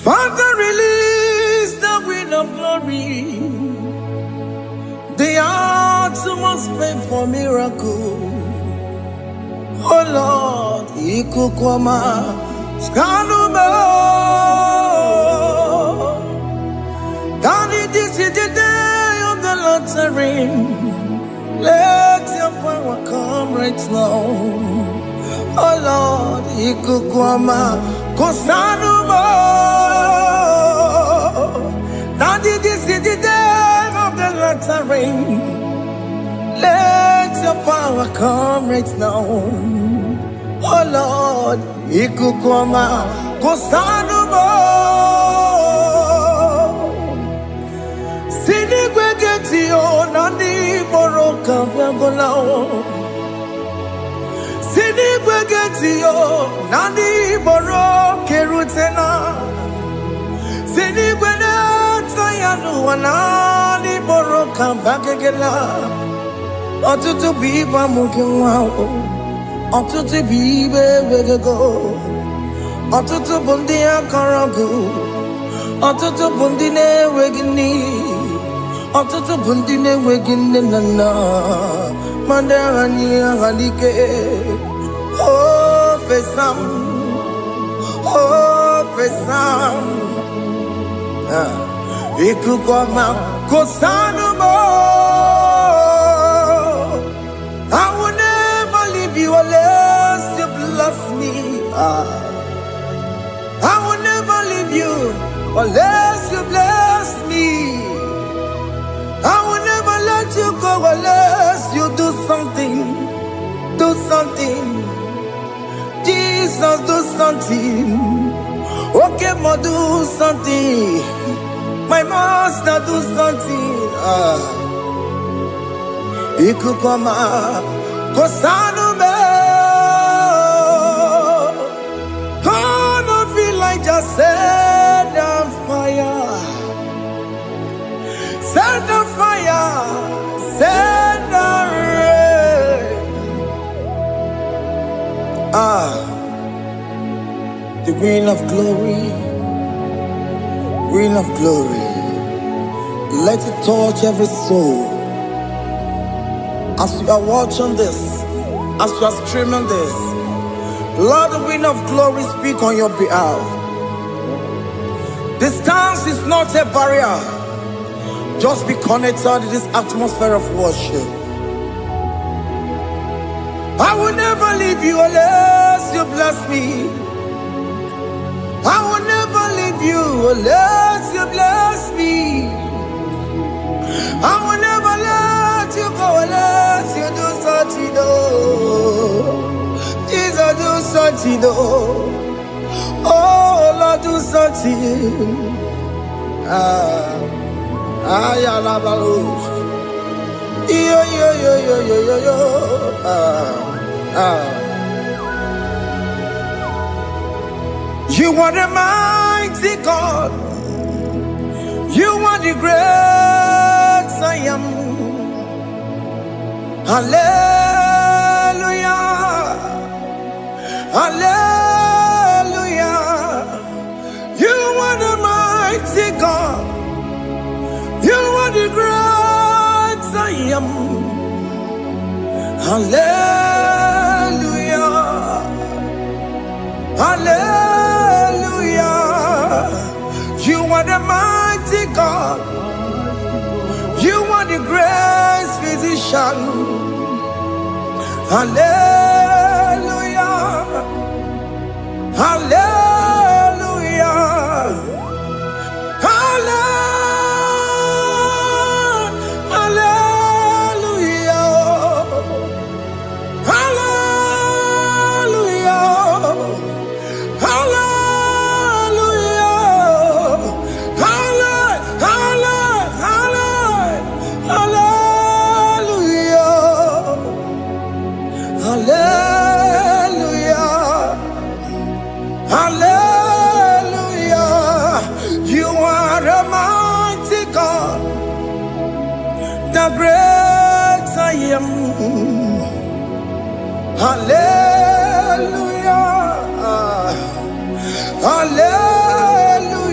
Father, release the wind of glory. The heart must pay for miracle. Oh Lord, Ikukwama, Skanuma. Daddy, this is the day of the lottery. Let your power come right now. Oh Lord, Ikukwama, Kosanuma. Daddy, this is the day of the lottery. Let your power come right now. Oh Lord, Ikukwama, Kosanuma. Sinigwegetio, Nandi Boroka, Viagolao. Sinigwegetio, Nandi Boroke Rutena. Sinigwena, Tayanu, Nandi Boroka, Bagagela. Otutu biba mukiwao, otutu bibe wegego, otutu bundi akaragu, otutu bundi ne wegini, otutu bundi ne wegini nana, mandarani halike, oh fesam, Ikukwama kosanuma. I will never leave you unless you bless me. I will never leave you unless you bless me. I will never let you go unless you do something. Do something. Jesus, do something. Okay, ma, do something. My master, do something. Ikukwama, Kosanume. Gonna feel like just set on fire. Set on fire. Set on rain. The wind of glory. Wind of glory. Let it touch every soul. As you are watching this, as you are streaming this, Lord, the wind of glory speak on your behalf. Distance is not a barrier. Just be connected to this atmosphere of worship. I will never leave you unless you bless me. I will never leave you unless you bless me. I will never let you go unless you do something. Jesus, do something. Oh Lord, do something. Ayalabalush. Yo. You are the mighty God. You are the great I am. Hallelujah. Hallelujah. You are the mighty God. You are the great I am. Hallelujah. Hallelujah. You are the mighty God. You are the great physician. Hallelujah. Hallelujah. The great I am. Hallelujah. Hallelujah.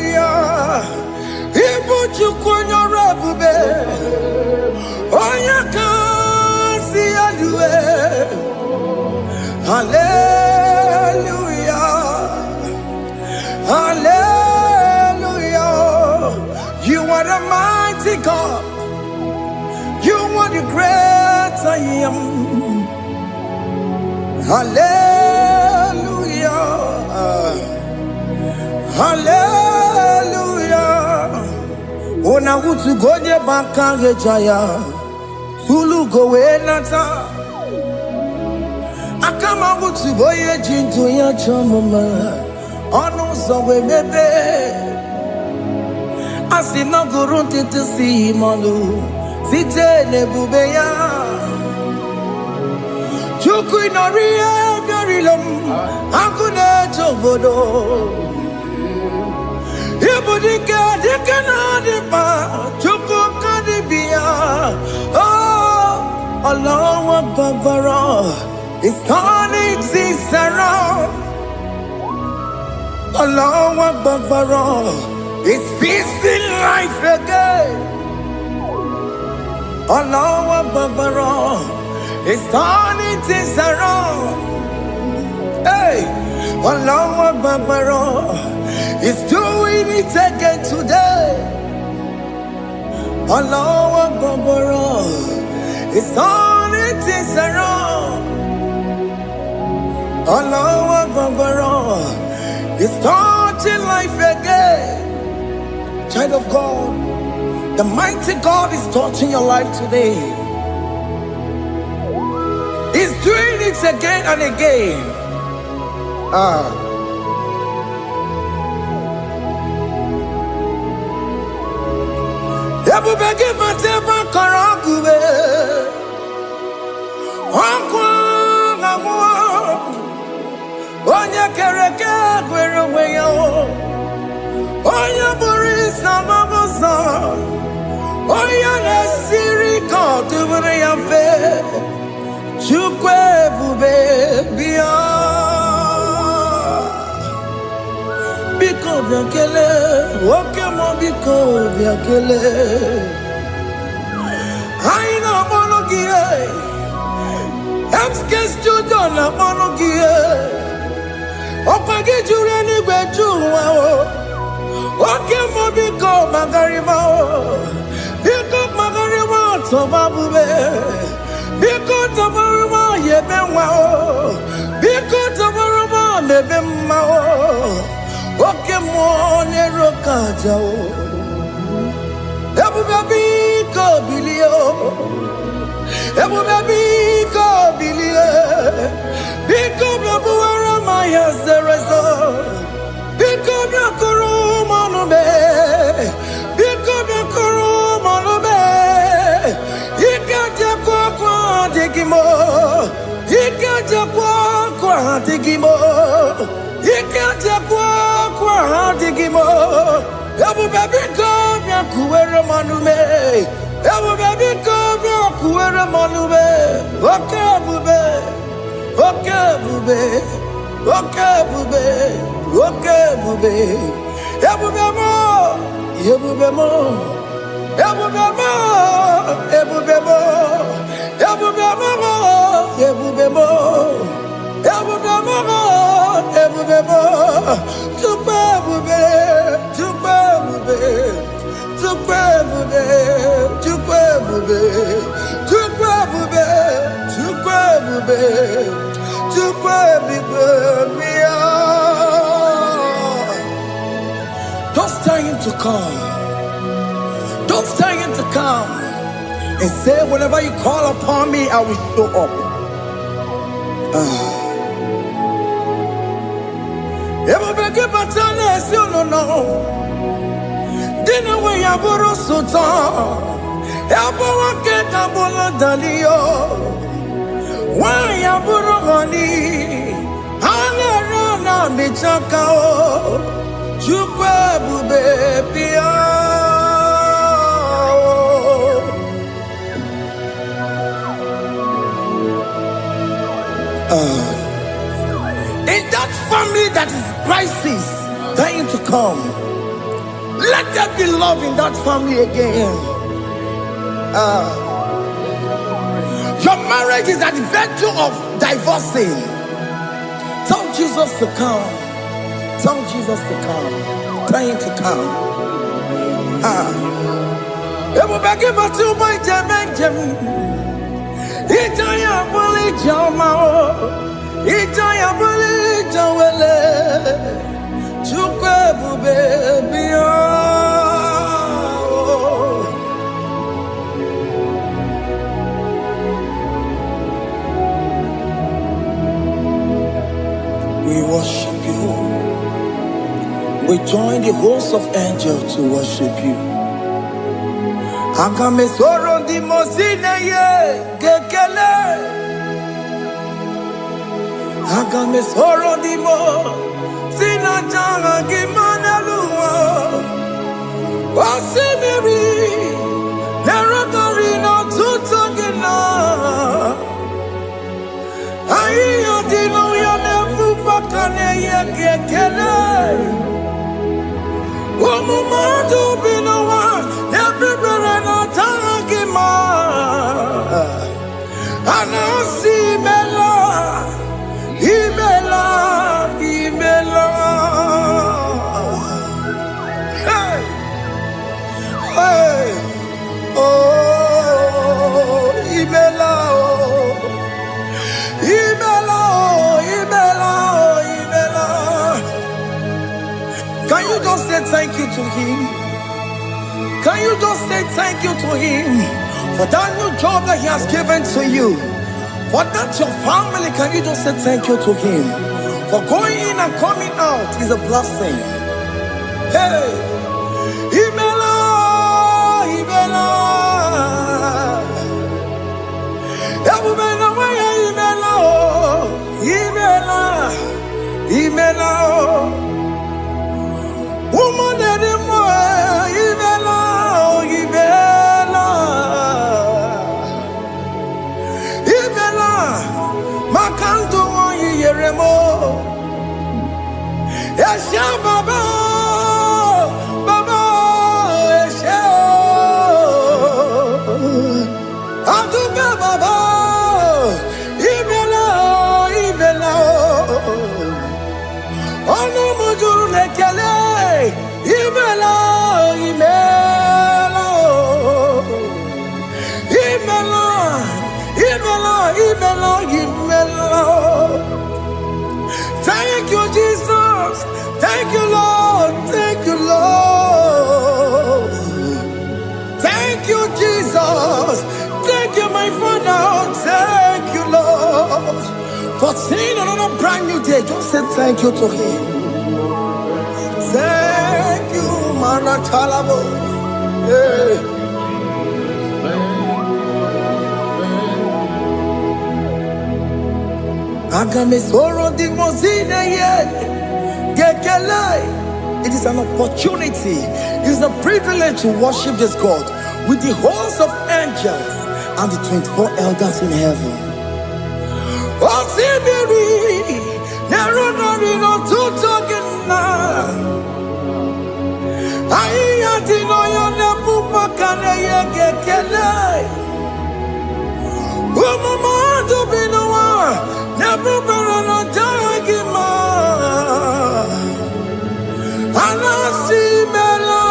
Zion. Hallelujah. Hallelujah. Ona utu gonye bakange jaya. Zulu gowe nata. Akama utu boye jintu ya chomoma. Ono zowe mebe. Asina gurunti to see manu. Site nebubeya. Chuku inoria garilum. Akune chobodo. Ibudika dikana dipa. Chuku kadibia. Oh, Allah Babara is turning things around. Allah Babara is fixing life again. Allah Babara is turning things around. Hey, Allah Babara is doing it again today. Allah Babara is turning things around. Allah Babara is starting life again. Child of God, the mighty God is touching your life today. He's doing it again and again. Ebubege mateba karagube. Wankwa ngawa. Onya kereke kwerewe yo. Onya burisa mabosa. Onya nesiri kotubure yamfe. Chukwe bube biya. Biko biakele. Woke mo biko biakele. Aina monogie. Emske studio na monogie. Opage jure ni gbejuwa o. Oke mo biko magarima o. Biko magarima tobabube. Biko tobarima yebenwa o. Biko tobarima mebemma o. Oke mo nero kaja o. Ebube biko bilio. Ebube biko bilie. Biko bebuwara maya zerezo. Biko biakuru manube. Biko biakuru manube. Ikaja kwa digimo. Ikaja kwa digimo. Ikaja kwa digimo. Ebube biko biakuwere manume. Ebube biko biakuwere manube. Oke bube. Oke bube. Oke bube. Oke bube. Ebube mo. Ebube mo. Ebube mo. Ebube mo. Ebube mo. Ebube mo. Ebube mo. Ebube mo. Tukwe bube. Tukwe bube. Tukwe bube. Tukwe bube. Tukwe bube. Tukwe bube. Tukwe bube. Don't stay him to come. Don't stay him to come. And say, whenever you call upon me, I will show up. Ebubege batane you no. Dina we yaburo sultan. Ebo wake kabolo dalio. Wa yaburo gani. Anera na michaka o. Chukwe bube pia. In that family that is crisis, dying to come, let there be love in that family again. Your marriage is at the verge of divorcing. Tell Jesus to come. Tell Jesus to come. Tell him to come. Ijaya buli jamao, Ijaya buli jawele, Chukwe bube biyo. We worship you. We join the host of angels to worship you. Akame soro di mosine ye gekele. Akame soro di mo sina janga gimana luwa. Wasimiri nerotori no tutogina. Ayo di no ya nefu fakane ye gekele. Omumadu binowa everywhere no tangima. Anasi bela, ibela, ibela. Hey, hey, oh, ibela, oh, ibela, oh, ibela, oh, ibela. Can you just say thank you to him? Can you just say thank you to him for that new job that he has given to you? For that your family, can you just say thank you to him? For going in and coming out is a blessing. Hey, Imela, Imela, Imela, Imela, Imela, woman anymore, Imela, Imela, Imela, Makanto, Yeremo, Esha Baba, Baba, Esha, Adube Baba, Imela, Imela. Ono mujuru lekele, imela, imela, imela, imela, imela, imela. Thank you, Jesus. Thank you, Lord. Thank you, Lord. Thank you, Jesus. Thank you, my Father. Thank you, Lord. For seeing another brand new day, just say thank you to him. Thank you, Maratalabo. Hey. Agamesoro di mozine ye gekele. It is an opportunity, it is a privilege to worship this God with the host of angels and the 24 elders in heaven. Osimiri, nerunari no tutogina. Ayati no yone pupakane ye gekele. Umamadu binowa, nebubera no jagima. Anasi mela,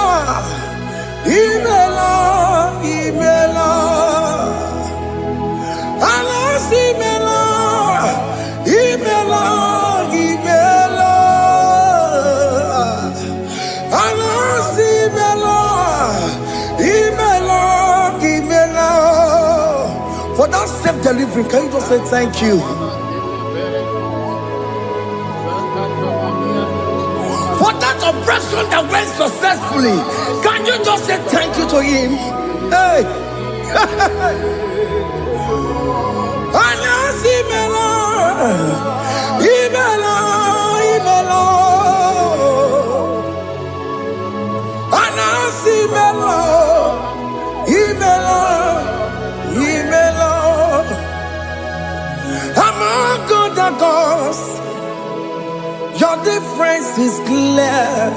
imela, imela. Anasi mela, imela, imela. Anasi mela, imela, imela. For that safe delivery, can you just say thank you? For that operation that went successfully, can you just say thank you to him? Hey. Anasi mela, imela, imela. Anasi mela, imela, imela. Among other gods, your difference is clear.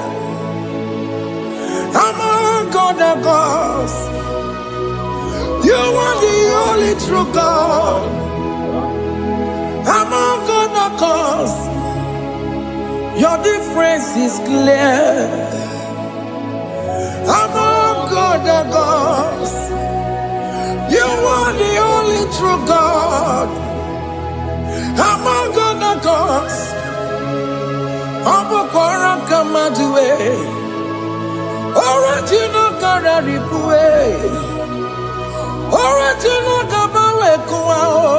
Among other gods, you are the only true God. Among other gods, your difference is clear. Among other gods, you are the only true true God. Among other gods, Abukora Kamadue, original Kararipue, original Kabawe Kuao,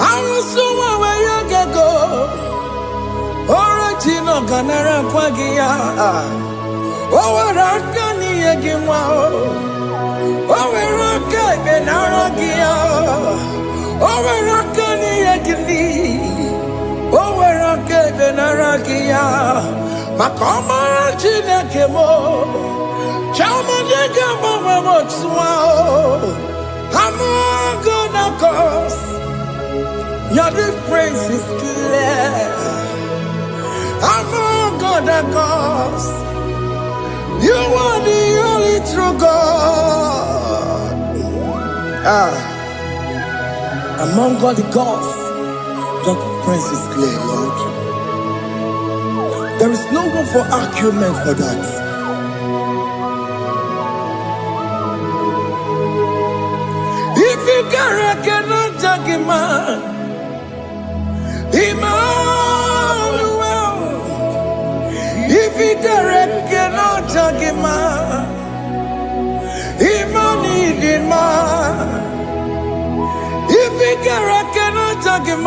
Arusuma Wayagago, original Ganara Kwagia, Owarakani Yagimao, Owaraka Benaragia, Owarakani Yagini. Owerake benarakia, makoma chinekemo, chama dega mama motswao. Among gonna cause your difference is clear. Among gonna cause you are the only true God. Among all the gods. Your praise is clear, Lord. There is no room for argument for that. If you cannot judge him, Emmanuel. If you cannot judge him, Emmanuel. If you cannot judge him,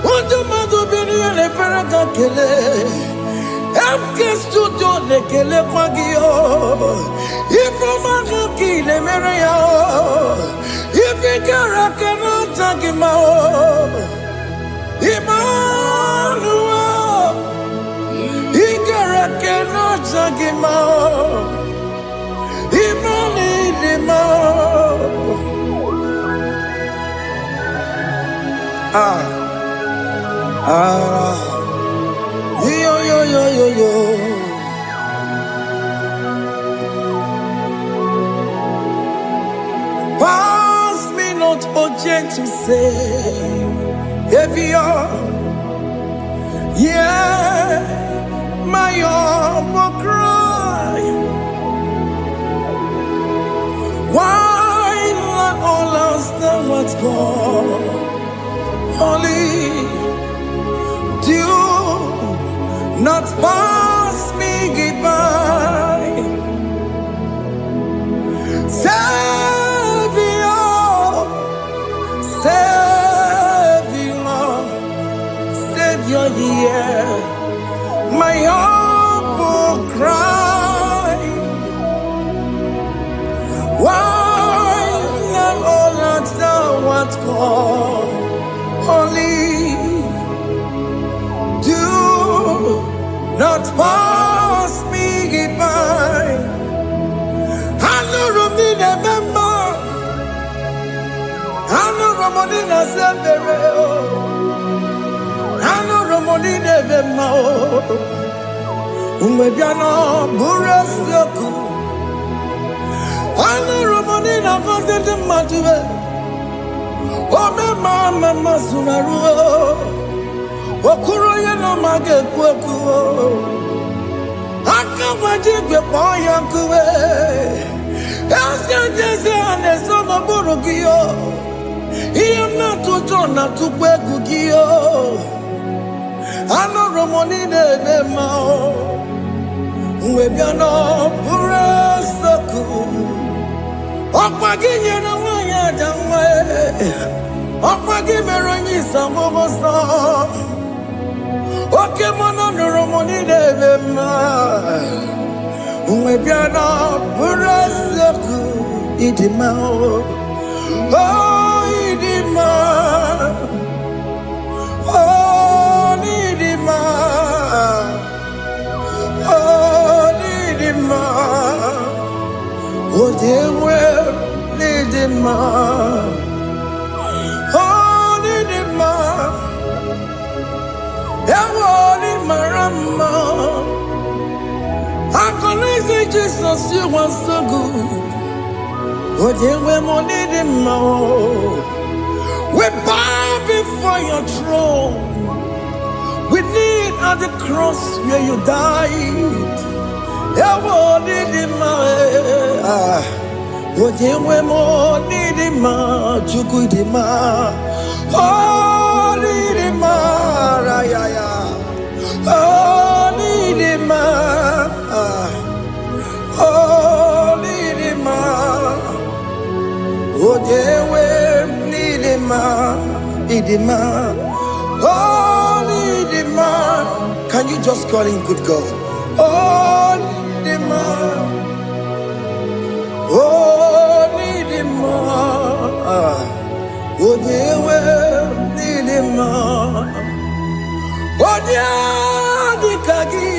what do you do? Be a paragakele. Amkes to do the kele pagio. If you manaki le mereo. If you cannot judge him, Emmanuel. If you cannot judge him, Emmanuel. Yo. Pass me not, oh gentle Savior. Yeah, my humble cry. Why not all else than what's gone? Only do not pass me goodbye, Savior, hear my humble cry. Why not all that thou art called? Only do not pass me by. I know Romina Member, I know Romonina Zembero, I know Romonina Vemao, Umebiano Buras Yoku, I know Romonina Vazet Matue. Oh, mama, Masunaru, Okuro, you know, my get Kwaku. I can't imagine the boy Uncle. Ask your Jason, and son of Borogio. He am not to turn up to Kwekugio. I know Romonine Mao. Webiano, Burasaku. Opagin, and Waya Jamwe. Opagin, some of us. Okay, Mono Romonine Vema. Webiano, Burasaku. Idimao. Oh, Idima. Oh, Idima. Oh, Idima. Oh, they will need him. Oh, need him. Ewoni marama. I can say Jesus, you are so good. Oh, they will need him. We bow before your throne. We need at the cross where you died. Ojewe mo nidima, chukudima. Oh, nidima, rayaya. Oh, nidima. Oh, nidima. Ojewe nidima, idima. Oh, nidima. Can you just call him good God? Oh, nidima. Oh, need him more. Oh, they will need him more. Oh, yeah, the kagi.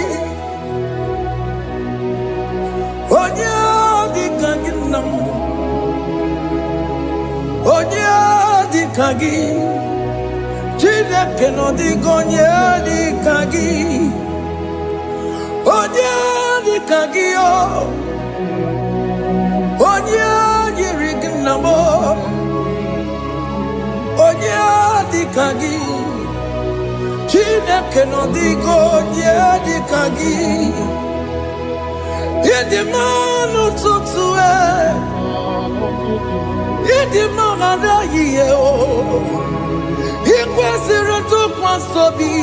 Oh, yeah, the kagi. Oh, yeah, the kagi. Chile cannot go near the kagi. Oh, yeah, the kagi. Onya yirignamo, onya dikagi, Chineke no digo onya dikagi, idimanu tutue, idimana yiye o, ikwesiri tukwasobi,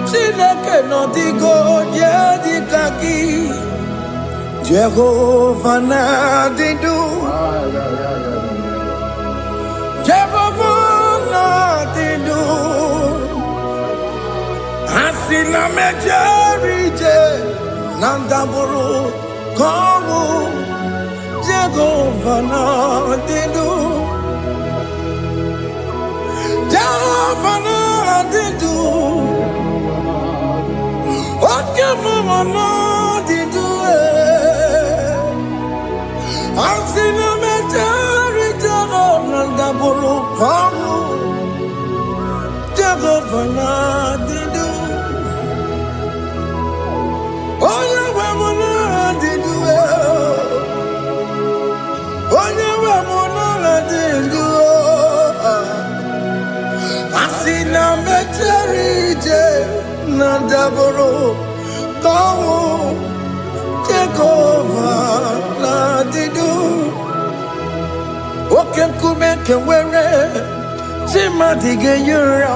Chineke no digo onya dikagi. Jehovah Nadidu, Jehovah Nadidu, Asina Mejerije, Nandaburu, Koru, Jehovah Nadidu, Jehovah Nadidu, what can Mama Nadidu? I've seen a majority of the Buru Paru, Jehovah Nadidu. Oh, you were Nadidu. Oh, you were Nadidu. I've seen a majority of the Buru Paru, Jehovah Nadidu. Okem kume kewere, chima dige yura.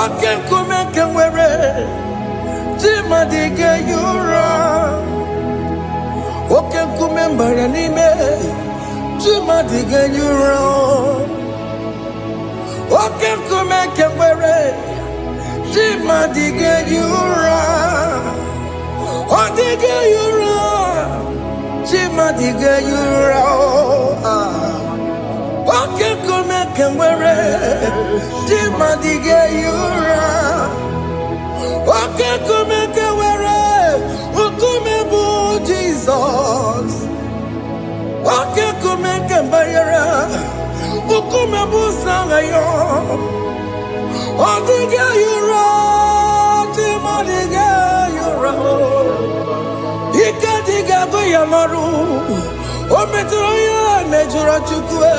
Okem kume kewere, chima dige yura. Okem kume mbaranime, chima dige yura. Okem kume kewere, chima dige yura. Odige yura. Chima diga yura, oke kume kemwere. Chima diga yura, oke kume kemwere. Ukume bu Jesus, oke kume kemwere. Ukume bu sangayo, odiga yura. Chima diga yura. Ikadiga goyamaru, o metroya mejura chukwe,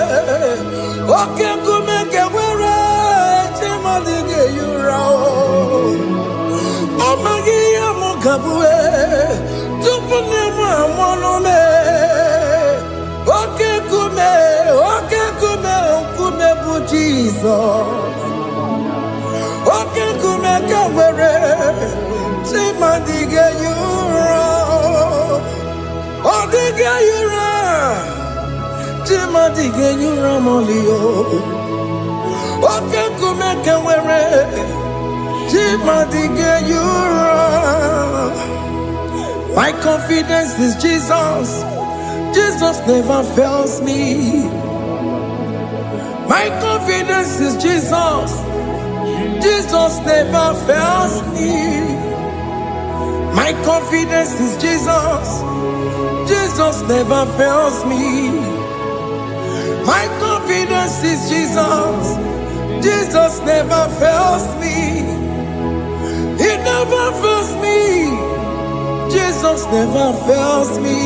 o kekume kewere, chimadiga yura. O magiya mukabwe, tupune mwamonome. O kekume bu Jesus. O kekume kewere, chimadiga yura. Odiga yura, Chima diga yura molio. Oke kume kewere, Chima diga yura. My confidence is Jesus. Jesus never fails me. My confidence is Jesus. Jesus never fails me. My confidence is Jesus. Jesus never fails me. My confidence is Jesus. Jesus never fails me. He never fails me. Jesus never fails me.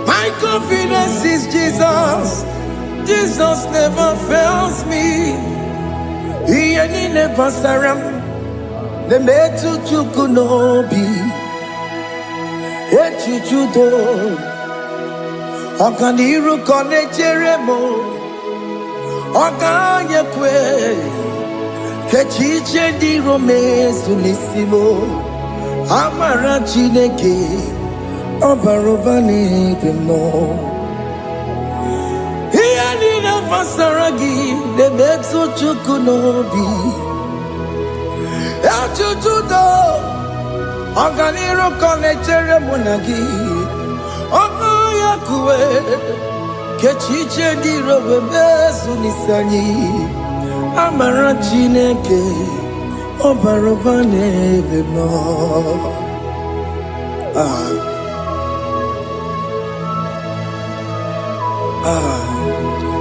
My confidence is Jesus. Jesus never fails me. He never saram. The metu chukunobi. echichudo ọganiru kọnechere mo ọganyekwe kechiche dị romezu n'isimo amara Chineke ọbara ụba n'ebe mmụọ ihe niile gbasara gị na-emetụ Chukwu n'obi echichudo ọganiru kọnechere mụ na gị ọganyekwe kechiche dị romezu n'isi anyị amara Chineke ọbara ụba n'ebe mmụọ.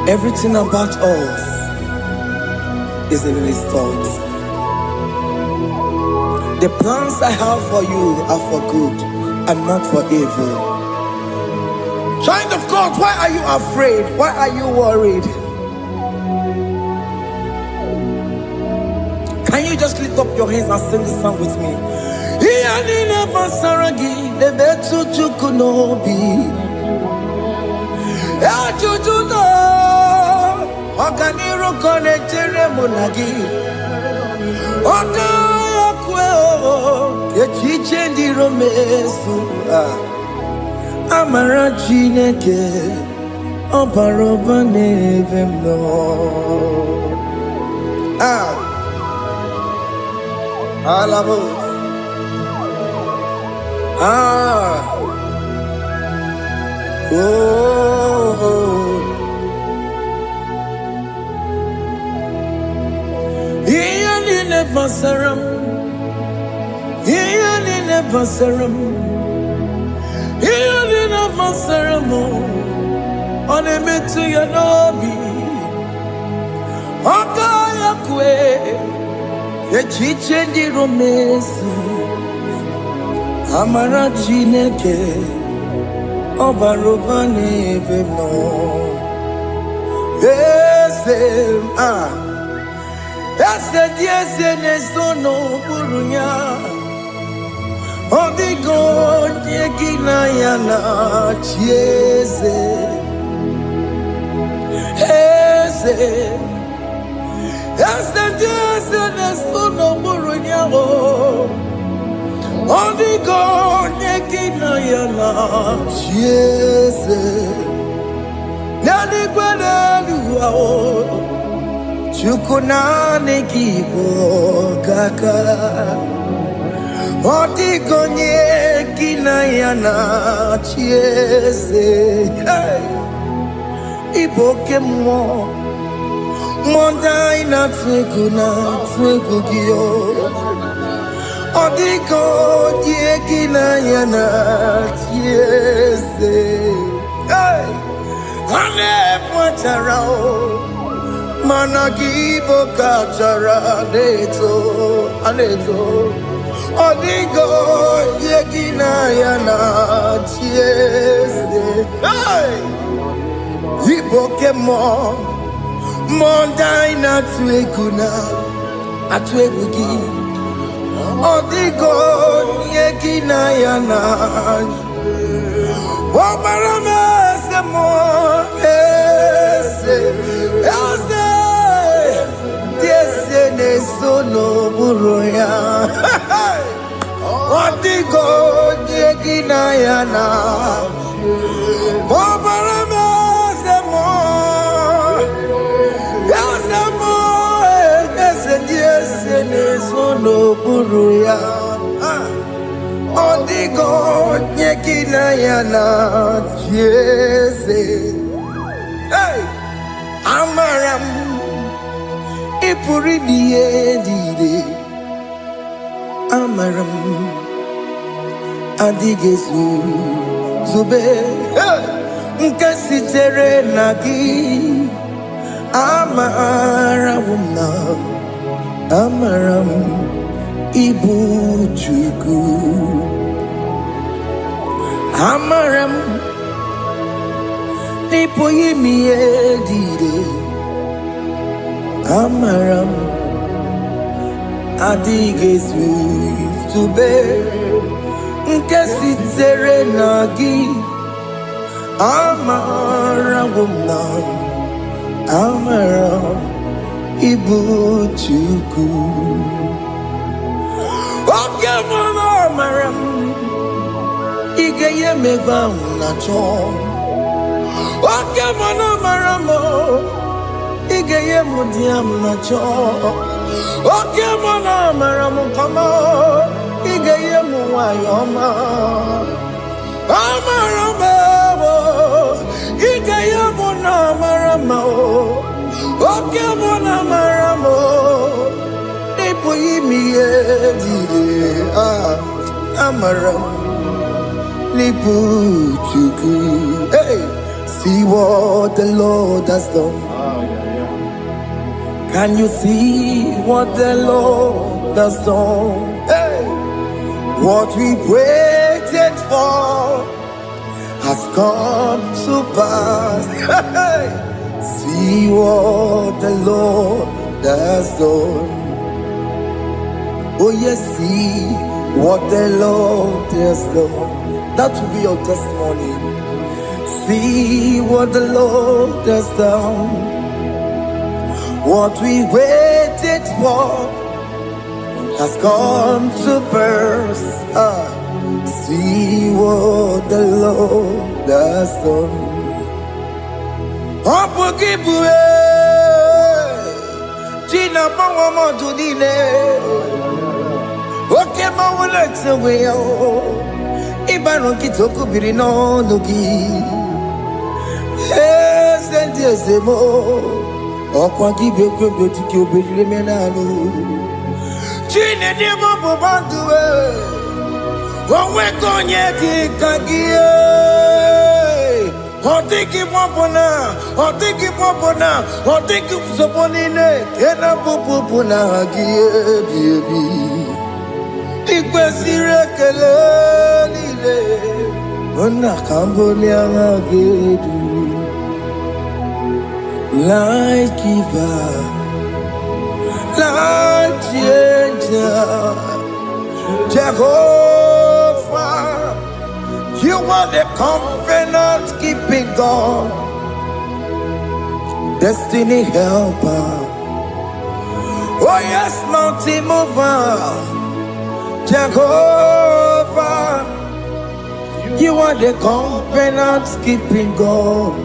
Everything about us is in His thoughts. The plans I have for you are for good and not for evil. Child of God, why are you afraid? Why are you worried? Can you just lift up your hands and sing this song with me? Ọganiru kọnechere mụ na gị ọganyekwe echiche dị romezu amara Chineke ọbara ụba n'ebe mmụọ. Alabos. Ihe niile gbasara m, ihe niile gbasara m, ihe niile gbasara m, ọ na-emetụ ya n'obi. Ọganyekwe echiche dị romezu amara Chineke ọbara ụba n'ebe mmụọ. Eze dị eze na-eso n'okpuru ya ọ dịghị onye gị na ya na-achị eze. Eze dị eze na-eso n'okpuru ya ọ dịghị onye gị na ya na-achị eze. N'eluigwe n'elu ahụ Chukwu naanị gị bụ ọkaka ọ dịghị onye gị na ya na-achị eze. Ị bụ oke mmụọ ndị anyị na-atụ egwu gị ọ dịghị onye gị na ya na-achị eze. Ha na-ebu achara mana gị bụ ka achara na-eto ọ dịghị onye gị na ya na-achị eze. Ị bụ oke mmụọ ndị anyị na-atụ egwu gị ọ dịghị onye gị na ya na-achị. Ọbara m eze mmụọ eze dị eze na-eso n'okpuru ya ọ dịghị onye gị na ya na-achị. Ọbara m eze mmụọ eze dị eze na-eso n'okpuru ya ọ dịghị onye gị na ya na-achị eze. Amara m ị pụrụ ime ihe niile. Amara m adịghị zube nke sitere na gị. Amara m ịbụ Chukwu. Amara m n'ịpụghị ime ihe niile. Amara m adịghị zube nke sitere na gị amara gwụna amara ịbụ Chukwu oke mara amara m ị ga-enye m ebe ahụ na-achọ oke mara amara m ị ga-enye m di ya m na-achọ oke mara amara m kama ị ga-enye m nwanyị ọma amara m ị ga-enye m na amara m oke mara amara m ịpụghị ime ihe dị amara m n'ịbụ Chukwu. Hey, see what the Lord has done. Can you see what the Lord has done? Hey, what we waited for has come to pass. Hey, see what the Lord has done. Oh yes, see what the Lord has done. That will be your testimony. See what the Lord has done. What we waited for has come to pass. See what the Lord has done. Gina Mama Judine. Okay, Mama, let's away. Ibano kitoko birino nugi. Senti esemo. Okwa kibe kwebe tiki obiri menalo. Chine demo bobanduwe. Onwe konye kikagie. Otiki popona. Otiki soponine. Kena popona hagie biebi. Ikwesire kelelile ona kambolia magedu like giver like changer Jehovah you are the covenant keeping God destiny helper oh yes mountain mover Jehovah, you are the covenant keeping God,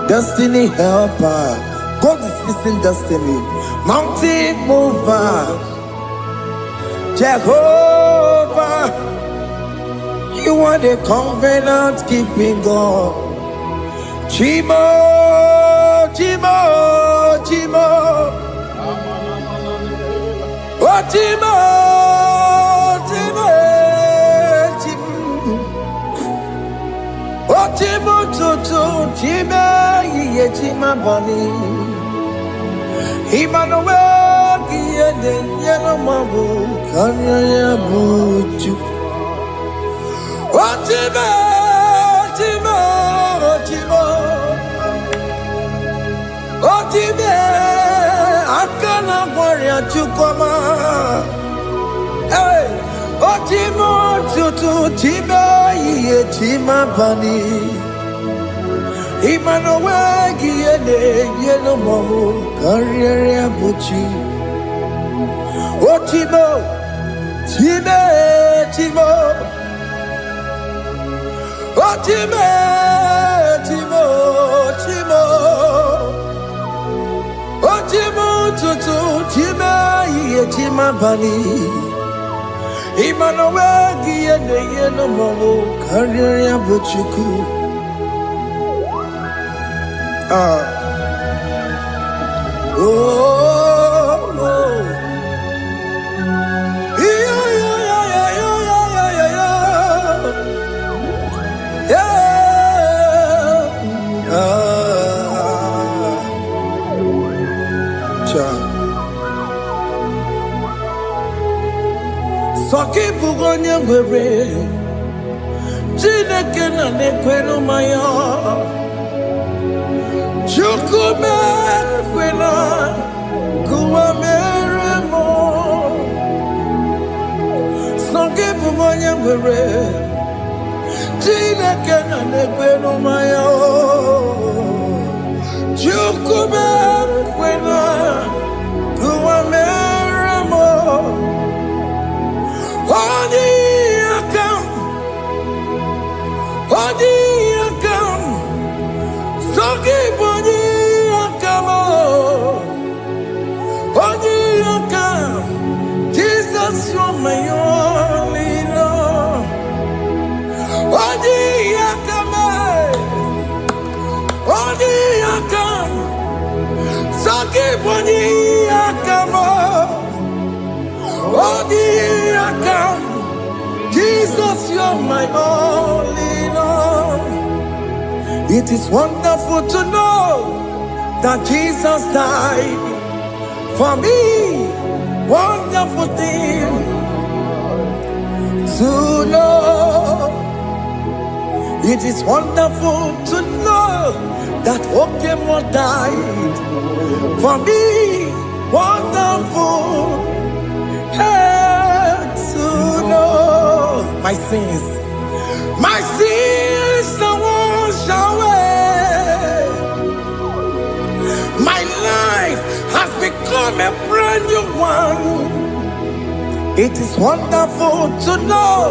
destiny helper. God is fixing destiny, mountain mover. Jehovah, you are the covenant keeping God. Chimo. Otimo, tutu, time, ye tima bani. Emmanuel, yende, yeno mabu, kanya buchu. Otimo, akana warrior chukoma. Hey, Otimo tutu time ye tima bani. Emmanuel giyene yeno mamu karriere buchi. Otimo time. Otimo. Otimo tutu time ye tima bani. Emmanuel giyene yeno mamu karriere buchiku. Oh. Soki bugonye gwere Chineke na nekwenu maya Chukume kwena kuwa mere mo Soki bugonye onye nwere Chineke na n'ekwe n'ụmaya Chukwu kwena kuwa mere mo Odi akam Soki boni akam Odi akam Jesus you're my only Lord Odi akam Soki boni akam Odi akam Jesus you're my only Lord. It is wonderful to know that Jesus died for me. Wonderful thing to know. It is wonderful to know that Okemo died for me. Wonderful to know. My sins are washed away. My life has become a brand new one. It is wonderful to know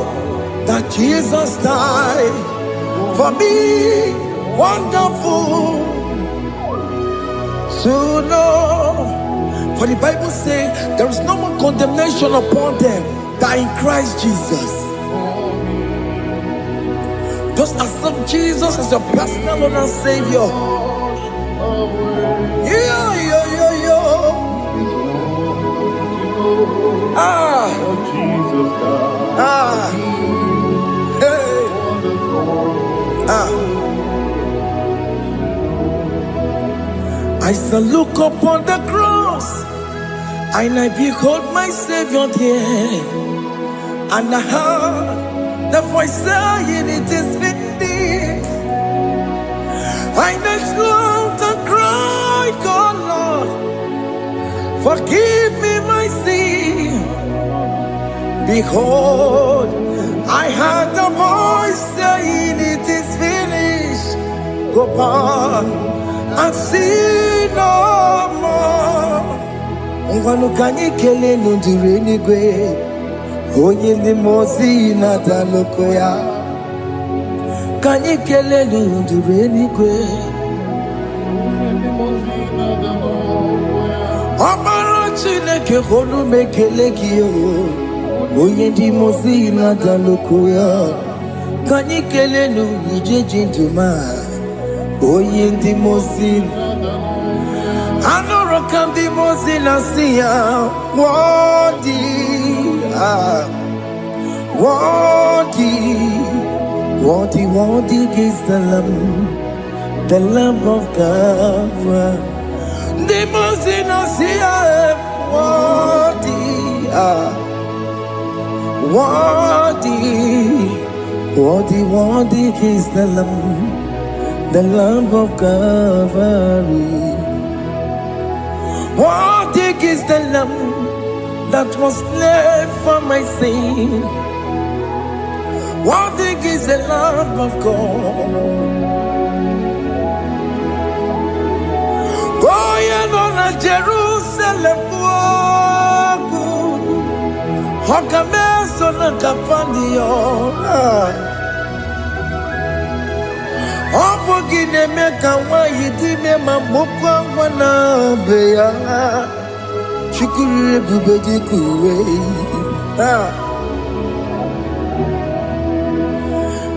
that Jesus died for me. Wonderful to know. For the Bible says there is no more condemnation upon them that in Christ Jesus. Just accept Jesus as your personal Lord and Savior. I shall look upon the cross and I behold my Savior there, and I heard the voice saying it is finished. I knelt down and cried, God Lord, forgive me my sin. Behold, I heard the voice saying it is finished. Go back and sin no more. Ungwanu kanyi kele nundure nigwe Oye ndi mozi na taloko ya Kanyi kele nundure nigwe Amaro Chineke honu mekele kiyo Oye ndi mozi na taloko ya Kanyi kele nundure jintuma Oye ndi mozi Anoro kandi mozi na siya Worthy is the Lamb of God. The mozi na siya worthy is the Lamb of Calvary. Worthy is the Lamb that was slain for my sin. Worthy is the Lamb of God. Going on a Jerusalem walk. Hokameso na kapandio. Opogine meka wa yidime mamukwa wana beya. Chukuru bubeji kuwe.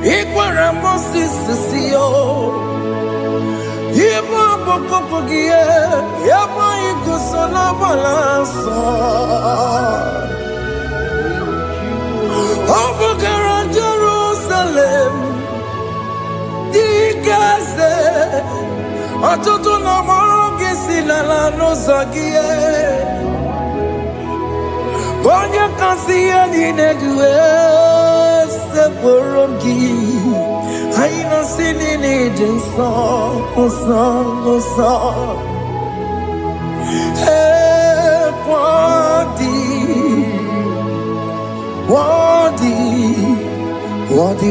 Ikwara Moses siyo. Yema bokopogie. Yema ikusola balanso. Opogara Jerusalem. Dikaze. Atutu na morogi sinala no zagie. Onye kansiye ni negwe se borogi. Aina sini ni jinso, oso. Worthy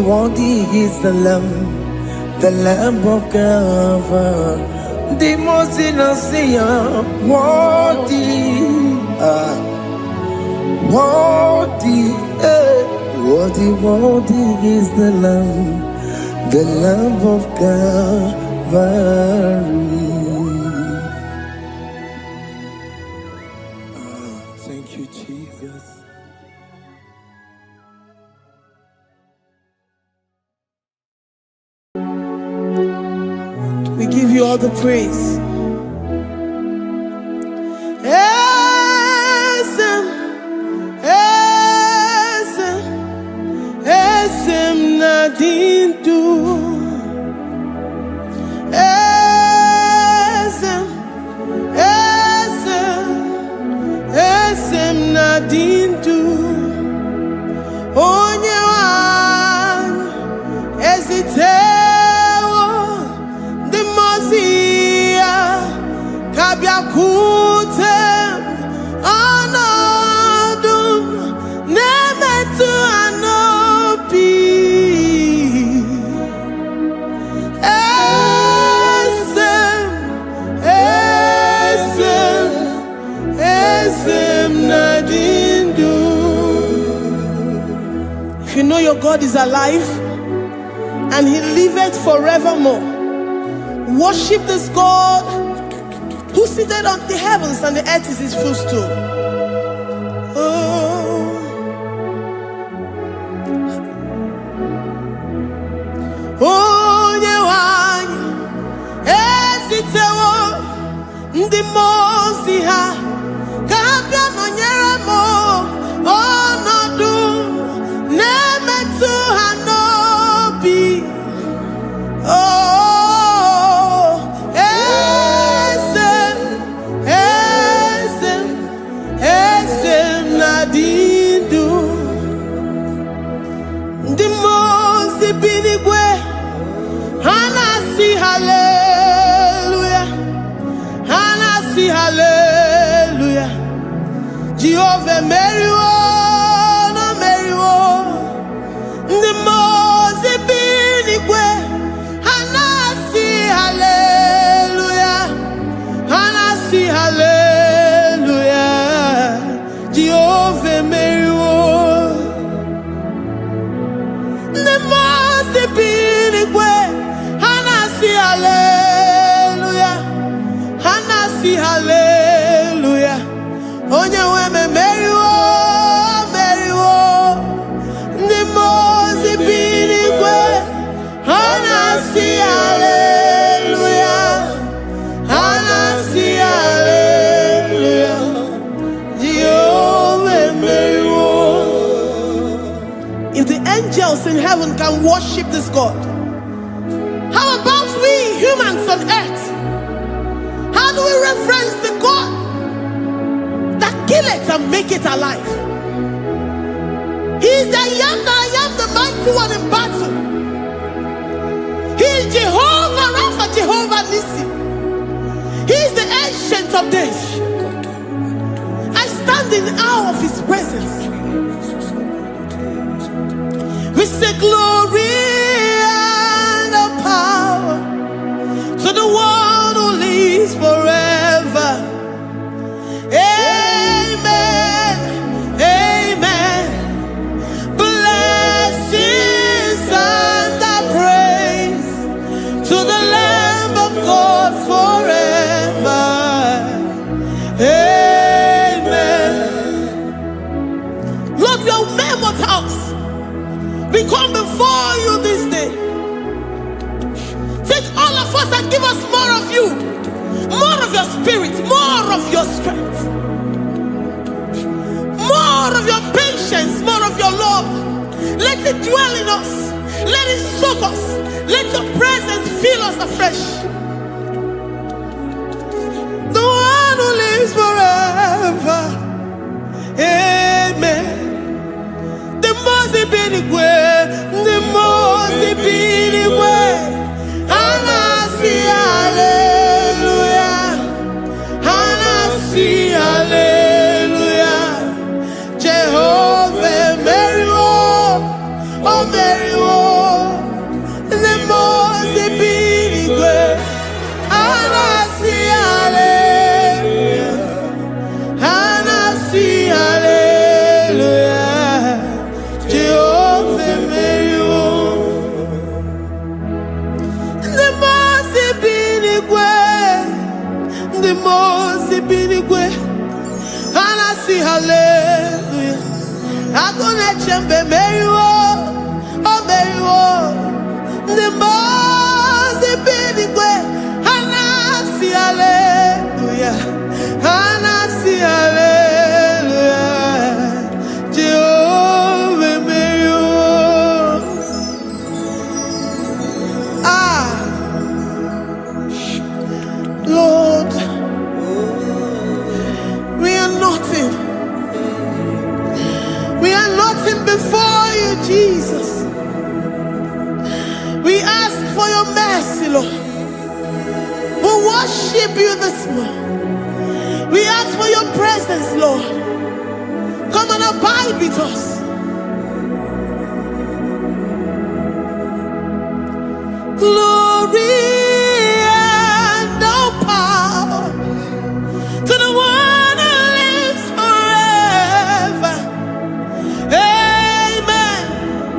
worthy is the Lamb of God. The most innocent, worthy, worthy is the Lamb of God. Thank you, Jesus. We give you all the praise. Esem nadindu. Esem nadindu. Onye wan ezitewo the mozia kabia kutem anadum nemetu anopi. Esem nadindu. If you know your God is alive and he liveth forevermore, worship this God who seated on the heavens and the earth is his footstool. Oh, nyewanyi esitewo ndi mozi ha kabia nonyere mo onodu nemetu hanobi. Oh, esem nadindu. Ndi mozi binigwe hanasi hallelujah, hanasi hallelujah. Jehovah Meriwo, no Meriwo. Ndi mozi binigwe hanasi hallelujah, hanasi hallelujah. Jehovah Meriwo. Ndi mozi binigwe hanasi hallelujah, hanasi hallelujah. Onye weme Meriwo, Meriwo. Ndi mozi binigwe hanasi hallelujah, hanasi hallelujah. Jehovah Meriwo. If the angels in heaven can worship this God, how about we humans on earth? How do we reference the God that kill it and make it alive? He is the I am, the mighty one in battle. He is Jehovah Rapha, Jehovah Nissi. He is the ancient of days. I stand in awe of his presence. We say glory and power to the one who lives forever. Amen, amen. Blessings and praise to the Lamb of God forever. Amen. Lord, your mammoth house, we come before you this day. Take all of us and give us more of you, more of your spirit, more of your strength, more of your patience, more of your love. Let it dwell in us. Let it soak us. Let your presence fill us afresh. The one who lives forever. Amen. The most binigwe, the most binigwe. Hanasi hallelujah, hanasi hallelujah. Jehovah Meriwo, oh Meriwo. see hallelujah. I'm gonna chamber Mayo, oh Mayo. The most big way, and I see hallelujah. And I see hallelujah. Jehovah Mayo. Lord, we are nothing. We are nothing before you, Jesus. We ask for your mercy, Lord. We worship you this morning. We ask for your presence, Lord. Come and abide with us. Glory and all power to the one who lives forever. Amen.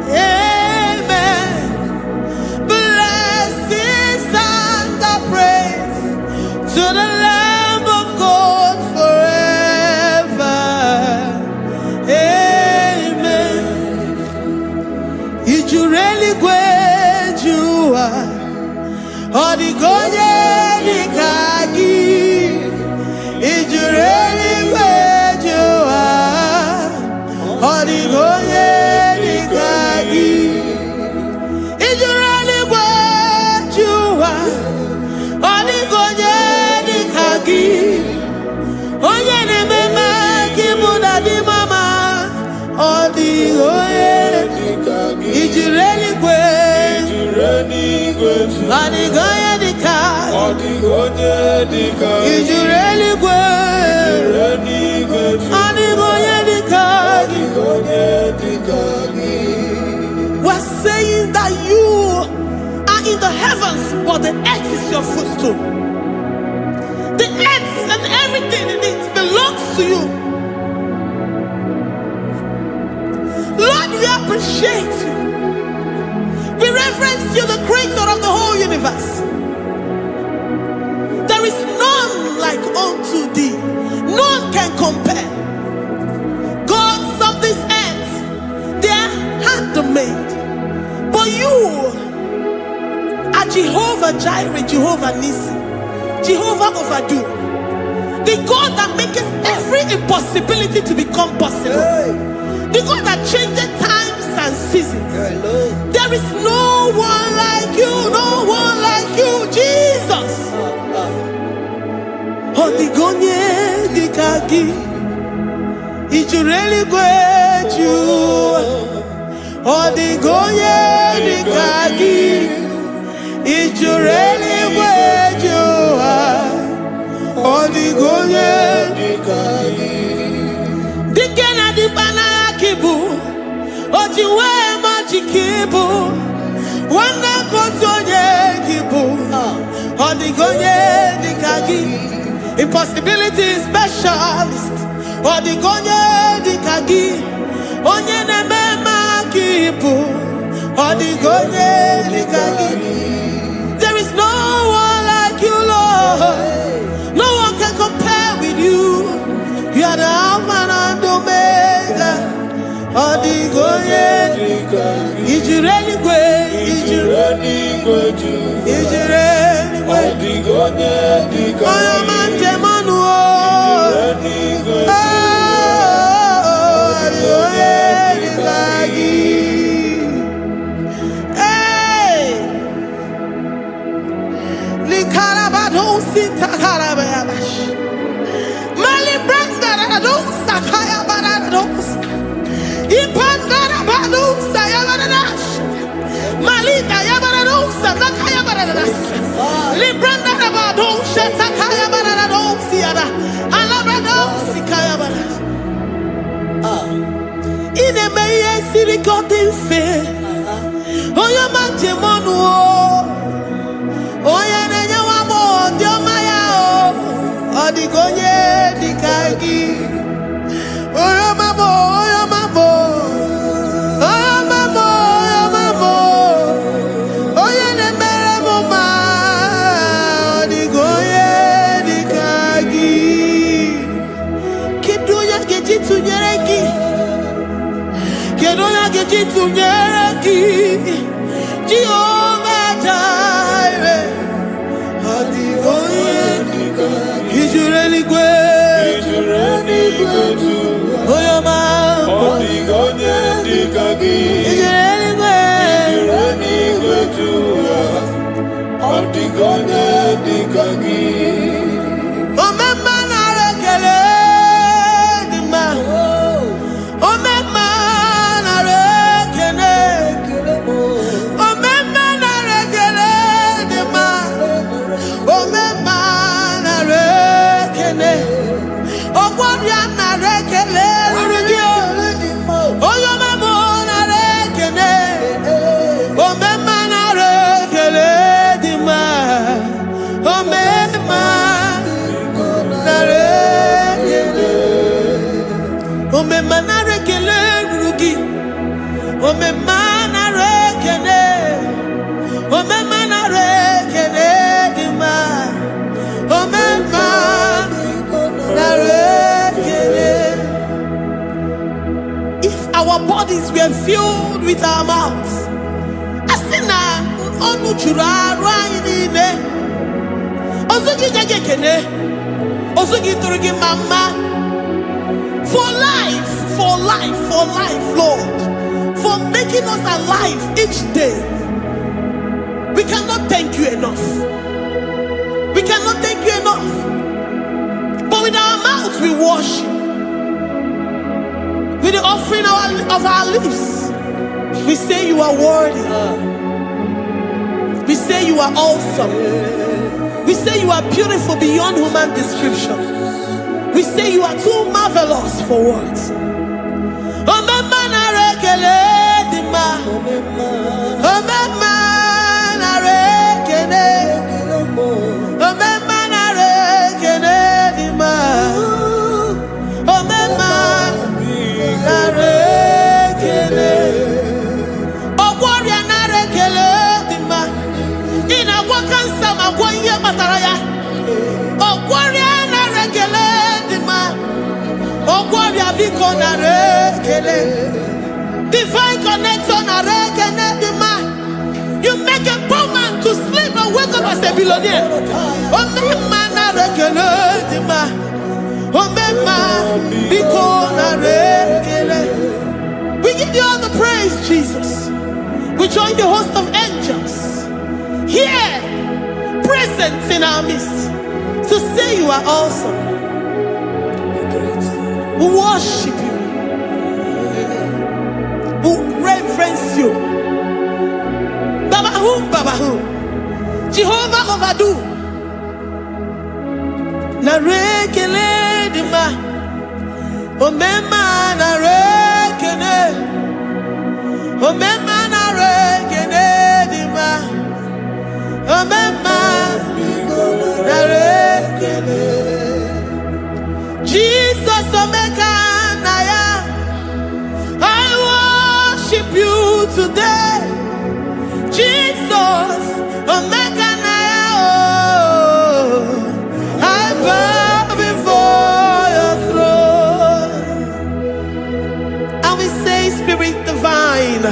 Amen. Blessings and the praise to the Lamb of God forever. Amen. If you really great you are, all the good you kagi. If you really great you are, all the good you kagi. If you really great you are, all the good you kagi. Oh yeah, the mama, kimuda di mama, all the good you kagi. If you really great. Adigoye dika, is you really good? Adigoye dika, we're saying that you are in the heavens, but the earth is your footstool. The earth and everything in it belongs to you. Lord, we appreciate you. We reverence you, the creator of the whole universe. There is none like unto thee. None can compare. Gods of this earth, they are handmade. But you are Jehovah Jireh, Jehovah Nissi, Jehovah Overdo. The God that makes every impossibility to become possible. The God that changes times and seasons. There is no one like you, no one like you, Jesus. Odigonye dikagi, it's really great you. Odigonye dikagi, it's really great you. Odigonye dikagi, dikena dibana kibu. Ojiwe majikibu, wana kotoye kibu. Odigonye dikagi, impossibility specialist. Odigonye dikagi, onye nemema kibu. Odigonye dikagi. There is no one like you, Lord. No one can compare with you. You are the Alpha and Omega. Odigonye, is you really great? Is you really great? Is you really great? Odigonye, I am Antemanu. Hey, Likarabado Sita Karabayabash. Mali Branda Rados Sakaya Barados. Malika Yabaradosa, Nakaya Baradas, Libranda Rabadosha, Takaya Baradosiana, Alabradosi Kayabaras. In a May City Cotton Fair, Oya Mantemonu, Oya Nanyawamo, Diomaya, Odigonye, Dikagi, Oya Mamo, Oya Mamo. ga-eji tụnyere gị? Kedu onye a ga-eji tụnyere gị? Jehovah Jireh, ọ dịghị onye dịka gị. Ijuru eluigwe, onye ọma, ọ dịghị onye dịka gị. Ijuru eluigwe, ọ dịghị onye dịka gị. Omemma nara ekele dị mma. Omemma nara ekele. Omemma nara ekele dị mma. Omemma nara ekele. Ogwọrịa nara ekele ruru gị. Onye ọmụmụ nara ekele. Omemma nara ekele dị mma. Omemma nara ekele. Omemma nara ekele ruru gị. Omemma nara ekele. Omemma nara ekele dị mma. Omemma nara ekele. If our bodies were filled with our mouths, asị na ọnụ juru arụ anyị niile, ozu gị nye gị ekele, ozu gị tụrụ gị mama. For life, for life, for life, Lord, for making us alive each day. We cannot thank you enough. We cannot thank you enough. But with our mouths we worship. With the offering of our lips, we say you are worthy. We say you are awesome. We say you are beautiful beyond human description. We say you are too marvelous for words. Omemma nara ekele dị mma. Omemma nara ekele. Omemma nara ekele dị mma. Omemma nara ekele. Ogwọrịa nara ekele dị mma. Ị na-agwọ kansa ma gwọ ihe kpatara ya. Ogwọrịa nara ekele dị mma. Ogwọrịa biko nara ekele. Divine connector nara ekele dị mma. You make a poor man to sleep and wake up as a billionaire. Omemma nara ekele dị mma. Omemma biko nara ekele. We give you all the praise, Jesus. We join the host of angels here, present in our midst, to say you are awesome. We worship you. We reverence you. Babahum, Babahum. Jehovah Ovadu. Narekele dima. Omemma narekele. Omemma narekele dima. Omemma narekele. Jesus Omega Naya, I worship you today. Jesus Omega Naya, oh, I bow before your throne. And we say, Spirit Divine,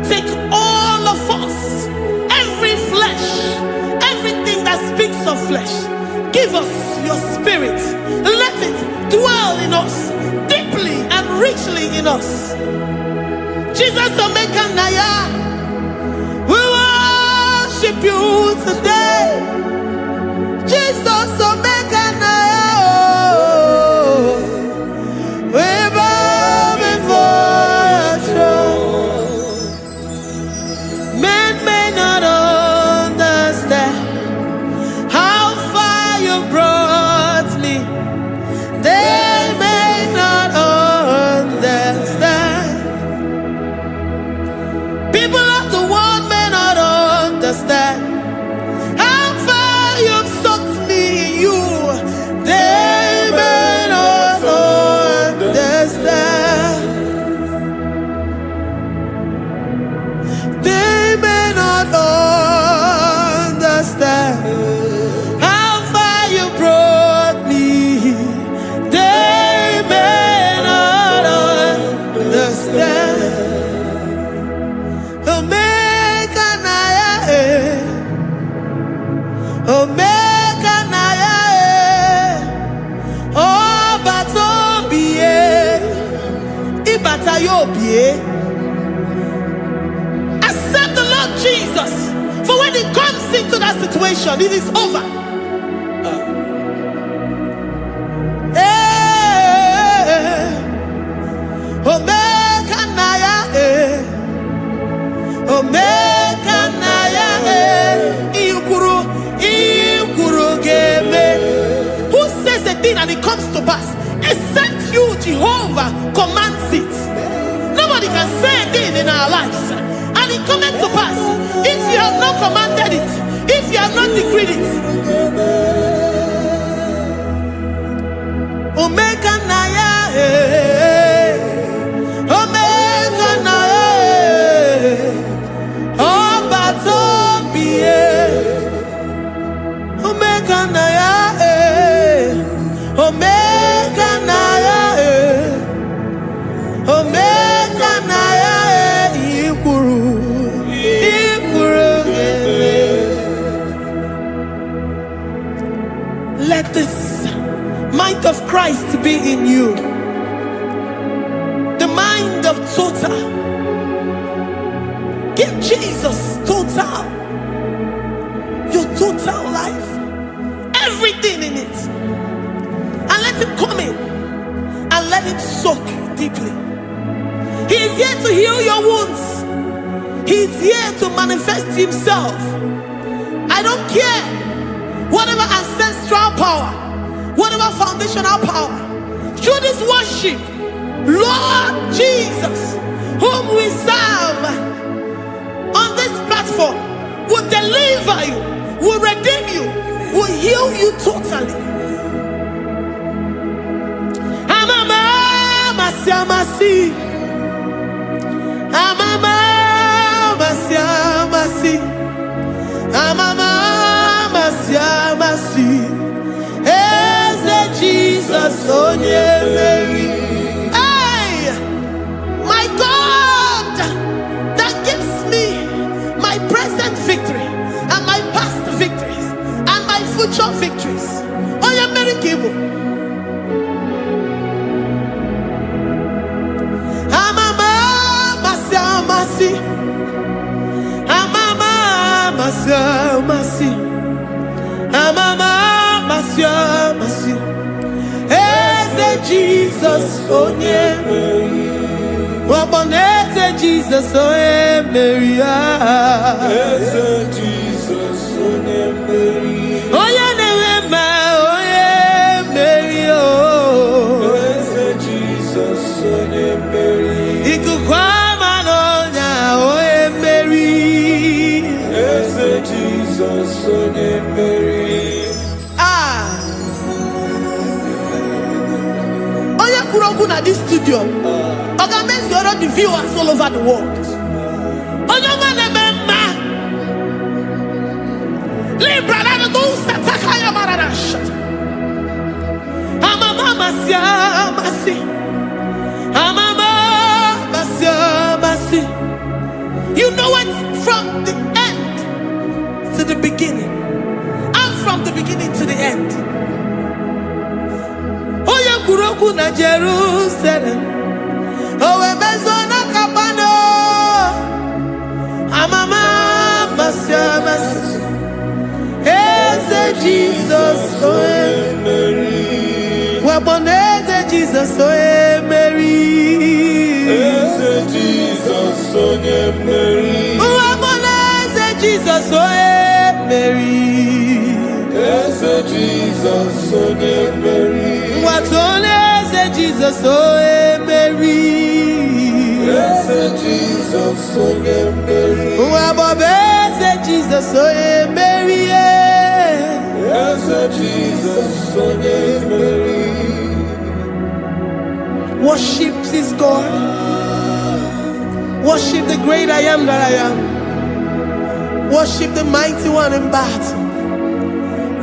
take all of us, every flesh, everything that speaks of flesh. Give us your spirit. Let it dwell in us, deeply and richly in us. Jesus Omega Naya, we worship you today. Jesus Omega Naya, oh, we bow before your throne. Men may not understand how far you brought me. They may not understand. People of the world may not understand how far you've sucked me in you. They may not understand. jesus-obata-obie. Accept the Lord Jesus, for when He comes into that situation, it is over. Who says a thing and it comes to pass? Except you, Jehovah, commands it. Nobody can say a thing in our lives and it comes to pass if you have not commanded it, if you have not decreed it. Omega Naya, Omega Naya, Obata-obie, Omega Naya, Omega Naya, Omega Naya, Ikuru, Ikuru. Let this mind of Christ be in you, the mind of total. Give Jesus total, your total life, everything in it, and let Him come in and let Him soak deeply. He is here to heal your wounds. He is here to manifest Himself. I don't care whatever ancestral power, whatever foundational power, through this worship, Lord Jesus, whom we serve on this platform, will deliver you, will redeem you, will heal you totally. Amama masiamasi, amama masiamasi, amama masiamasi. Jesus, oh yeah, Mary. Hey, my God, that gives me my present victory and my past victories and my future victories. Oh yeah, Mary Igbo. Amama masiamasi, amama masiamasi, amama masiamasi. Jesus, oh yeah, Mary. Jesus, oh yeah, Mary. Jesus, oh yeah, Mary. Oh yeah, Mary. Oh, Jesus, oh yeah, Mary. Ikukwamano oh yeah, Mary. Jesus, oh yeah, Mary. At this studio, organize the viewers all over the world. You know it from the end to the beginning, and from the beginning to the end. Kuroku na Jerusalem, oh ebezona kapano, amama masiamas, eze Jesus, oh Mary, waboneze Jesus, oh Mary, eze Jesus, oh Mary, waboneze Jesus, oh Mary, eze Jesus, oh Mary. What on is Jesus, oh Mary? Yes, Jesus, oh Mary. What is Jesus, oh Mary? Yes, Jesus, oh Mary. Worship this God. Worship the great I am that I am. Worship the mighty one in battle.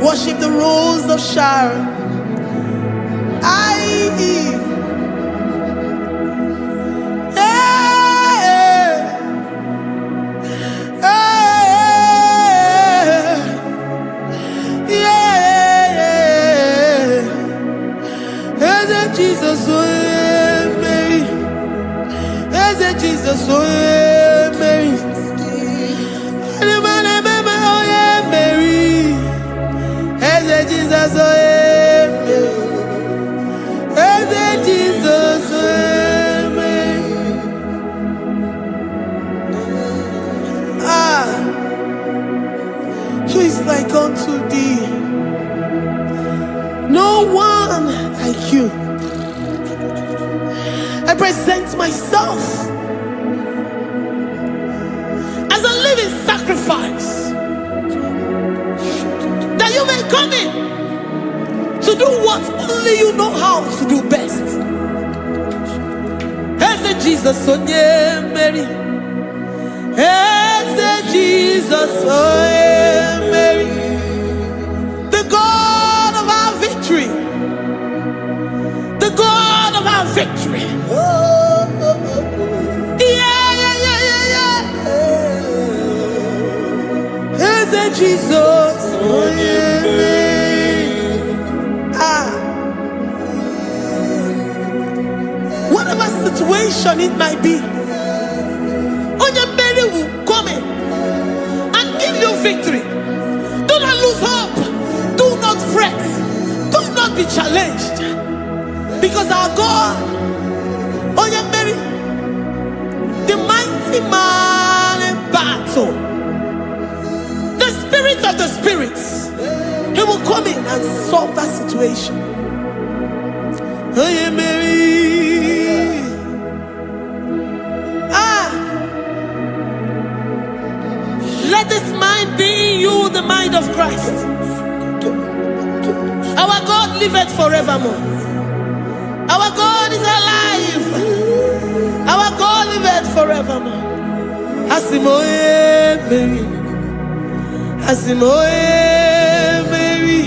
Worship the rose of Sharon. Jesus, oh Mary. Jesus, oh yeah, Mary. Oh yeah, Mary. Jesus, oh yeah, Mary. Jesus, oh yeah, Mary. Who is like unto thee? No one like you. I present myself as a living sacrifice, that you may come in to do what only you know how to do best. Hey, Jesus, oh yeah, Mary. Hey, Jesus, oh yeah, Mary. The God of our victory. The God of our victory. Hey, Jesus, oh yeah, Mary. Whatever situation it might be, Mary will come in and give you victory. Do not lose hope. Do not fret. Do not be challenged. Because our God, Mary, the mighty man in battle, the spirit of the spirits, he will come in and solve that situation. Mary. Let this mind be in you, the mind of Christ. Our God liveth forevermore. Our God is alive. Our God liveth forevermore. Asimoye Mary. Asimoye Mary.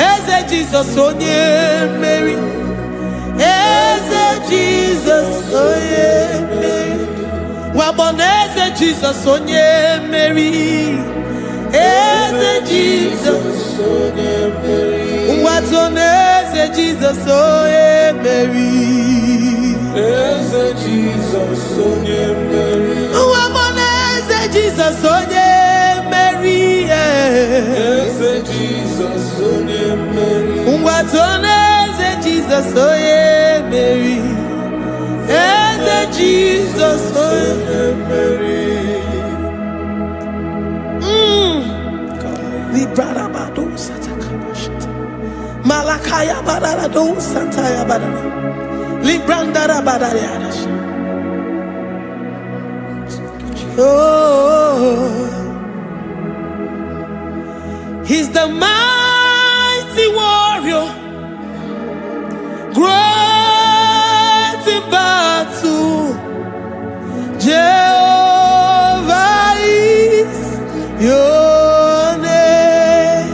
Eze Jesus onye Mary. Eze Jesus onye Mary. Waboneze Jesus onye Mary. Eze Jesus onye Mary. Watoneze Jesus onye Mary. Eze Jesus onye Mary. Waboneze Jesus onye Mary. Eze Jesus onye Mary. Watoneze Jesus onye Mary. Eze Jesus onye Mary. Librarabado satakabashita. Malakaya bararado santaya barara. Librandara barariana. Oh, he's the mighty warrior, great in battle. Jehovah is your name.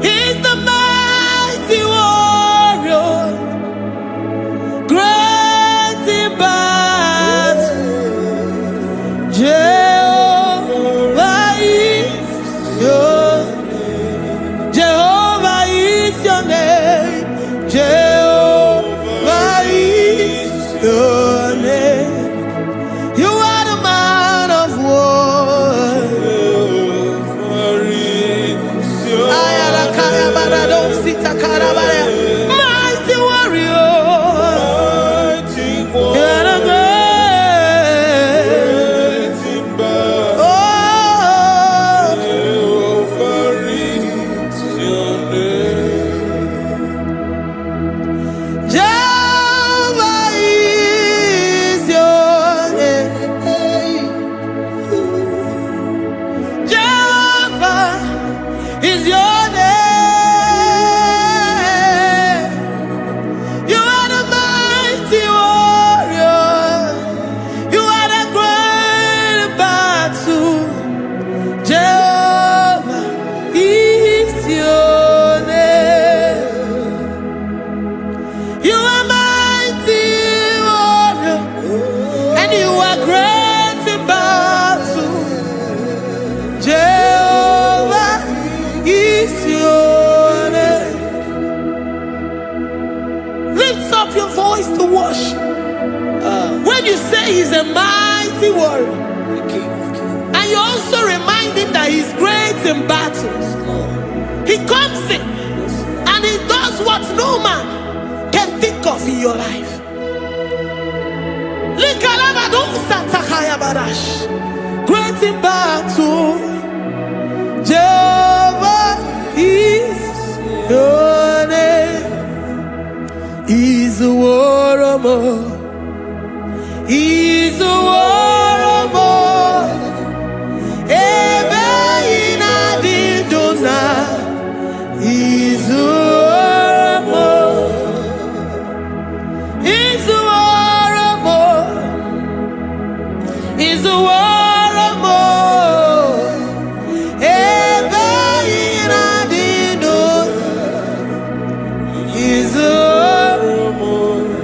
He's the mighty warrior, great in battle. Jehovah is your name. Jehovah is your name. Jehovah is your name. You are the man of war. Mighty warrior. You are the great. Oh, Jehovah is your name. Jehovah is your name. Jehovah is your name. You are the mighty warrior. You are the great battle. Jehovah is your name. You are mighty warrior, and you are great in battle. Jehovah is your name. Lift up your voice to worship. When you say he's a mighty warrior, and you also remind him that he's great in battles, he comes in and he does what no man can think of in your life. Great in battle, Jehovah is your name. He's a warrior. He's a warrior. Ebe ina di dona. He's a warrior. He's a warrior. He's a warrior. Ebe ina di dona. He's a warrior.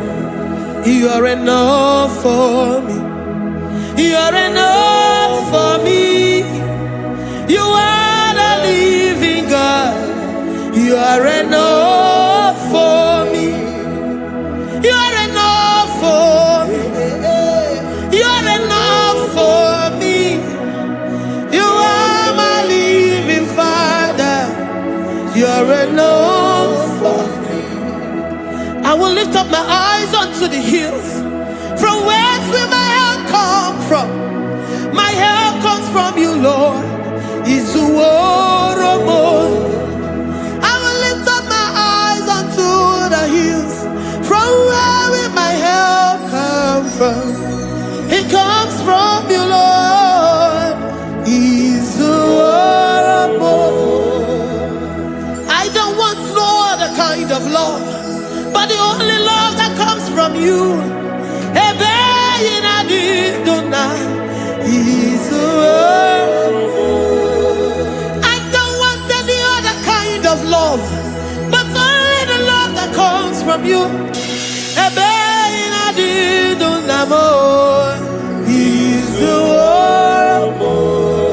You are enough for me. You are enough for me. You are the living God. You are enough for me. You are enough for me. You are enough for me. You are my living Father. You are enough for me. I will lift up my eyes unto the hills. From whence will my help come from? My help comes from you, Lord. Is the word of God. I will lift up my eyes unto the hills. From where will my help come from? It comes from you, Lord. Is the word of God. I don't want no other kind of love, but the only love that comes from you. I don't want any other kind of love, but only the love that comes from you.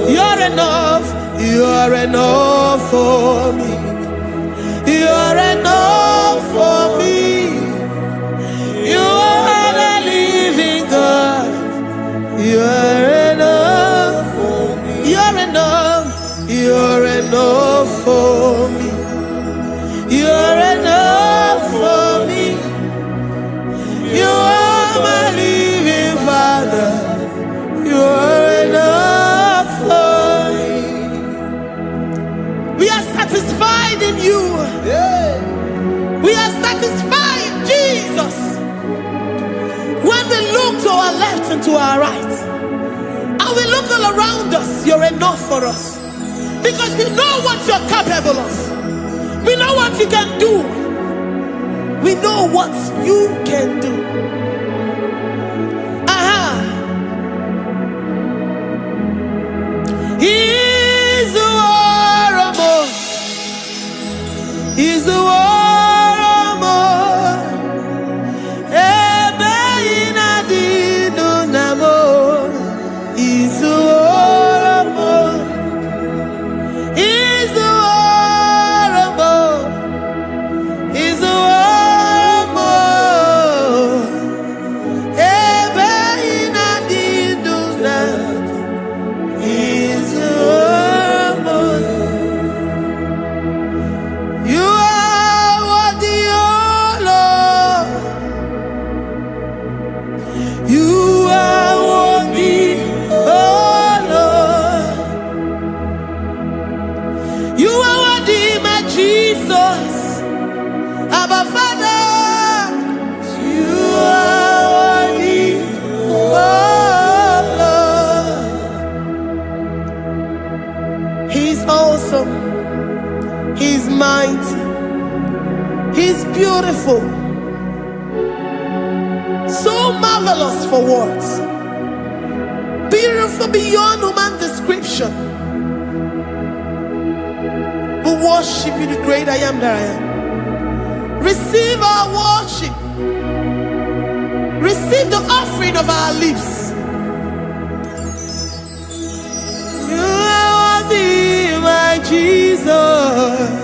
You're enough. You're enough for me. You're enough for me. You are the living God. You are enough for me. You're enough. You're enough for me. You're enough for me. You are my living Father. You are enough for me. We are satisfied in you. We are satisfied in Jesus. When we look to our left and to our right, and we look all around us, you're enough for us. Because we know what you're capable of. We know what you can do. We know what you can do. He's the warrior. He's the warrior. He's mighty. He's beautiful. So marvelous for words. Beautiful beyond human description. We worship you, the great I am that I am. Receive our worship. Receive the offering of our lips. You are worthy, my Jesus.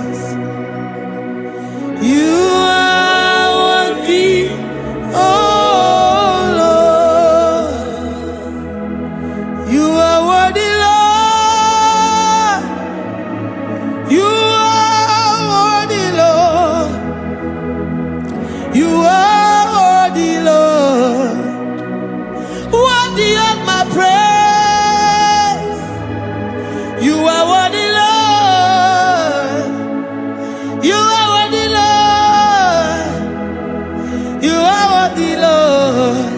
You are worthy, oh You are worthy, Lord, worthy of my praise. You are worthy, Lord. You are worthy, Lord. You are worthy, Lord,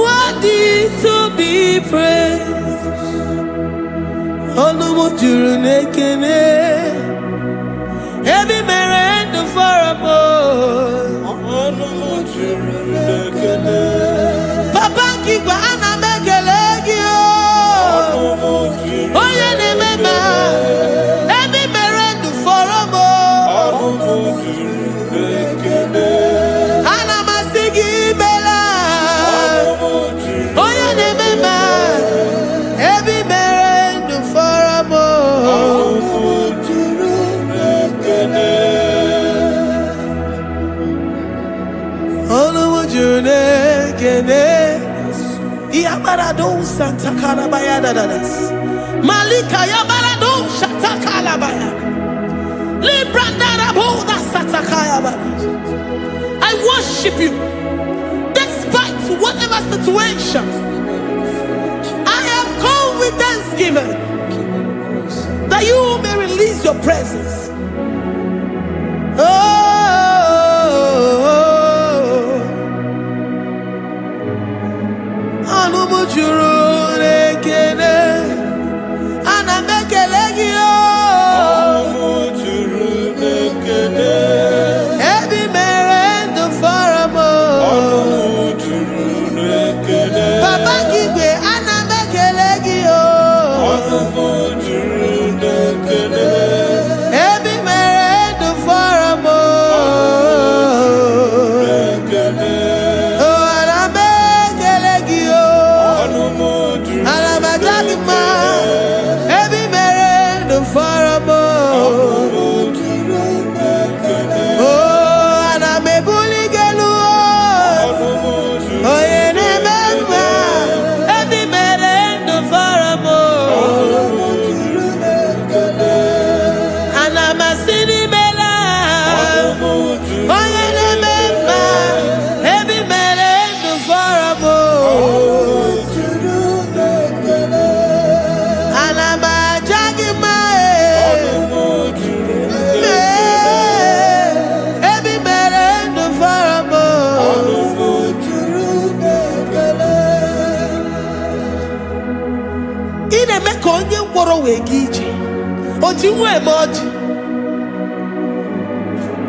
worthy to be praised. Onumu juru nekene, ebi mere ndu faramo. Onumu juru nekene, Papa kigwa ana mekelegi o. Onumu juru, oye ne mema, ebi mere ndu faramo. Onumu juru nekene, ana masigi bela. Onumu juru, oye ne mema, ebi mere ndu faramo. Onumu juru nekene, Onumu juru nekene. Yabarado Santa Calabaya dadas. Malika Yabarado Shata Calabaya. Librandara Boda Satakaya. I worship you despite whatever situation. I have come with thanksgiving that you may release your presence. Onumu juru nekene, ana mekelegi o. Onumu juru nekene, ebi mere ndu faramo. Onumu juru nekene, Papa kigwe ana mekelegi o. Onumu juru nekene, ebi mere ndu faramo.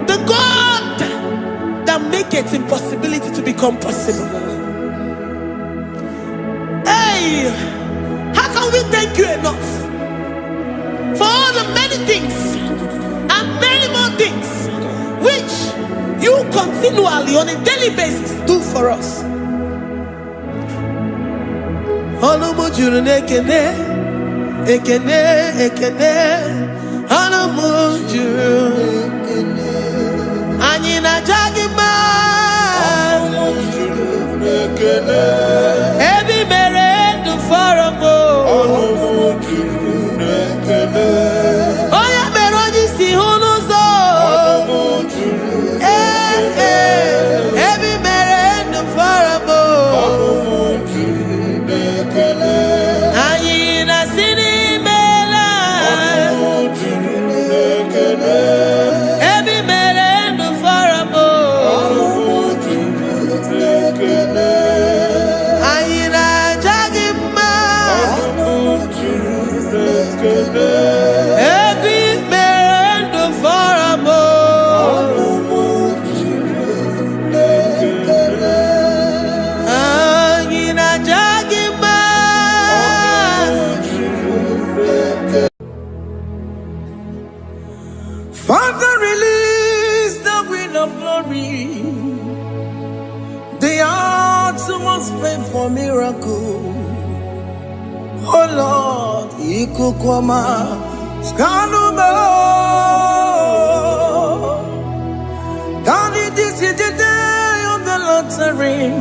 The God that makes impossibility to become possible. Hey, how can we thank you enough for all the many things and many more things which you continually on a daily basis do for us? Onumu juru nekene, ekene, ekene, Onumu juru nekene, anyina jagima. Onumu juru nekene, ebi mere ndu faramo. Onumu juru nekene, oya mere oji si hunuzo. Onumu juru nekene, ebi mere ndu faramo. Onumu juru nekene, anyina sini. Father, release the wind of glory. The hearts must pray for miracle. Oh Lord, Ikukwama, Skanuba. Daddy, this is the day of the Lord's ring.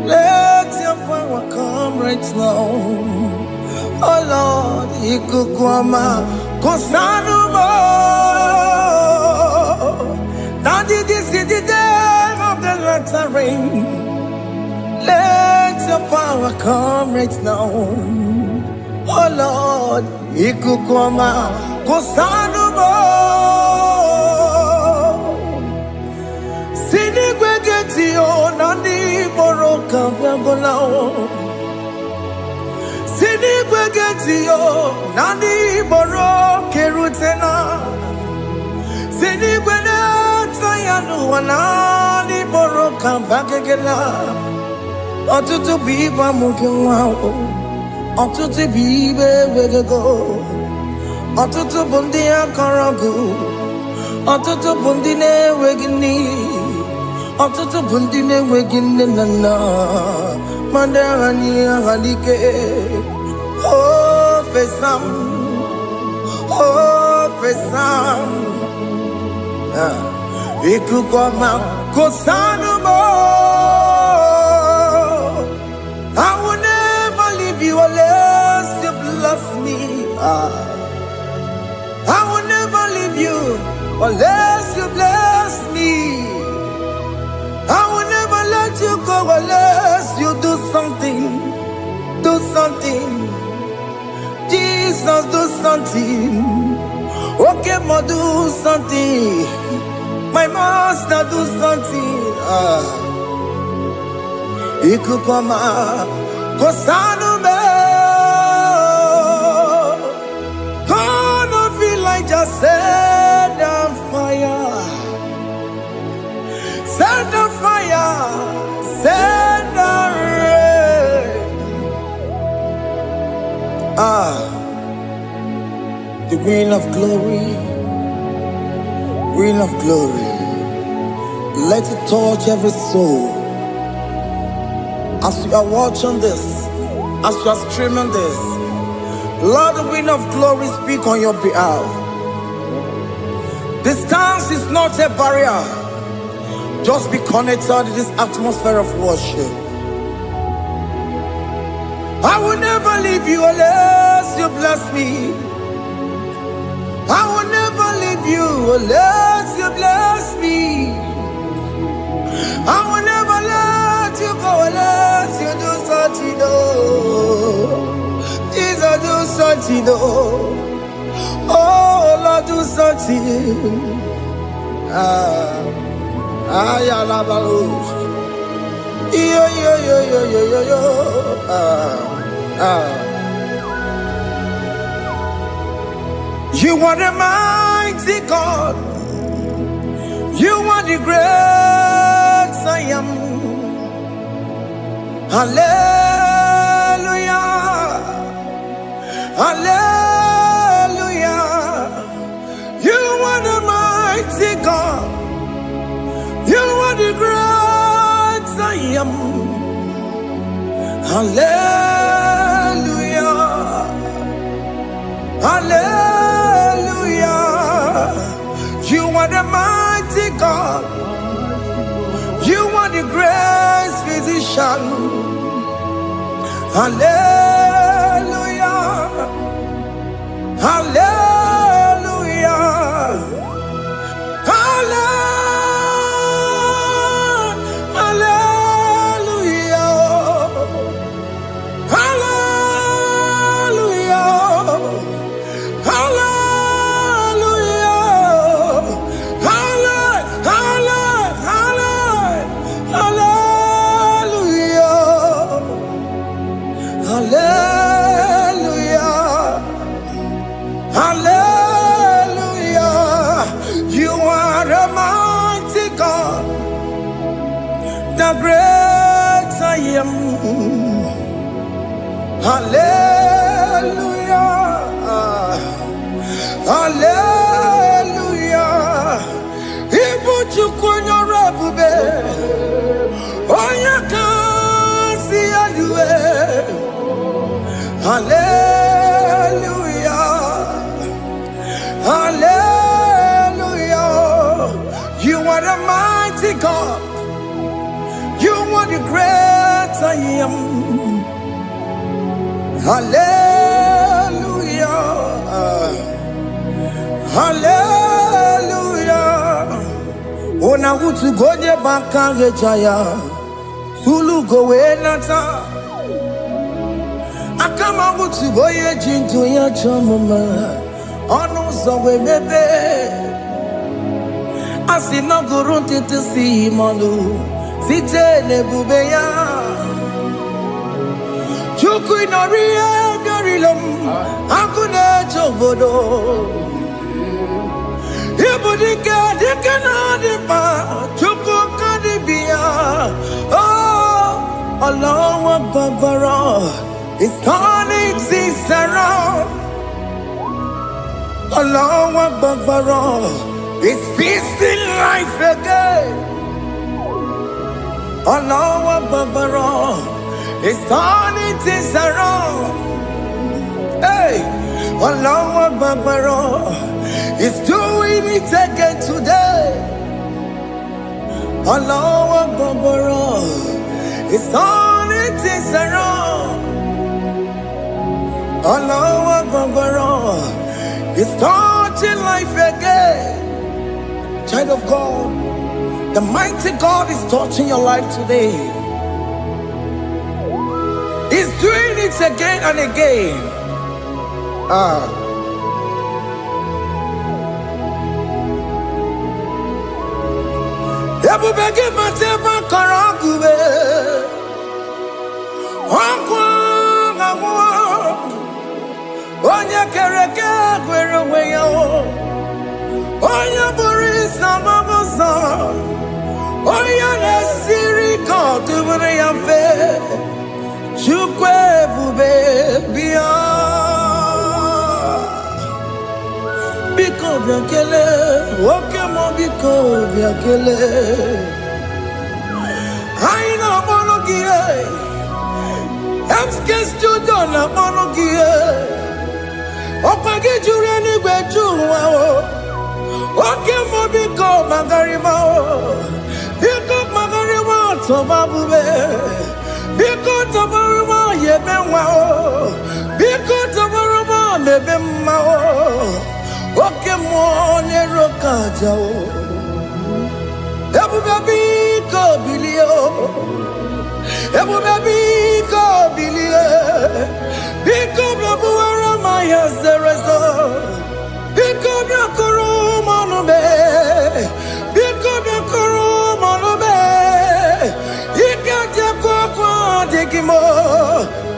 Let your power come right now. Oh Lord, Ikukwama, Kosanuba. Daddy, this is the day rain. Let your power come right now. Oh Lord, ikukoma kosanumo. Sinigwegetio nani boroka vangolao. Sinigwegetio nani boroke rutena. Sinigwena tayanu wanani boroka vangegela. Otutu biba mukiwao. Otutu bibe wegego. Otutu bundi akaragu. Otutu bundi ne wegini. Otutu bundi ne wegini nana. Mandahani halike. Oh fesam. Oh fesam. Ikukoma kosanumo. I will never leave you unless you bless me. I will never leave you unless you bless me. I will never let you go unless you do something. Do something. Jesus, do something. Okay, ma, do something. My master, do something. Ikukoma kosanume. Gonna feel like just set on fire. Set on fire. Set on rain. The wind of glory. Wind of glory. Let it touch every soul. As you are watching this, as you are streaming this, Lord, the wind of glory speak on your behalf. Distance is not a barrier. Just be connected to this atmosphere of worship. I will never leave you unless you bless me. I will never leave you unless you bless me. I will never let you go unless you do something. Jesus, do something. Oh Lord, do something. Ayalabalos. Yo. You are the mighty God. You are the great I am. Hallelujah. Hallelujah. You are the mighty God. You are the great I am. Hallelujah. Hallelujah. You are the mighty God. You are the great physician. Hallelujah. Hallelujah. Hallelujah. Hallelujah. The great I am. Hallelujah. Hallelujah. Ibu chukwanya rabube. Oya kasi aluwe. Hallelujah. Hallelujah. You are the mighty God. You are the great I am. Hallelujah. Hallelujah. na utu gonye baka rejaya Sulu gowe nata Akama utu goye jinto ya chamama Ono zowe mebe Asina gurunti tisi malu Site nebube ya Chuku inoriya garilom Akune chobodo Ibudika dikana dipa Chuku kadibia Oh Allah Akbar It's turning things around Allah Akbar It's feasting life again Allah Akbar It's turning things around Hey Allah Akbar It's doing it again today Allah Akbar It's turning things around Allah Akbar It's touching life again Child of God, the mighty God is touching your life today. He's doing it again and again. Ebubege mateba karagube. Onye kereke gwere onwe ya Onye buri samabosa Onye nesiri ka tubure ya mfe Chukwu ebube bịa Biko bịa kele Oke mo biko bịa kele Anyị na-akpọrọ gị Emske studio na-akpọrọ gị Ọkwa gị juru eluigwe juru ụwa Oke mo biko magarima Biko magarima tobabube Biko tobarima yebenwa Biko tobarima mebemma Oke mo neroka jao Ebube biko bilio Ebube biko bilie Biko bebuwara maya zerezo Biko biakuru manube Biko biakuru manube Ikaja kwa digimo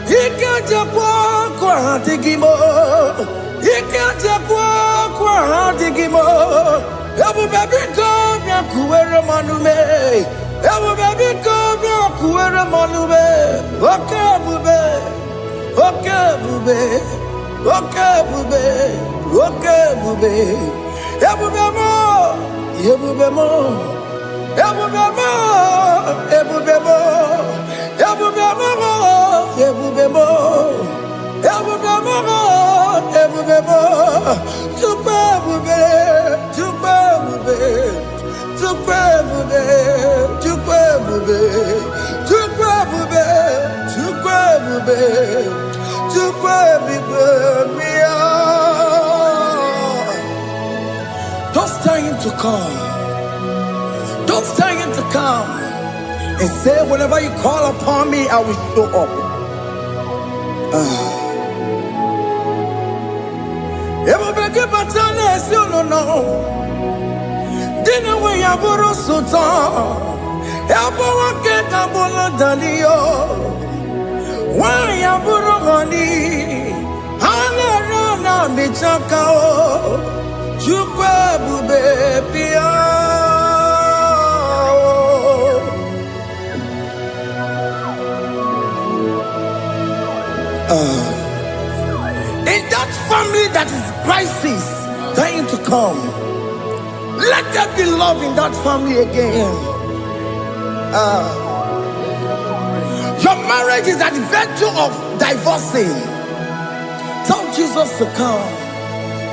Ikaja kwa digimo Ikaja kwa digimo Ebube biko biakuwere manube Ebube biko biakuwere manube Oke ebube Oke ebube Oke ebube Oke ebube Ebube mo Ebube mo Ebube mo Ebube mo Ebube mo Ebube mo Ebube mo Ebube mo Chukwu ebube Chukwu ebube Chukwu ebube Chukwu ebube Chukwu ebube Chukwu ebube Chukwu ebube Don't stay him to come. Don't stay him to come. And say, whenever you call upon me, I will show up. Everybody but no. Dinner way I borrow sultan. Elbow get a bullet dalio. Why I borrow money? Hana michakao. Chukwu ebube bịa In that family that is crisis trying to come, let there be love in that family again. Your marriage is at the verge of divorcing. Tell Jesus to come.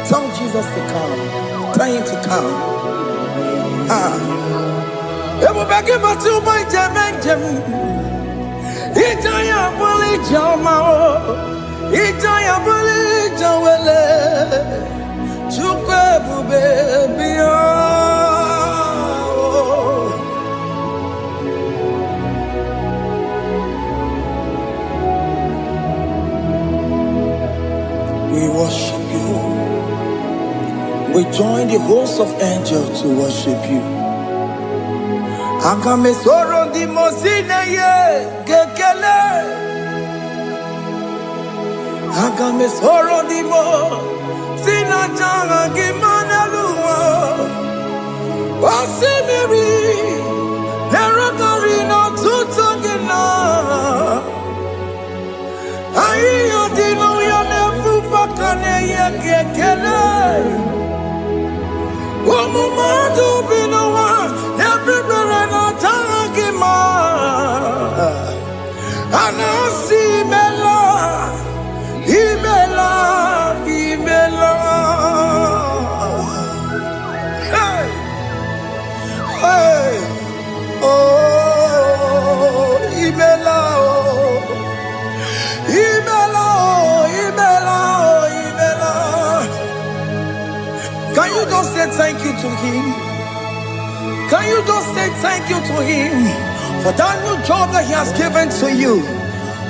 Tell Jesus to come. Tell him to come. It will beg him to my Jemen. Itaya bully Jamao. Itaya bully Jawele. Chukwebu baby. We join the host of angels to worship you. Agame soro di mosine ye gekele. Agame soro di mo sina janga gimana luwa. Wasimiri nerokari no tutogina. Ayo dino ya nefu fakane ye gekele. Omumadu binowa everywhere na tagima. Anasi mela, imela, imela. Hey, hey, oh, imela, oh, imela, oh, imela, oh, imela. Can you just say thank you to him? Can you just say thank you to him for that new job that he has given to you?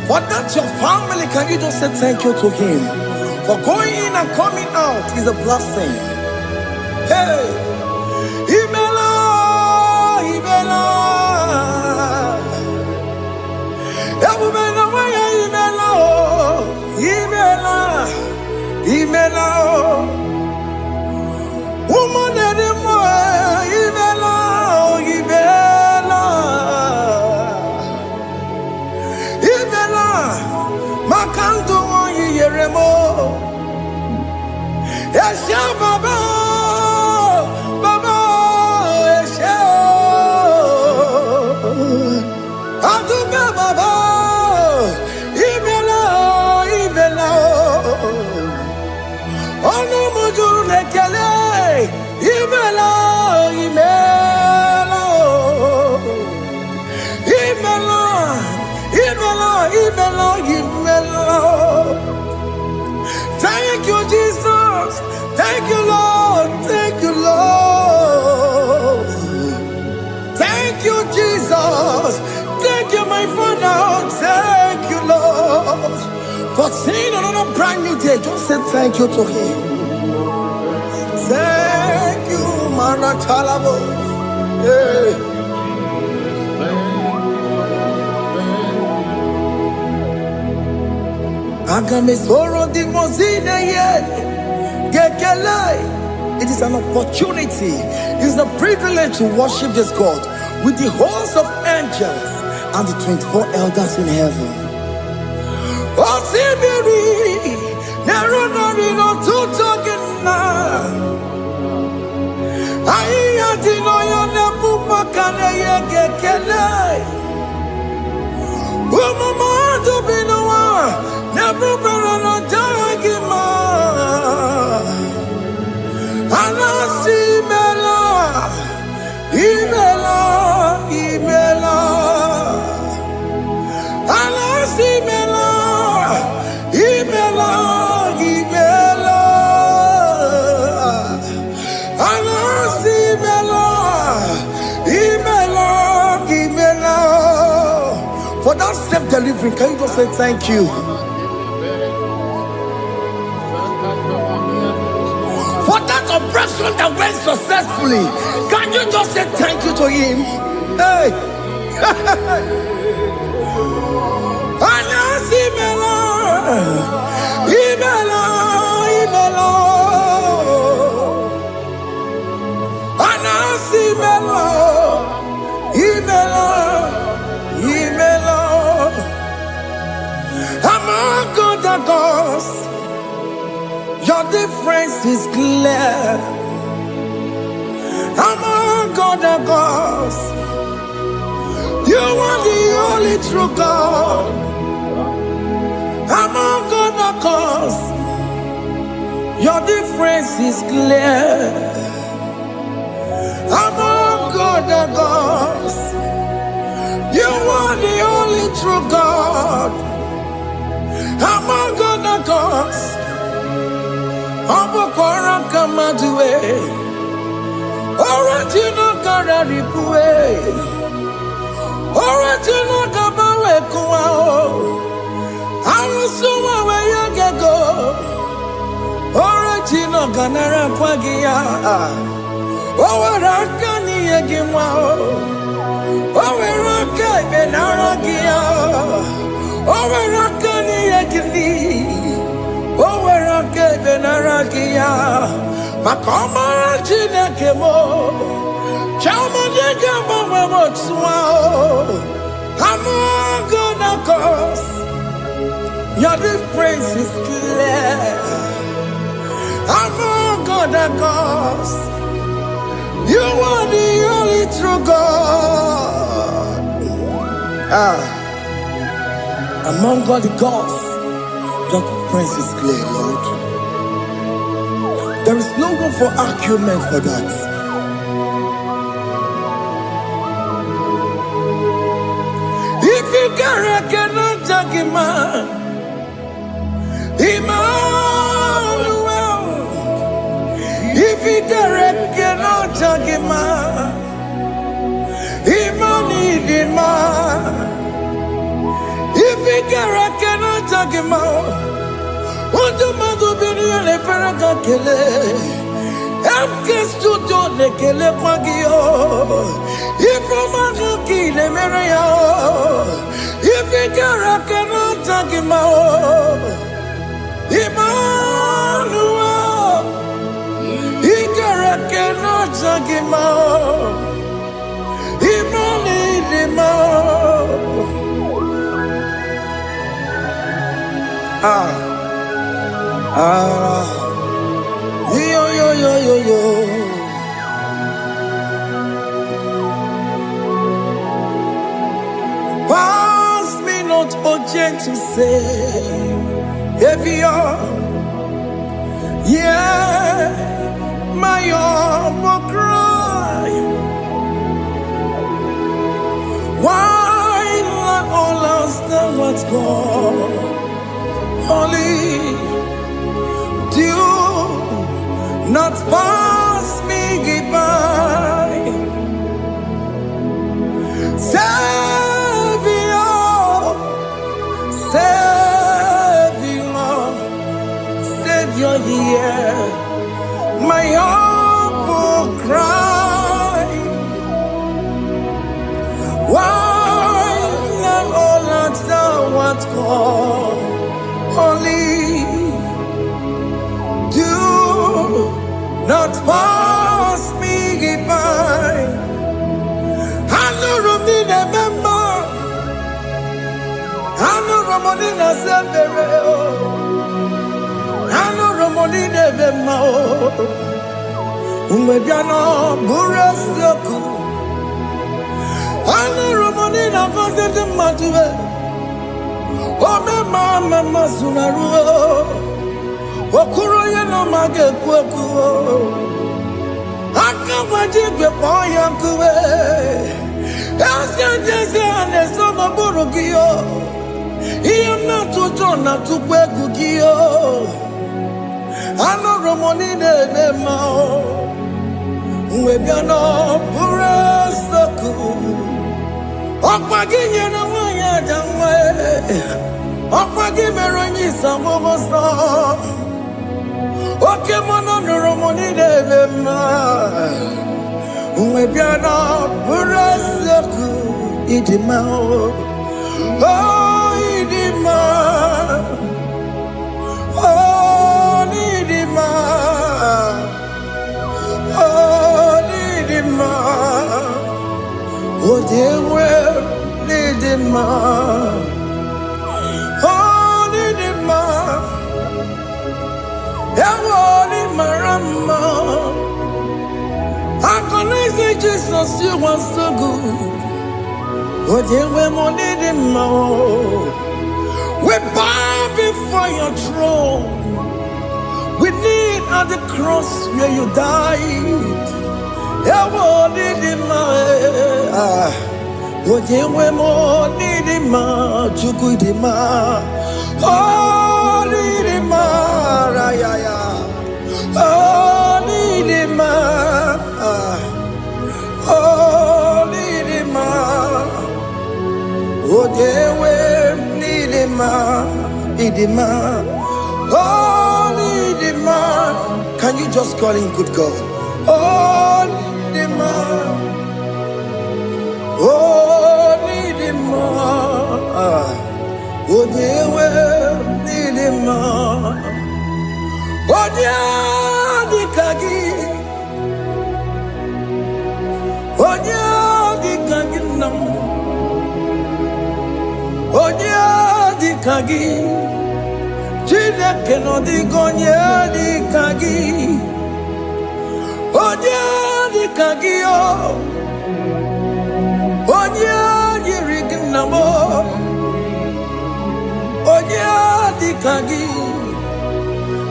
For that your family, can you just say thank you to him? For going in and coming out is a blessing. Hey, Imela, Imela, Imela, Imela, woman anymore, Imela, Imela, Imela, Makanto Yeremo, Esha Baba, Baba, Esha, Aduba Baba, Imela, Imela, Ono Mujur Nekele. Imela, Imela, Imela, Imela, Imela, Imela. Thank you, Jesus. Thank you, Lord. Thank you, Lord. Thank you, Jesus. Thank you, my Father. Thank you, Lord. For seeing another brand new day, just say thank you to him. Thank you, Manatalabo. Yeah. Agame soro di mozine ye gekele. It is an opportunity. It is a privilege to worship this God with the host of angels and the 24 elders in heaven. Osimiri nerunari no tutogina. Aiya dino ya nefu makane ye gekele. Umamadu binowa nefu berano jagima. Anasi mela, imela, imela. Anasi mela, imela, imela. Anasi mela, imela, imela. For that self-delivery, can you just say thank you? For that operation that went successfully, can you just say thank you to him? Hey! Anasi mela, imela, imela. Anasi mela, imela, imela. Among other gods, your difference is clear. Among other gods, you are the only true God. Among other gods, your difference is clear. Among other gods, you are the only true God. Among other gods, Abokora Kamadue, original Kararipue, original Kabawe Kuao, Arusuma where you go, original benara kwagia. Oweraka ni egimwa. Oweraka benara gia. Oweraka ni egili. Oweraka benara gia. Makoma Chineke mo. Chama nigga mo motswa. I'm all gonna cause. Your difference is clear. I'm all gonna cause. You are the only true God. Among all the gods, your difference is clear, Lord. There is no room for argument for that. If you cannot judge him, Emmanuel. If you cannot judge him, Emmanuel. If you cannot judge him, what do you do? Le faraka kele, emkestu do le kele kwagio. Ifromaka kile mereya. Ifikara kena takimao. Emmanuel. Ikara kena takimao. Yo. Pass me not, oh gentle Savior. Yeah, my humble cry. Why not all else than what's gone? Only do not pass me by. Savior, hear my humble cry. Why not all that thou art called? Only do not pass me by. I know Romina member. I know Romonina Severo. I know Romonina member. Umediano Burasoku. I know Romonina Vaset Matue. Oh, Mama Sunaru. Okuro yeno mage kweku. Akawaji gwe poya kuwe. Jese anesono burugiyo. Iyo na tujona tukweku giyo. Ano romoni nebe mao. Mwebiano pure soku. Okwagi nyena wanya jamwe. Okwagi meronyi samomoso. Oke mono romoni nebe mao. Mwebiano pure soku. Idimao. Oh, idima. Oh, idima. Oh, idima. Oh, dewe, idima. Oh, idima. Ewo imarama. I connect Jesus, you are so good. Oh, dewe, idima. We bow before your throne. We need at the cross where you died. Ewo idima. Ojewe mo nidima, chukudima. Oh, nidima, rayaya. Oh, nidima. Oh, nidima. Ojewe nidima, idima. Oh, nidima. Can you just call him good God? Oh, Nidima. Oh, Nidima. Oh, Dewe, Nidima. Oh, Dikagi. Oh, Dikagi nam. Oh, Dikagi. Chineke no digonye Dikagi. Onye Dikagi o. Onye yiri gị nna m. Onye Dikagi.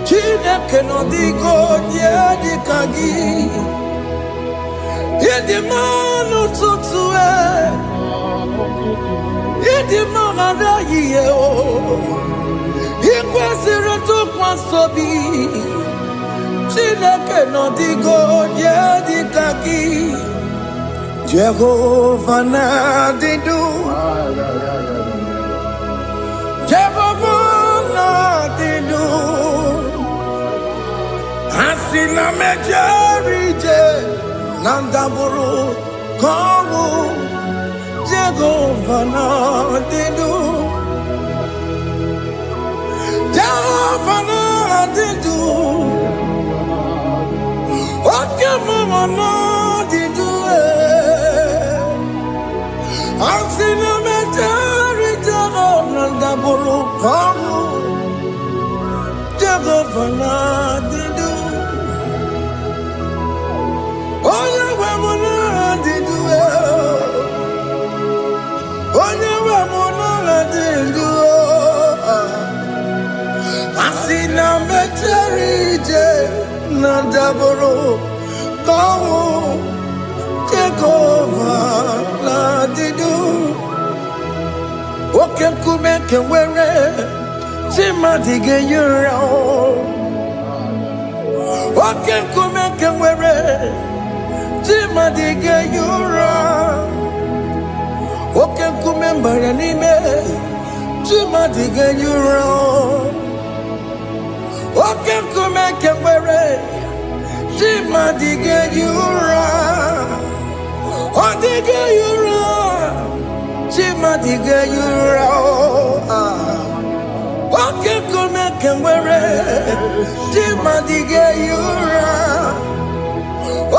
Chineke no digonye Dikagi. Ịdị mma n'ụtụtụ ịdị mma n'ehihie o. Ikwesịrị ntụkwasị obi. Chineke nọdịgo onye dịka gị. Jehova na-adịdu. Jehova na-adịdu. Asị na mejere ije na ndagwurugwu ka ọnwụ. Jehova na-adịdu. Jehova na-adịdu. Oke mama na-adịdu. Asị na mejere ije na ndagwurugwu ka ọnwụ. Jehova na-adịdu. Onye nwe m na-adịdu. Onye nwe m na-adịdu. Asị na mejere ije na ndagwurugwu ka ọnwụ. Jehova na-adịdu. Oke nkume nke nwere chi mmadụ ga-eyi ụra. Oke nkume nke nwere chi mmadụ ga-eyi ụra. Oke nkume mbara n'ime chi mmadụ ga-eyi ụra. Oke nkume nke nwere chi mmadụ ga-eyi ụra. Ọ dịghị eyi ụra chi mmadụ ga-eyi ụra. Oke nkume nke nwere chi mmadụ ga-eyi ụra.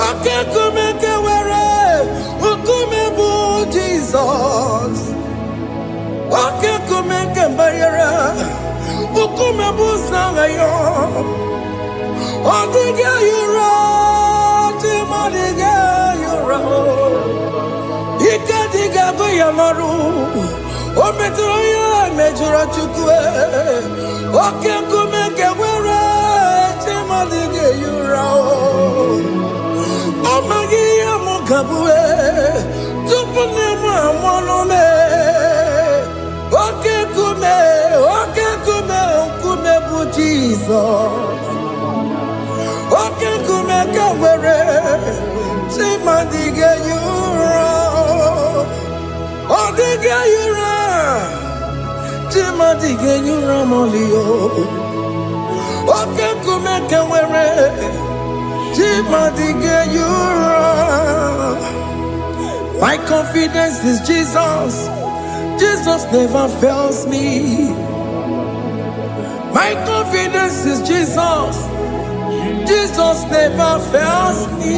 Oke nkume nke nwere nkume bụ Jizọs. Oke nkume nke mbara nkume bụ Sanga ya. Ọ dịghị eyi ụra chi mmadụ ga-eyi ụra. Ike dịghị agụ ya n'ọrụ. O metụrụ ya mejọrọ Chukwu. Oke nkume nke nwere chi mmadụ ga-eyi ụra. Ọ maghị ihe m ga-abụ tupu nne m amụọ m. Oke nkume nkume bụ Jizọs. Oke nkume nke nwere chi mmadụ ga-eyi ụra. Ọ dịghị eyi ụra chi mmadụ ga-eyi ụra ma ọlị. Oke nkume nke nwere chi mmadụ ga-eyi ụra. My confidence is Jesus. Jesus never fails me. My confidence is Jesus. Jesus never fails me.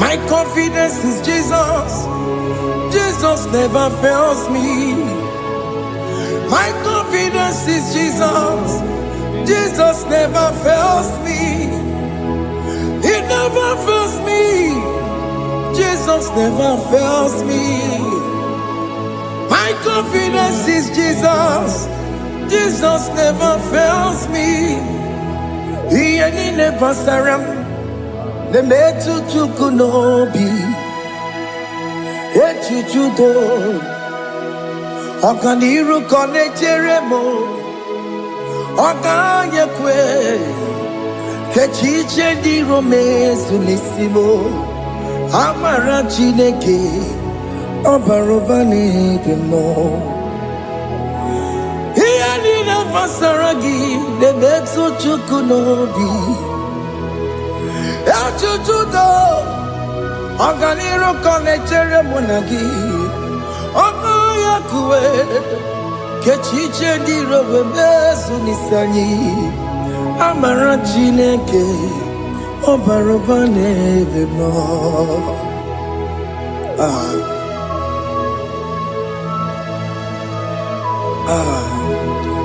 My confidence is Jesus. Jesus never fails me. My confidence is Jesus. Jesus never fails me. He never fails me. Jesus never fails me. My confidence is Jesus. Jesus never fails me. He ain't never saram. The metu tukunobi. Echuchudo. Okaniru konecheremo. Okanyekwe. Kechiche di romezu nisimo. Amara Chineke. Obarobani demo. He ain't pasaragi de metsu chukunobi. Achuchudo Oganiro konechere monagi. Oya kuwe kechiche dirowe besu nisani. Amara Chineke obaroba neve no.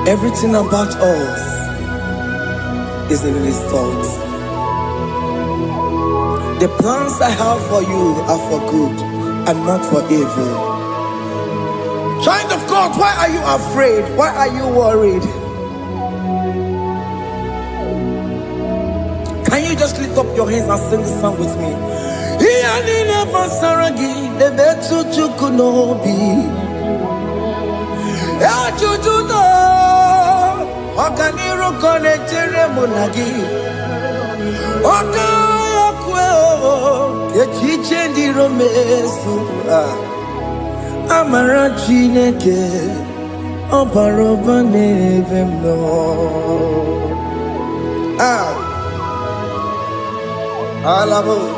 Everything about us is in His thoughts. The plans I have for you are for good and not for evil. Child of God, why are you afraid? Why are you worried? Can you just lift up your hands and sing this song with me? Oganiro konechere monagi. Okaya kweo kechiche ndiro mesu. Amara Chineke obaroba neve no. Alamos.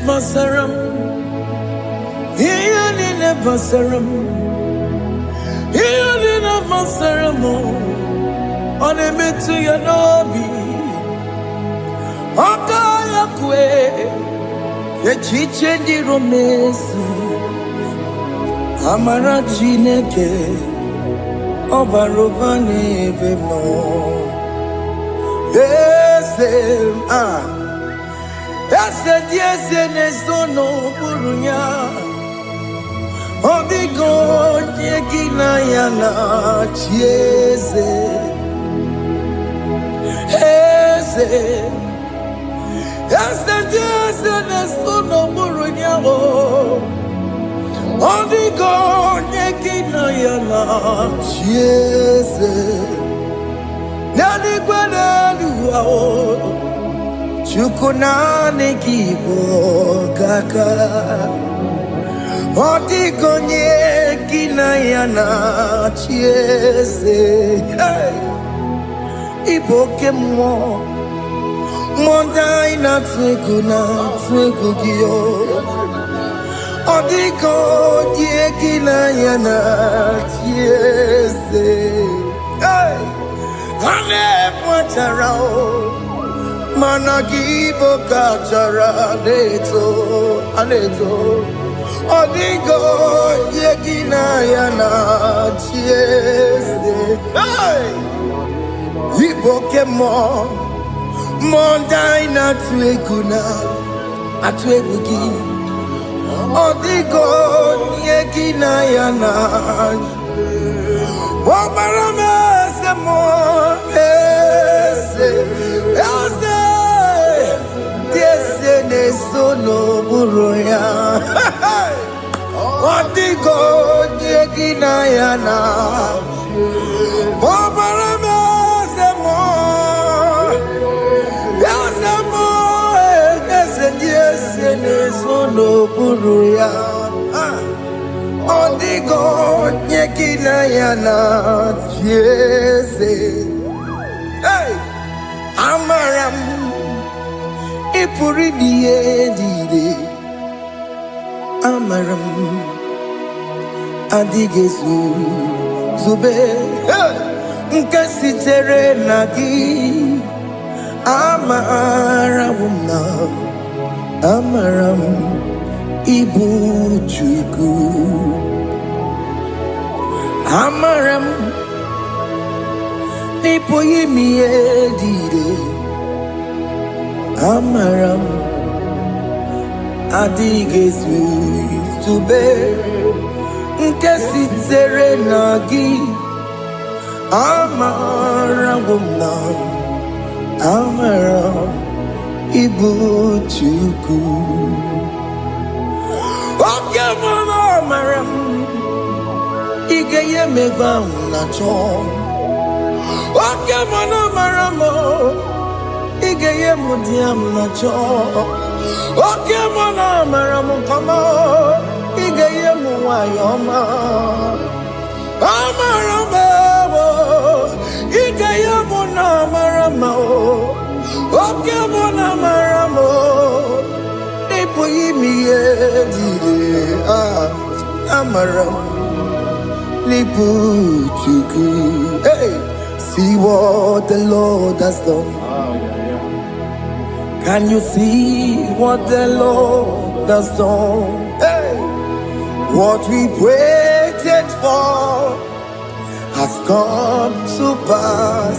Basaram, Ianina Basaram, Ianina Basaramo, on a metu yanobi, Okayakwe, Kechiche di Romesu, Amara Chineke, Obarobane Vemo, yes, Ese dieze ne sono burunya. Odigo nyegina yana chieze. Ese dieze ne sono burunya. Odigo nyegina yana chieze. Nani kwene luwa o. Chukunane kibo kaka. Otigonye kinayana chiese. Iboke mo. Monda ina tweguna twegugio. Otigonye kinayana chiese. Ane patarao. Managibo kachara aneto. Odigo yegina yana chiese. Iboke mo. Mondai na tweguna atwegugi. Odigo yegina yana. Wabarame se mo. Sono buroya. Odigo yegina yana. Obarame semo. Yasemo esediesene sono buroya. Odigo yegina yana chiese. Amaram. Ipuri diye Amaram Adigezu Zube Nkasitere nagi Amaram Ibu Chuku Amaram Nipoyi miedide Amaram Adigezu Zube Nkasitere nagi Amaram Ibu Chuku Amaram Igeye megba na cho Amaram Igeye mudiam na cho. Oke mona maramu kama. Igeye muwayoma. Amarama. Igeye mona marama. Oke mona maramo. Nipo yimiye dide. Amaram. Nipo chuku. Hey. See what the Lord has done. Can you see what the Lord has done? Hey, what we waited for has come to pass.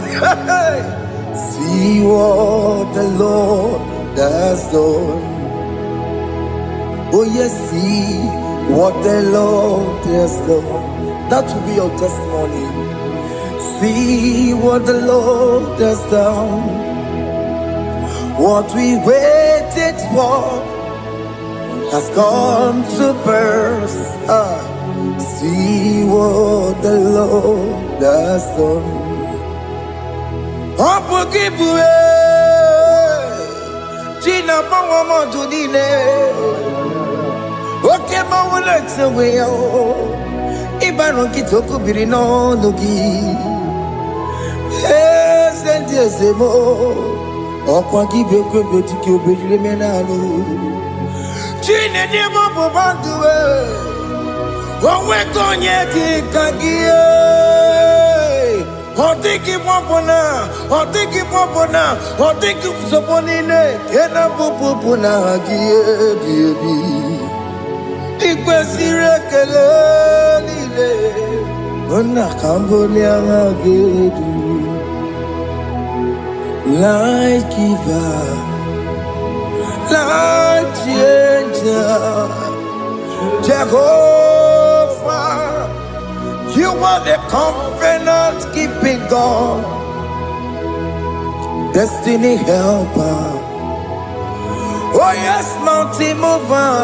Hey, see what the Lord has done. Oh yes, see what the Lord has done. That will be your testimony. See what the Lord has done. What we waited for has come to pass. See what the Lord has done. Gina Mama Judine. Okay, Mama, let's away. Ibano Kitoku Birino Nogi. Yes, and yes, more. Okwa gibe kwebe tiki obedile menalo. Chine ni mobo banduwe. Onwe konye kikagie. Otiki popona, otiki popona, otiki soponine. Kena popona agie biebi. Ikwe sirekele lile. Ona kambole agedu. Light giver, light changer, Jehovah, you are the covenant keeping God, destiny helper. Oh yes, mountain mover,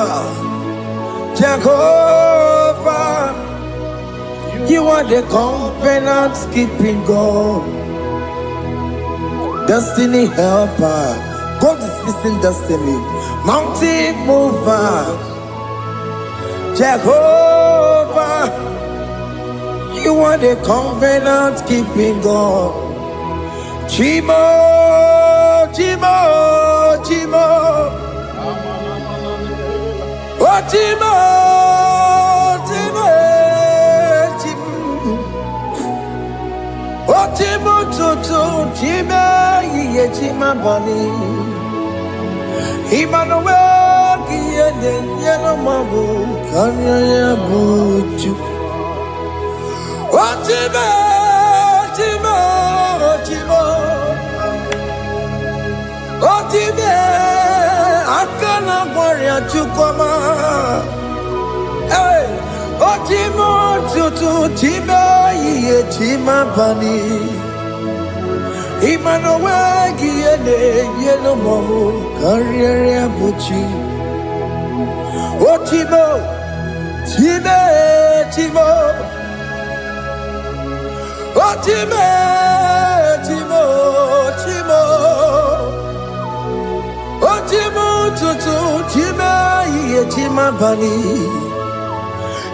Jehovah, you are the covenant keeping God. Destiny helper, God is fixing destiny. Mountain mover, Jehovah, you are the covenant keeping God. Chimo, Chimo, Chimo, oh Chimo, Chimo, Chimo, oh Chimo, Chimo, Chimo. Chima bani Emmanuel kiyende yeno mabu kanya ya buchu. Chima, Chima, Chima, Chima, akana warrior chukoma. Hey, Chima, Chuchu, Chima, ye Chima bani. Emmanuel Giene Yeno Momo Carriere Buchi. Oh Timo, Time, Timo. Oh Time, Timo, Timo. Oh Timo, Tutu, Time, Ye Tima Bani.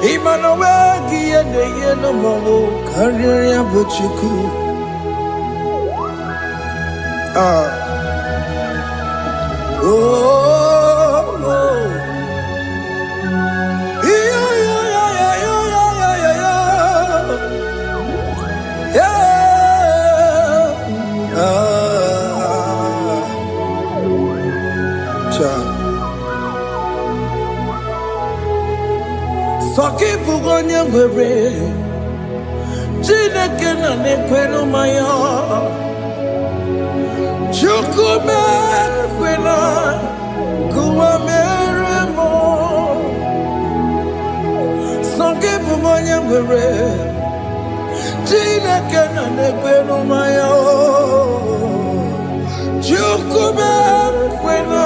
Emmanuel Giene Yeno Momo Carriere Buchiku. Oh, oh, yeah, yeah, yeah, yeah, yeah, yeah, yeah, Soki bugonye wewe, jine kena nekweno maya. Chukume kwena kuwa meremo. Songe bumonya mwere jine kena nekweno maya. Chukume kwena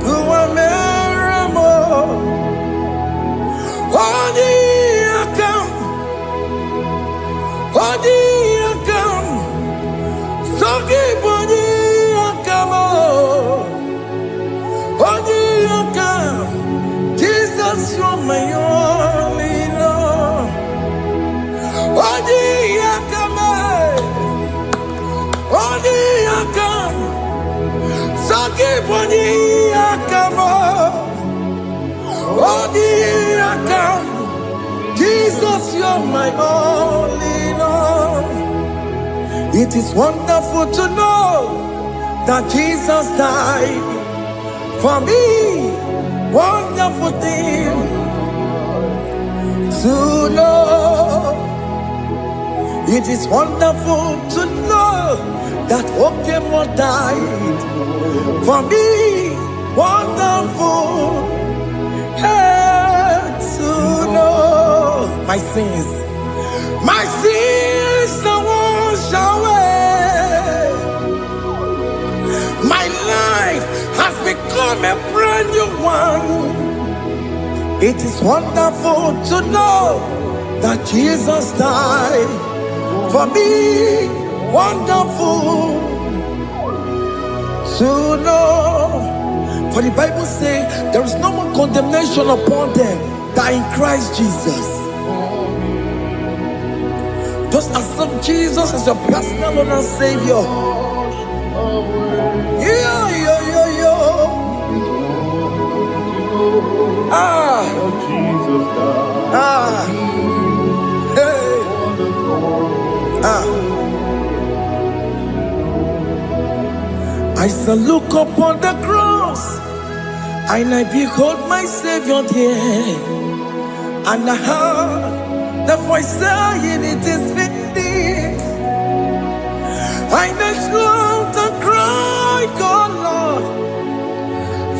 kuwa meremo. Odi akam, Songe boni Worthy I come. Jesus, you're my all in all. It is wonderful to know that Jesus died for me. Wonderful thing to know. It is wonderful to know that Okemo died for me. Wonderful to know my sins are washed away. My life has become a brand new one. It is wonderful to know that Jesus died for me. Wonderful to know. For the Bible says there is no more condemnation upon them that are in Christ Jesus. Just accept Jesus as your personal Lord and Savior. I shall look upon the cross, and I behold my Savior there, and I heard the voice saying, "It is finished." I knelt and cried, "God, Lord,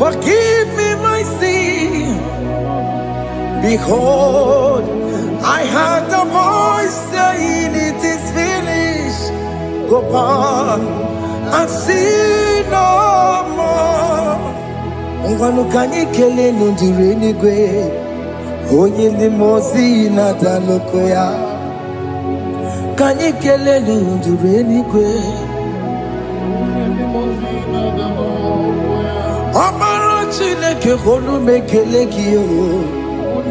forgive me my sin." Behold, I heard the voice saying, "It is finished. Go back and sin no more." Ngwanu kanyi kele nundure nigwe, onye ndi mozi na daloko ya. Kanyi kele nundure nigwe, Amara Chineke honu mekele kiyo,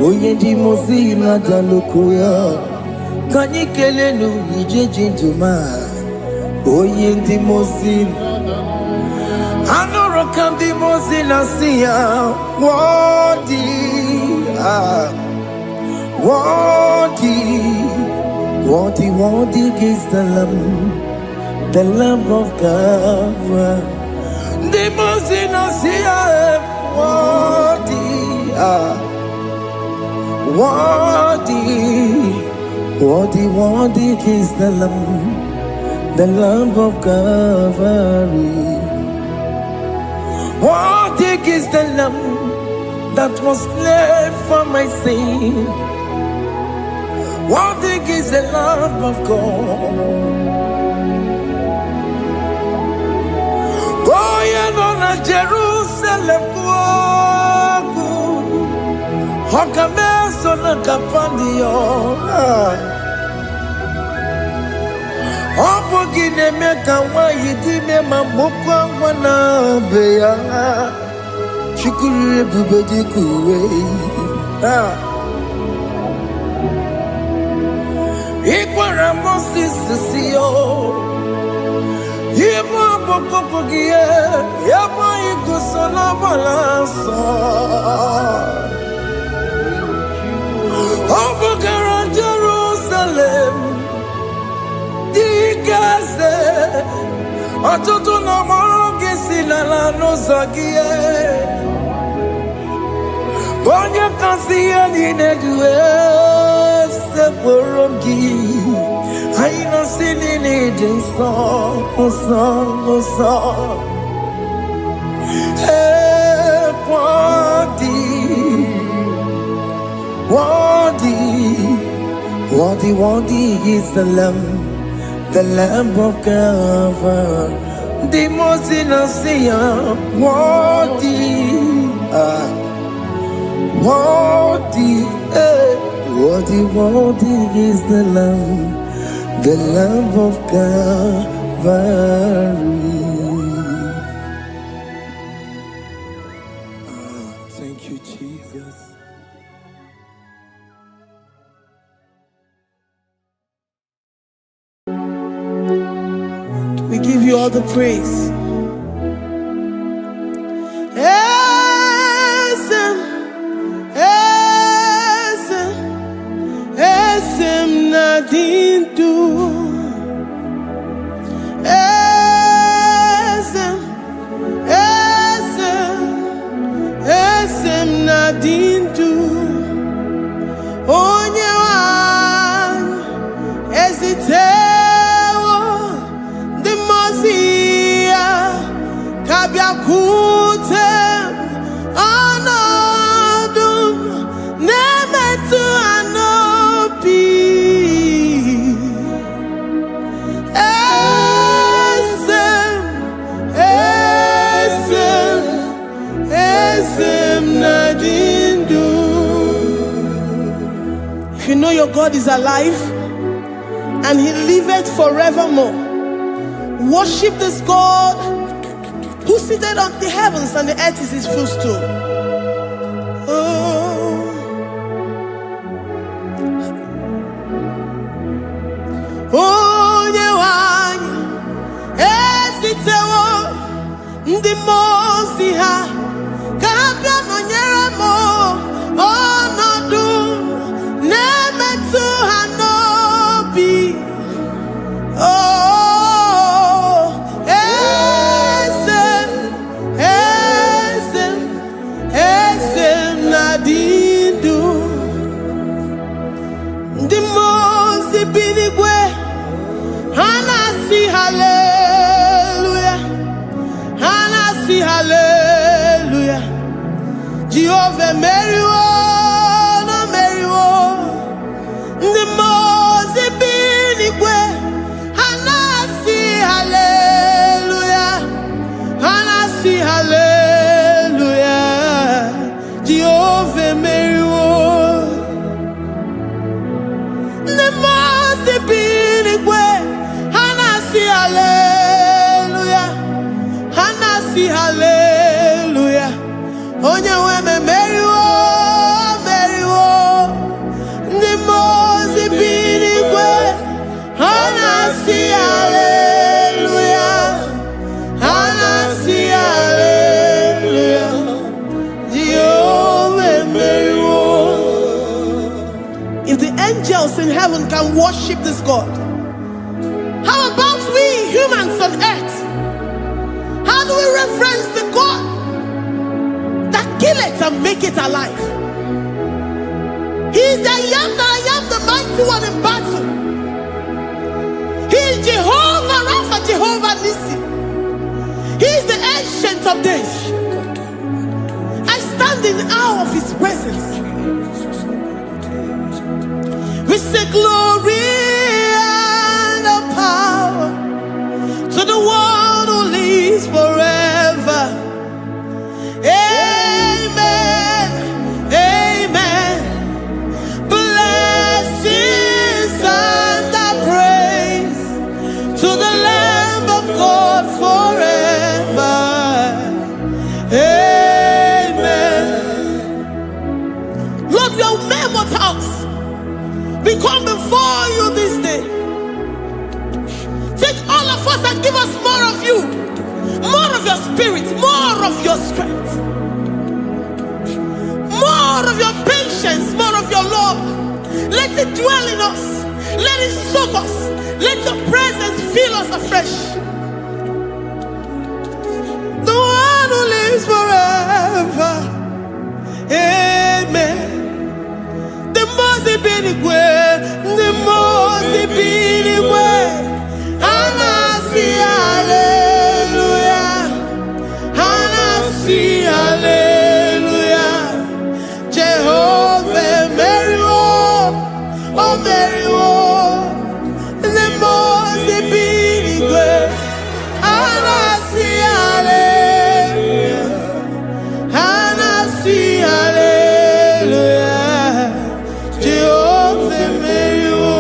onye ndi mozi na daloko ya. Kanyi kele nundure jinduma, onye ndi mozi. Anoro kandi mozi na siya, worthy, worthy is the Lamb of God. The mozi na siya, worthy is the Lamb of Calvary. Worthy is the Lamb that was slain for my sin. Worthy is the Lamb of God. Going on a Jerusalem, Hokameso na kapandio. Opogine meka wa yidime mamukwa wana beya. Chukuru bubedi kuwe. Ikwara Moses siyo. Yema bokopogie. Yema igusola balanso. Opogara Jerusalem. Dikaze Atutu na morongi silala no zagie Bonye kansiye nine duwe Se porongi Haina sinini jinson Osan Worthy is the Lamb of God. The most innocent, worthy is the Lamb of God. Thank you, Jesus. We give you all the praise. Yes, ezitewo ndị mmụọ ya ka bịakwute ọnọdụ m na-emetụ ha n'obi. If you know your God is alive and He liveth forevermore, worship this God who seated on the heavens and the earth is His footstool. Onye nwanyị ezitewo ndị mmụọ ozi ha ka ha bịa nọnyere m ọnọdụ na-emetụ ha n'obi. Eze m na-adị ndụ. Ndị mmụọ ozi bi n'igwe ha na-asị haleluya, ha na-asị haleluya. Jehova meriwo na meriwo. Ndị mmụọ ozi bi n'igwe ha na-asị haleluya, ha na-asị haleluya. Jehova meriwo. Ndị mmụọ ozi bi n'igwe ha na-asị haleluya, ha na-asị haleluya. Onye nwe m emeriwo, meriwo. Ndị mmụọ ozi bi n'igwe ha na-asị haleluya, ha na-asị haleluya. Jehova emeriwo. If the angels in heaven can worship this God, how about we humans on earth? How do we reference the God that kill it and make it alive? He is the I am, the mighty one in battle. He is Jehovah Rapha, Jehovah Nissi. He is the ancient of days. I stand in awe of His presence. We say glory and power to the one who lives forever. Amen, amen. Blessings and praise to the Lamb of God forever. Amen. Lord, your mammoth house, we come before you this day. Take all of us and give us more of you, more of your spirit, more of your strength, more of your patience, more of your love. Let it dwell in us. Let it soak us. Let your presence fill us afresh. The one who lives forever. Amen. The Mose Benigwe, the Mose Benigwe. Anasi hallelujah, Anasi hallelujah. Jehovah meriwo, oh meriwo. The Mose Benigwe. Anasi hallelujah, Anasi hallelujah. Jehovah meriwo.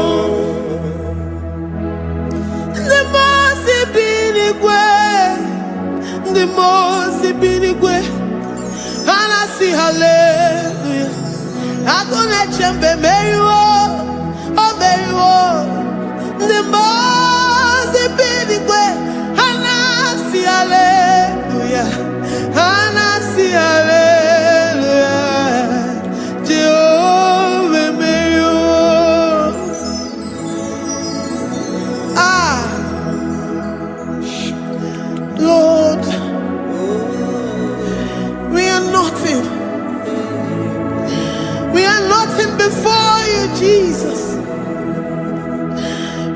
The Mose Benigwe, Anasi hallelujah. Agone chembe meriwo, oh meriwo. The Mose Benigwe, Anasi hallelujah, Anasi hallelujah. Jehovah meriwo. Lord, we are nothing. We are nothing before you, Jesus.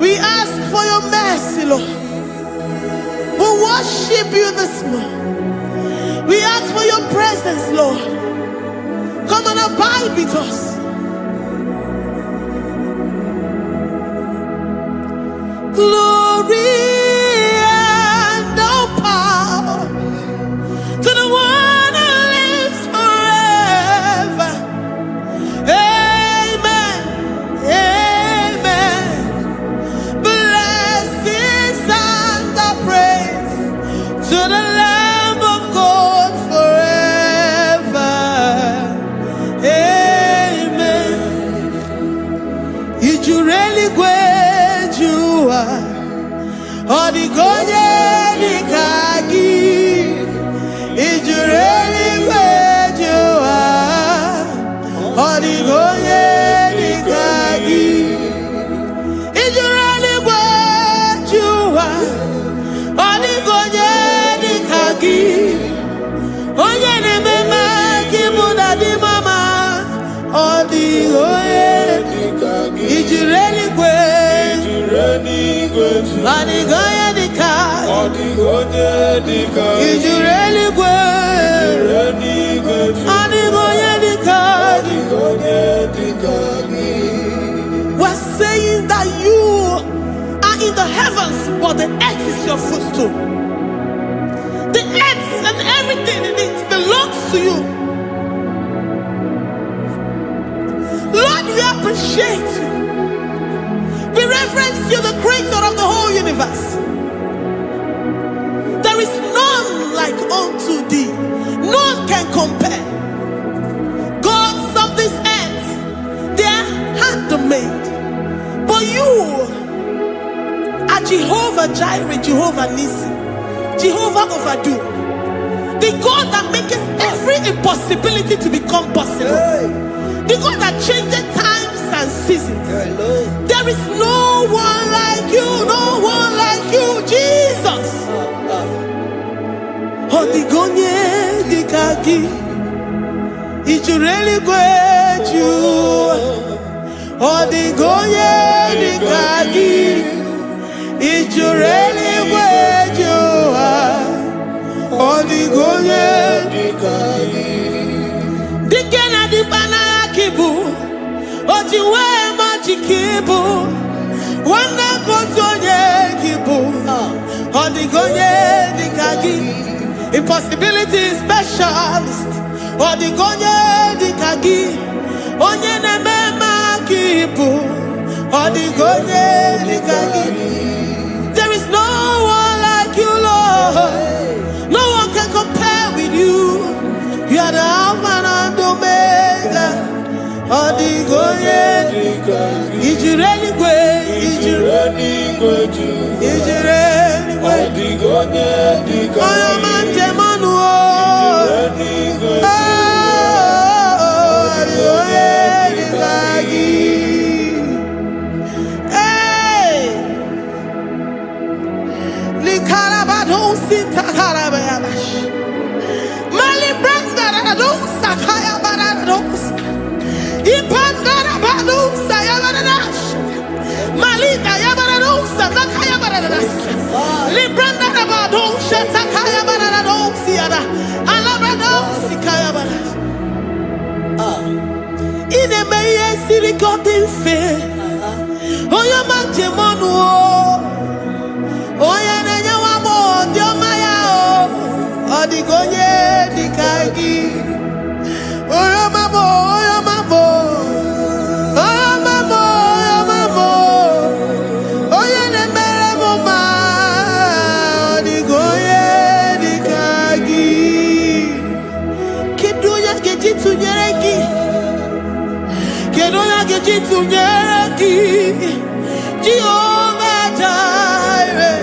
We ask for your mercy, Lord. We worship you this morning. We ask for your presence, Lord. Come and abide with us. Glory and all power to the one who lives forever. Amen. Amen. Blessings and the praise to the Lamb of God forever. Amen. Did you really go? Odigonye nikagi, ijureli wejoa. Odigonye nikagi, ijureli wejoa. Odigonye nikagi, onye nemema kimuda di mama. Odigonye nikagi, ijureli wejoa. Odigonye nikagi, odigonye nikagi, ijureli wejoa. Odigonye nikagi, odigonye nikagi. We're saying that you are in the heavens, but the earth is your footstool. The earth and everything in it belongs to you. Lord, we appreciate you. We reverence you, the creator of the whole universe. There is none like unto thee. None can compare. Gods of this earth, they are handmade. But you are Jehovah Jireh, Jehovah Nissi, Jehovah Overdo. The God that makes every impossibility to become possible. The God that changes times and seasons. There is no one like you, no one like you, Jesus. Odigonye nikagi, ijureli wejoa. Odigonye nikagi, ijureli wejoa. Odigonye nikagi. Dikena dibana kibu, ojiwe majikibu. Wana kotonye kibu, odigonye nikagi. Impossibility specialist, odigonye nikagi. Onye nemema kibu, odigonye nikagi. There is no one like you, Lord. No one can compare with you. You are the Alpha and Omega. Odigonye nikagi. Ijureli wejoa. Ijureli wejoa. Odigonye nikagi. Oyomanje manuo. Odigonye nikagi. Hey. Likarabado sitakarabayabash. Mali branga do sakaya barados. Ipandara bado sayabaradas. Malita yabarados sakaya baradas. Libranda bado shatakaya barados yada. Alabrados sikaya baradas. Ine meye sirikotin fe. Oya manje monuo. Oya nenya wamo ndio maya o. Odigonye nikagi. Oya mamo, oya mamo. Oya mamo, oya mamo. Oya nemere moma. Odigonye nikagi. Kedoya gejitu nyereki. Kedoya gejitu nyereki. Jehovah Jireh.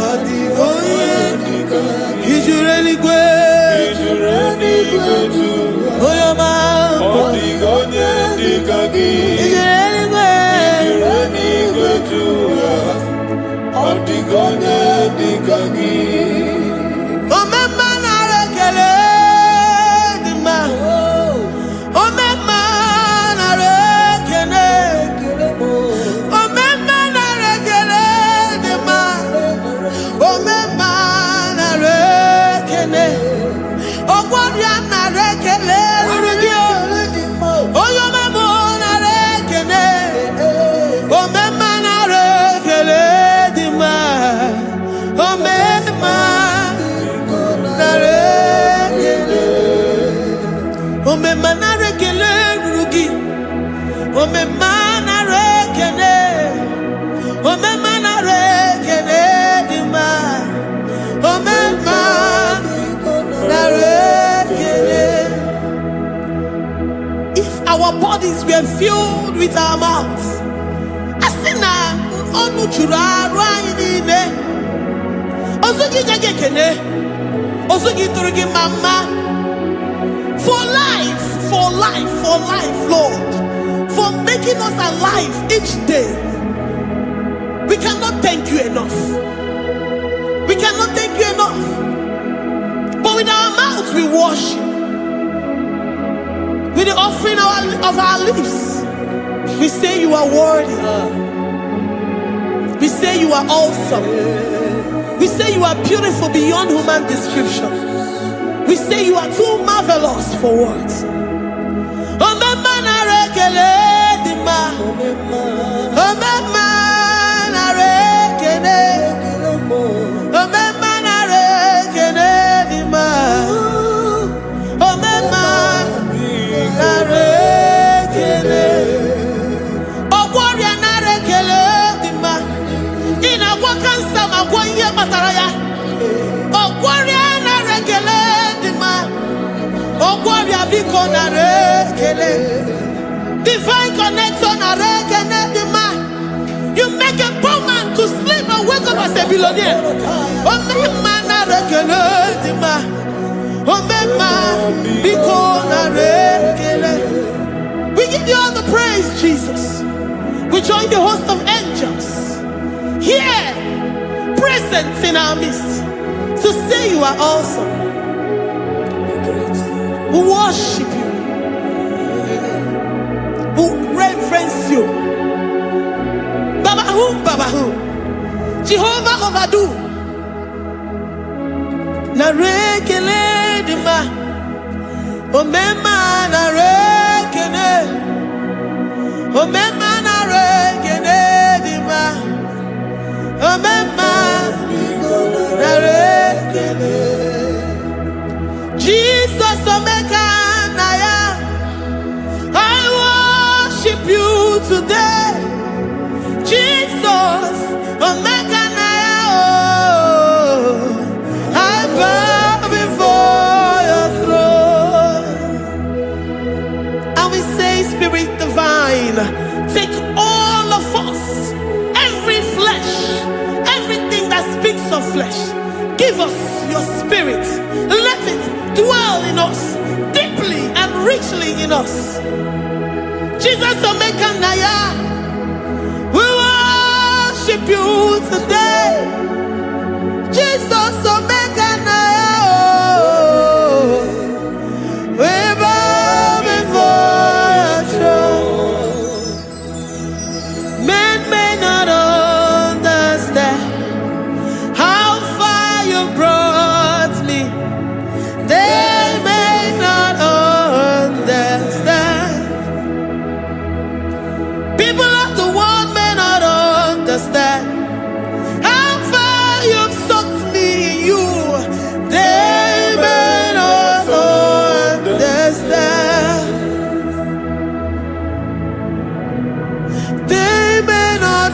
Odigonye nikagi. Ijureli wejoa. Oyoma. Odigonye nikagi. Ijureli wejoa. Odigonye nikagi. Omema na rekele dima. Omema na rekele. Omema na and filled with our mouths. Asina onu chura ruaine. Osugi jagekene. Osugi turugi mama. For life, Lord. For making us alive each day. We cannot thank you enough. We cannot thank you enough. But with our mouths we worship. With the offering of our lips, we say you are worthy. We say you are awesome. We say you are beautiful beyond human description. We say you are too marvelous for words. Divine connection. You make a poor man to sleep and wake up as a billionaire. We give you all the praise, Jesus. We join the host of angels here, present in our midst, to say you are awesome. We worship you. We reverence you. Baba who? Jehovah overdo. Narekele dima. Omema narekele. Omema narekele dima. Omema narekele. Jesus omeka naya. I worship you today. Jesus omeka naya. I bow before your throne. And we say, Spirit divine, take all of us, every flesh, everything that speaks of flesh. Give us your spirit. Let it dwell in us, deeply and richly in us. Jesus omeka naya. We worship you today. Jesus omeka naya. We bow before your throne. Men may not understand how far you brought me. They may not understand. People of the world may not understand how far you've sucked me in you. They may not understand. They may not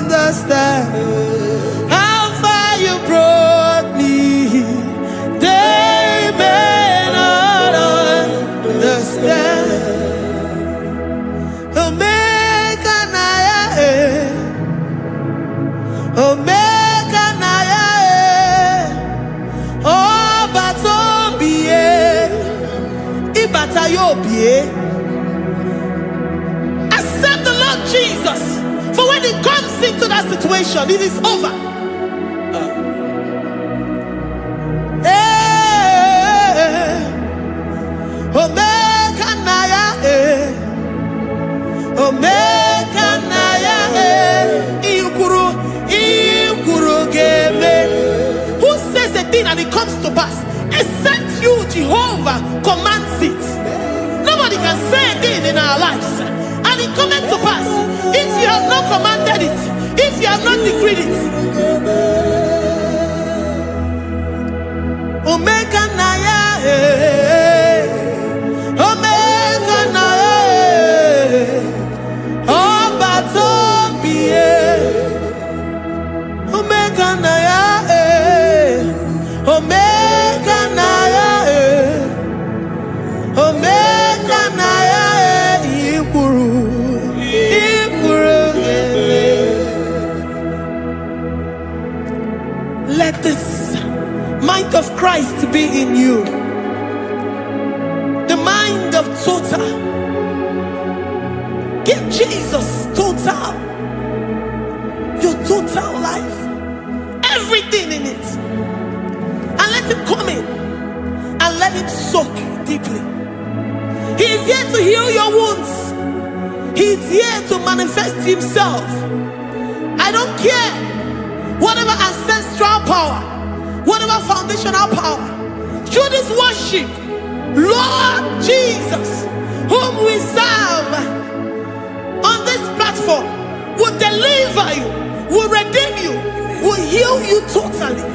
understand how far you brought me. They may not understand. Omeka naya, omeka naya, obata-obie, ibata-obie. Accept the Lord Jesus, for when He comes into that situation, it is over. Omeka naya, omeka naya, ikuru geme. Who says a thing and it comes to pass? Except you, Jehovah, commands it. Nobody can say a thing in our lives and it comes to pass if you have not commanded it, if you have not decreed it. Omeka naya, omeka naya, obata-obie, omeka naya, omeka naya, omeka naya. to be in you. The mind of total. Give Jesus total. Your total life. Everything in it. And let him come in. And let him soak deeply. He is here to heal your wounds. He is here to manifest himself. I don't care. Whatever ancestral power, whatever foundational power, through this worship, Lord Jesus, whom we serve on this platform, will deliver you, will redeem you, will heal you totally.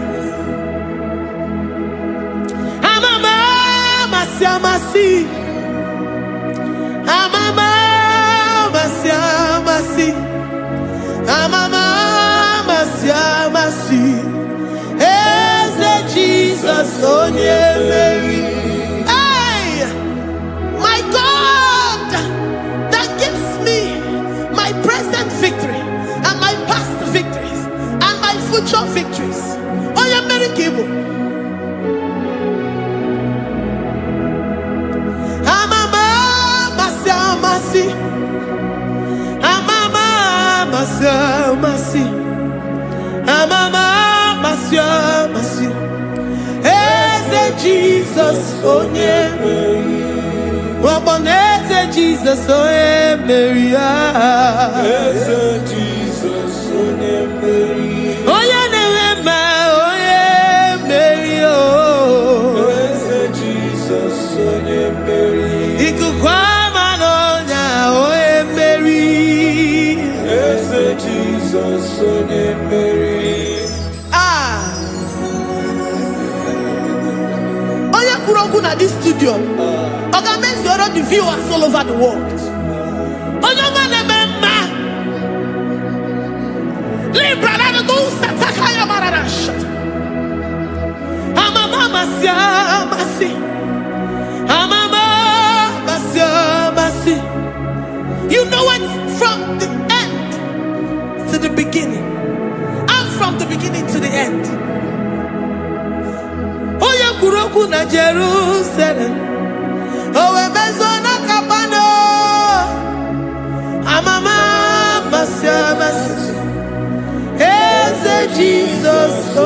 Jesus, hey, my God, that gives me my present victory and my past victories and my future victories. Oh, yeah, very Igbo. Jesus, oh yeah, Jesus, oh yeah, Mary, Jesus, oh yeah, Mary, oh yeah, Mary, oh Jesus, oh yeah, Mary, Jesus, oh yeah, Mary. At this studio, organize all the viewers all over the world. You know it from the end to the beginning, and from the beginning to the end. Kuroku na Jerusalem, oh ebezona kapano, amama masiamas, eze Jesus, oh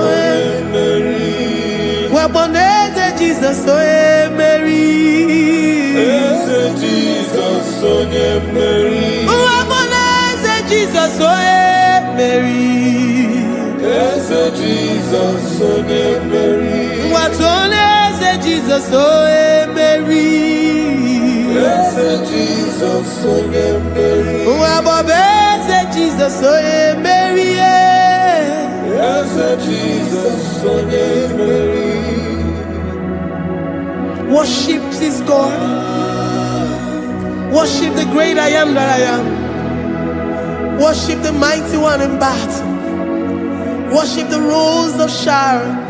Mary, waboneze Jesus, oh Mary, eze Jesus, oh Mary, waboneze Jesus, oh Mary, eze Jesus, oh Mary. Jesus, oh Mary, yes, Jesus, oh Mary, Jesus, oh Mary, yes, Jesus, oh Mary. Worship this God. Worship the great I am that I am. Worship the mighty one in battle. Worship the rose of Sharon.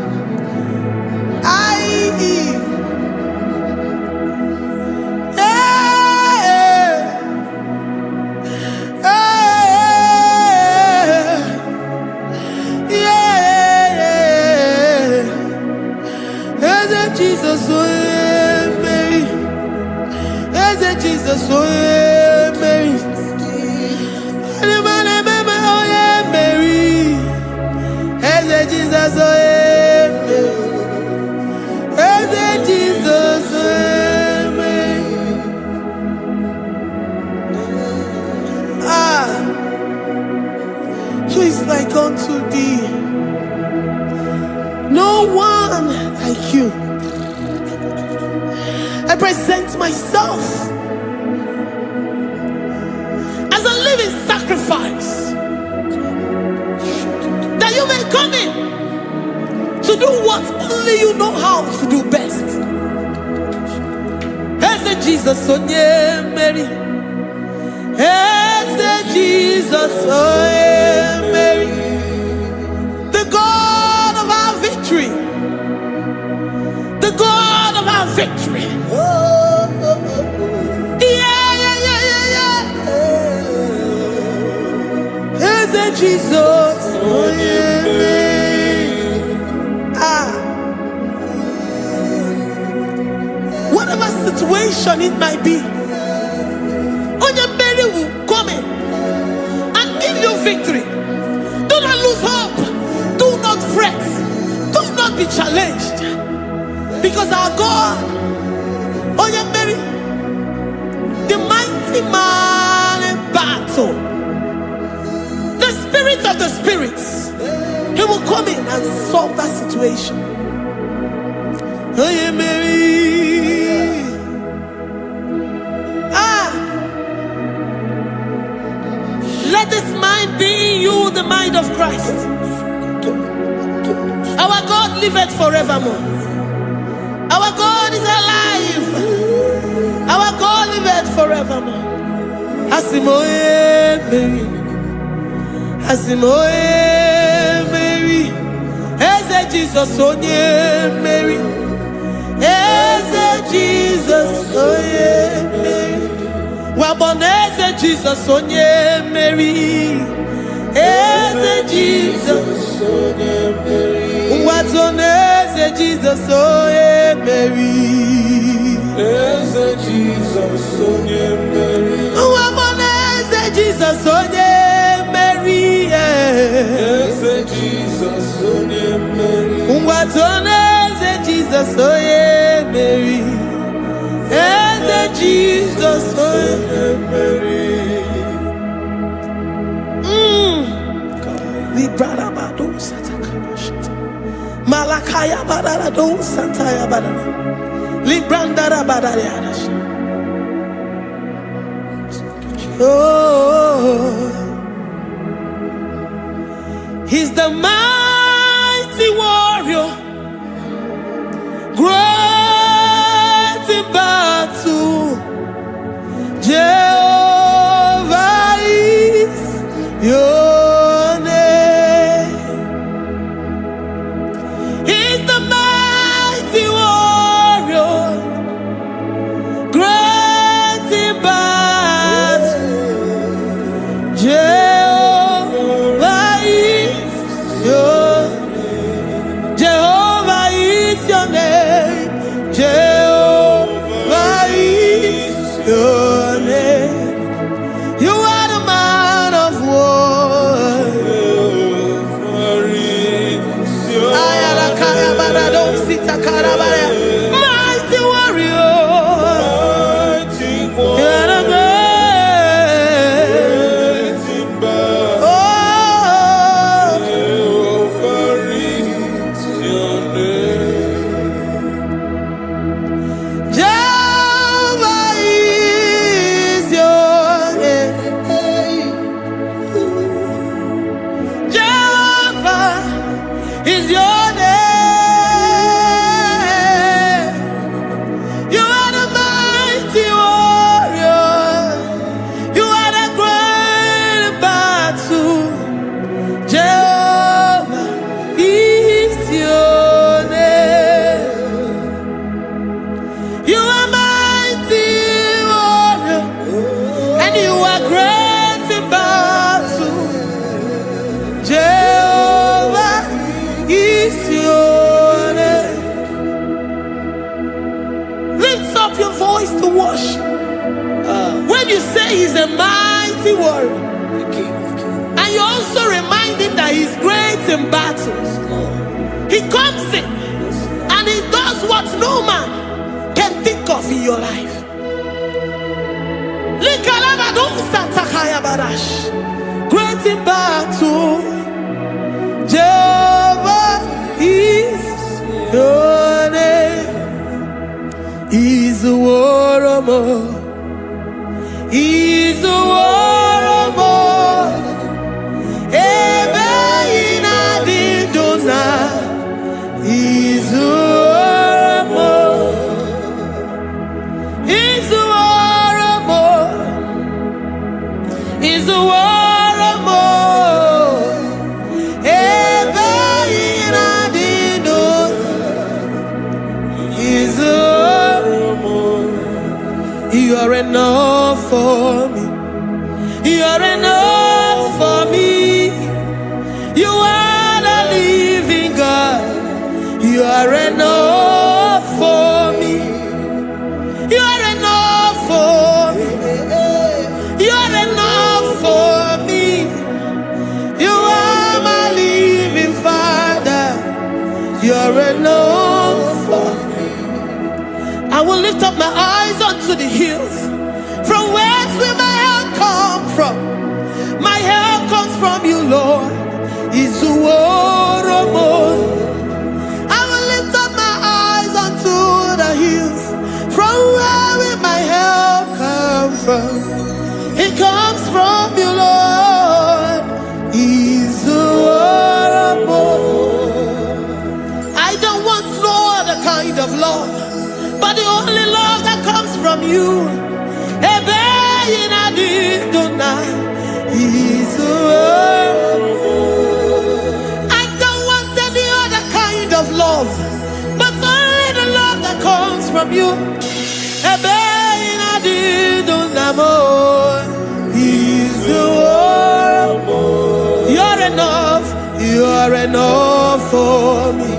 Jesus, oh Mary, Jesus, oh Mary, Mary, Jesus, oh Jesus, Mary. Who is like unto thee? No one like you. I present myself as a living sacrifice, that you may come in to do what only you know how to do best. As Jesus, oh yeah, Mary. As Jesus, oh yeah, Mary. The God of our victory. The God of our victory. Jesus, oh yeah, situation it might be, Onye Mary will come in and give you victory. Do not lose hope. Do not fret. Do not be challenged. Because our God, Onye Mary, the mighty man in battle, the spirit of the spirits, he will come in and solve that situation. Onye Mary, let this mind be in you, the mind of Christ. Our God liveth forevermore. Our God is alive. Our God liveth forevermore. Asimoye Mary, Asimoye Mary, Eze Jesus onye Mary, Eze Jesus onye Mary, Waboneze Jesus onye Mary, Eze Jesus onye Mary, Watoneze Jesus onye Mary, Eze Jesus onye Mary, Waboneze Jesus onye Mary, Eze Jesus onye Mary, Watoneze Jesus onye Mary, Eze Jesus onye Mary. Librada bado satakabashita. Malakaya badara do santaya badara. Librandara badara yadash. Oh, he's the mighty warrior, great in battle. Jehovah is your name. He's the mighty warrior, great in battle. Jehovah is your name. Jehovah is your name. Jehovah is your name. You are the man of war. Ayalakaya barado sita karabaya. Mighty warrior. You are the great. Oh, Jehovah is your name. Jehovah is your name. Jehovah is your name. You are the mighty warrior. You are the great battle. Jehovah is your name. You are mighty warrior, and you are great in battle. Jehovah is your name. Lift up your voice to worship. When you say he's a mighty warrior, and you also remind him that he's great in battles, he comes in and he does what no man can think of in your life. Great in battle, Jehovah is your name. He's a warrior. He's a warrior. Ebe inadidona. He's a warrior. He's a warrior. He's a warrior. Ebe inadidona. He's a warrior. You lift up my eyes unto the hills. From whence will my help come from? My help comes from you, Lord. I will lift up my eyes unto the hills. From where will my help come from? It comes from you, Lord. I don't want no other kind of love, but the only love that comes from you. I don't want any other kind of love, but only the love that comes from you. You're enough. You're enough for me.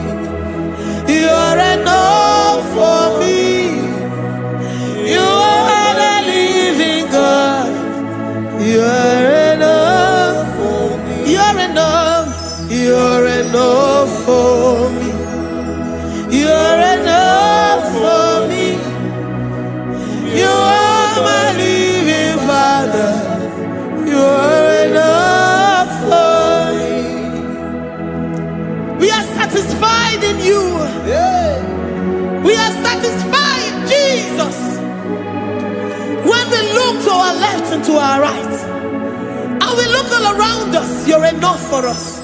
You're enough for me. You are the living God. You're enough for me. You're enough. You're enough for me. You're enough for me. You are my living Father. You're enough for me. We are satisfied in you. We are satisfied, Jesus. When we look to our left and to our right, and we look all around us, you're enough for us.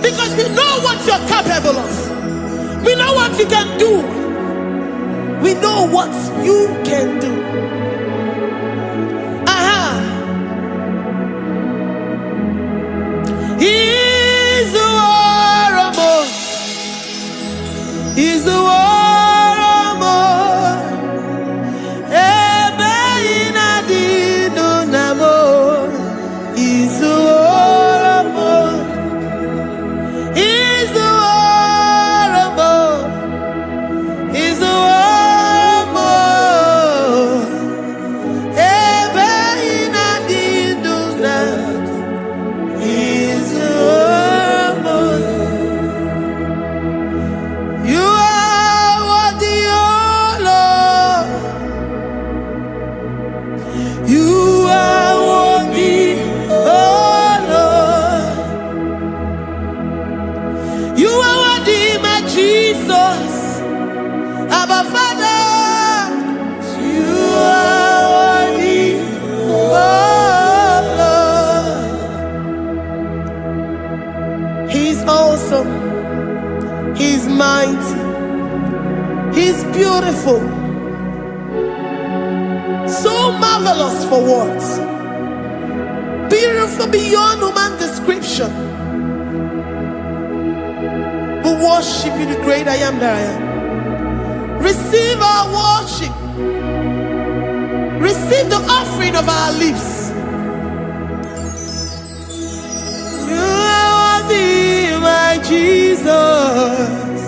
Because we know what you're capable of. We know what you can do. We know what you can do. He's the war more. He's the war more. He's the war more. He's the war more. He's the war more. He's the war more. You are worthy, oh Lord. You are worthy, oh Lord. You are worthy, my Jesus. Abba Father, you are worthy, oh Lord. He's awesome. He's mighty. He's beautiful. So marvelous for words. Beautiful beyond human description. We worship you, the great I am that I am. Receive our worship. Receive the offering of our lips. You are worthy, my Jesus.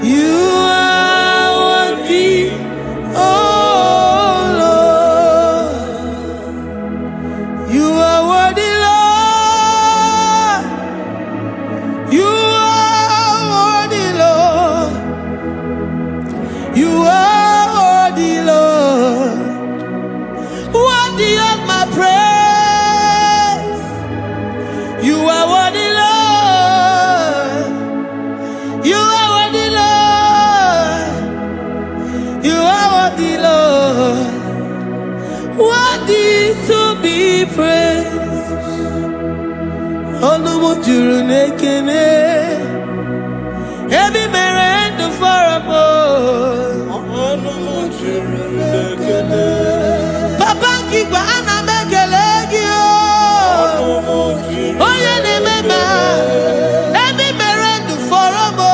You are worthy, oh Lord. You are worthy, Lord. You are worthy, Lord. You are worthy, Lord. Worthy of my praise. You are worthy, Lord. You are worthy, Lord. You are worthy, Lord. Worthy to be praised. Onumujuru nekene. Ebi merendo faramo. Onumujuru nekene. Papa kigwa ana mekelegi o. Oye ne mema. Ebi merendo faramo.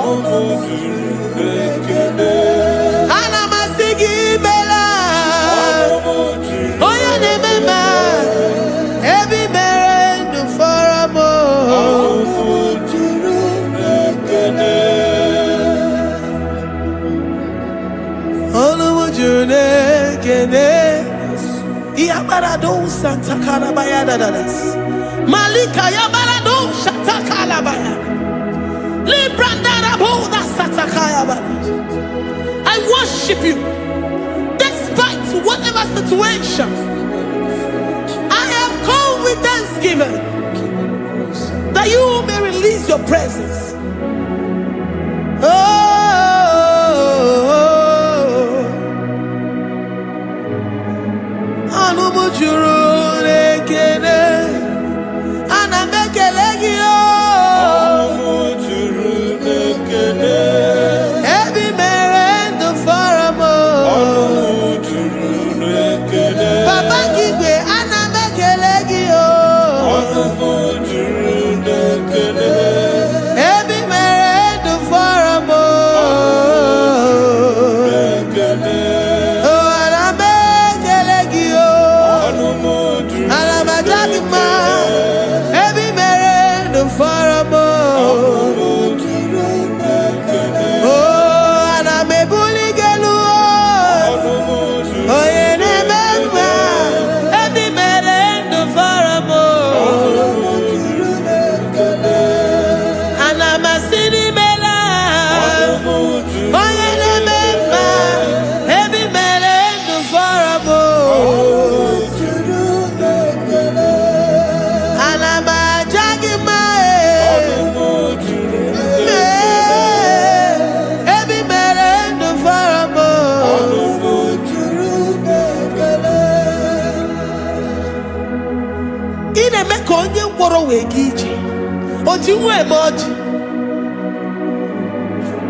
Onumujuru nekene. Ana masigi bela. Oye ne mema. Ebi merendo faramo. Onumujuru nekene. Onumujuru nekene. Iabarado Santa Carabaya dadas. Malika Yabarado Santa Carabaya. Librandara Boda Santa Carabaya. I worship you despite whatever situation. I have come with thanksgiving that you may release your presence.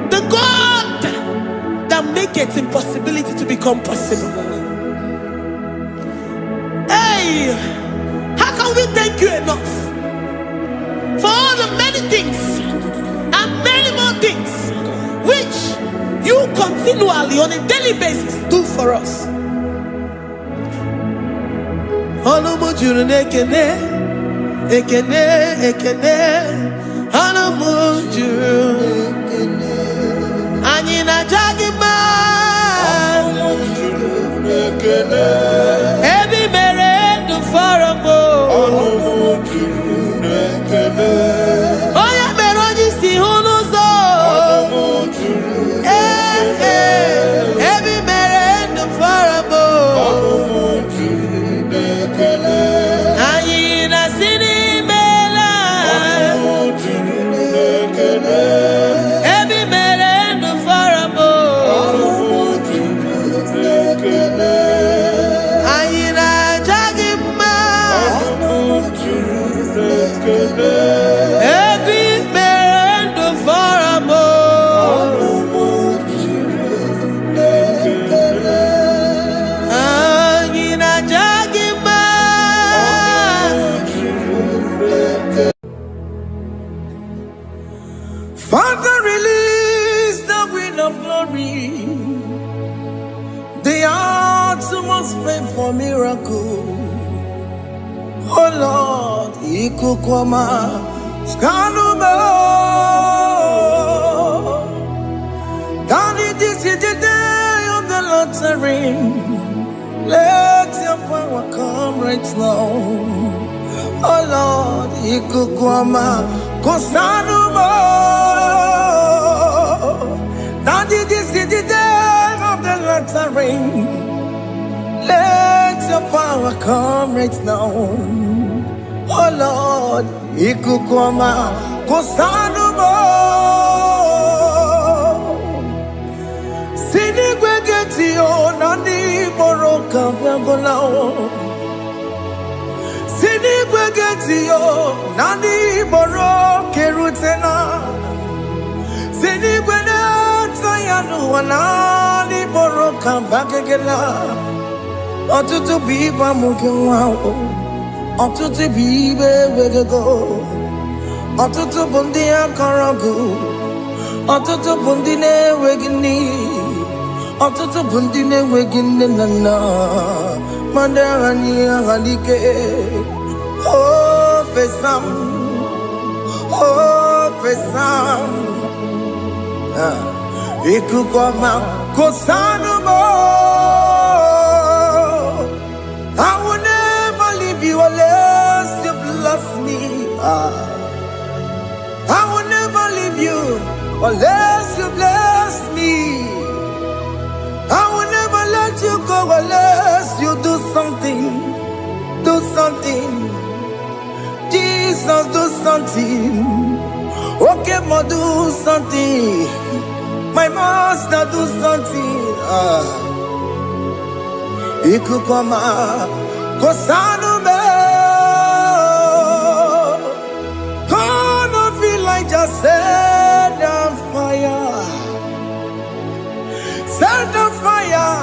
The God that maketh impossibility to become possible. Hey, how can we thank you enough for all the many things and many more things which you continually on a daily basis do for us? Ekene, ekene, anamujuru, anyina jagima, ebi mere du faramo, oya meroji si hunuzo, ebi mere du faramo, anyina sini. Father, release the wind of glory. The hearts must pray for miracle. Oh Lord, Ikukwama, Skanuma. Daddy, this is the day of the lottery. Let your power come right now. Oh Lord, Ikukwama, Kosanuma. Daddy, this is the day of the lottery. Let your power come right now. Oh Lord, Ikukwama, Kosanuma. Sini gwegeti o nani boroka vyangolao. Sini gwegeti o nani boroke rutena. Sini gwena tayanu wanani boroka bagegela. Otutu biba mukewao. Otutu bibe wegego. Otutu bundi akaragu. Otutu bundi ne wegini. Otutu bundi ne wegini nana. Mandarani ahalike. Oh fesam. Oh fesam. Ikukwama kosanumo. I will never leave you unless you bless me. I will never leave you unless you bless me. I go unless you do something. Do something. Jesus, do something. Okay, ma, do something. My master, do something. Ikukoma, Kosanu me. Gonna feel like just set on fire. Set on fire.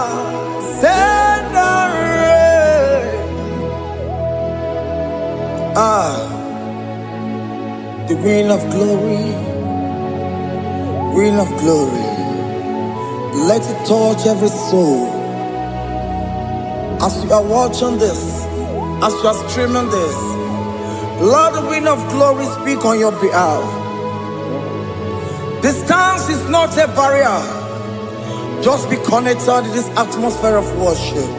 Set on rain. The wind of glory. Wind of glory. Let it touch every soul. As you are watching this, as you are streaming this, Lord, the wind of glory speak on your behalf. Distance is not a barrier. Just be connected to this atmosphere of worship.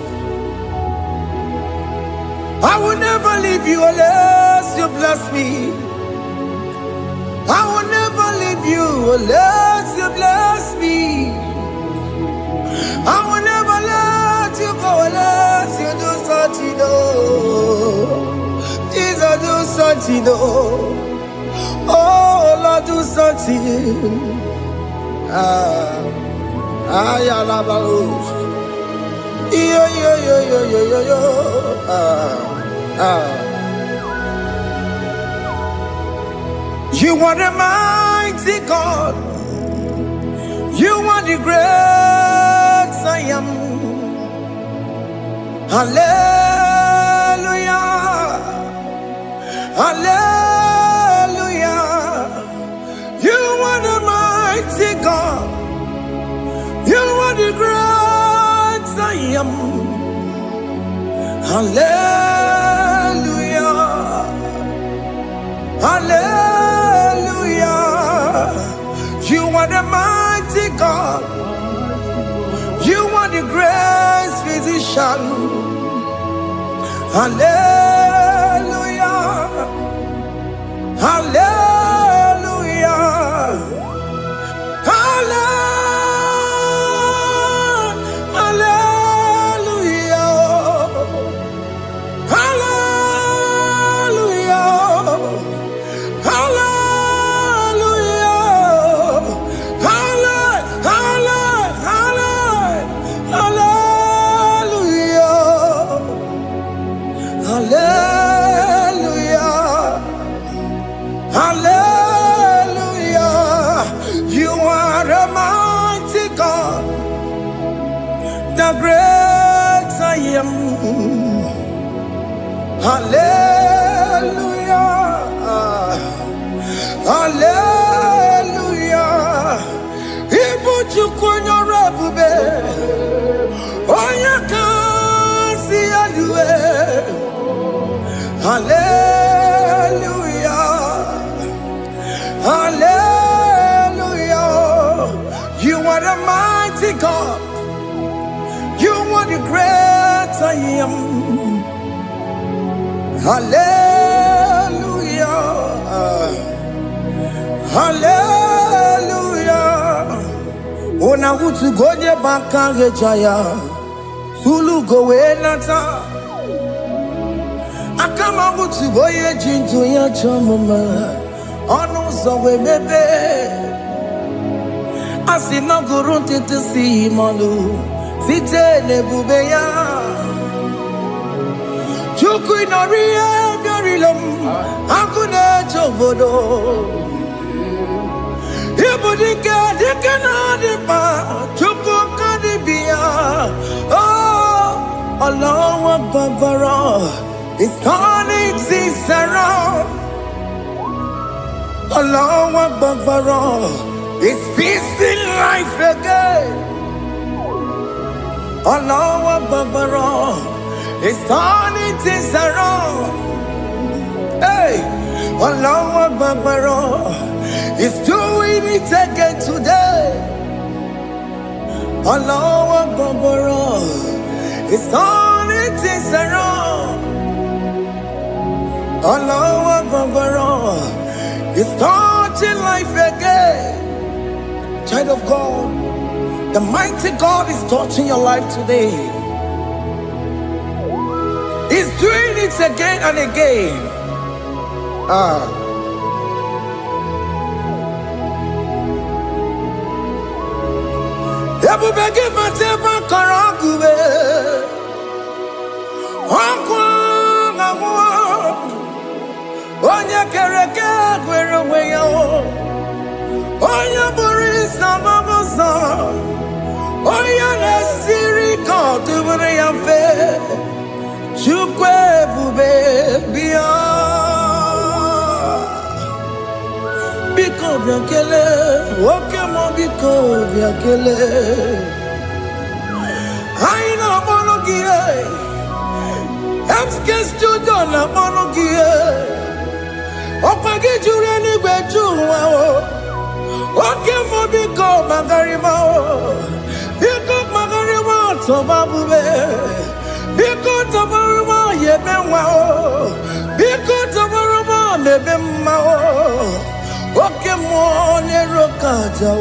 I will never leave you unless you bless me. I will never leave you unless you bless me. I will never let you go unless you do something. Jesus, do something. Oh, Lord, do something. You are the mighty God. You are the great I am. Hallelujah. Hallelujah. You are the mighty God. You are the great I am. Hallelujah. Hallelujah. You are the mighty God. You are the great physician. Hallelujah. Hallelujah. Great I am. Hallelujah. Hallelujah. Ibu chukunyo rebube. Oya kasi alue. Hallelujah. Hallelujah. You are the mighty God. You are the great I am. Hallelujah. Hallelujah. Ona utu goje bakange jaya. Sulu gowe nata. Akama utu goye jinto ya chomoma. Onu zowe bebe. Asina gurunti tisi manu. Site nebubeya Chuku inorie garilom Akune chobodo Ibudike dike na dipa Chuku kadibia Oh Allah Akbar It's turning things around Allah Akbar It's peace in life again Allah Akbar, it's turning things around. Hey, Allah Akbar, it's doing it again today. Allah Akbar, it's turning things around. Allah Akbar, it's touching life again. Child of God, the mighty God is touching your life today. He's doing it again and again. Ebubegi mateba karagube. Onye kereke gwere onwe ya. Onye bụrụ ịsa mabuza. Onye na-esiri ka ọ dịbụrụ ya mfe. Chukwu ebube bịa. Biko bịa kelee, oke mọ biko bịa kelee. Anyị na-akpọrọ gị MSK studio na-akpọrọ gị ọkwa gị juru eluigwe ju ụwa oke mọ biko magarịma biko magarịma tọba bube biko tọbarịma yebe nwa biko tọbarịma mebe mma oke mọ n'ero kaja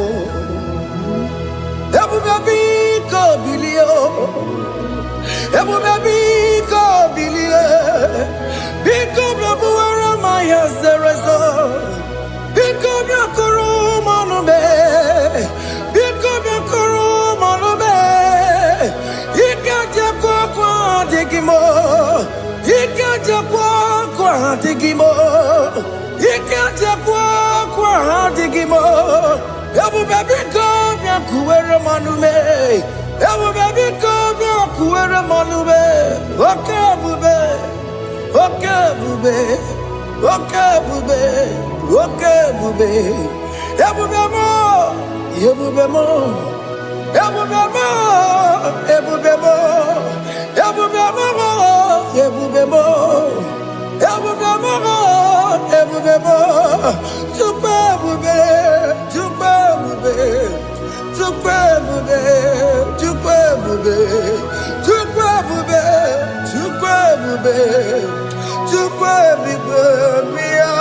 ebube biko bilie ebube biko bilie biko bịabuwara ma ya zerezo biko bịakọrọ manube biko bịakọrọ manube ike jekwa kwa adịghị mo ike jekwa kwa adịghị mo ike jekwa kwa adịghị mo ebube biko bịakuwere manube ebube biko bịakuwere manube oke ebube oke ebube oke ebube oke ebube ebube mo ebube mo ebube mo ebube mo ebube mo ebube mo ebube mo ebube mo Chukwu ebube Chukwu ebube Chukwu ebube Chukwu ebube Chukwu ebube Chukwu ebube Chukwu ebube bịa.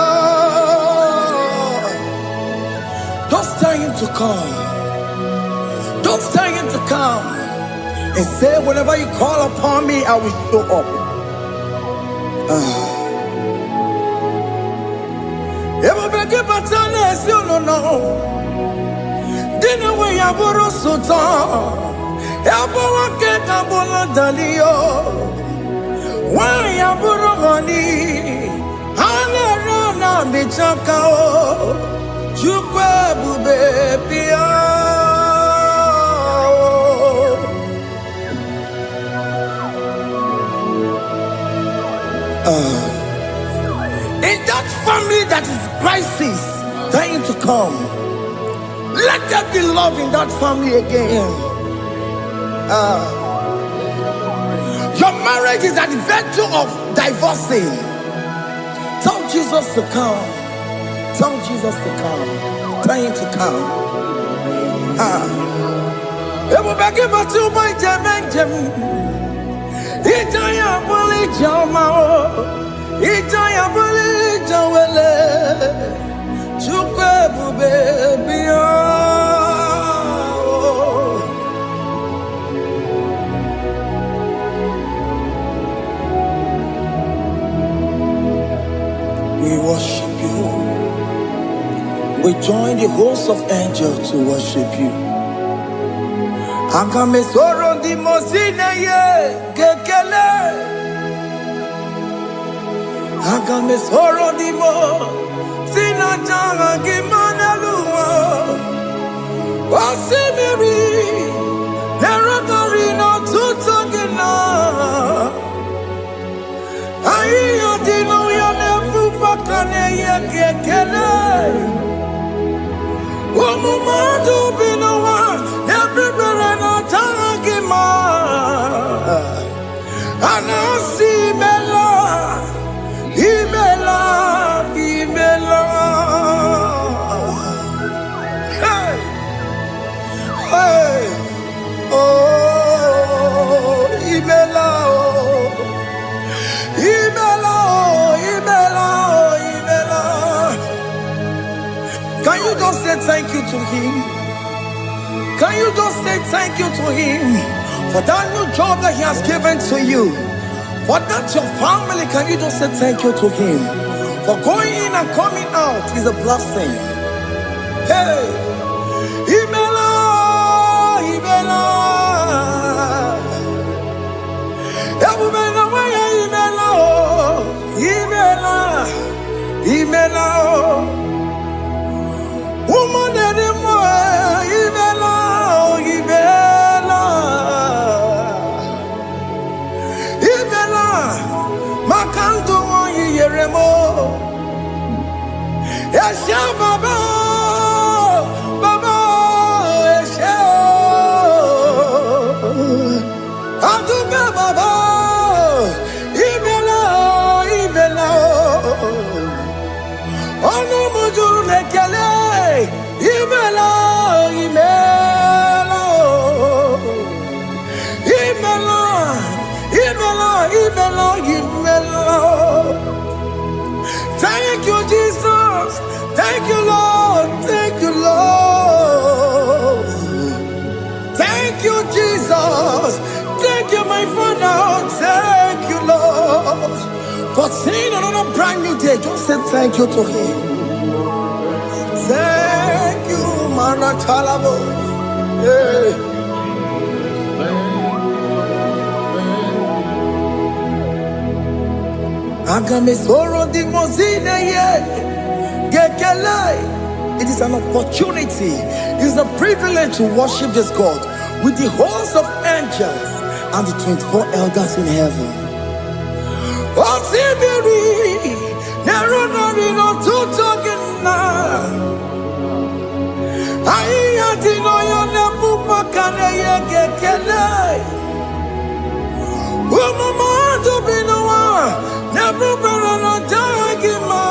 Just tell him to come. Just tell him to come and say, whenever you call upon me, I will show up. Everybody but tell us you no. Didn't we have a sultan? Everyone get a bola dalio. Why have a money? Halerona bichakao. Chukwu ebube bịa. In that family that is crisis, trying to come, let there be love in that family again. Your marriage is at the verge of divorcing. Tell Jesus to come. Tell Jesus to come. Tell him to come. Ebubeke batu boy jemenjem. Ijaya buli jamao. Ijaya buli jawele. Chukwu ebube bịa. We worship you. We join the host of angels to worship you. Agame soro di mosine ye kekele. Agame soro di mo sina janga gimaneluwa. Wasimiri nerotari no tutogina. Ayo dino ya nefu fakane ye kekele. Umumadu binowa everywhere na tangima. Anasi mela imela imela. Hey hey oh imela oh imela oh imela oh imela. Can you just say thank you to him? Can you just say thank you to him for that new job that he has given to you? For that your family, can you just say thank you to him? For going in and coming out is a blessing. Hey, Imela, Imela, Imela, Imela, Imela, woman anymore, Imela, Imela, Imela, Makanto Yeremo, Yasha Baba, Baba, Yasha, Aduba Baba, Imela, Imela, Ono Mujuru Lekele, Imela, Imela, Imela, Imela, Imela, Imela. Thank you, Jesus. Thank you, Lord. Thank you, Lord. Thank you, Jesus. Thank you, my Father. Thank you, Lord. For seeing another brand new day, just say thank you to him. Thank you, Manatalabo. Yeah. It is an opportunity, it is a privilege to worship this God with the host of angels and the 24 elders in heaven. Never better Dagima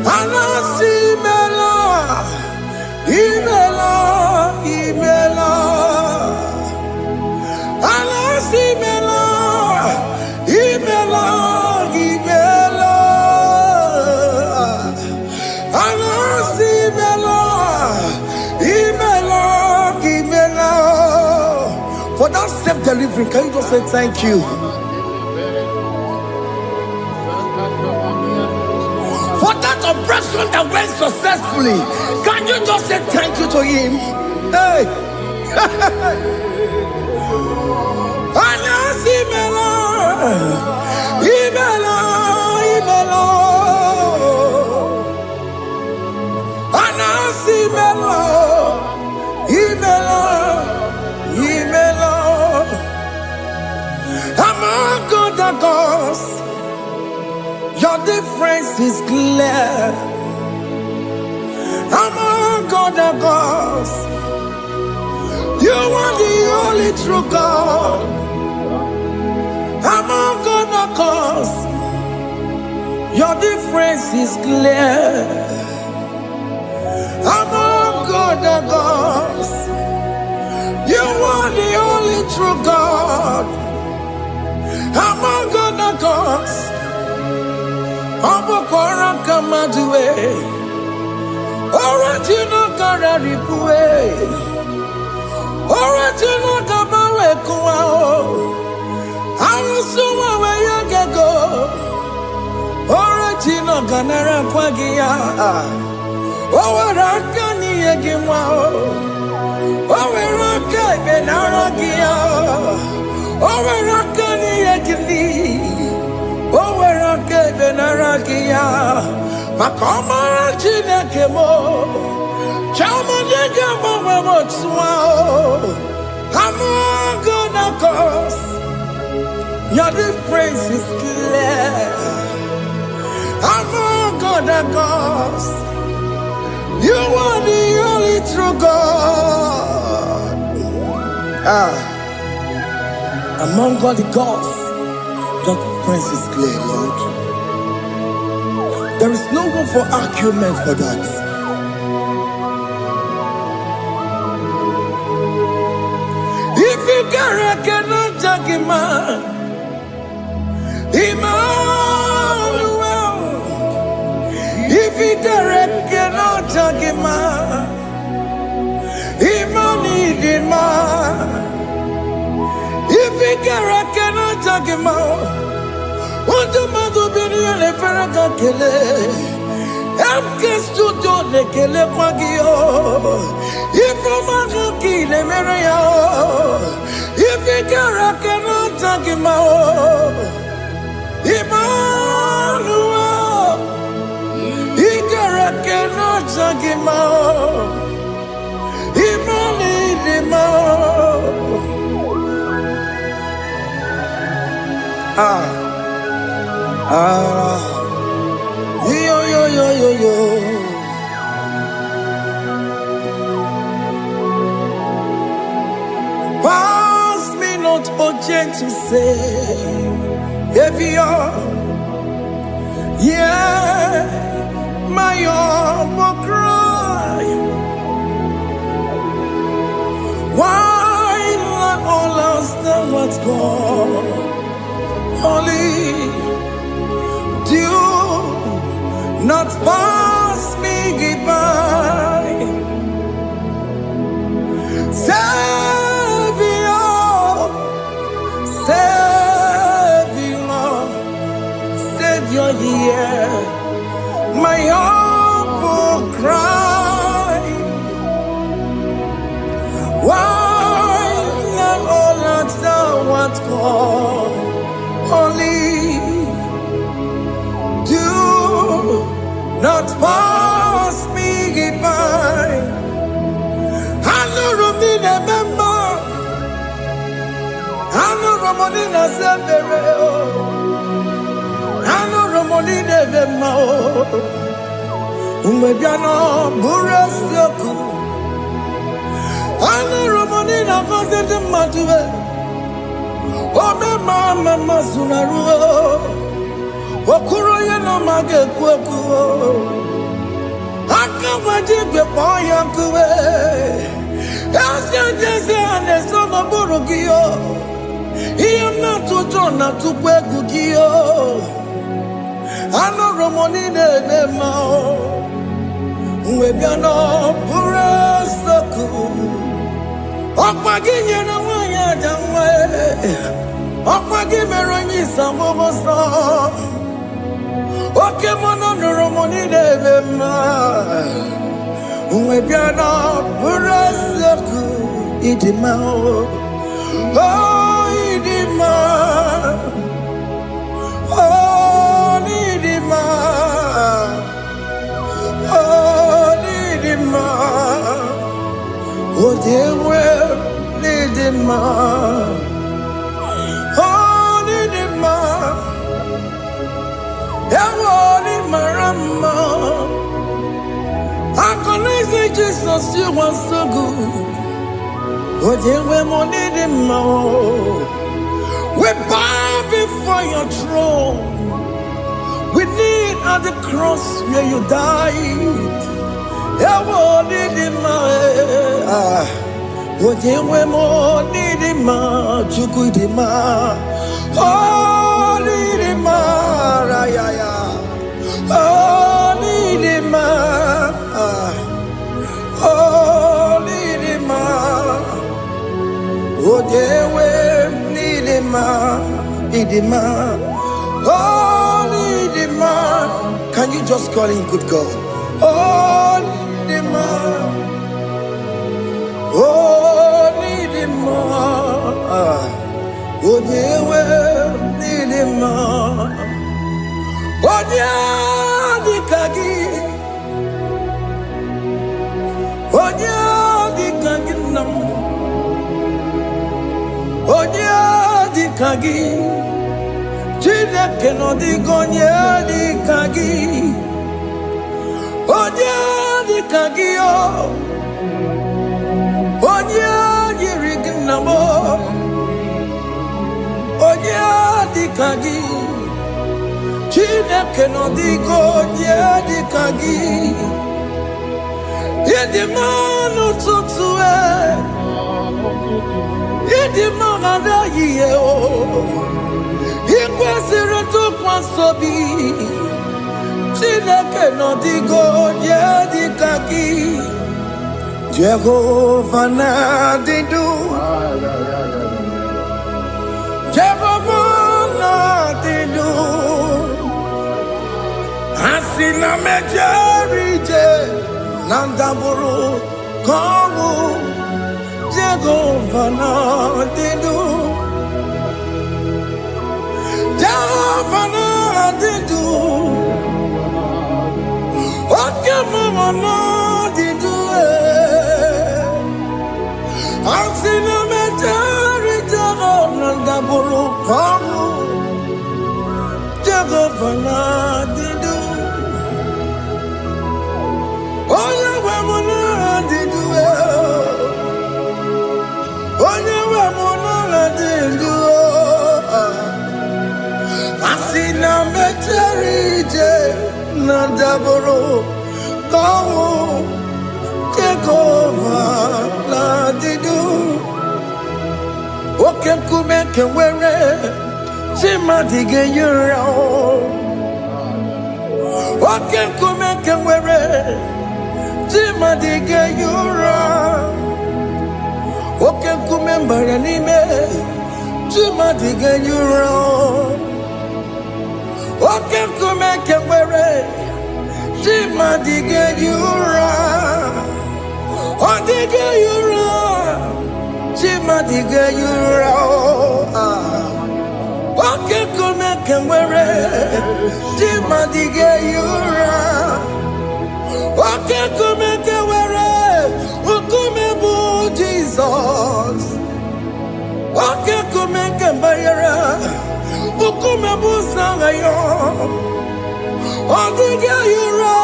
Anasi Mela Imela Imela Anasi Mela Imela Imela Anasi Mela Imela Imela. For that self-delivery, can you just say thank you? For that operation that went successfully, can you just say thank you to him? Hey! Anasi Mela, Imela, Imela, Anasi Mela, Imela, Imela. Among other gods, your difference is clear. Among other gods, you are the only true God. Among other gods, your difference is clear. Among other gods, you are the only true God. Among other gods, Obokora Kamadue, Original Kararipue, Original Kabawe Kuao, Arusuma Wayagego, Original Ganara Kwagia, Owarakani Yagimao, Owaraka Benaragia, Owarakani Yagili. Owerake benarakia, makoma chine kemo, chama nega mama motswao. Among other gods, your difference is clear. Among other gods, you are the only true God. Among all the gods, your difference is clear, Lord. There is no room for argument for that. If you cannot judge him, Emmanuel. If you cannot judge him, Emmanuel. If you jagima. Unto madu bini le feraka kele. Emke studio le kele kwagio. Ifoma ki le mereya. Ifikara kena jagima. Emmanuel, Ikara kena jagima. Yo. Pass me not, O gentle Savior, yeah, my humble cry. Why let all else than what's gone? Only do not pass me by. Savior, hear my humble cry. Why not all that thou art called? Only do not pass me by. I know Romina member. I know Romonina Severo. I know Romonina Vemo. Umbebiano Burasyoku. I know Romonina Vaset Matue. Ome mama sunaru. Okuro yeno mage kweku. Akamajigwe poyankuwe. Jese anesono burugio. Iyo na tuto na tukwegugio. Ano romonine nemao. Mwebiano burasoku. Okwaginye na mwanya jamwe. Okwagimeronyi sambobosa. Okemono romonine nemao. Mwebiano burasoku. Idimao. Oh, Idima. Oh, Idima. Oh, Idima. Oh, dear, well, Idima. Oh, Idima. Ewoni marama. I can say Jesus, you are so good. We bow before your throne. We kneel at the cross where you died. Can you just call him good God? Oh, Idima. Oh, Idima. Oh, Idima. Oh, Dikagi. Oh, Dikagi nam. Oh, Dikagi. Chineke no digonye Dikagi. Onye Dikagi o. Onye yiriginamo. Onye Dikagi. Chineke no digonye Dikagi. Yedimano tutue. Yedimano adaye o. Ikwesiri tukwasobi. Chineke no digo Dikagi. Jehovah na didu. Jehovah Asina mejerije nandaburu kongu Jehovah na didu Jehovah na didu Okemama na didu Asina mejerije nandaburu kongu Jehovah na didu Onye we mo na didu Onye we mo na didu Asina mecherije na daboro Kowo Jehovah na didu Oke kume kewere Chimadige yura Oke kume kewere Chimadige yura Oke kume mbaranime Chimadige yura Oke kume kewere Chimadige yura Odige yura Chimadige yura Oke kume kewere Chimadige yura Oke kume kewere Ukume bu Jesus Oke kume kembayera Ukume bu sangayo Odige yura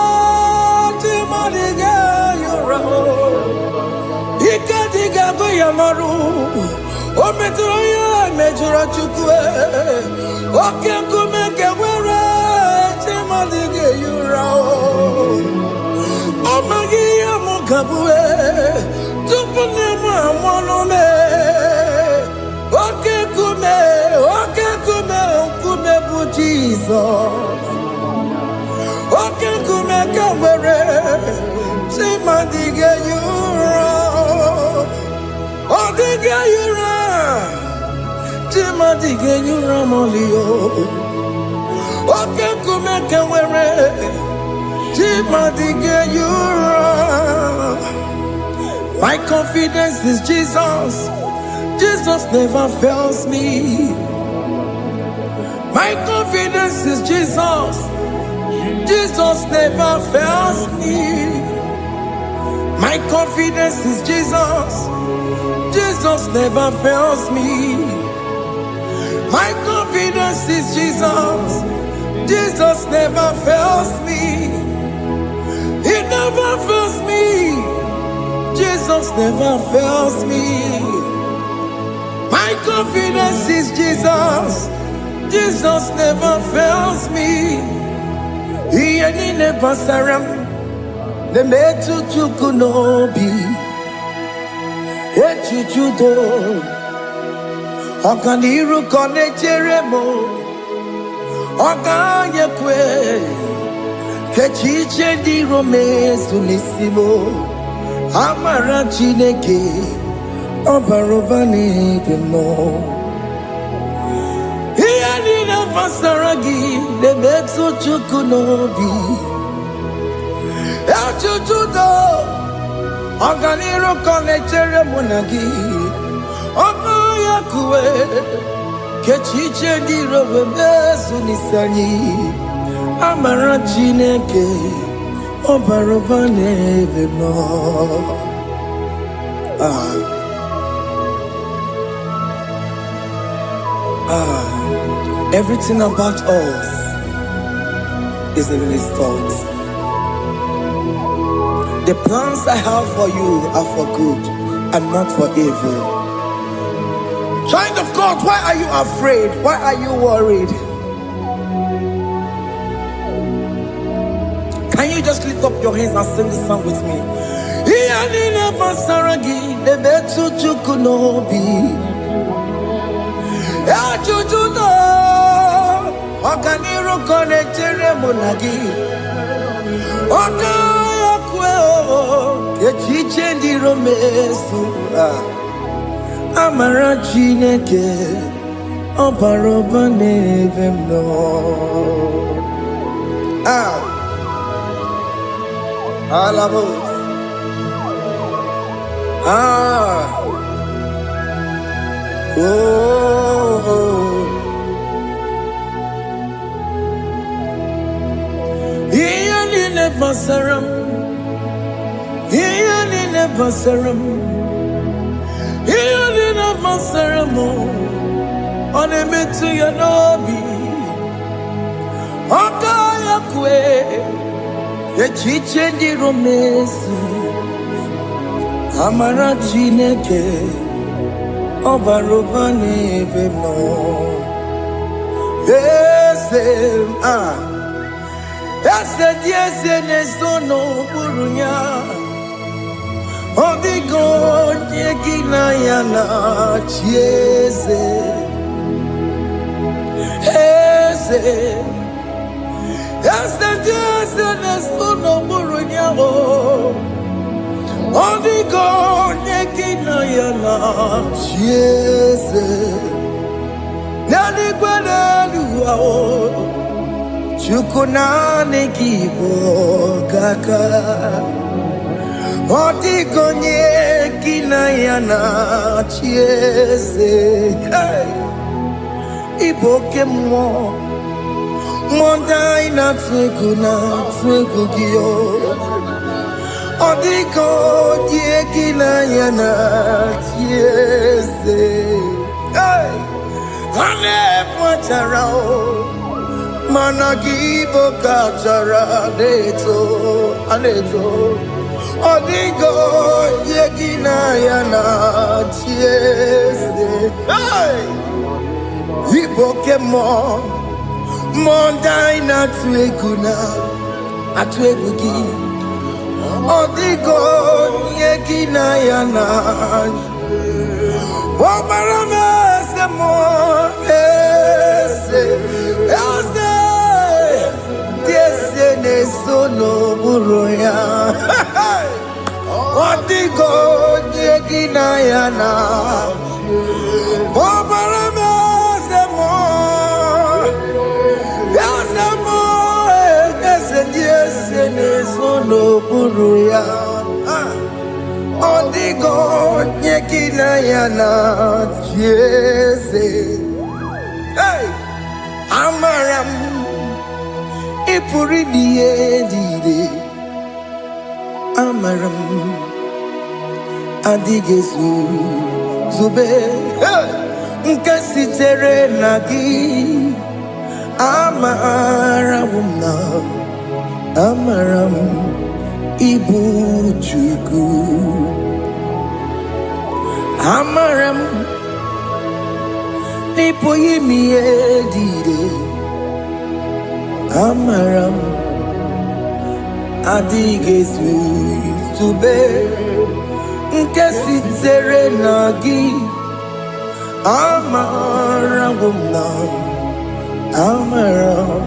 Chimadige yura Ika diga goyamaru Ometroya mejura chukwe Oke kume kewere Chimadige yura Omagiya mukabwe Tupune mwamonome Oke kume bu Jesus Oke kume kewere Chimadige yura Odige yura Chimadige yura molio Oke kume kewere Chimadige yura My confidence is Jesus Jesus never fails me My confidence is Jesus Jesus never fails me My confidence is Jesus Jesus never fails me My confidence is Jesus Jesus never fails me He never fails me Jesus never fails me My confidence is Jesus Jesus never fails me He never saram The metu tukunobi Echuchudo Okaniru kone cheremo Okanye kwe Kechiche di rome sunisimo Amara chineke Obarobani demo Iyani na masaragi The metu tukunobi Echuchudo Oganiru kone cheremo nagi Okanye kwe Kechiche di rome sunisani Amara chineke Obarobane demo Everything about us is in His thoughts. The plans I have for you are for good and not for evil. Child of God, why are you afraid? Why are you worried? Can you just lift up your hands and sing this song with me? Iyanina masaragi nebetu chukunobi Echuchudo Okaniru kone cheremo nagi Okaya kweo Kechiche ndi romesu Amara chineke Obarobane vemno Alamos. Ah. Oh. Ian in a basaram. Ian in a basaram. Ian in a basaram. On a metu yanobi. Okaya kwe. Ye chiche di romesi. Amara chineke. Obarobane vemo. Yes, ah. Yes, yes, nesono burunya. Odigo yegina yana chiese. Yes, yes, yes, nesono burunya. Odigo yegina yana chiese. Nani kwanaluwa. Chukunane kibo kaka Otikonye kinayana chiese Iboke mo Mondai na twegugio Otikonye kinayana chiese Hane pacharao Managibo kachara aneto Odigo yegina yana chiese Iboke mo Mondai na atwegugi Odigo yegina yana Wamarame se mo Nesono buruya Odigo yegina yana Obarame semo Yasemo Yese nesono buruya Odigo yegina yana Yese Hey Amaram Ipuri diye Amaram Adigezu Zube Nkasi tere nagi Amaramuna Amaram Ibu Chuku Amaram Nipoyi miye dide Amaram Adigezu Zube Nkesi tere nagi Amaramuna Amaram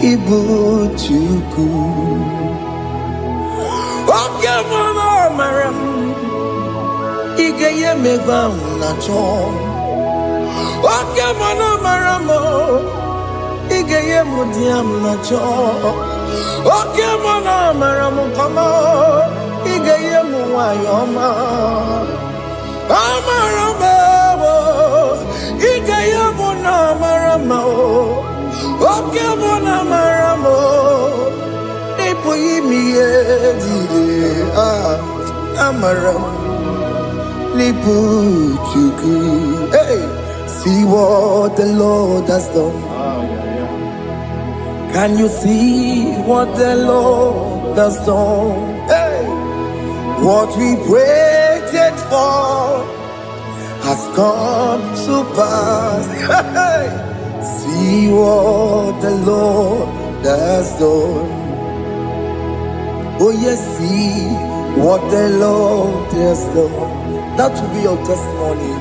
Ibu Chuku Oke mama Amaram Igeye meba unacho Oke mama Amaramo Igeye mudiam nacho Oke mama Amaramo kama Igeye muwayoma Amaramo Igeye muna Amaramo Oke mama Amaramo Ipo yimiye dide Amaramo Lipu chuku Hey See what the Lord has done. Can you see what the Lord has done? Hey, what we waited for has come to pass. Hey, see what the Lord has done. Oh yes, see what the Lord has done. That will be your testimony.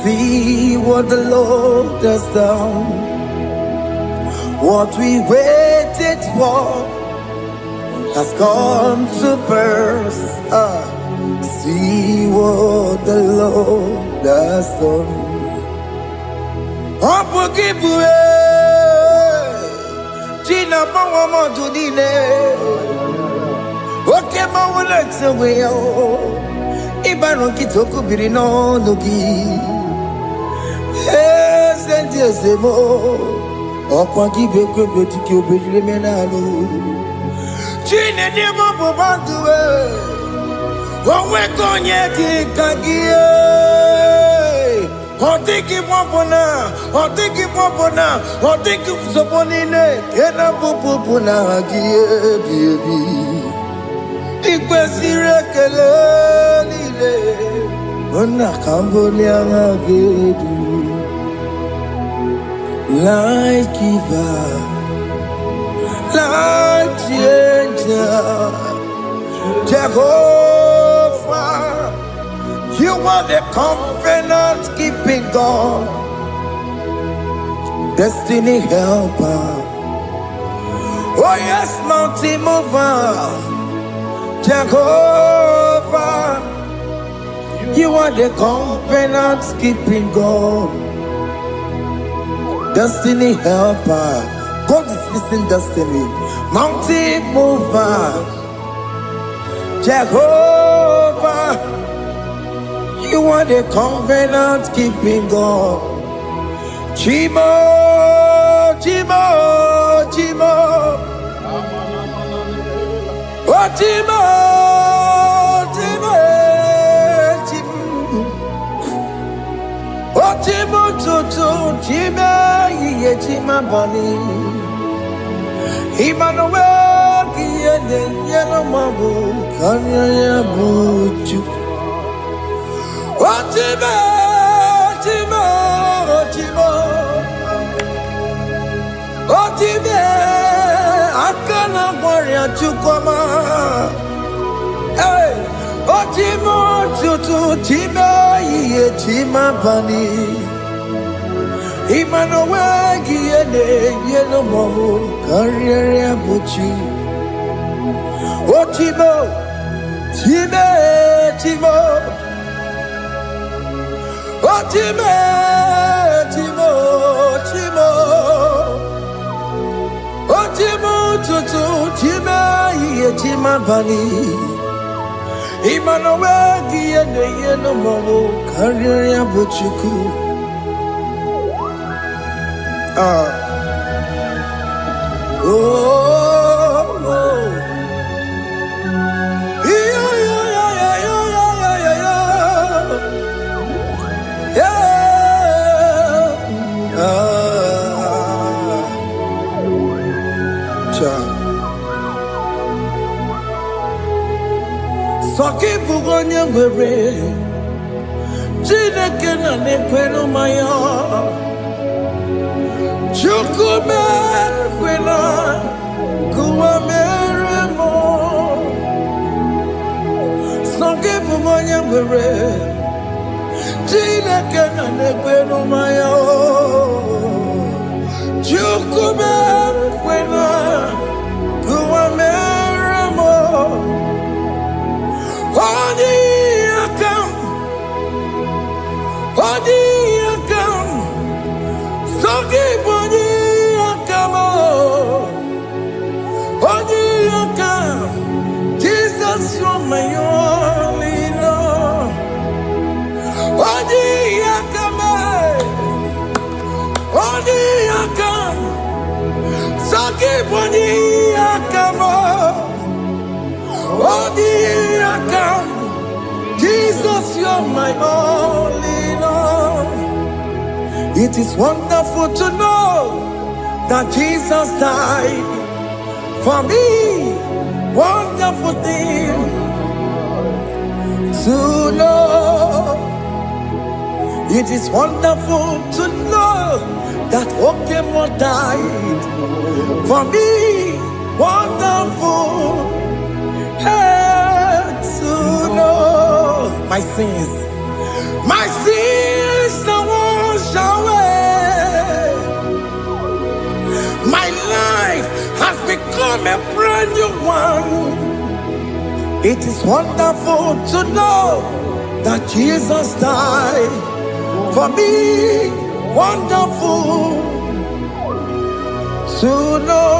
See what the Lord has done. What we waited for has come to pass. See what the Lord has done. Gina Pawamo Judine Okay, my legs away. Ibano kitoko birino nogi. Yes, and yes, mo. Okwa gibe kwebe tiki obejile menalo. Chine demo bobanduwe. Onwe konye kikagie. Otiki popona, otiki soponine. Kena popona agie biebi. Ikwesire kelelile. Ona kamboni angagedu. Light giver, light changer, Jehovah, you are the covenant keeping God, destiny helper. Oh yes, mountain mover, Jehovah, you are the covenant keeping God. Destiny helper, God is listening. Destiny, mountain mover, Jehovah, you are the covenant keeping God. Chimo, Chimo, Chimo, oh Chimo, Chimo, Chimo. Otimo tutu time ye tima bani Emmanuel kiende yeno mabu kanya ya buchu Otimo Otimo Otimo Otimo akana warrior chukoma hey Otimo tutu time ye tima bani Emmanuel kiende yeno mabu kanya ya buchu Otimo Time Timo Otimo Timo Timo Otimo tutu time ye tima bani Emmanuel kiende yeno mabu kanya ya buchu oh, Soki bugonye mwere Chineke na nekweno maya Chukume kwena Kuwa meremo Soki bugonye mwere Chineke na nekweno maya Chukume kwena Kuwa meremo Odi akam, sogi bodi akam, odi akam. Jesus, you're my only Lord. Odi akam, sogi bodi akam, odi akam. Jesus, you're my only Lord. It is wonderful to know that Jesus died for me. Wonderful thing to know. It is wonderful to know that Okemo died for me. Wonderful. To know my sins are washed away. My life has become a brand new one. It is wonderful to know that Jesus died for me. Wonderful to know.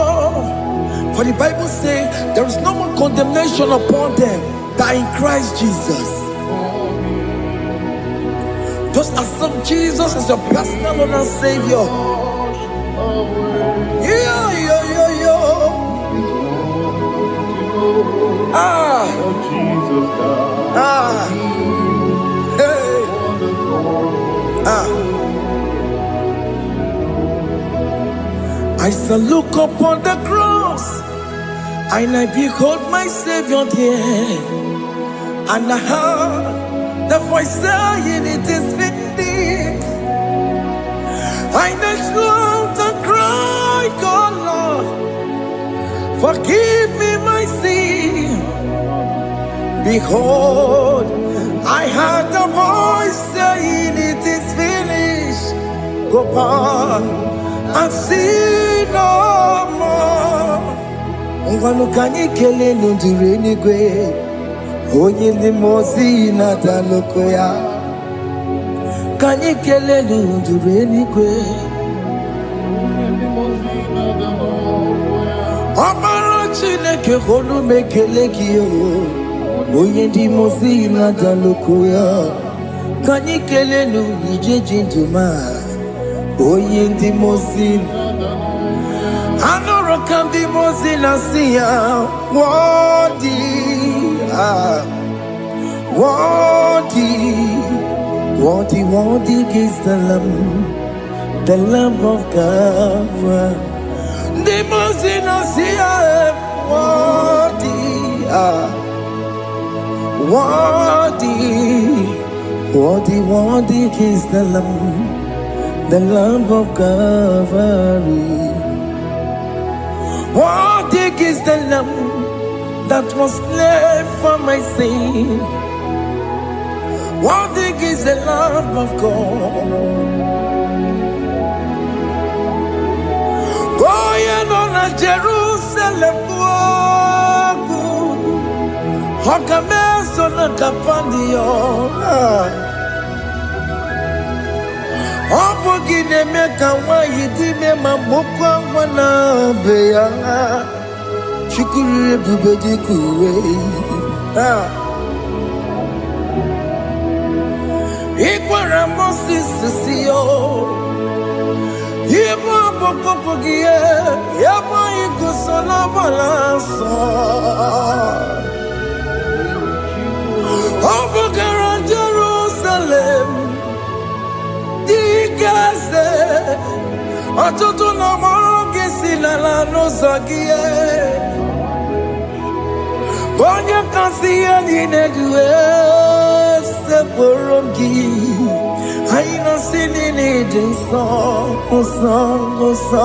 For the Bible says there is no more condemnation upon them that in Christ Jesus. Just accept Jesus as your personal Lord and Savior. Yeah. Jesus Ah. Hey. Ah. I shall look upon the cross, and I behold my Savior there, and I heard the voice saying, "It is finished." I knelt down and cried, "God, Lord, forgive me my sin." Behold, I heard the voice saying, "It is finished. Go back and sin no more." Ngwanu kanyi kele nundure nigwe, onye ndi mozi na daloko ya. Kanyi kele nundure nigwe, Amara Chineke honu mekele kiyo, onye ndi mozi na daloko ya. Kanyi kele nu ije jinduma, onye ndi mozi. Anoro kandi mozi na siya, worthy, worthy is the Lamb of God. The mozi na siya, worthy is the Lamb of Calvary. Worthy is the Lamb that was slain for my sin. Worthy is the Lamb of God. Going on a Jerusalem walk, Hakames on a Capandio. Opogine meka wa yidime mamokwa wana beya. Shukuru ebubedi kuwe. Ikwara Moses siyo. Yebo popogie, yebo igusola balanso. Opogara Jerusalem. Digase, atutu na moge silala no zagie. Bonye kansiya ninegwe se porongi. Aina sinini jinso, osa.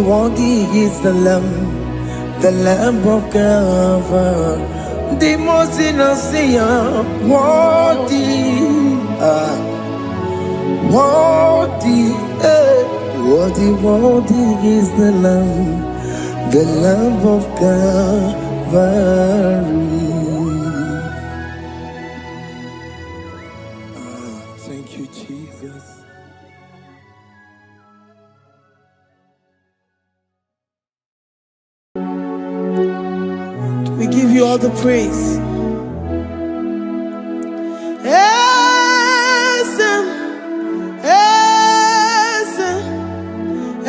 Worthy is the Lamb of God. The most innocent, worthy is the Lamb of Calvary. Thank you, Jesus. We give you all the praise.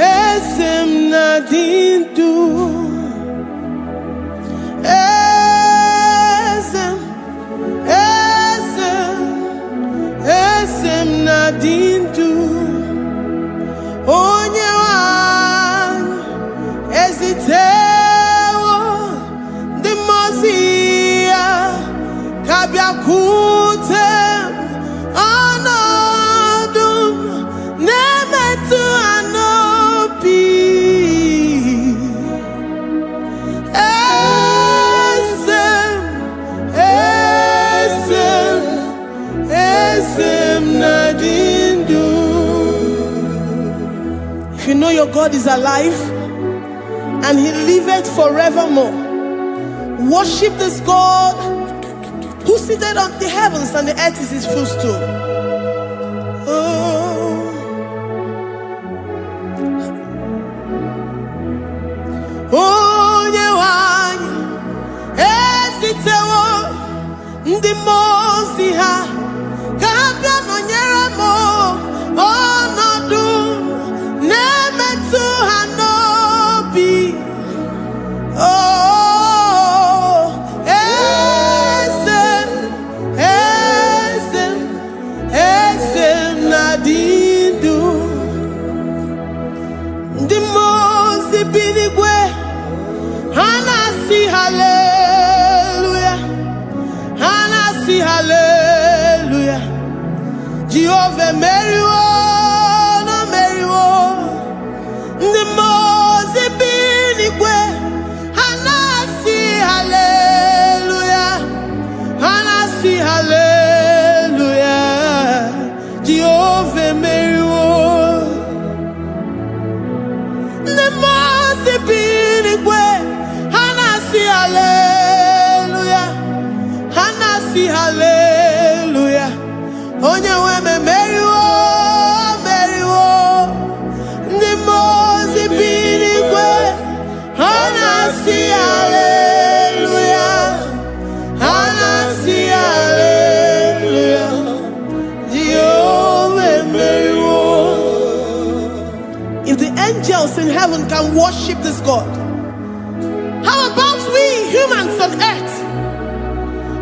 Esem nadindu. Esem nadindu. Onye wan ezitewo the Mosiah kabia kutem anadum nemetu anopi. Esem nadindu. If you know your God is alive and he liveth forevermore, worship this God who seated on the heavens and the earth is his footstool. Onye wanyi esitewo ndị mozi ha ka bịa nọnyere m ọnọdụ na-emetụ ha n'obi. Eze na-adịdu ndị mozi bi n'igwe ha na-asị haleluya, ha na-asị haleluya. Jehova emeriwo, na meriwo. Ndị mozi bi n'igwe ha na-asị haleluya, ha na-asị haleluya. Jehova emeriwo. Ndị mozi bi n'igwe ha na-asị haleluya, ha na-asị haleluya. Onye nwe m emeriwo, emeriwo. Ndị mozi bi n'igwe ha na-asị haleluya, ha na-asị haleluya. Jehovah emeriwo. If the angels in heaven can worship this God, how about we humans on earth?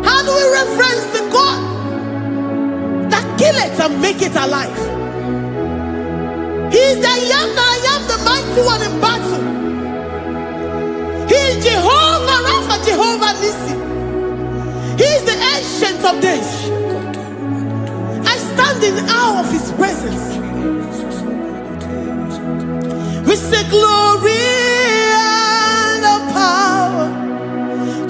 How do we reference the God that kill it and make it alive? He is the I am that I am, the mighty one in battle. He is Jehovah Rapha, Jehovah Nissi. He is the ancient of days. I stand in awe of his presence. We say glory and the power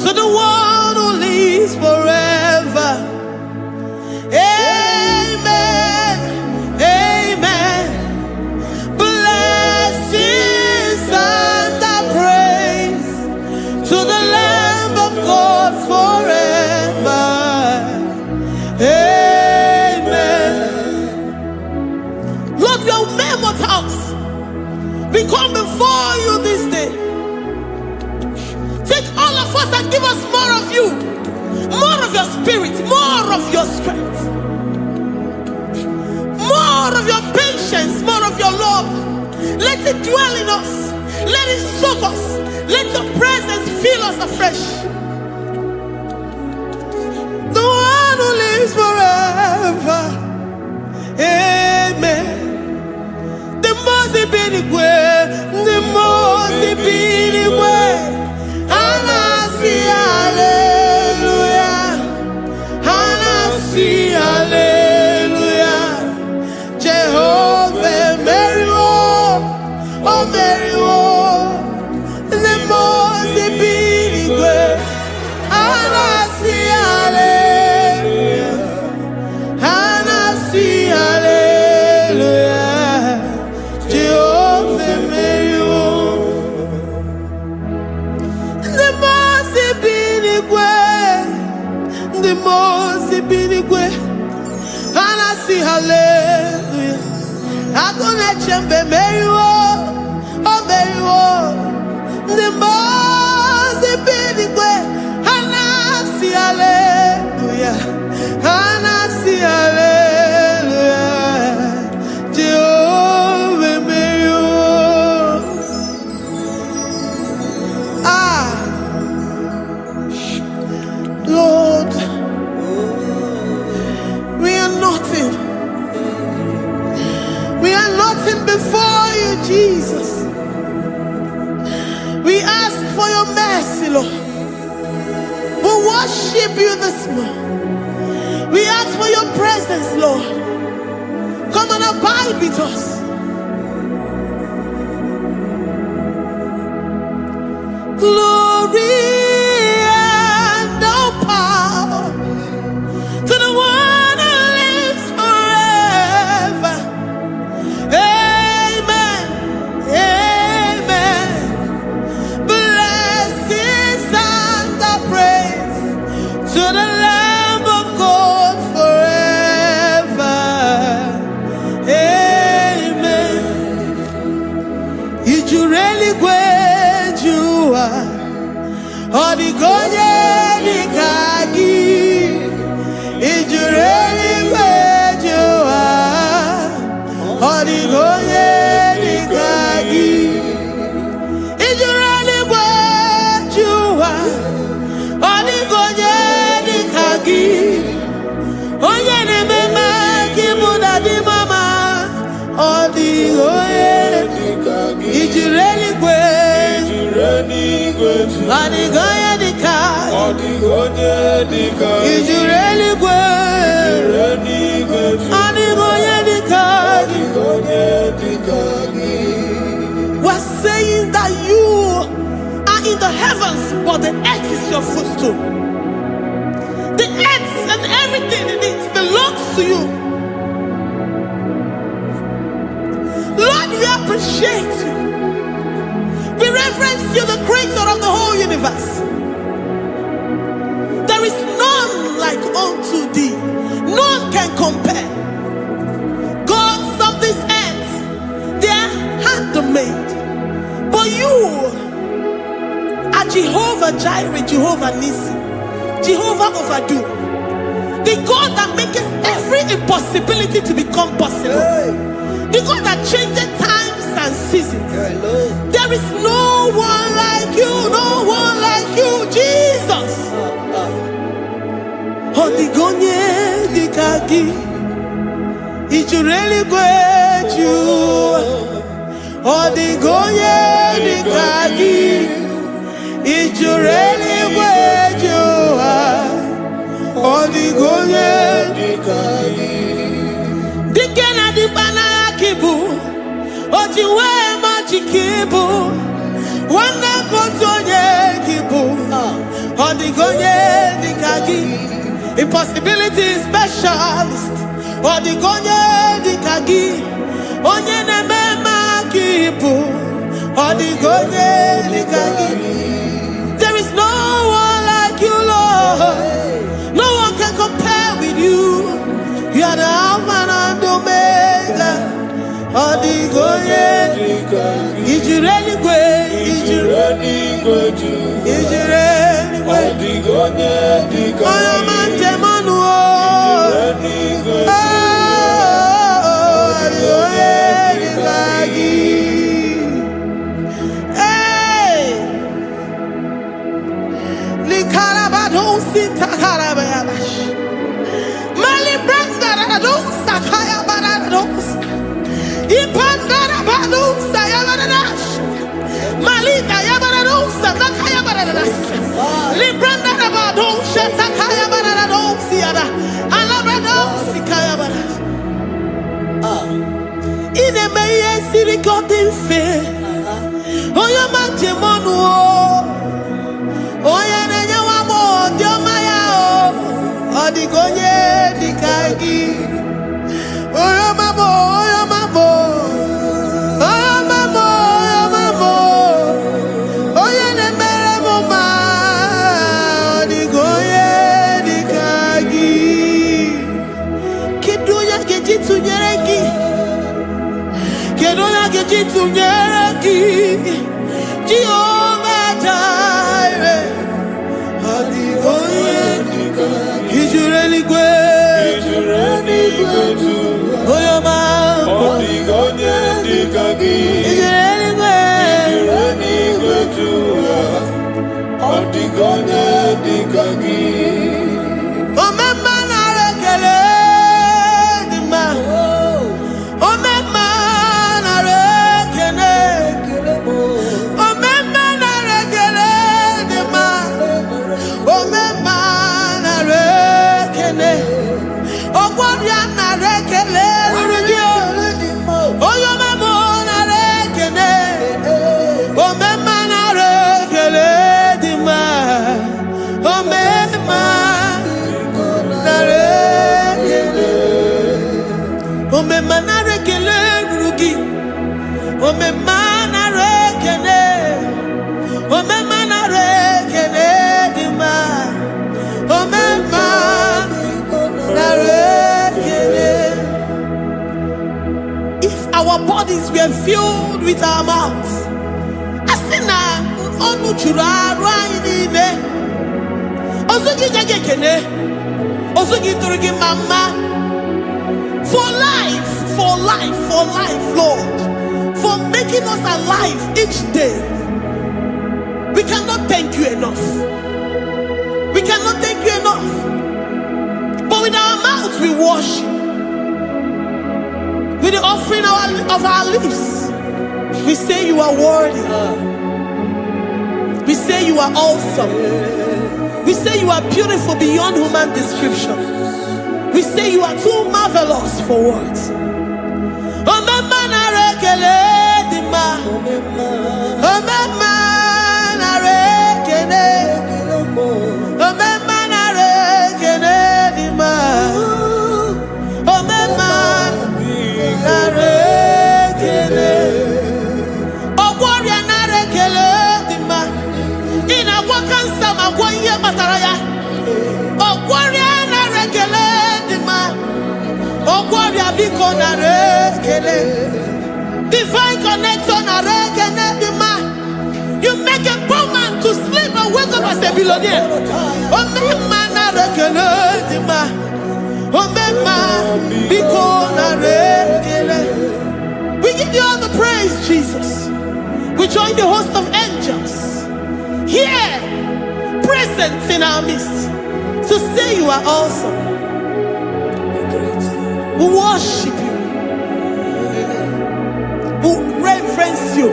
to the one who lives forever. Amen, amen. Blessings and the praise to the Lamb of God forever. Amen. Lord, we are men mortals. We come before you this day. Take all of us and give us more of you, more of your spirit, more of your strength, more of your patience, more of your love. Let it dwell in us. Let it soak us. Let your presence fill us afresh. The one who lives forever. Amen. The mozi bi n'igwe, the mozi bi n'igwe, ha na-asị haleluya, ha na-asị haleluya. Jehova emeriwo, o meriwo. The mozi bi n'igwe, ha na-asị haleluya, ha na-asị haleluya. The mozi bi n'igwe ha na-asị haleluya. Agụ na-eche mbe meriwo, o meriwo. The mozi bi n'igwe ha na-asị haleluya, ha na-asị haleluya. Jehova emeriwo. Lord, we are nothing. We are nothing before you, Jesus. We ask for your mercy, Lord. We worship you this morning. We ask for your presence, Lord. Come and abide with us. Glory and all power to the one who lives forever. Amen, amen. Blessings and the praise to the Lamb Odigonye dikagi, ijureli kwejuwa. Odigonye dikagi, ijureli kwejuwa. Odigonye dikagi, onye nemema kibuda di mama. Odigonye dikagi, ijureli kwejuwa. Odigonye dikagi, odigonye dikagi, ijureli kwejuwa. Odigonye dikagi, odigonye dikagi. We're saying that you are in the heavens, but the earth is your footstool. The earth and everything in it belongs to you. Lord, we appreciate you. We reverence you, the creator of the whole universe. There is none like unto thee. None can compare. Gods of this earth, they are handmade. But you are Jehovah Jireh, Jehovah Nissi, Jehovah Overdo, the God that makes every impossibility to become possible, the God that changes times and seasons. There is no one like you, no one like you, Jesus. Odigonye dikagi, ijureli kweju. Odigonye dikagi, ijureli kweju. Odigonye dikagi. Dikena dibana kibu, ojiwe majikibu, wana kotonye kibu. Odigonye dikagi, impossibility specialist. Odigonye dikagi, onye nemema kibu. Odigonye dikagi. There is no one like you, Lord. No one can compare with you. You are the Alpha and Omega. Odigonye dikagi, ijureli kwe, ijureli kwe, ijureli kwe. Odigonye dikagi, oyomante manuo. Ijureli kwe, odigonye dikagi. Hey, likarabado sitakarabayabash. Malibranga do sakaya barados. Ipandara bado sayabaradas. Malika yabarados sakaya baradas. Libranda bado shatakaya barados siada. Alabrados sikaya baradas. Ine meye sirikotin fe. Oya majemonu. Oya nenya wamo diomaya o. Odigonye dikagi. Oya mamo, oya mamo. Oya mamo, oya mamo. Oya nemere moma. Odigonye dikagi. Kedoya gejitu nyereki. Kedoya gejitu nyereki. Jehovah Jireh. Odigonye dikagi. Ijureli kwe. Oyoma. Odigonye dikagi. Ijureli kwe. Odigonye dikagi. Omema na rekele dima. Omema na rekele. Omema na rekele dima. Omema na rekele. Ogwaria na rekele rugio. Oyoma mo na rekele. Omema na rekele dima. Omema na rekele. Omema na rekele rugi. Omema na rekele. Omema na rekele dima. Omema na rekele. If our bodies were filled with our mouths, asina onu chura rainine. Osugi jagekene. Osugi turugi mama. For life, Lord. For making us alive each day. We cannot thank you enough. We cannot thank you enough. But with our mouths we worship. With the offering of our lips, we say you are worthy. We say you are awesome. We say you are beautiful beyond human description. We say you are too marvelous for words. Divine connection. You make a poor man to sleep and wake up as a billionaire. We give you all the praise, Jesus. We join the host of angels here, present in our midst, to say you are awesome. We worship you. We reverence you.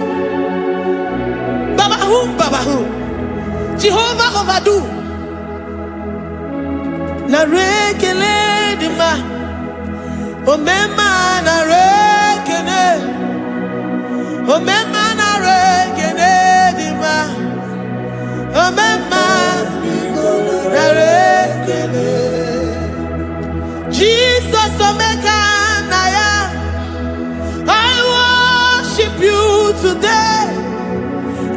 Baba who? Jehovah overdo. Na rekele dima. Omema na rekele. Omema na rekele dima. Omema na rekele. Jesus omeka naya. I worship you today.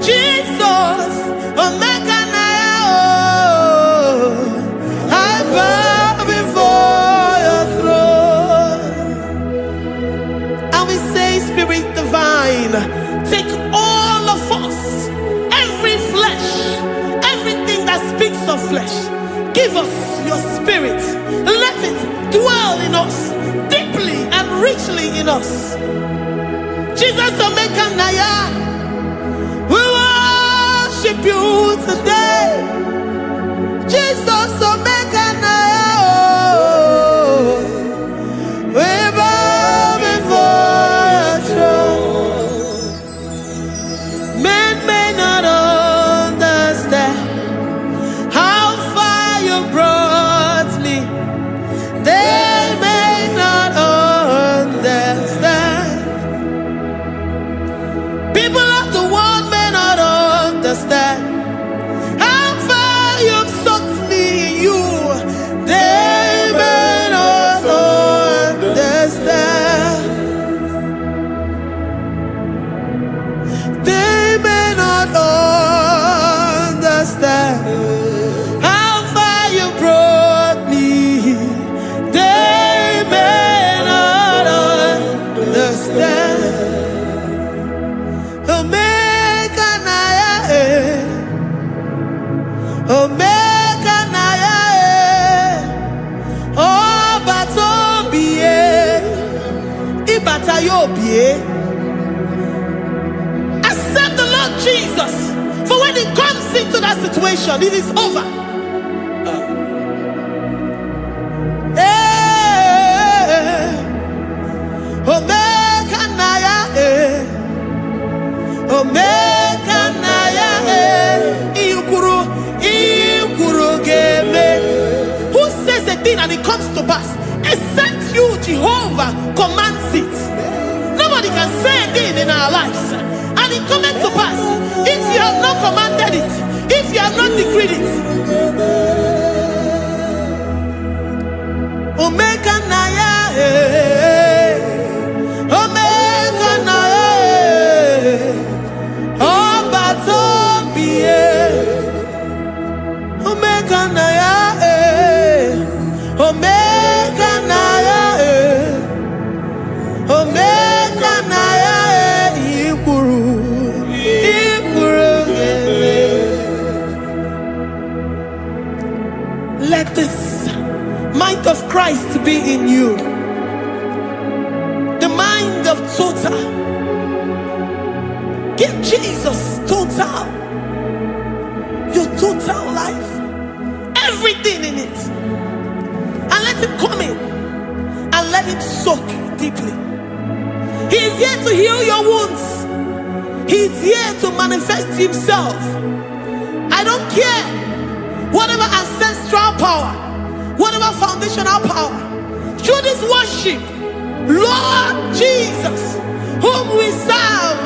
Jesus omeka naya. I bow before your throne. And we say, Spirit divine, take all of us, every flesh, everything that speaks of flesh. Give us your spirit. Let it dwell in us, deeply and richly in us. Jesus omeka naya. We worship you today. Jesus omeka naya. We bow before your throne. Men may not understand how far you brought me. They may not understand. People of the world may not understand how far you've sucked me in you. They may not understand. They may not understand how far you brought me. They may not understand. Omeka naya, Omeka naya, obata-obie, ibata-obie. Accept the Lord Jesus, for when He comes into that situation, it is over. Omeka naya, Omeka naya, ikuru geme. Who says a thing and it comes to pass? Except you, Jehovah, commands it. Nobody can say a thing in our lives and it comes to pass. If you have not commanded it, if you have not decreed it. Omeka naya, Omeka naya, obata-obie, Omeka naya, Omeka naya, Omeka naya, ikuru geme. Christ to be in you. The mind of total. Give Jesus total. Your total life. Everything in it. And let him come in. And let him soak deeply. He is here to heal your wounds. He is here to manifest himself. I don't care. Whatever ancestral power, whatever foundational power, through this worship, Lord Jesus, whom we serve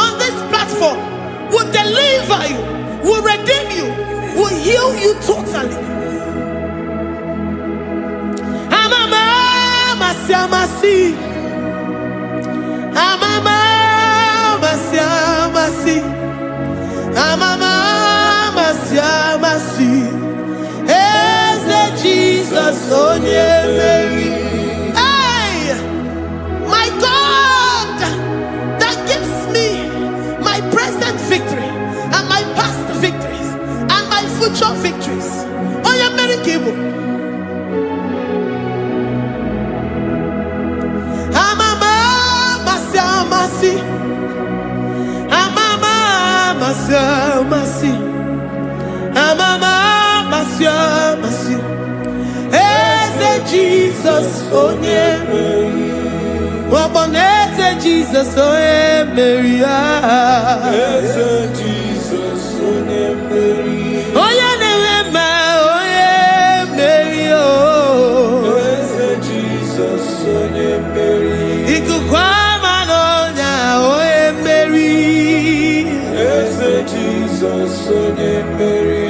on this platform, will deliver you, will redeem you, will heal you totally. Amama siamasi, amama siamasi, amama siamasi. Eze Jesus onye Mary. Hey, my God, that gives me my present victory and my past victories and my future victories. Onye Mary Kibo. Amama masiamasi, amama masiamasi, amama masiamasi. Eze Jesus onye Mary. Waboneze Jesus onye Mary. Eze Jesus onye Mary. Onye na-eme onye Mary. Eze Jesus onye Mary. Ikukwama n'ọnya onye Mary. Eze Jesus onye Mary.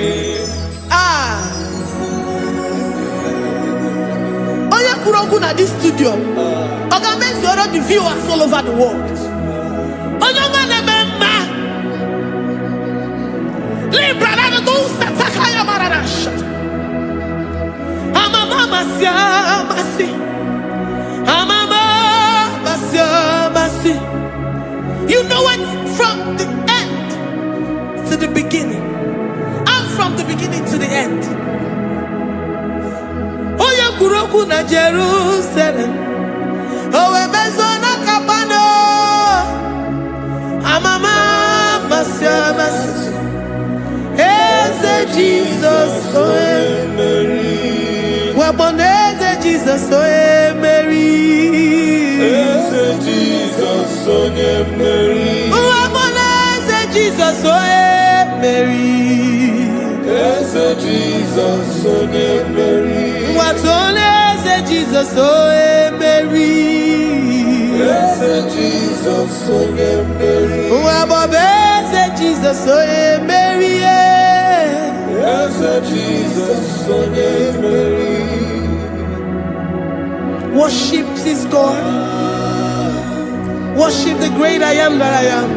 Onye kwuru okwu na this studio, ọ ga-emezuoro the viewers all over the world. Onye ọma na-eme mma. Libra na do sataka ya marara shata. Amama masi. Amama masi. You know it from the end to the beginning. And from the beginning to the end. Oya kuroku na Jerusalem. Owe bezona kapano. Amama masi. Eze Jesus oe Mary. Waboneze Jesus oe Mary. Eze Jesus onye Mary. Waboneze Jesus oe Mary. Eze Jesus onye Mary. Watoneze Jesus oe Mary. Eze Jesus onye Mary. Wabobeze Jesus oe Mary. Eze Jesus onye Mary. Worship this God. Worship the great I am that I am.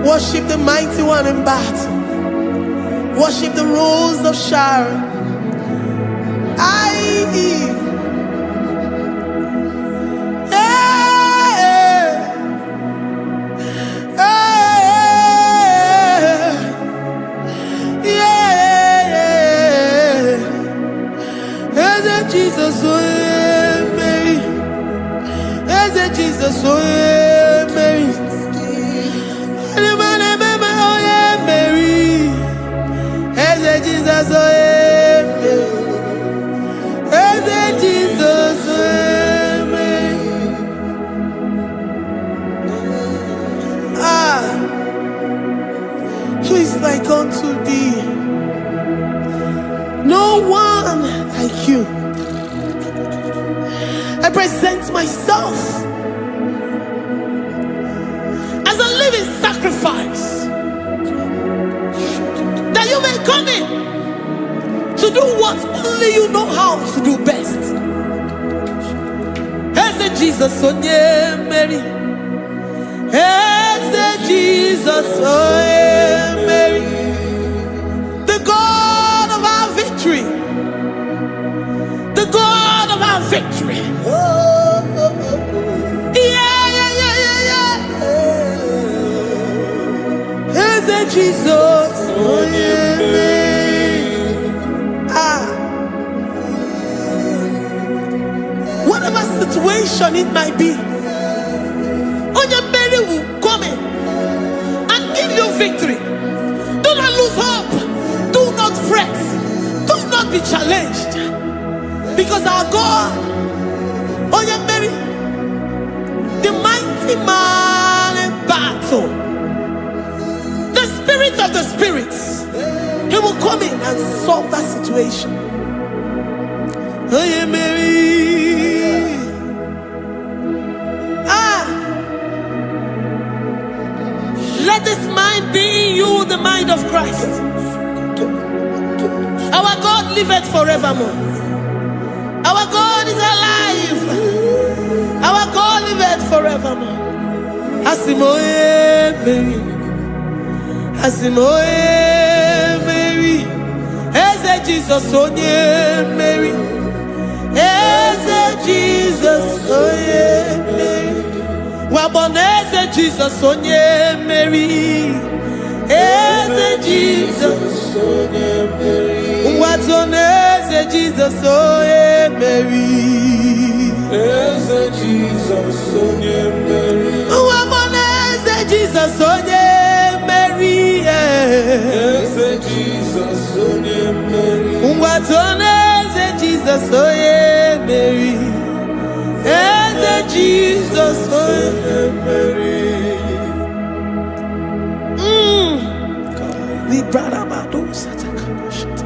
Worship the mighty one in battle. Worship the rose of Sharon. Jesus, oh Mary. Eze Jesus, oh Mary. Mary. Eze Jesus, oh Mary. Eze Jesus, oh Mary. Who is like unto thee? No one like you. I present myself as a living sacrifice, that you may come in to do what only you know how to do best. As a Jesus, oh yeah, Mary. As a Jesus, oh yeah, Mary. The God of our victory. The God of our victory. Jesus, oh yeah, situation it might be, Onyemeri will come in and give you victory. Do not lose hope. Do not fret. Do not be challenged. Because our God, Onyemeri, the mighty man in battle, the spirit of the spirits, he will come in and solve that situation. Onyemeri. Let this mind be in you, the mind of Christ. Our God liveth forevermore. Our God is alive. Our God liveth forevermore. Asimoye Mary. Asimoye Mary. Eze Jesus onye Mary. Eze Jesus onye Mary. Waboneze Jesus onye Mary. Eze Jesus onye Mary. Watoneze Jesus onye Mary. Eze Jesus onye Mary. Waboneze Jesus onye Mary. Eze Jesus onye Mary. Watoneze Jesus onye Mary. Eze Jesus onye Mary. Librada bado satakabashata.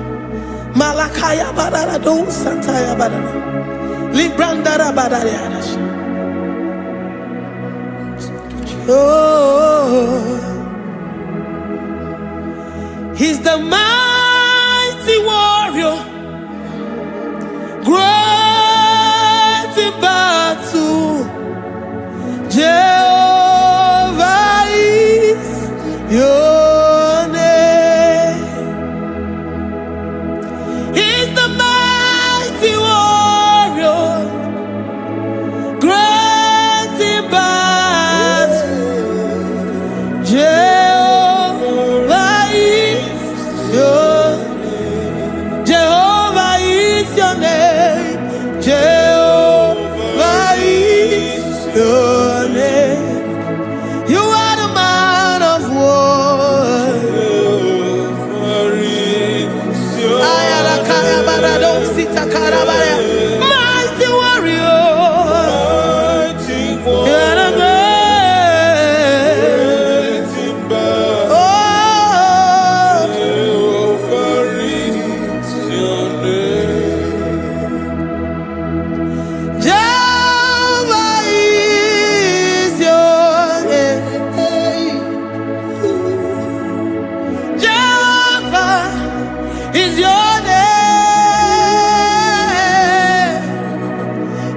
Malakaya badara do sataya badara. Librandara badara yadash. Oh, he's the mighty warrior, great in battle. Jehovah is your name. He's the mighty warrior, great in battle. Jehovah is your name. Jehovah is your name. Jehovah is your name. You are the man of war. Jehovah is your name. Mighty warrior. Mighty You are the great. great in battle. Oh, Jehovah is your name. Jehovah is your name. Jehovah is your name.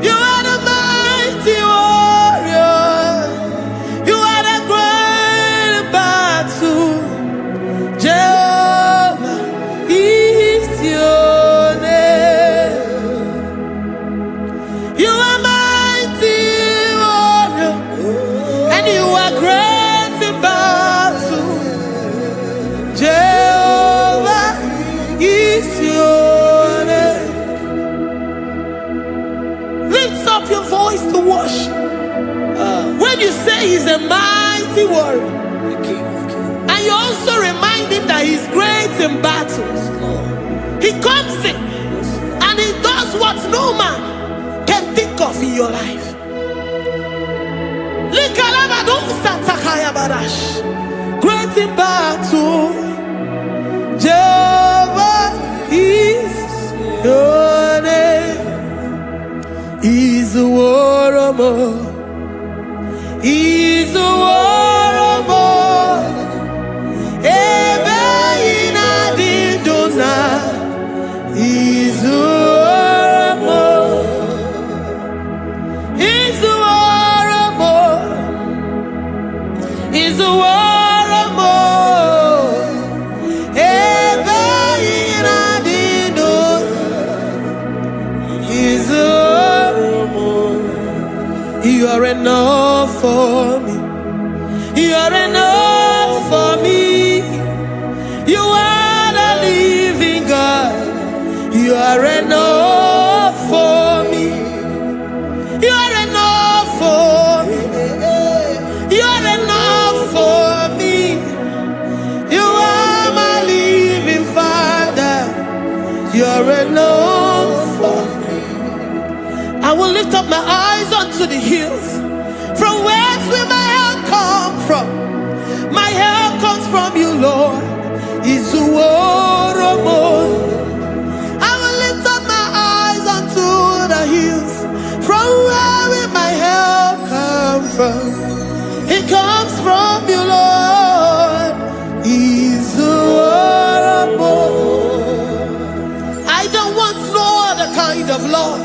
You are the mighty warrior. You are the great battle. Jehovah is your name. You are mighty warrior, and you are great in battle. Jehovah is your name. Lift up your voice to worship. When you say he's a mighty warrior, and you also remind him that he's great in battles, he comes in and he does what no man can think of in your life. Great in battle, Jehovah is your name. He's a warrior. He's a warrior. Ebe ina didona. He's a warrior. He's a warrior. He's a warrior. Ebe ina didona. He's a warrior. You are enough for me. You are enough for me. You are the living God. You are enough for me. You are enough. I will lift up my eyes unto the hills. From whence will my help come from? My help comes from you, Lord. Is the word of God. I will lift up my eyes unto the hills. From where will my help come from? It comes from you, Lord. Is the word of God. I don't want no other kind of love,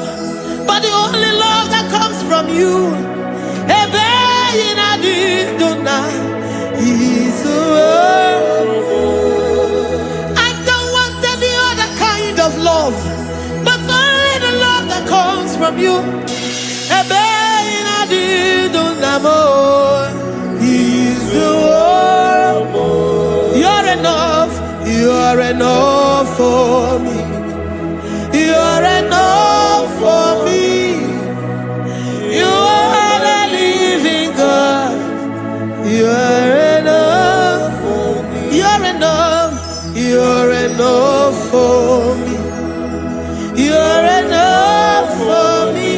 but the only love that comes from you. I don't want any other kind of love, but only the love that comes from you. You're enough, you're enough for me. You're enough for me. You are the living God. You're enough for me. You're enough. You're enough for me. You're enough for me.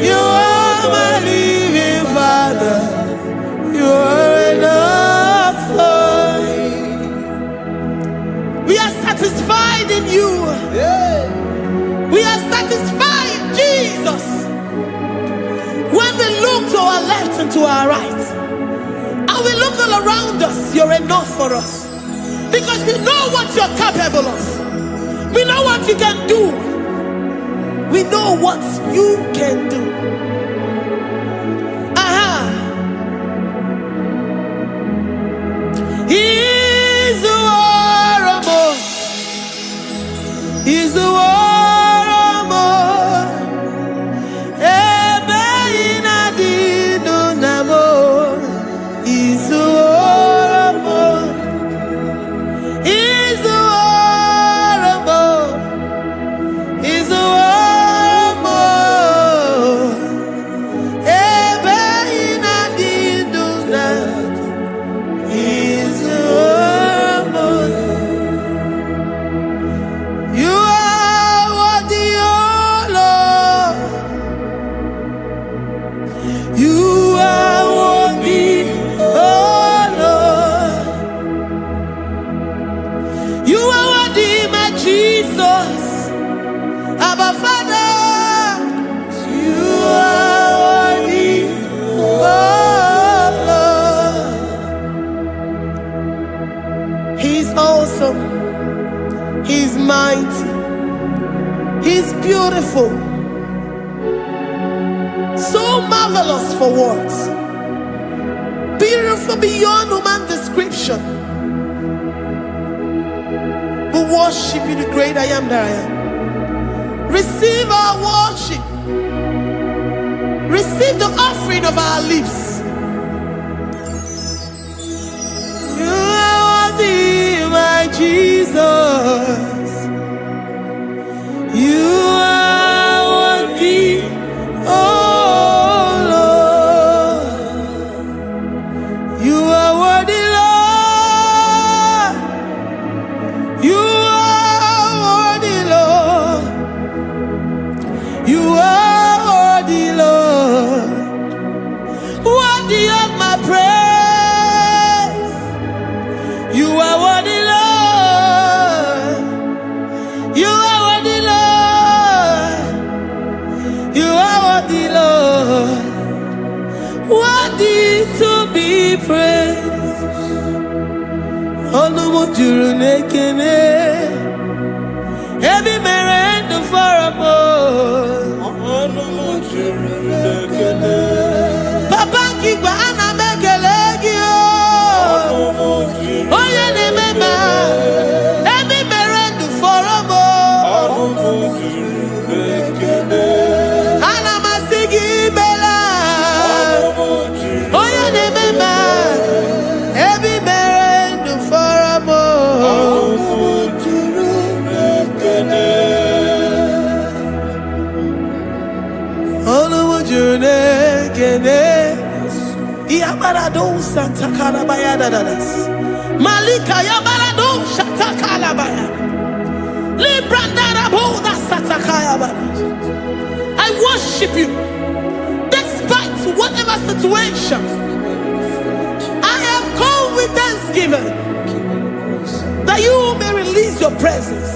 You are my living Father. You're enough for me. We are satisfied in you. We are satisfied in Jesus. When we look to our left and to our right, and we look all around us, you're enough for us. Because we know what you're capable of. We know what you can do. We know what you can do. He's the war of more. He's the war of more. He's the war of more. He's the war of more. He's the war of more. He's the war of more. You are worthy, oh Lord. You are worthy, oh Lord. You are worthy, my Jesus. Abba Father, you are worthy, oh Lord. He's awesome. He's mighty. He's beautiful. So marvelous for words. Beautiful beyond human description. We worship you, the great I am that I am. Receive our worship. Receive the offering of our lips. You are worthy, my Jesus. You are worthy, oh Lord. You are worthy, Lord. You are worthy, Lord. You are worthy, Lord. Worthy of my praise. You are worthy, Lord. You are worthy, Lord. You are worthy, Lord. Worthy to be praised. Olumujuru nekene. Every man the farabo. Papa kiba ana mekelegi o. Oye ne mema. Every man the farabo. Ana masigi bela. Oye ne mema. Every man the farabo. Yabarado Santa Calabaya Dadas Malika Yabarado Shata Calabaya Libranda Raboda Satakaya. worship you. Despite whatever situation, I have come with thanksgiving that you may release your presence.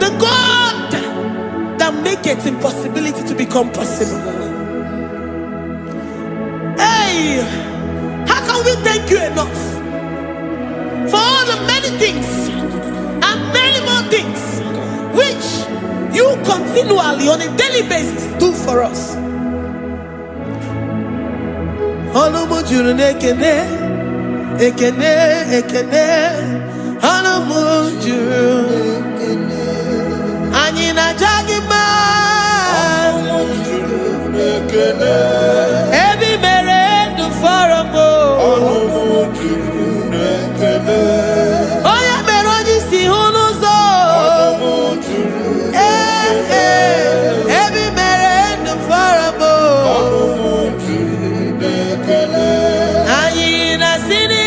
The God that maketh impossibility to become possible. Hey, how can we thank you enough for all the many things and many more things which you continually on a daily basis do for us? Ekene, Hanamujuru, Anina Jagima, Ebi Mere du Faramo, Oya Meroji si Hunuzo, Ebi Mere du Faramo, Anina Sini.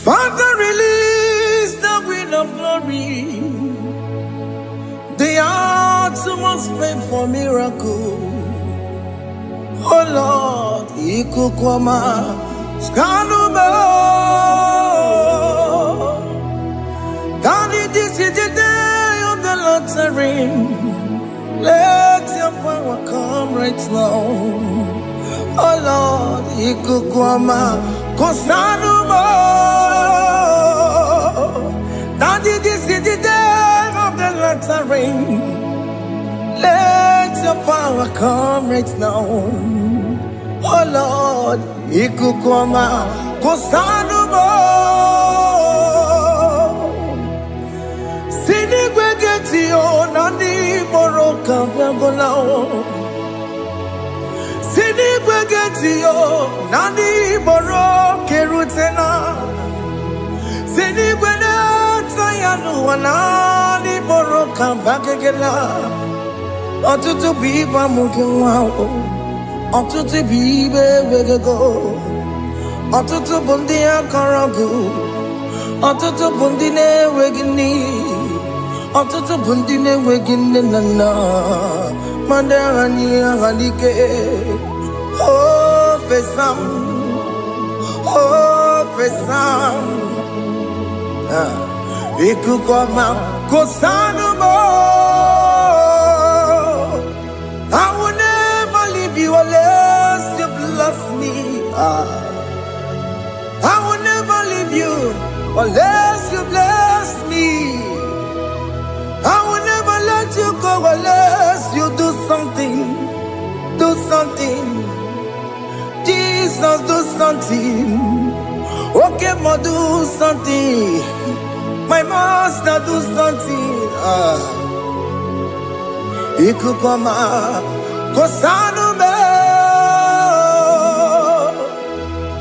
Father, release the wind of glory. The hearts must pray for miracle. Oh Lord, Ikukwama, Skanuma. Daddy, this is the day of the Lord's ring. Let your power come right now. Oh Lord, Ikukwama, Kosanuma. Daddy, this is the day of the Lord's ring. Let your power come right now. Oh Lord, Ikukwama, Kosanuma. Sinigwegetio, Nani Moroka, Vagolao. Sinigwegetio, Nani Moroke Rutena. Sinigwena, Tayanu, Nani Moroka, Vagela. Otutu biba mukiwao, otutu bibe wegego, otutu bundi akaragu, otutu bundi ne wegini, otutu bundi ne wegini nana, mandani halike, oh fesam, Ikukwama, Kosanuma. I will never leave you unless you bless me. I will never leave you unless you bless me. something. Jesus, do something. Okay, ma, do something. My master, do something. Ikukoma, kosanu me.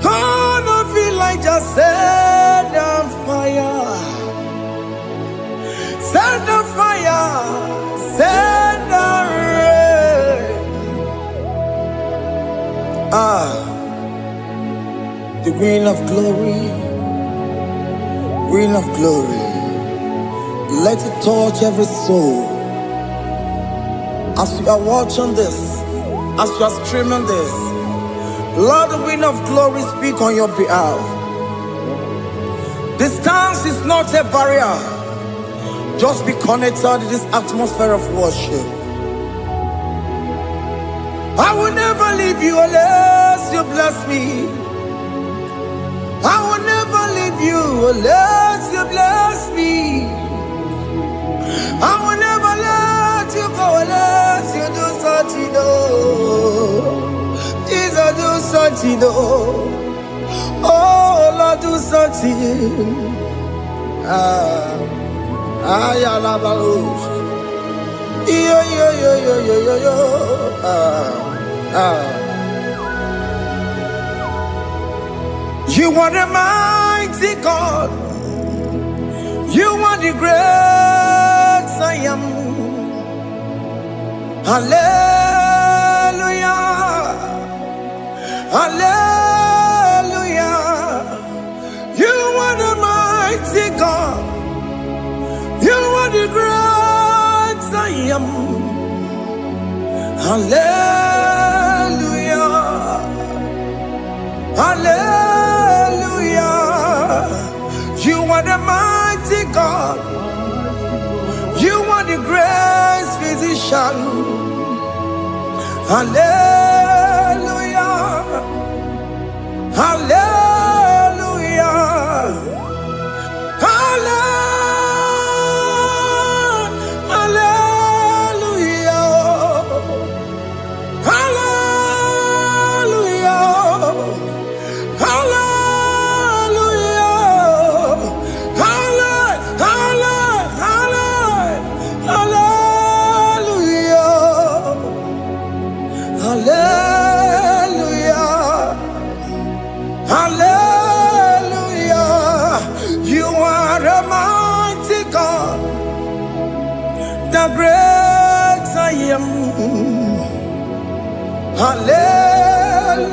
Gonna feel like just set on fire. Set on fire. Set on rain. The green of glory. Green of glory. Let it touch every soul. As you are watching this, as you are streaming this, Lord, the wind of glory speak on your behalf. Distance is not a barrier. Just be connected to this atmosphere of worship. I will never leave you unless you bless me. I will never leave you unless you bless me. I will never let you go unless you do something. Jesus, do something. Oh, Lord, do something. You are the mighty God. You are the great I am. Hallelujah. Hallelujah. You are the mighty God. You are the great I am. Hallelujah. Hallelujah. You are the mighty God. You are the great physician. Hallelujah. Hallelujah. The great I am. Hallelujah.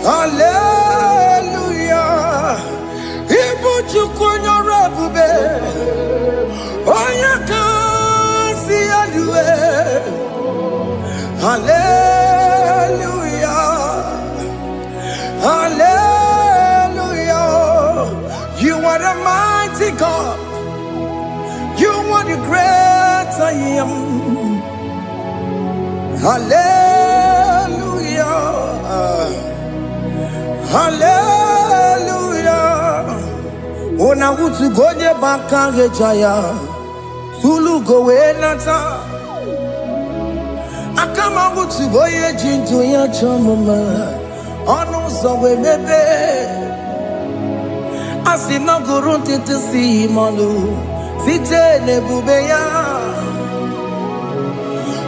Hallelujah. Ibu chukunyo rabube. Oya kasi alue. Hallelujah. Hallelujah. You are the mighty God. You are the great I am. Hallelujah. Hallelujah. Ona utu goje bakage jaya. Sulu gowe nata. Akama utu goye jinto ya chamama. Ono sowe mebe. Asina gurunti tisi manu. Site nebubeya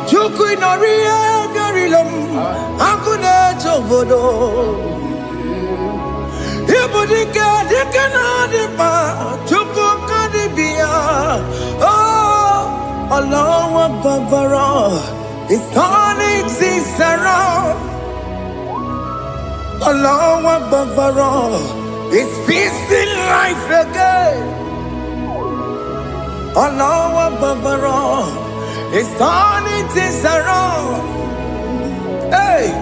Chuku inoria garilom Akune chobodo Ibudika dikana dipa Chuku kadibia Oh Allah Akbar It's turning things around Allah Akbar It's peace in life again Allah Akbar, it's turning things around. Hey,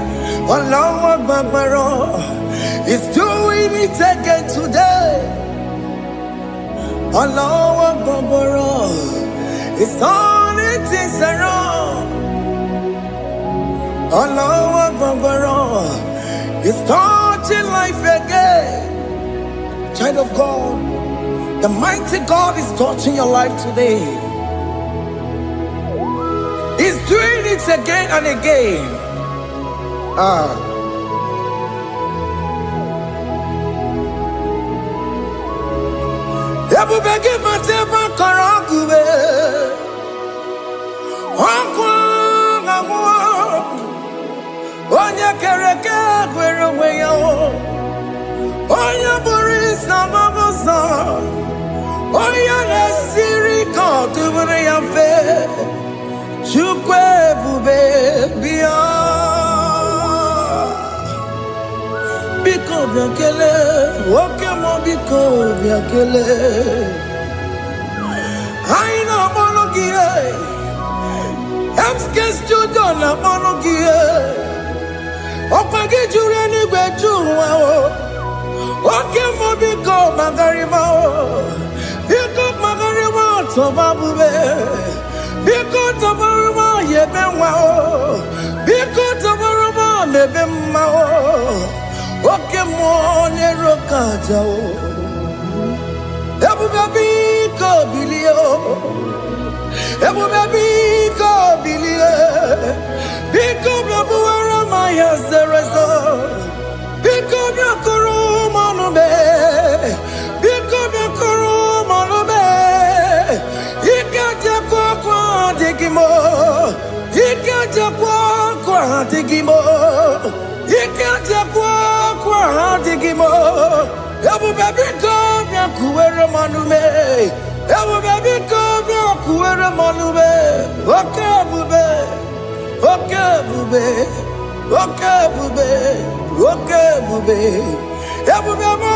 Allah Akbar, it's doing it again today. Allah Akbar, it's turning things around. Allah Akbar, it's touching life again. Child of God, the mighty God is touching your life today. He's doing it again and again. Ebubegi mateba karangube. Onye kereke gwere weyo. Onye boris na mabosa. Onye nesiri kotubure ya fe. Chukwe bube biya. Biko biakele, woke mo biko biakele. Aina monogie, emske studio na monogie. Opagi jure ni gwejuwa o. Woke mo biko magariba o. Biko magariba toba bube. Biko toba yebenwa o. Biko toba mebemma o. Oke mo nero kaja o. Ebube ko bilio. Ebube ko bilie. Biko bebuara maya zerezo. Biko bekuru manube. Biko bekuru manube. Ikaja kwa digimo. Ikaja kwa digimo. Ikaja kwa digimo. Ebube ko bekuere manume. Ebube ko bekuere manume. Oke bube. Oke bube. Oke bube. Oke bube. Ebube mo.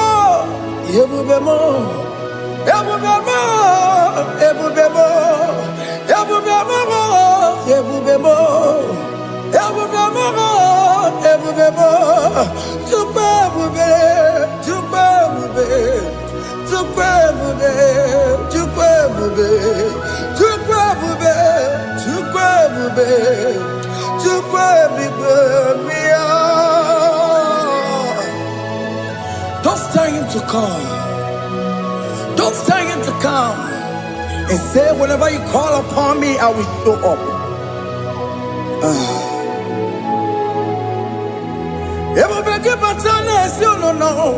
Ebube mo. Ebube mo. Ebube mo. Ebube mo. Ebube mo. Ebube mo. Ebube mo. Tukwe bube. Tukwe bube. Tukwe bube. Tukwe bube. Tukwe bube. Tukwe bube. Tukwe bube. Don't stay him to come. Don't stay him to come. And say, whenever you call upon me, I will show up. Ebubeke batane you no know.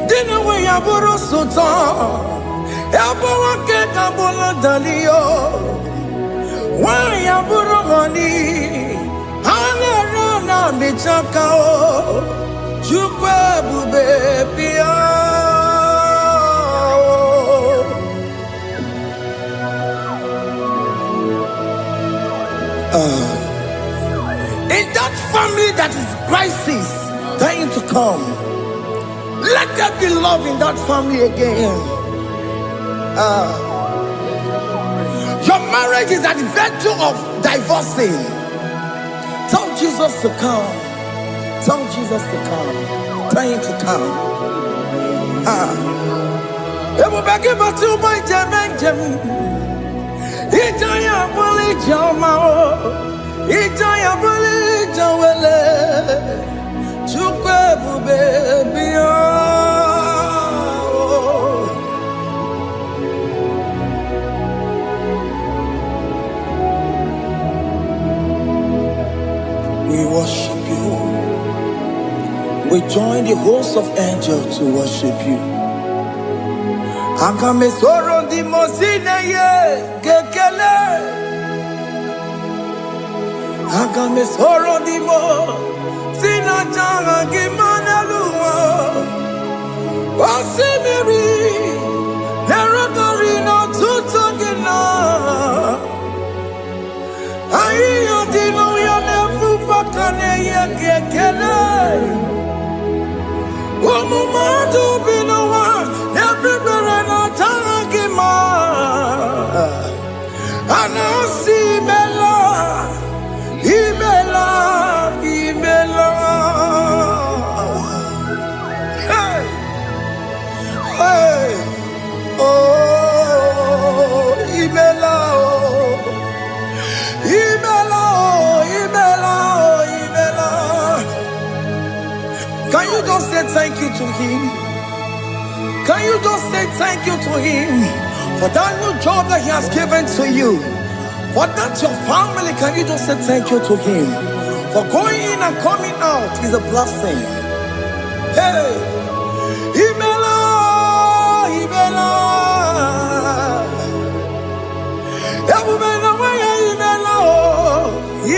Dina we yaburo sultan. Ebo wake kabula dalio. Wa yaburo mani. Hane rana michaka o. Chukwe bube pia. In that family that is crisis, dying to come, let there be love in that family again. Your marriage is at the verge of divorcing. Tell Jesus to come. Tell Jesus to come. Dying to come. Ebubeke batu boy jemenjem. Ijaya buli jamao. Ijaya buli jawele. Chukwe bube biya. We worship you. We join the host of angels to worship you. Akame soro di mosine ye kekele. Akame soro di mo sina changa kimana luwa. Osimiri nerogori no tutogina. Ayo dino ya nefu fakane ye kekele. Omumadu binowa everybody no tangima. Anasi bela, ibela, ibela. Hey, hey, oh, ibela, oh, ibela, oh, ibela, oh, ibela. Can you just say thank you to him? Can you just say thank you to him for that new job that he has given to you? For that your family, can you just say thank you to him? For going in and coming out is a blessing. Hey, Imela, Imela, Imela,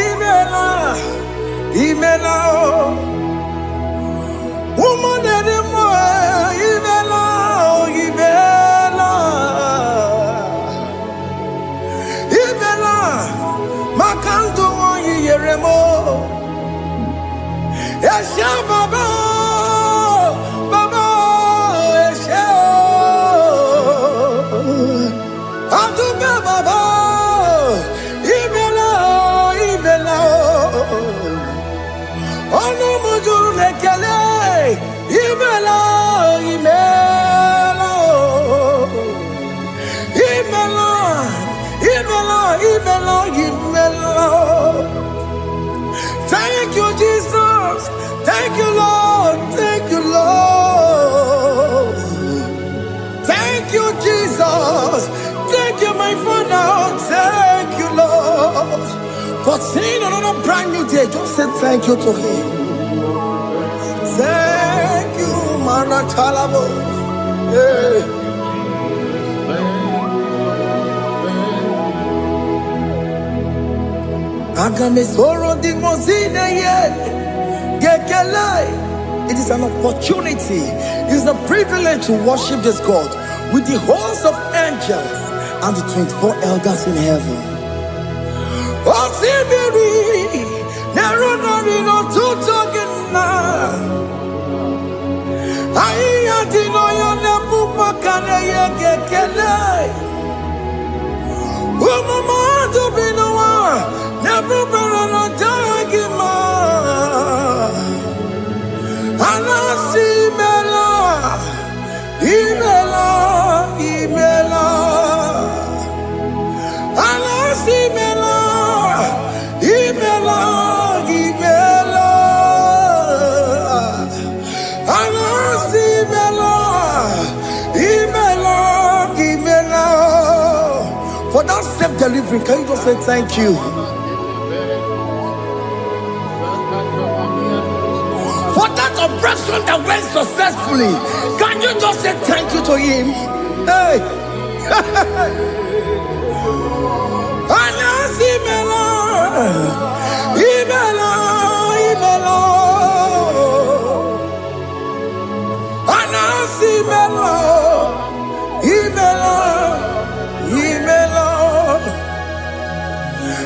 Imela, Imela, woman anymore, Imela, Imela, Imela, Makandu Yeremo, Esha Baba, Baba, Esha, Aduba Baba, Imela, Imela, Ono Mujur Lekele, Imela, Imela, Imela, Imela, Imela, Imela. Thank you, Jesus. Thank you, Lord. Thank you, Lord. Thank you, Jesus. Thank you, my Father. Thank you, Lord. For seeing another brand new day, just say thank you to him. Thank you, Manatalabo. Yeah. It is an opportunity, it is a privilege to worship this God with the host of angels and the 24 elders in heaven. For that self-delivery, can you just say thank you? For that operation that went successfully, can you just say thank you to him? Hey!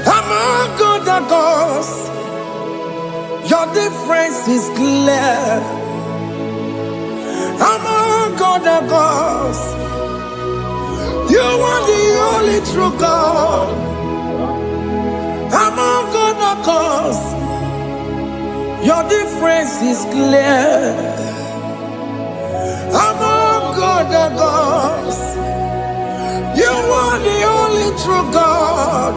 Among other gods, your difference is clear. Among other gods, you are the only true God. Among other gods, your difference is clear. Among other gods, you are the only true God.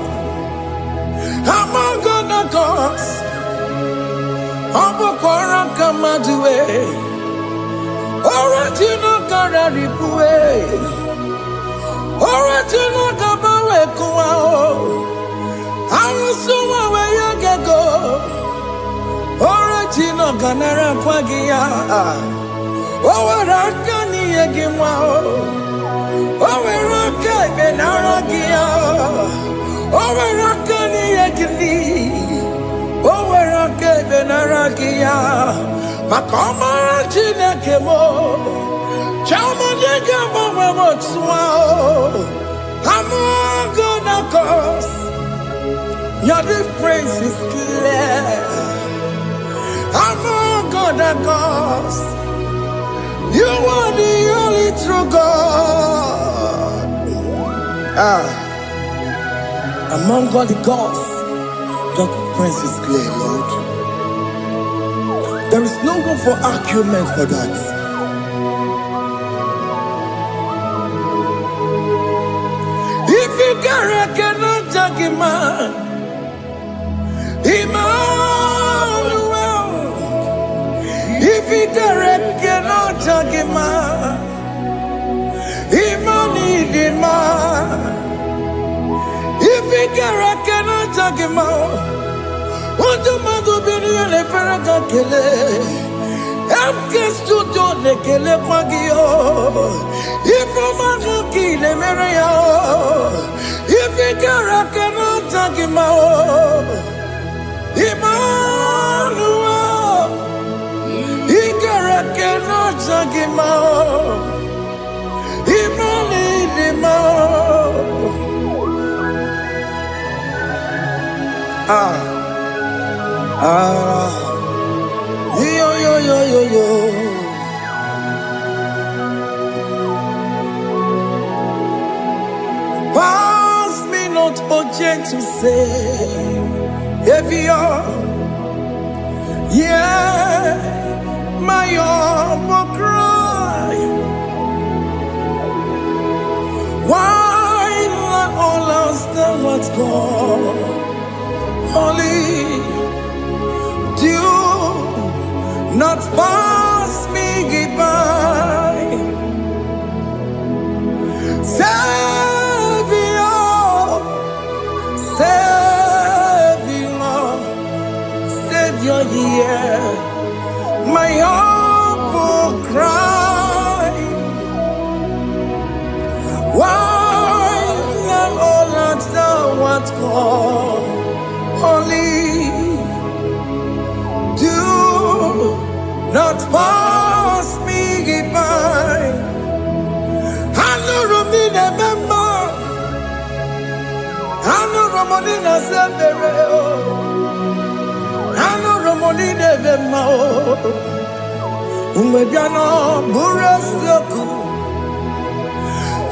Among other gods, Abukora Kamadue, original Kararipue, original Kabawe Kuao, Arusuma where you get go, original Ganara Kwagia, Owarakani Yagimao, Owaraka Benaragia. Owarakani yagini, owarake benaragia, makoma chinekemo, chama yegamo wemotswao. Among other gods, your difference is clear. Among other gods, you are the only true God. Among all the gods, your difference is clear, Lord. There is no room for argument for that. If you cannot judge him, Emmanuel. If you cannot judge him, Emmanuel. If it gara kana jagima. Ojo madu bini ele feraga kele. Emke studio ne kele kwagio. Ifoma ki le mereya. Ifi gara kana jagima. Emmanuel, igara kana jagima. Yo. Pass me not, O gentle Savior. Yeah, my humble cry. Why let all else than what's gone? Only do not pass me by. Savior, yeah, my humble cry. Why not all answer what's called? Only do not pass me by. I know Romina member. I know Romonina Zebere. I know Romonina member. Umebiano Burasoku.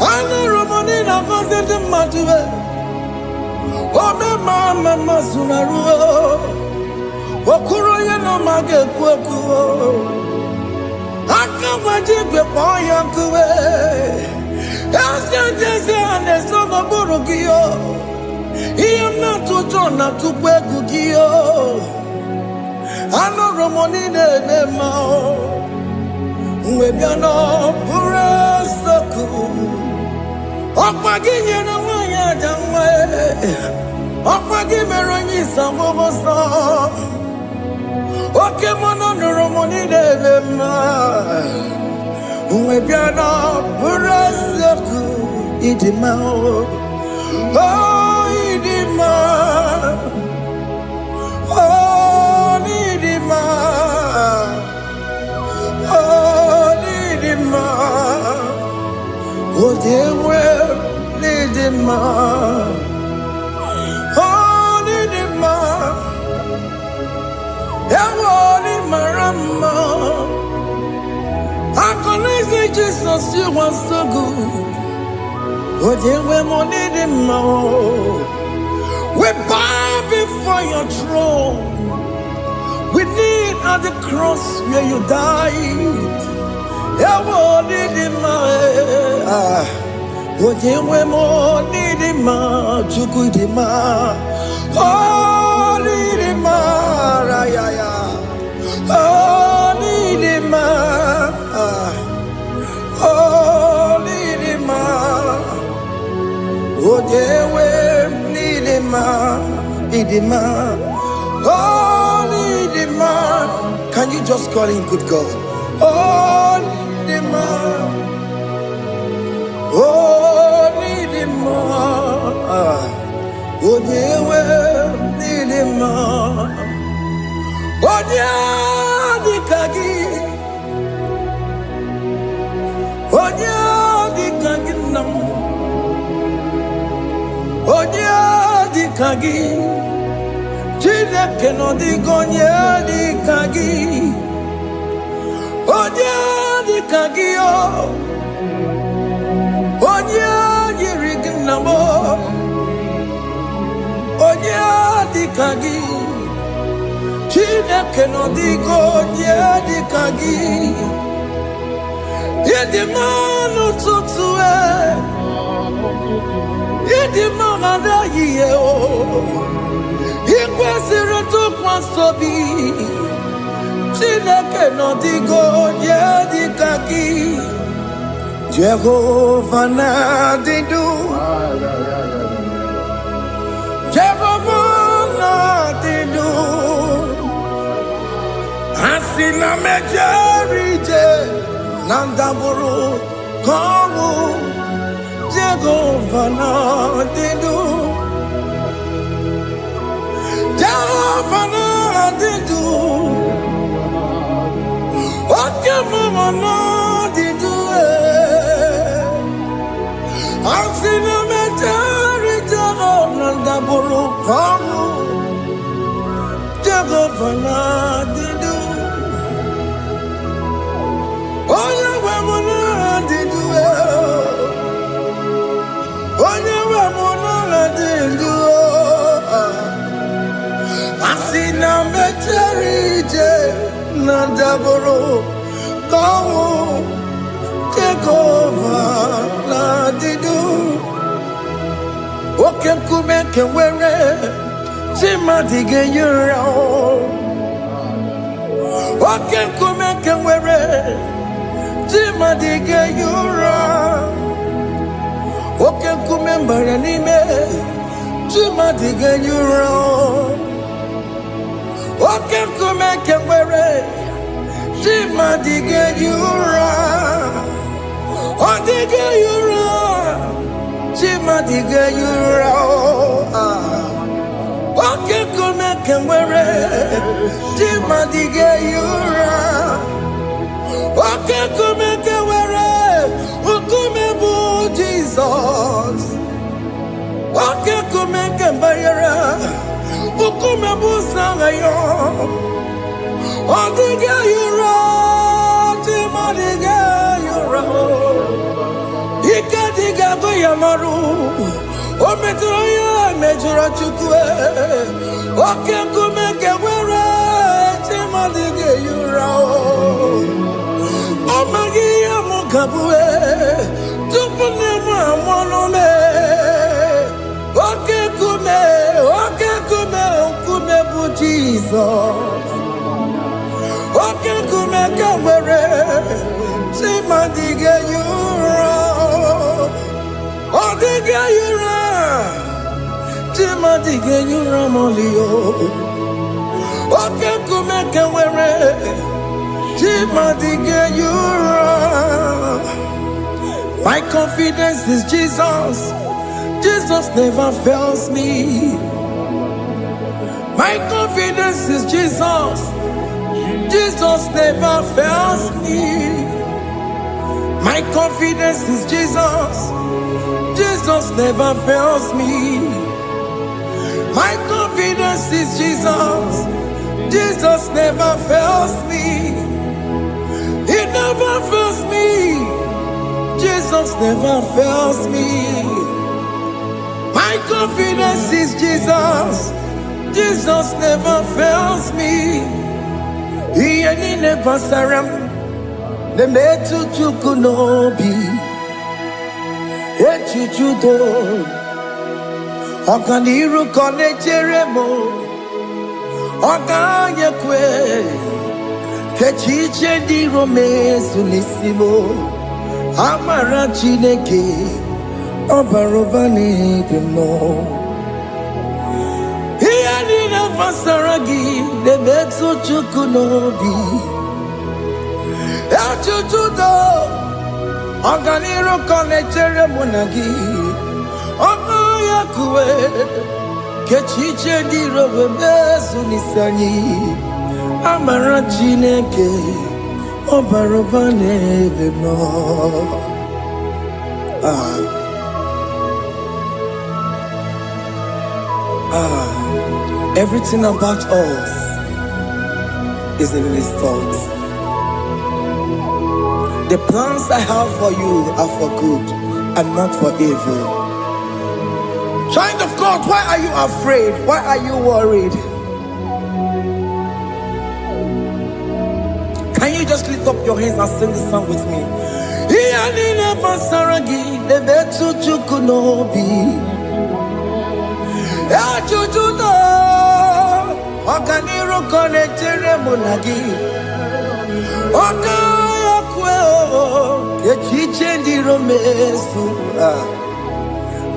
I know Romonina Vazet Matue. Oh, mama Sunaru. Okuro no mage kweku. Akamaje gbe poyankuwe. Asante ane sono burugio. Iyam na tujo na tukwegu gio. Ano romonine mao. Mwebiano burasoku. Okwaginye na wanya jamwe. Okwagimeronyi samboboso. Oke mono romoni devema. Mwebiano burasoku. Idima. Oh, idima. Oh, idima. Oh, idima. Oh, they will lead him on. Oh, lead him on. Yeah, oh, Marama. I can say Jesus, you are so good. Oh, they will lead him on. We bow before your throne. We kneel at the cross where you died. Oh, Nidima, oh, Nidima, Chukudima, oh, Nidima, Rayaya, oh, Nidima, oh, Nidima, oh, Nidima, Nidima, oh, Nidima. Can you just call him good God? Oh, Nidima, oh, Nidima, oh, Nidima, oh, Dikagi, oh, Dikagi, oh, Dikagi, Chile cannot digonya Dikagi. Onya di kagio, onya yirignamo, onya di kagi, chine keno digo onya di kagi, yedimano tutsue, yedimano da yeo, yekwesire to kwasobi. Chineke no digo ye dikaki. Jehovah na didu. Asina mejerije nandaburu komu Jehovah na didu Jehovah na didu Okemama na didu Asina mejerije nandaburu komu Jehovah na didu Oya wemuna didu Oya wemuna didu Asina mecherije nandaburu komu Jehovah na didu Okem kumeke were Chimadige yura Okem kumeke were Chimadige yura Okem kumembara nime Chimadige yura Okem kumeke were Chimadige yura Odige yura Chimadige yura Oke kumeke were Chimadige yura Oke kumeke were Ukume bu Jesus Oke kumeke bayara Ukume bu sangayo Odige yura Chimadige yura Ika diga goyamaru Ometroya mejura chukwe Oke kumeke were Chimadige yura Omagiya mukabwe Tupune mwamonome Oke kume bu Jesus Oke kumeke were Chimadige yura Odige yura Chimadige yura molio Oke kumeke were Chimadige yura My confidence is Jesus Jesus never fails me My confidence is Jesus Jesus never fails me My confidence is Jesus Jesus never fails me. My confidence is Jesus. Jesus never fails me. He never fails me. Jesus never fails me. My confidence is Jesus. Jesus never fails me. He ain't never saram. The metu chukunobi. Echichudo Okaniru kone cheremo Okanyekwe Kechiche di rome sunisimo Amara chineke Obarobane demo Iyani na pasaragi Nemetsu chukunobi Echichudo Oganiru kone chere munagi Oya kuwe Kechiche di robe mesu nisani Amara chineke Obarobane bemo Everything about us is in His thoughts. The plans I have for you are for good and not for evil. Child of God, why are you afraid? Why are you worried? Can you just lift up your hands and sing this song with me?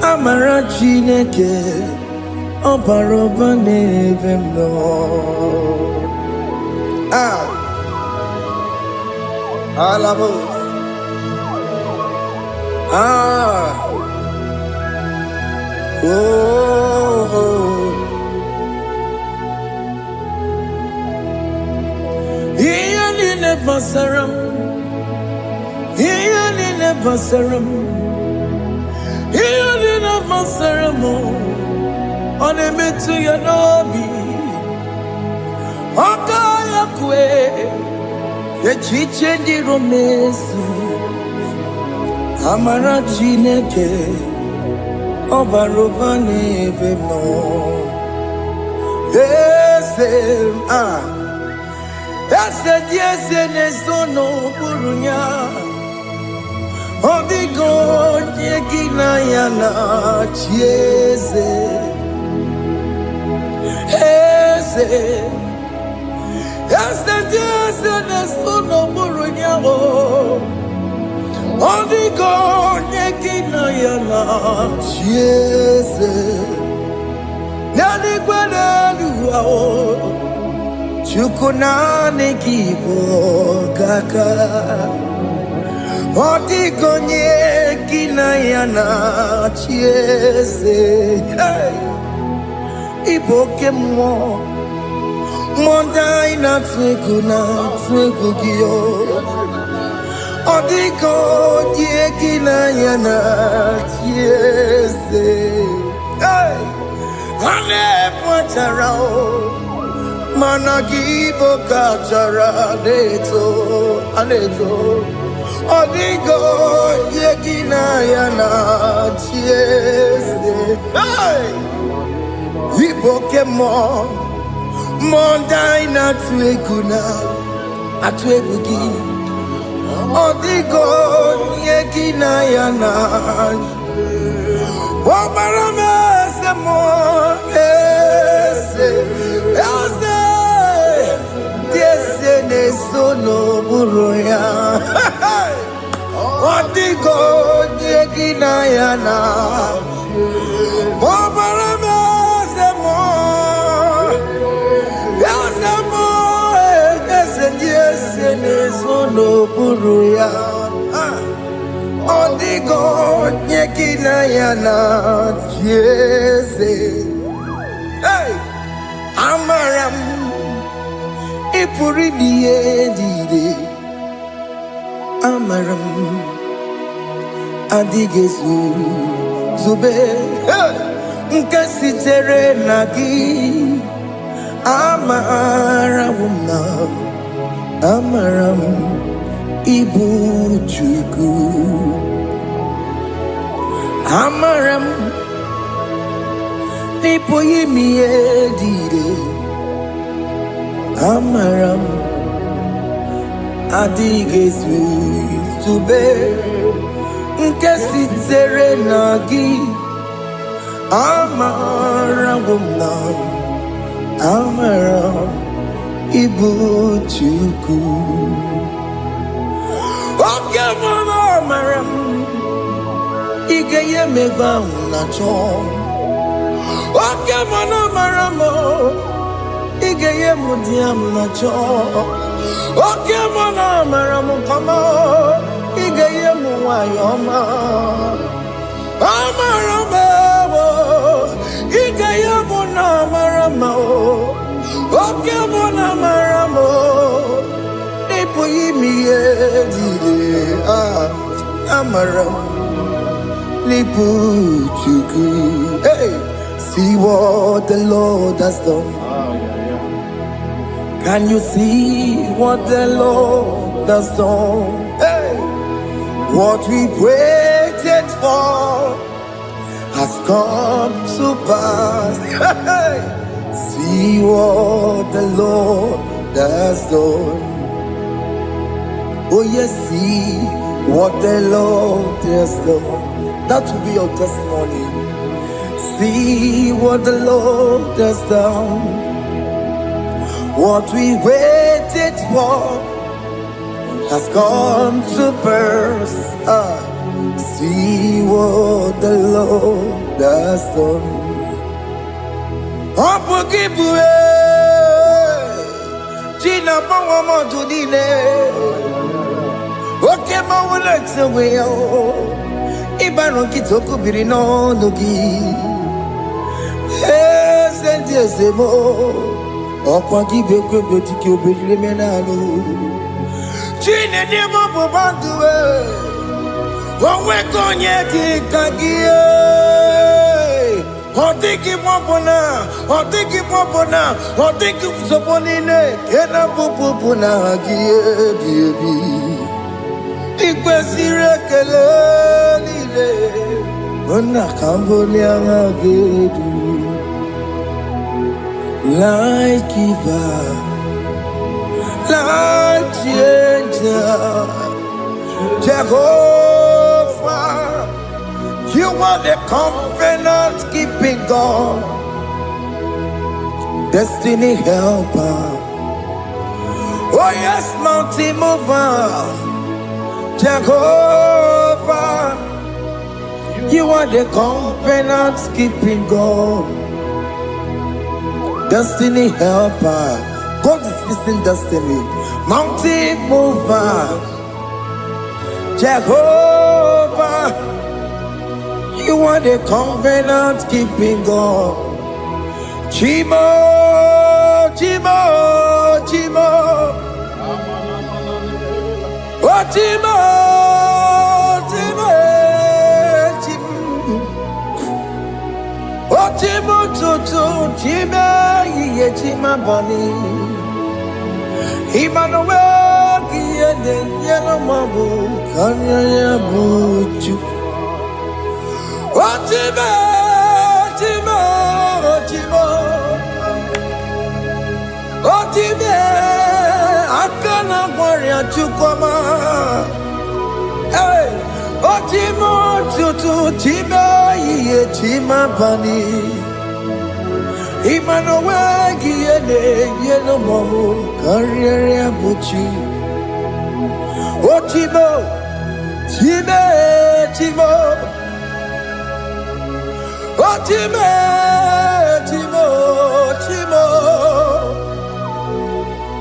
Amara chineke obarobane vemno. Alamos. Ah. Oh. Iyani basaram. Iyani basaram. Iyani basaram. One metu ya nobi. Akaya kwe. Echiche ndi romesu. Amara Chineke Obaroba neve no. Ese Ese nesono burunya. Odigo nyegina yana chiese. Ese nesono burunya. Odigo nyegina yana chiese. Nani kwenu ao. Chukuna nekibo kaka. Odigo nyegina yana chiese. Iboke mo. Mondai na twegugio. Odigo nyegina yana chiese. Ane pwatara mana gibo kachara aneto. Odigo nyegina yana chiese. Iboke mo. Mondai na atwegugi. Odigo nyegina yana. Omarame se mo ese nesono buruya. Odigo nyegina yana. Omarame se mo ese nesono buruya. Odigo nyegina yana chiese. Amaram ipuri diye. Amaram adigezu zube. Nkasitere nagi. Amaram ibu chuku. Amaram nipo yimi edide. Amaram adigezu zube. Nkasitere nagi. Amaram ibu chuku. Oke mama amaram. Igeye meba unacho. Oke mama maramo. Igeye mudiam nacho. Oke mama maramo kama. Igeye muwayoma. Amaramo. Igeye muna maramo. Oke mama maramo. Nipo yimi edide. Amaram. Hey, see what the Lord has done. Can you see what the Lord has done? Hey, what we waited for has come to pass. Hey, see what the Lord has done. Oh yes, see what the Lord has done. That will be your testimony. See what the Lord has done. What we waited for has come to pass. See what the Lord has done. Jina pawa mo judine. Okay, my legs away. Ibano kitoko biri no nogi. Yes, and yes, emo. Okwa gibe kwe botiki obedile menalo. Chine demo bobanduwe. Onwe konye tikagie. Otiki popona, otiki soponine, kena popona gie baby. Ikwesire kelelile, ona kambolia agedu. Like giver, like changer, Jehovah. You are the covenant-keeping God, destiny helper. Oh yes, mountain mover, Jehovah. You are the covenant-keeping God, destiny helper. God is fixing destiny. Mountain mover, Jehovah. You are the covenant-keeping God. Chimo, Chimo, Chimo. Oh, Chimo, Chimo, Chimo. Oh, Chimo, Chimo, Chimo, Ye Chima Bani. Emmanuel, Kiede, Yellow Mabu, Kanya Buchu. Otime, Otime, Otime, Otime, Akana Warrior Chukoma. Hey, Otime, Tutu, Tima, Ye Chima Bani. Emmanuel, Giene, Yellow Momo, Carrier Buchi. Otime, Time, Timo. Oh, Timo, Timo, Timo.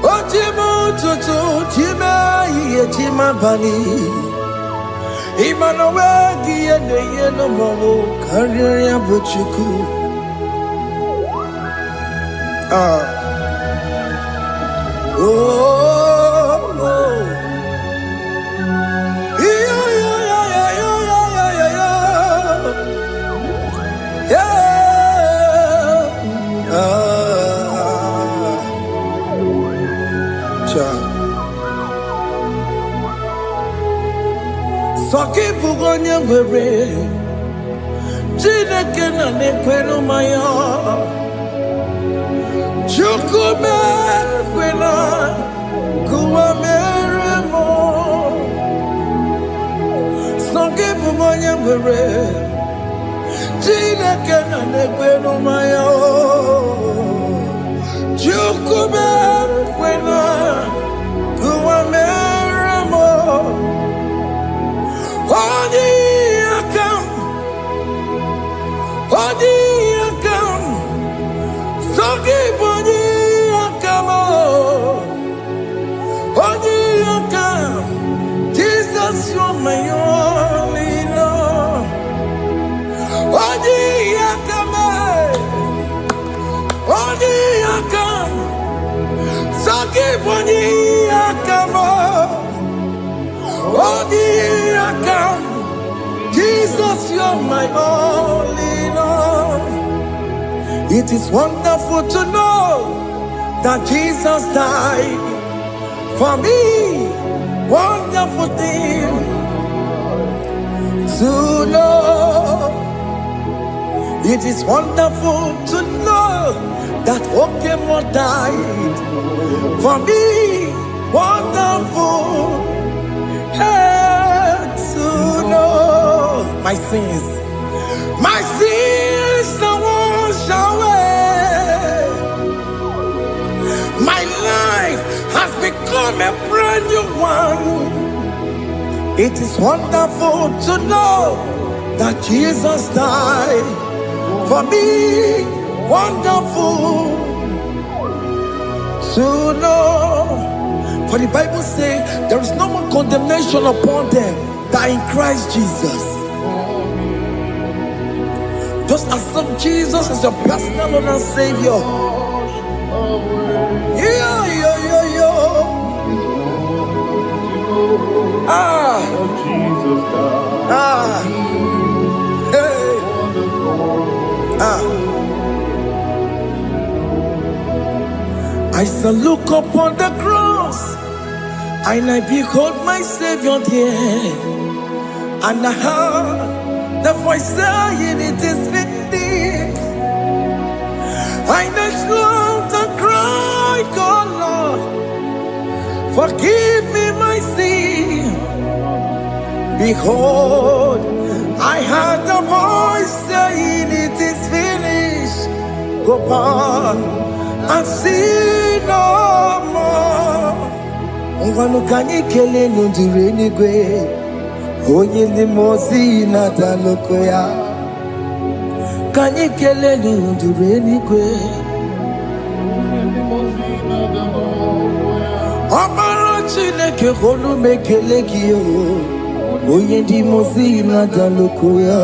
Oh, Timo, Tutu, Timo, Ye Tima Bani. Emmanuel, Giene, Yeno Momo, Carrier Buchuku. Oh, oh. Soki bugonye were, Chineke na nekwenu maya, Chukume kwena, kuwa meremo. Soki bugonye were, Chineke na nekwenu maya, Chukume kwena, kuwa meremo. Odi akam, sogi bodi akamo. Odi akam, Jesus you're my only Lord. Odi akam, sogi bodi akamo. Odi akam, Jesus, you're my only Lord. It is wonderful to know that Jesus died for me. Wonderful thing to know. It is wonderful to know that Okemo died for me. Wonderful. To know my sins are washed away. My life has become a brand new one. It is wonderful to know that Jesus died for me. Wonderful to know For the Bible says there is no more condemnation upon them that in Christ Jesus. Just accept Jesus as your personal Lord and Savior. Yeah. I shall look upon the cross, and I behold my Savior there, and I heard the voice saying, "It is finished." I knelt and cried, "God, Lord, forgive me my sin." Behold, I heard the voice saying, "It is finished. Go back and sin no more." Ungwanu kanyi kele nundure nigwe, onye ndi mozi na daloko ya. Kanyi kele nundure nigwe, Amara Chineke honu mekele kiyo, onye ndi mozi na daloko ya.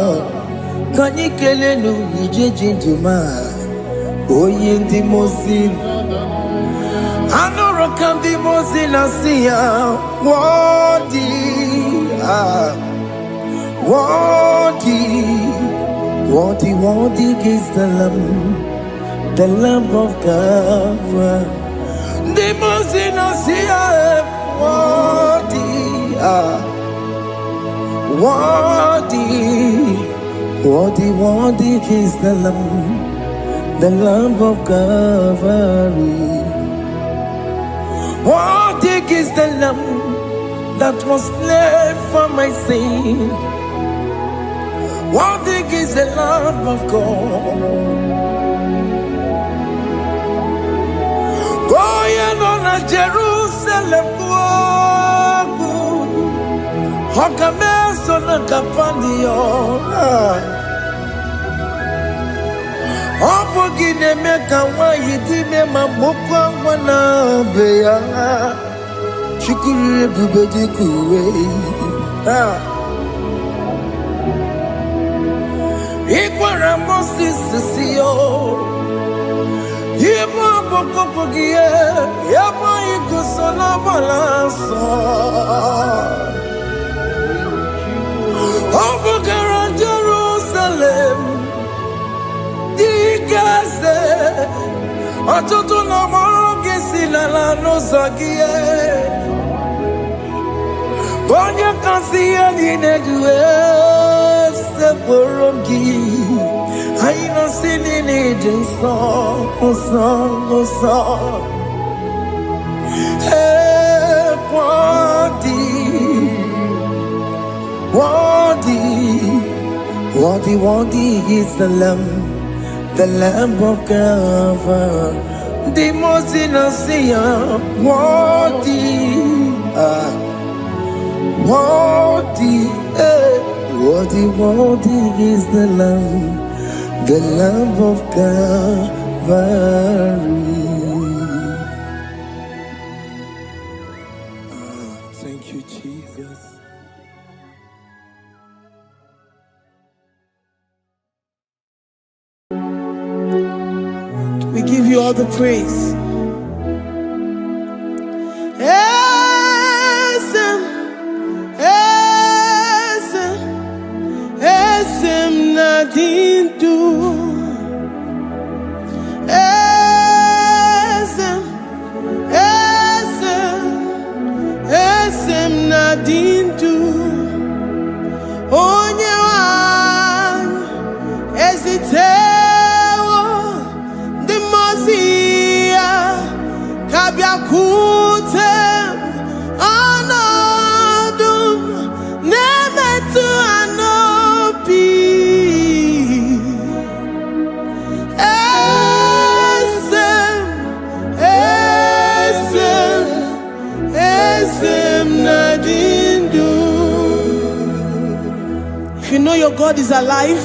Kanyi kele nu ije jinduma, onye ndi mozi. Anoro kandi mozi na siya, worthy, worthy is the Lamb of God. The mozi na siya, worthy is the Lamb of Calvary. Worthy is the Lamb that was slain for my sin. Worthy is the Lamb of God. Going on a Jerusalem, Hokameso na kapandio. Opogine meka wa yidime mamokwa wana beya. Shukuru bubedi kuwe. Ikwara Moses siyo. Yema bokopogie. Yema ikusola balanso. Opogara Jerusalem. Digase. Atoto na moge silala no zagie. Bonya kansiya dinedue seporogi. Aina sinini jinso osa. Hey, worthy is the Lamb of God. The most innocent, worthy is the Lamb of Calvary. Thank you, Jesus. We give you all the praise. Esem nadindu. Esem nadindu. Onye wan ezitewo the Mosiah kabia kutem anadum nemetu anopi. Esem nadindu. If you know your God is alive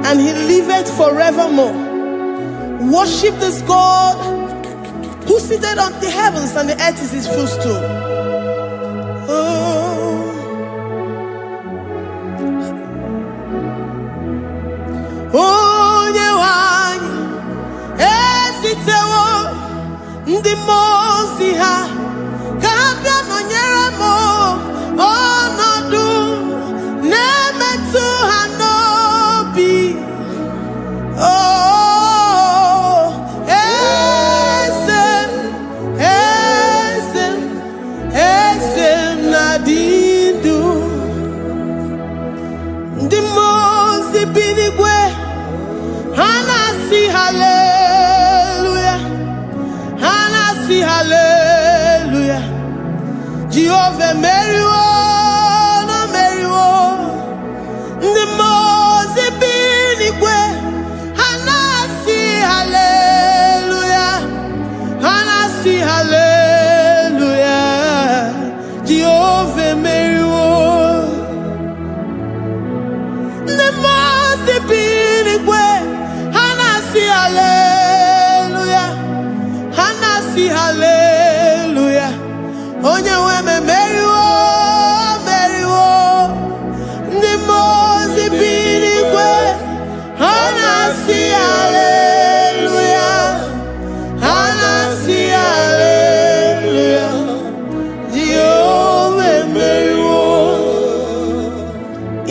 and he liveth forevermore, worship this God who seated on the heavens and the earth is his footstool. Onye wanyi esitewo ndị mmụọ ozi ha ka ha bịa nọnyere m ọnọdụ na-emetụ ha n'obi. Eze na-adị ndụ. Ndị mmụọ ozi bi n'igwe ha na-asị haleluya, ha na-asị haleluya. Jehova meriwo na meriwo. Ndị mmụọ ozi bi n'igwe ha na-asị haleluya, ha na-asị haleluya. Jehova meriwo. Ndị mmụọ ozi bi n'igwe ha na-asị haleluya, ha na-asị haleluya. Onye nwe m emeriwo, meriwo. Ndị mmụọ ozi bi n'igwe ha na-asị haleluya, ha na-asị haleluya. Jehovah emeriwo.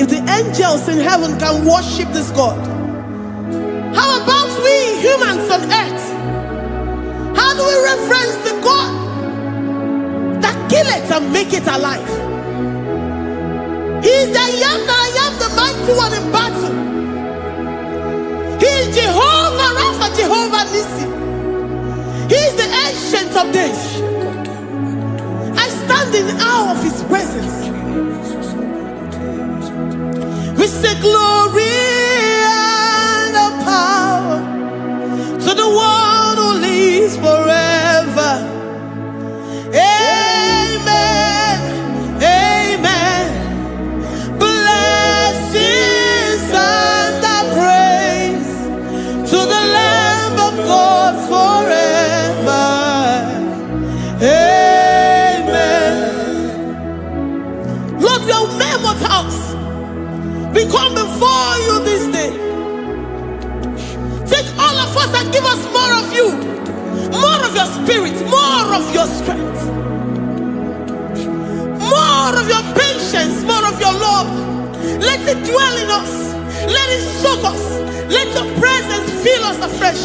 If the angels in heaven can worship this God, how about we humans on earth? How do we reference the God that kill it and make it alive? He is the I am that I am, the mighty one in battle. He is Jehovah Rapha, Jehovah Nissi. He is the ancient of days. I stand in awe of his presence. We say glory and the power to the one who lives forever. Amen, amen. Blessings and the praise to the Lamb of God forever. Amen. Lord, we are mammoth house. We come before you this day. Take all of us and give us more of you, more of your spirit, more of your strength, more of your patience, more of your love. Let it dwell in us. Let it soak us. Let your presence fill us afresh.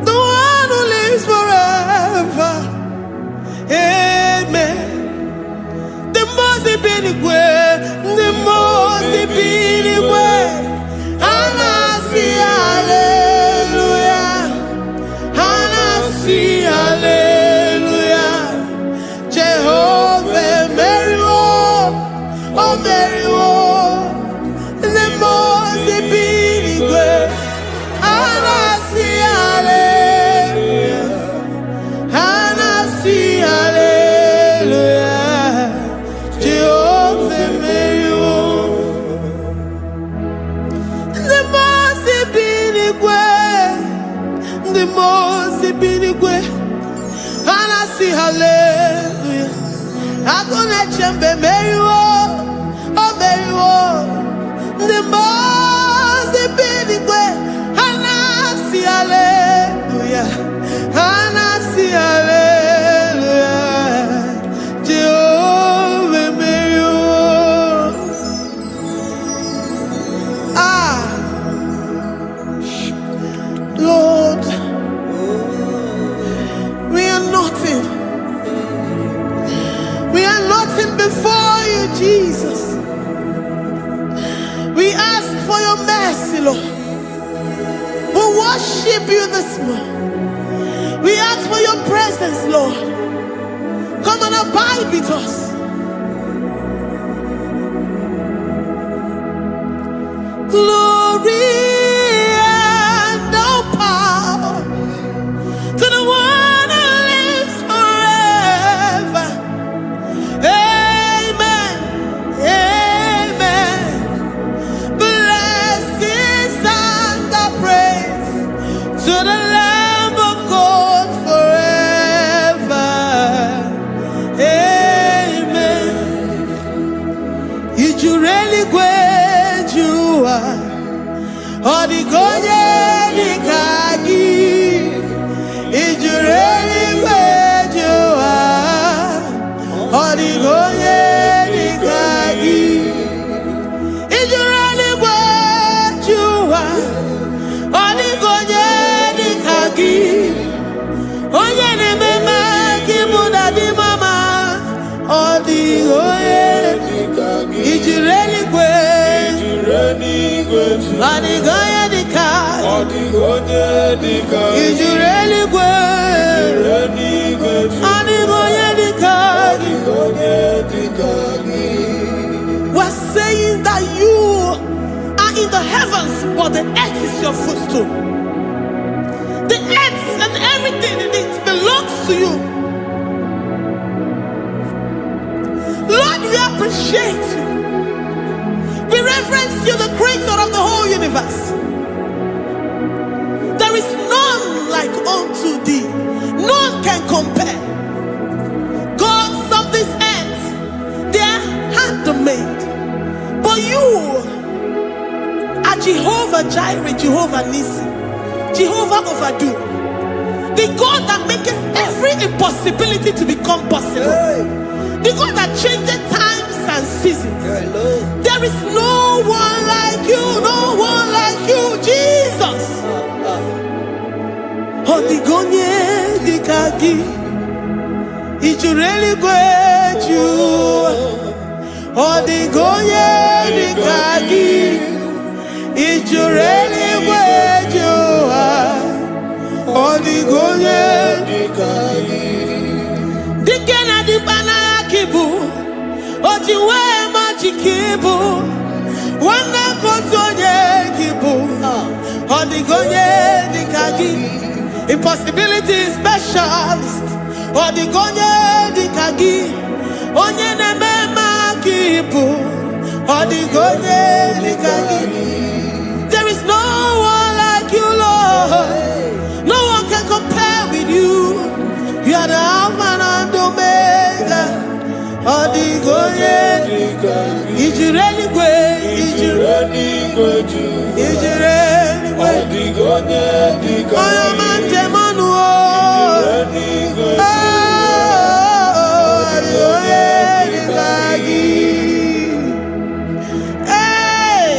The one who lives forever. Amen. The most benigwe, the most benigwe. Anasi hallelujah, Anasi hallelujah. Jehovah meriwo, oh meriwo. The most benigwe, Anasi hallelujah, Anasi hallelujah. Jehovah meriwo. The most binigwe, Anasi hallelujah. Agone chembe meriwo, oh meriwo. The most binigwe, Anasi hallelujah, Anasi hallelujah. Jehovah meriwo. Lord, we are nothing. We are nothing before you, Jesus. We ask for your mercy, Lord. We worship you this morning. We ask for your presence, Lord. Come and abide with us. Glory and all power to the one who lives forever. Amen, amen. Blessings and the praise to the Lamb Odigonye dikagi ijureli bejua. Odigonye dikagi ijureli bejua. Odigonye dikagi onye nemema kimuda di mama. Odigonye ijureli bejua. Odigonye dikagi ijureli bejua. Odigonye dikagi. We're saying that you are in the heavens, but the earth is your footstool. The earth and everything in it belongs to you. Lord, we appreciate you. We reverence you, the creator of the whole universe. There is none like unto thee. None can compare. Gods of this earth, they are handmade. But you are Jehovah Jireh, Jehovah Nissi, Jehovah Overdo, the God that makes every impossibility to become possible, the God that changes times and seasons. There is no one like you, no one like you, Jesus. Odigonye dikagi ijureli bejua. Odigonye dikagi ijureli bejua. Odigonye dikagi dikena dibana kibu. Ojiwe majikibu. Wana kotonye kibu. Odigonye dikagi impossibility specialist. Odigonye dikagi onye nemema kibu. Odigonye dikagi. There is no one like you, Lord. No one can compare with you. You are the Alpha and Omega. Odigonye ijureli gwe ijureli gwe Odigonye dikagi oyamante manu Odigonye dikagi. Hey,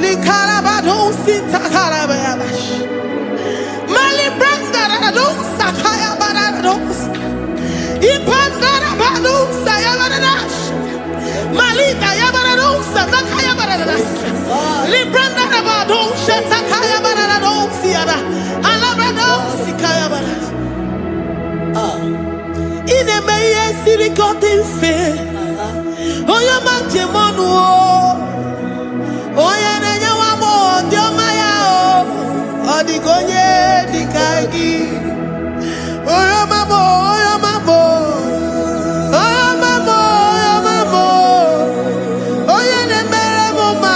likarabado sitakarabayabash malibranda radon sakaya barados ipandara bado sayabaradas malita yabarados sakaya baradas libranda bado shatakaya barados siada alabrados sikaya baradas. Ine meye sirikotin fe oya manjemonu oya nenya wamo ndiomaya Odigonye dikagi oya mamo oya mamo oya mamo oya mamo oya nemere mama.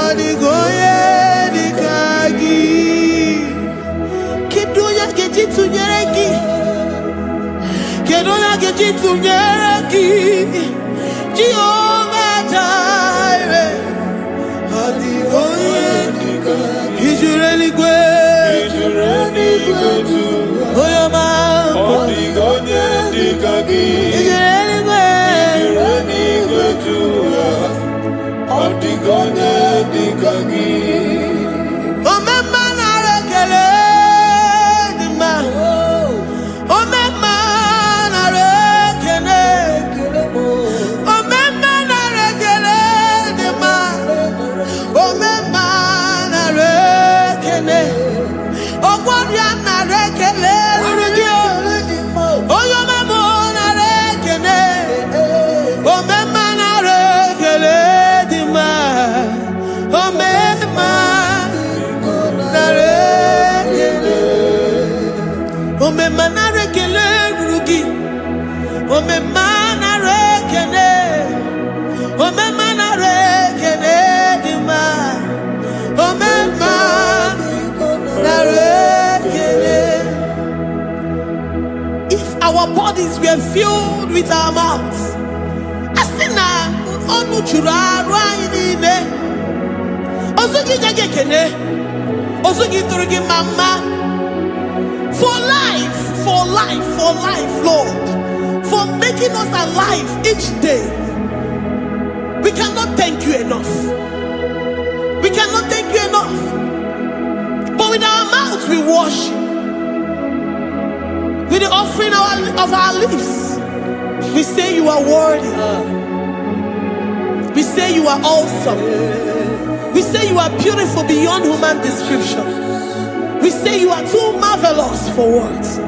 Odigonye dikagi kedoya gejitu nyereki kedoya gejitu nyereki Jehovah Jireh. Odigonye ijureli gwe oyoma. Odigonye dikagi Ijureli gwe Odigonye dikagi omema na rekele dima. Omema na rekele. Omema na rekele dima. Omema na rekele. Ogwabia na rekele rugio. Oyoma mo na rekele. Omema na rekele dima. Omema na rekele. Omema na rekele rugi. Omema na rekele. Omema na rekele dima. Omema na rekele. If our bodies were filled with our mouths, asina onu churaru ayine. Osugi jage kene. Osugi turugi mama. For life, Lord. For making us alive each day. We cannot thank you enough. We cannot thank you enough. But with our mouths we worship. With the offering of our lips, we say you are worthy. We say you are awesome. We say you are beautiful beyond human description. We say you are too marvelous for words.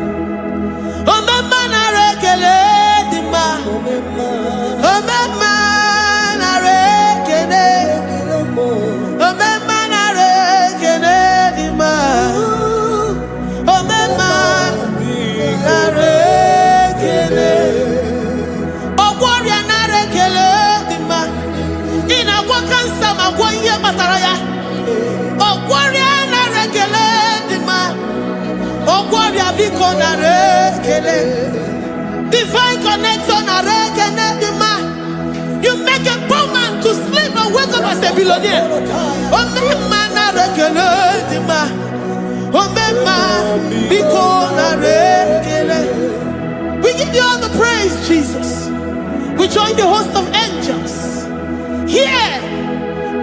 Divine connection. You make a poor man to sleep and wake up as a billionaire. We give you all the praise, Jesus. We join the host of angels here,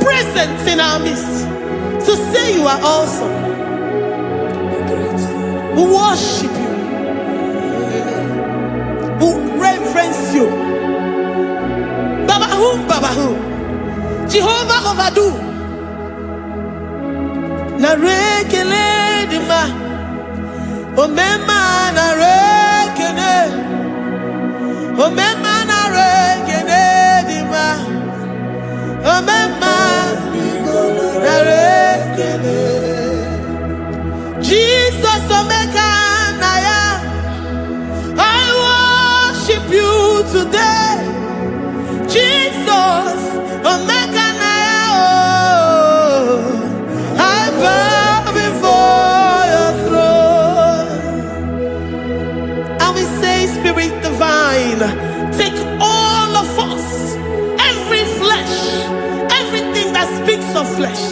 present in our midst, to say you are awesome. We worship you. We reverence you. Babahum. Jehovah overdo. Narekele dima. Omema narekele. Omema narekele dima. Omema narekele. Jesus omeka naya. I worship you today. Jesus, omeka naya. I bow before your throne. And we say, Spirit divine, take all of us, every flesh, everything that speaks of flesh.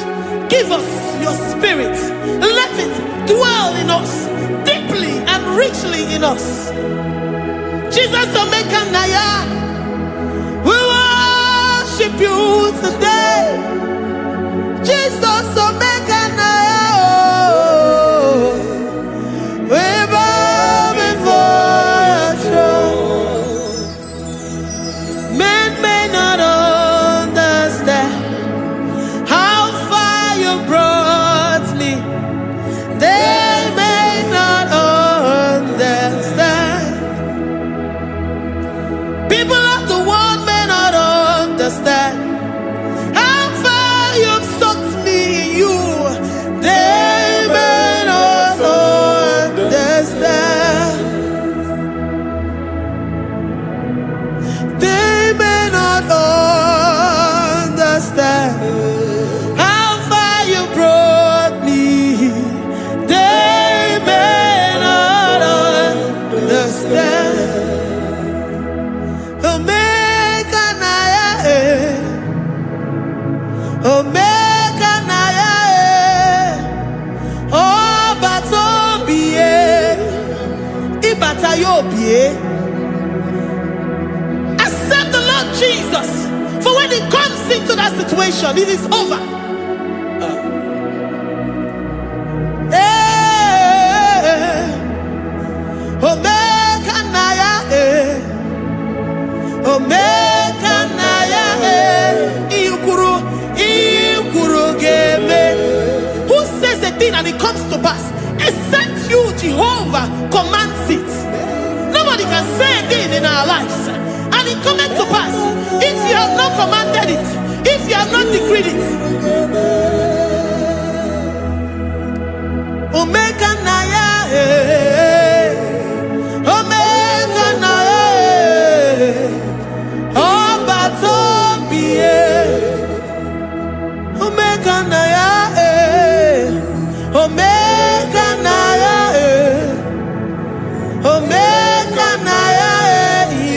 Give us your spirit. Let it dwell in us, deeply and richly in us. Jesus, omeka naya. We worship you today. Jesus, omeka naya. We bow before your throne. Men may not understand how far you brought me. They may not understand. People of the world may not understand how far you've sucked me in you. They may not understand. They may not understand how far you brought me. They may not understand. Omeka naya, obata-obie. Accept the Lord Jesus, for when He comes into that situation, it is over. Omeka naya, omeka naya, who says a thing and it comes to pass, except you, Jehovah, commands it. Nobody can say a thing in our lives and it cometh to pass if you have not commanded it, if you have not decreed it. Omeka naya, omeka naya, obata-obie. Omeka naya, omeka naya, omeka naya,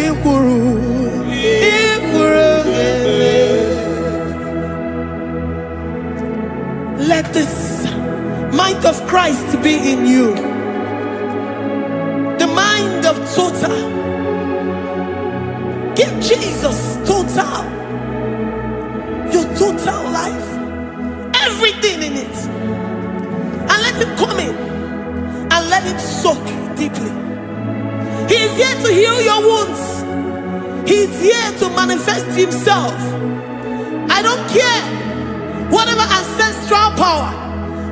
ikwuru. Christ to be in you. The mind of total. Give Jesus total. Your total life. Everything in it. And let him come in. And let him soak deeply. He is here to heal your wounds. He is here to manifest himself. I don't care. Whatever ancestral power,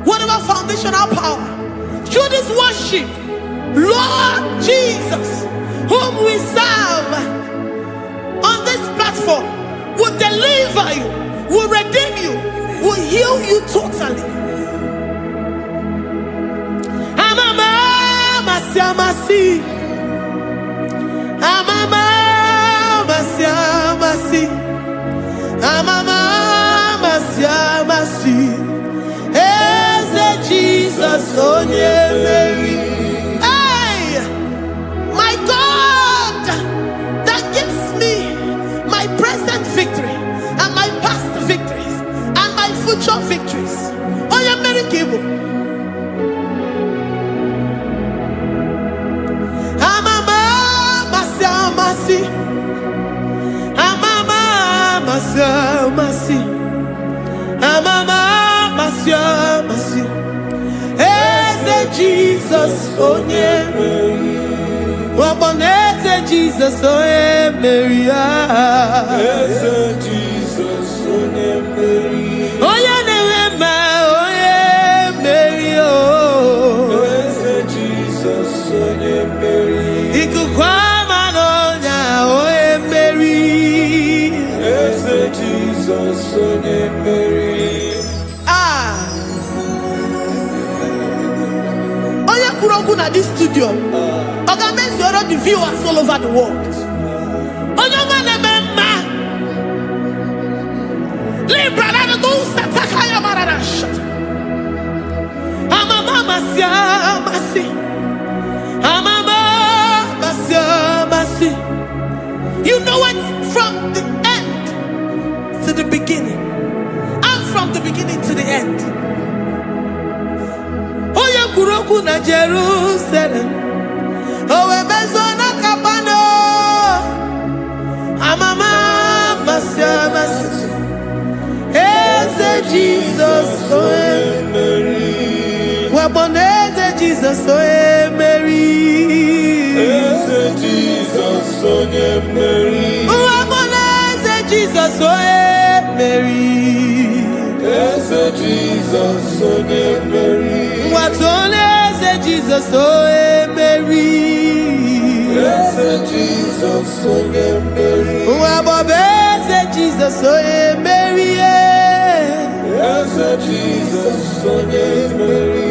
whatever foundational power, through this worship, Lord Jesus, whom we serve on this platform, will deliver you, will redeem you, will heal you totally. Jesus, hey, my God, that gives me my present victory and my past victories and my future victories. Oh, you're very Igbo. Jesus, oh yeah, Jesus, oh yeah, Mary, Jesus, oh yeah, Mary. Oh yeah, Mary, oh Jesus, oh yeah, Mary. Jesus, oh yeah, Mary. At this studio, organize the viewers all over the world. You know it from the end to the beginning, and from the beginning to the end. Kuroku na Jerusalem, oh ebezona kapano, amama masiamas, eze Jesus oh Mary, waboneze Jesus oh Mary, eze Jesus oh Mary, waboneze Jesus oh Mary, eze Jesus oh Mary. What on is Jesus, oh Mary? Yes, Jesus, oh Mary. What is Jesus, oh Mary? Yes, Jesus, oh Mary.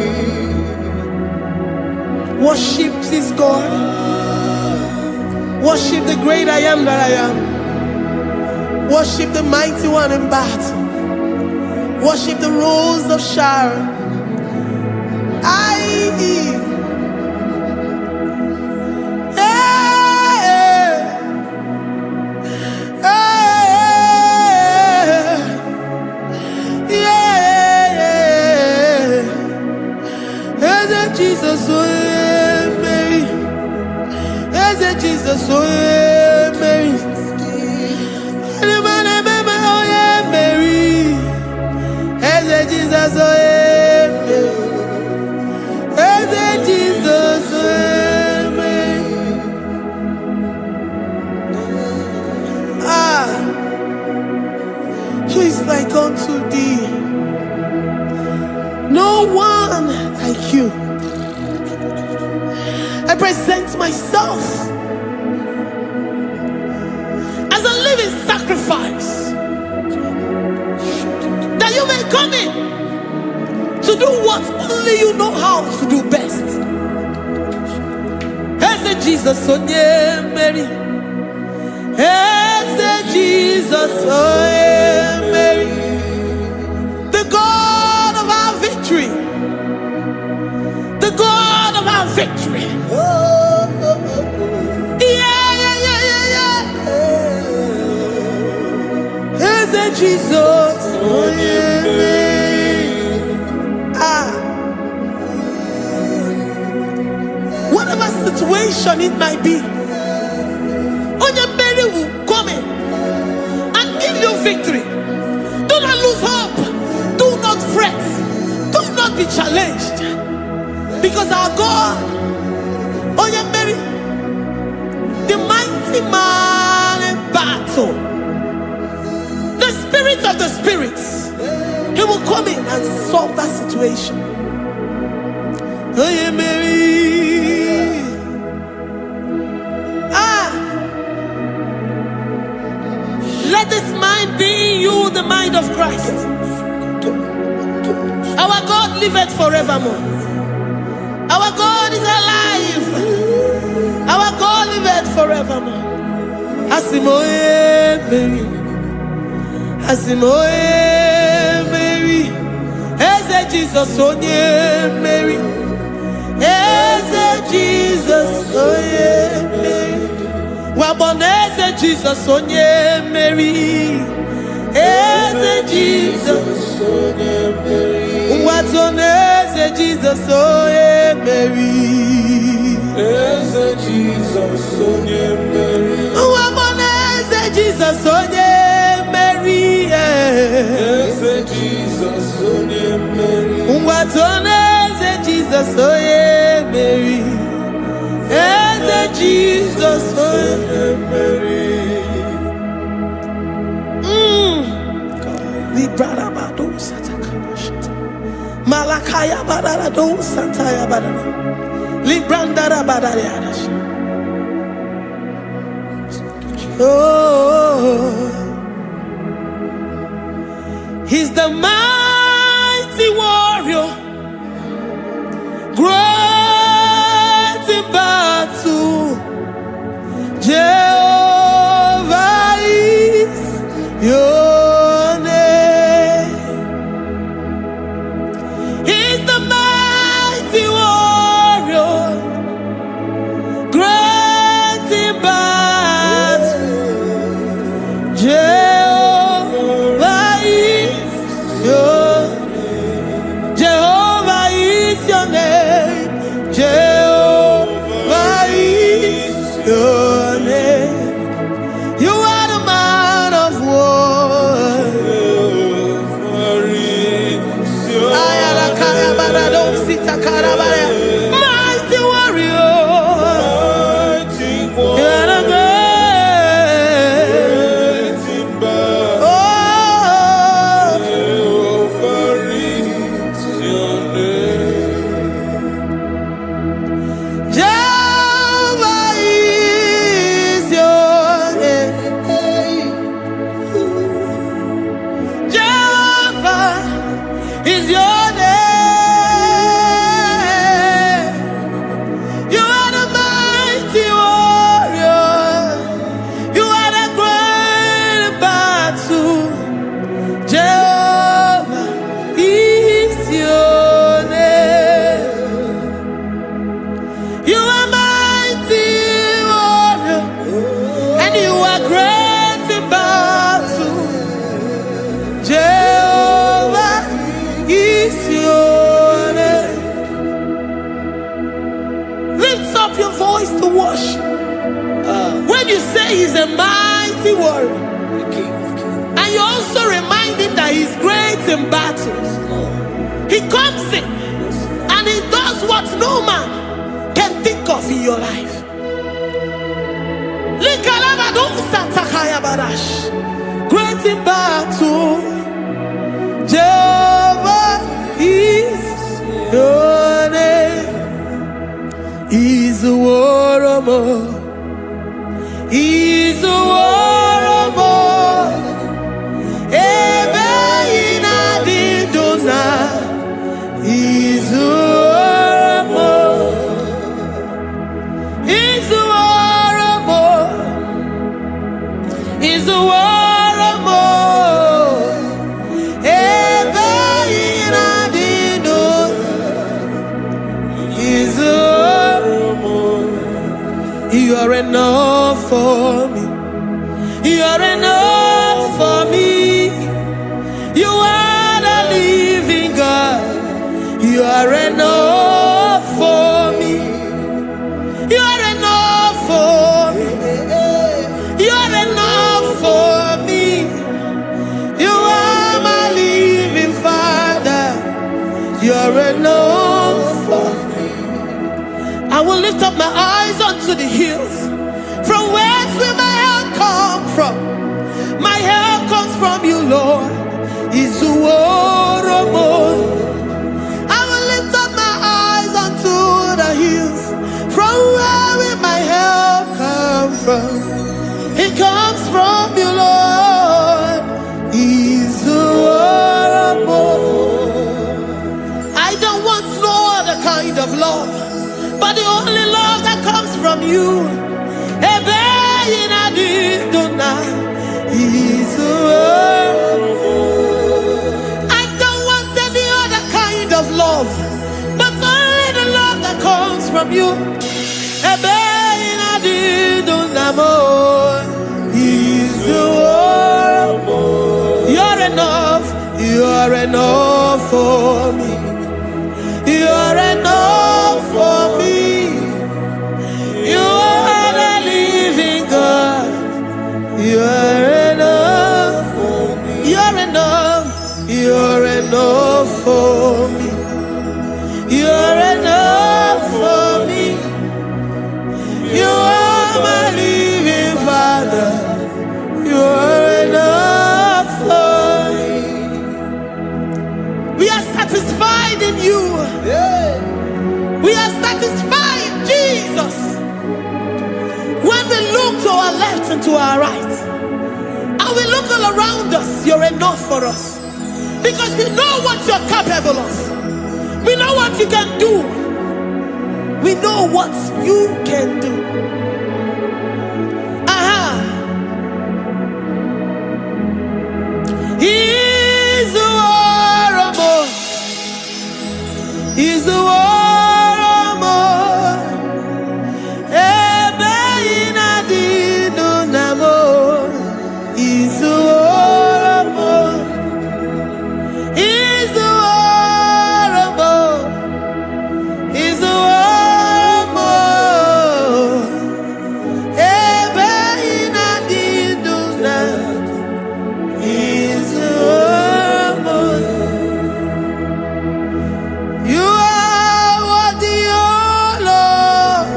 Worship this God. Worship the great I am that I am. Worship the mighty one in battle. Worship the rose of Sharon. Jesus, oh Mary, Jesus, oh Mary, Mary, Jesus, oh Jesus, who is like unto thee? No one like you. I present myself as a living sacrifice, that you may come in to do what only you know how to do best. Jesus, oh yeah, Mary. Jesus, oh yeah, Mary. The God of our victory. The God of our victory. Jesus, oh yeah, Mary. situation it might be, Onyemeri will come in and give you victory. Do not lose hope. Do not fret. Do not be challenged. Because our God, Onyemeri, the mighty man in battle, the spirit of the spirits, he will come in and solve that situation. Onyemeri. Let this mind be in you, the mind of Christ. Our God liveth forevermore. Our God is alive. Our God liveth forevermore. Asimoye Mary. Asimoye Mary. Eze Jesus onye Mary. Eze Jesus onye Mary. Waboneze Jesus onye Mary. Eze Jesus onye Mary. Watoneze Jesus onye Mary. Eze Jesus onye Mary. Waboneze Jesus onye Mary. Eze Jesus onye Mary. Watoneze Jesus onye Mary. Eze Jesus onye Mary. Librarabado satakabashata. Malakaya bararado sataya barara. Librandara barariadash. Oh, he's the mighty warrior, great in battle. Jehovah is your name. He's the mighty warrior, great in battle. Jehovah is your name. Jehovah is your name. Jehovah is your name. You are the man of war. Jehovah is your name. Mighty warrior. Mighty You are the great. great in battle. Oh, Jehovah is your name. Jehovah is your name. Jehovah is your name. You are the mighty warrior. You are the great battle. Jehovah is your name. You are mighty warrior, and you are great in battle. Jehovah is your name. Lift up your voice to worship. When you say he's a mighty warrior, and you also remind him that he's great in battles, he comes in and he does what no man can think of in your life. Great in battle, Jehovah is your name. He's a warrior. He's a warrior. Ebe ina didona. He's a warrior. He's a warrior. He's a warrior. Ebe ina didona. He's a warrior. You are enough for are enough for me. I will lift up my eyes unto the hills. From whence will my help come from? My help comes from you, Lord. Is the word of God. I will lift up my eyes unto the hills. From where will my help come from? It comes from you, Lord. Is the word of God. I don't want no other kind of love, but the only love that comes from you. I don't want any other kind of love, but only the love that comes from you. You're enough. You're enough for me. You're enough for me. You are the living God. You're enough for me. You're enough. You're enough for me. You're enough for me. You are my living Father. You're enough for me. We are satisfied in you. We are satisfied in Jesus. When we look to our left and to our right, and we look all around us, you're enough for us. Because we know what you're capable of. We know what you can do. We know what you can do. He's the war of more. He's the war of more. He's the war of more. He's the war of more. He's the war of more. He's the war of more. You are worthy, oh Lord.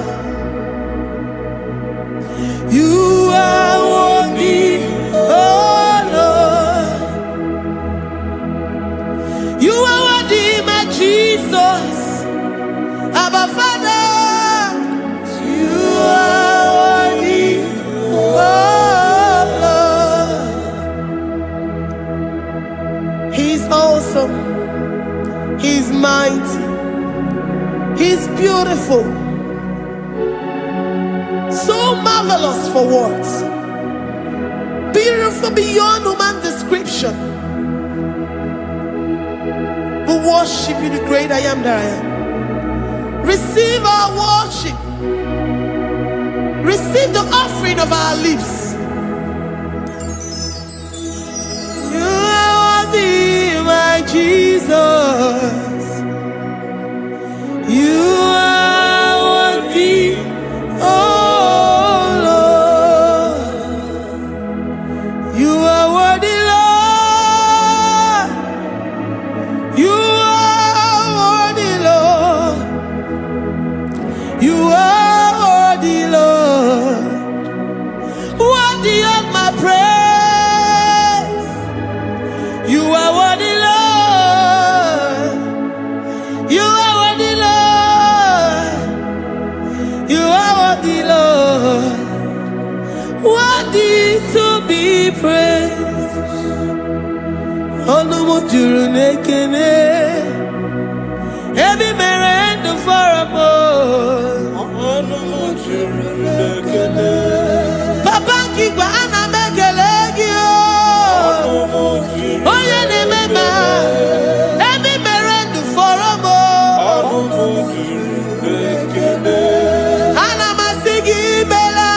You are worthy, oh Lord. You are worthy, my Jesus. Abba Father, you are worthy, oh Lord. He's awesome. He's mighty. He's beautiful. So marvelous for words. Beautiful beyond human description. We worship you, the great I am that I am. Receive our worship. Receive the offering of our lips. You are worthy, my Jesus. You are worthy, oh Lord. You are worthy, Lord. You are worthy, Lord. You are worthy, Lord. Worthy of my praise. You are worthy, Lord. You are worthy, Lord. You are worthy, Lord. Worthy to be praised. Onumujuru nekene. Ebi merendo for a Papa Kigba ana mekelegi o. Oye ne mema. Ebi merendo for a ana masigi bela.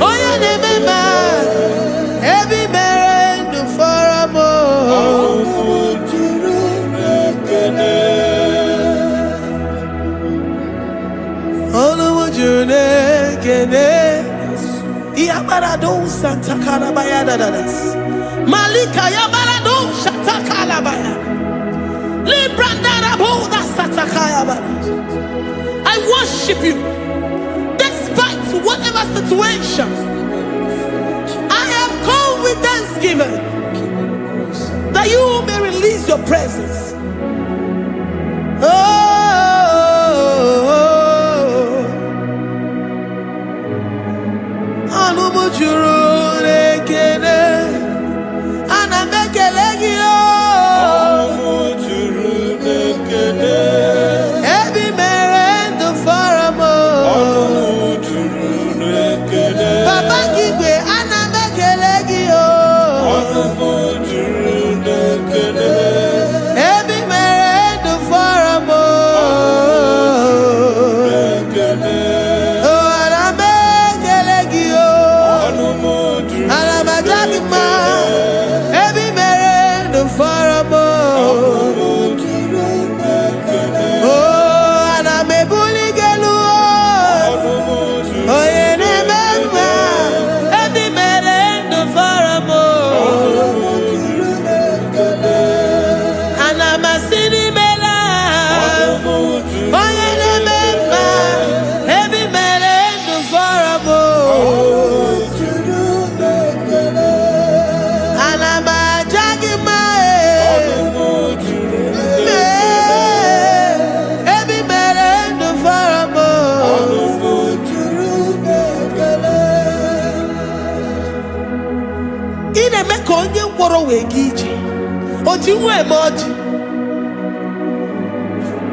Oye ne mema. Ebi merendo for a Yabarado Santa Calabaya Dadas Malika Yabarado Shata Calabaya I worship you despite whatever situation. I have come with thanksgiving that you may release your presence.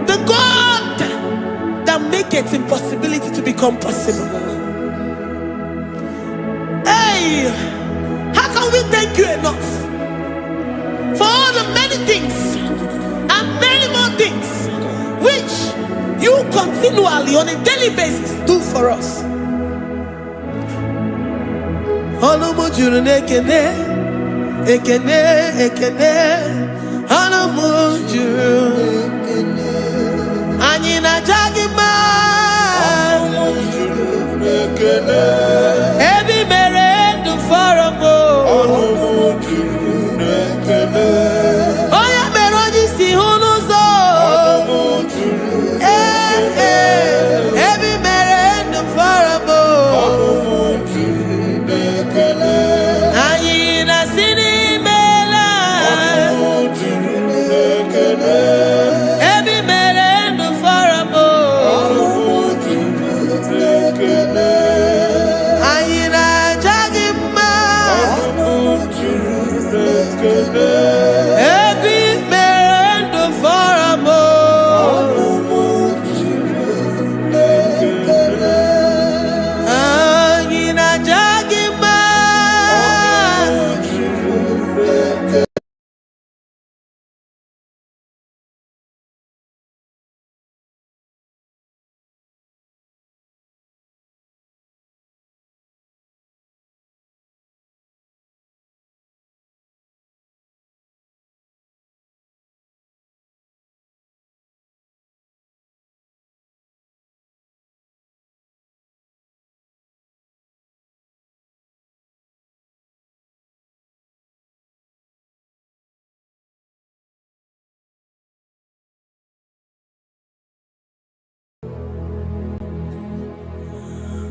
The God that makes impossibility to become possible. Hey, how can we thank you enough for all the many things and many more things which you continually on a daily basis do for us? Ekene, Hanamujuru, Anina Jagima, Ebi Mere du Faramo, Oya Meroji si Hunuzo, Ebi Mere du Faramo, Anina Sini.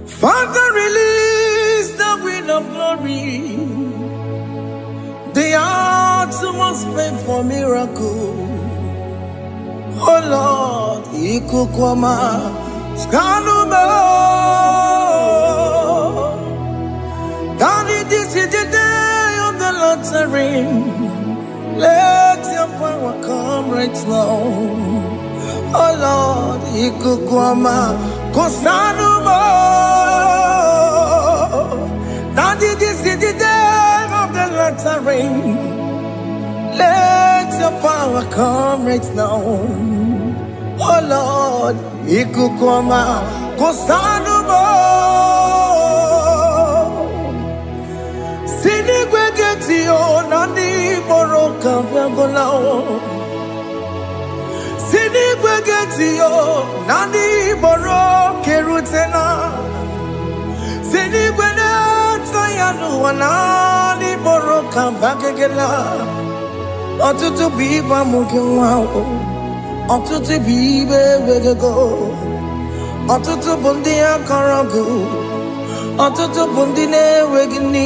Father, release the wind of glory. The hearts must pray for miracle. Oh Lord, Ikukwama, Skanuma. Daddy, this is the day of the Lord's ring. Let your power come right now. Oh Lord, Ikukwama, Kosanuma. Daddy, this is the day of the Lord's ring. Let your power come right now. Oh Lord, Ikukwama, Kosanuma. Sini kweketi o nani boroka vyangolao. Sini kweketi o nani boroke rutena. Sini kwene tayanu wanani boroka vakegela. Ọtụtụ bụ ibe amụghị nwa o. Ọtụtụ bụ ibe enweghị ego. Ọtụtụ bụ ndị akọrọ gị. Ọtụtụ bụ ndị na-enweghị nne.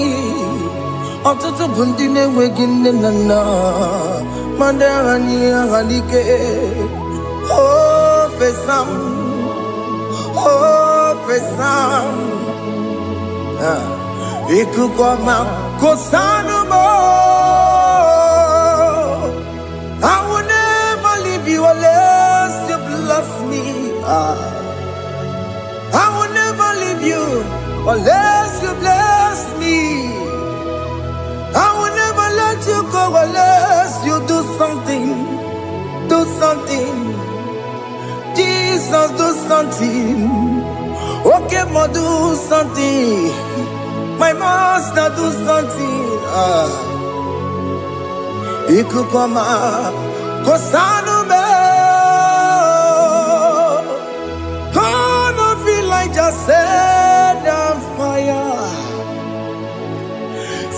Ọtụtụ bụ ndị na-enweghị nne na nna. Ma ndị agha n'ihe agha n'ike. O fesam. O fesam. Ikuku ọma kosanu mo. I will never leave you unless you bless me. I will never leave you unless you bless me. I will never let you go unless you do something. Do something. Jesus, do something. Okay, ma, do something. My master, do something. Ikukoma kosanu me. Gonna feel like just set on fire.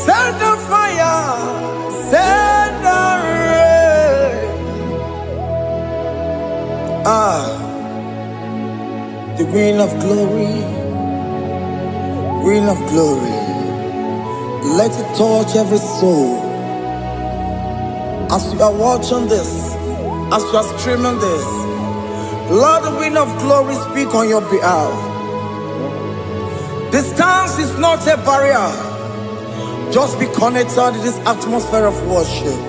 Set on fire. Set on rain. The Queen of Glory. Queen of Glory. Let it touch every soul. As you are watching this, as you are streaming this, Lord, the Wind of Glory, speak on your behalf. Distance is not a barrier. Just be connected to this atmosphere of worship.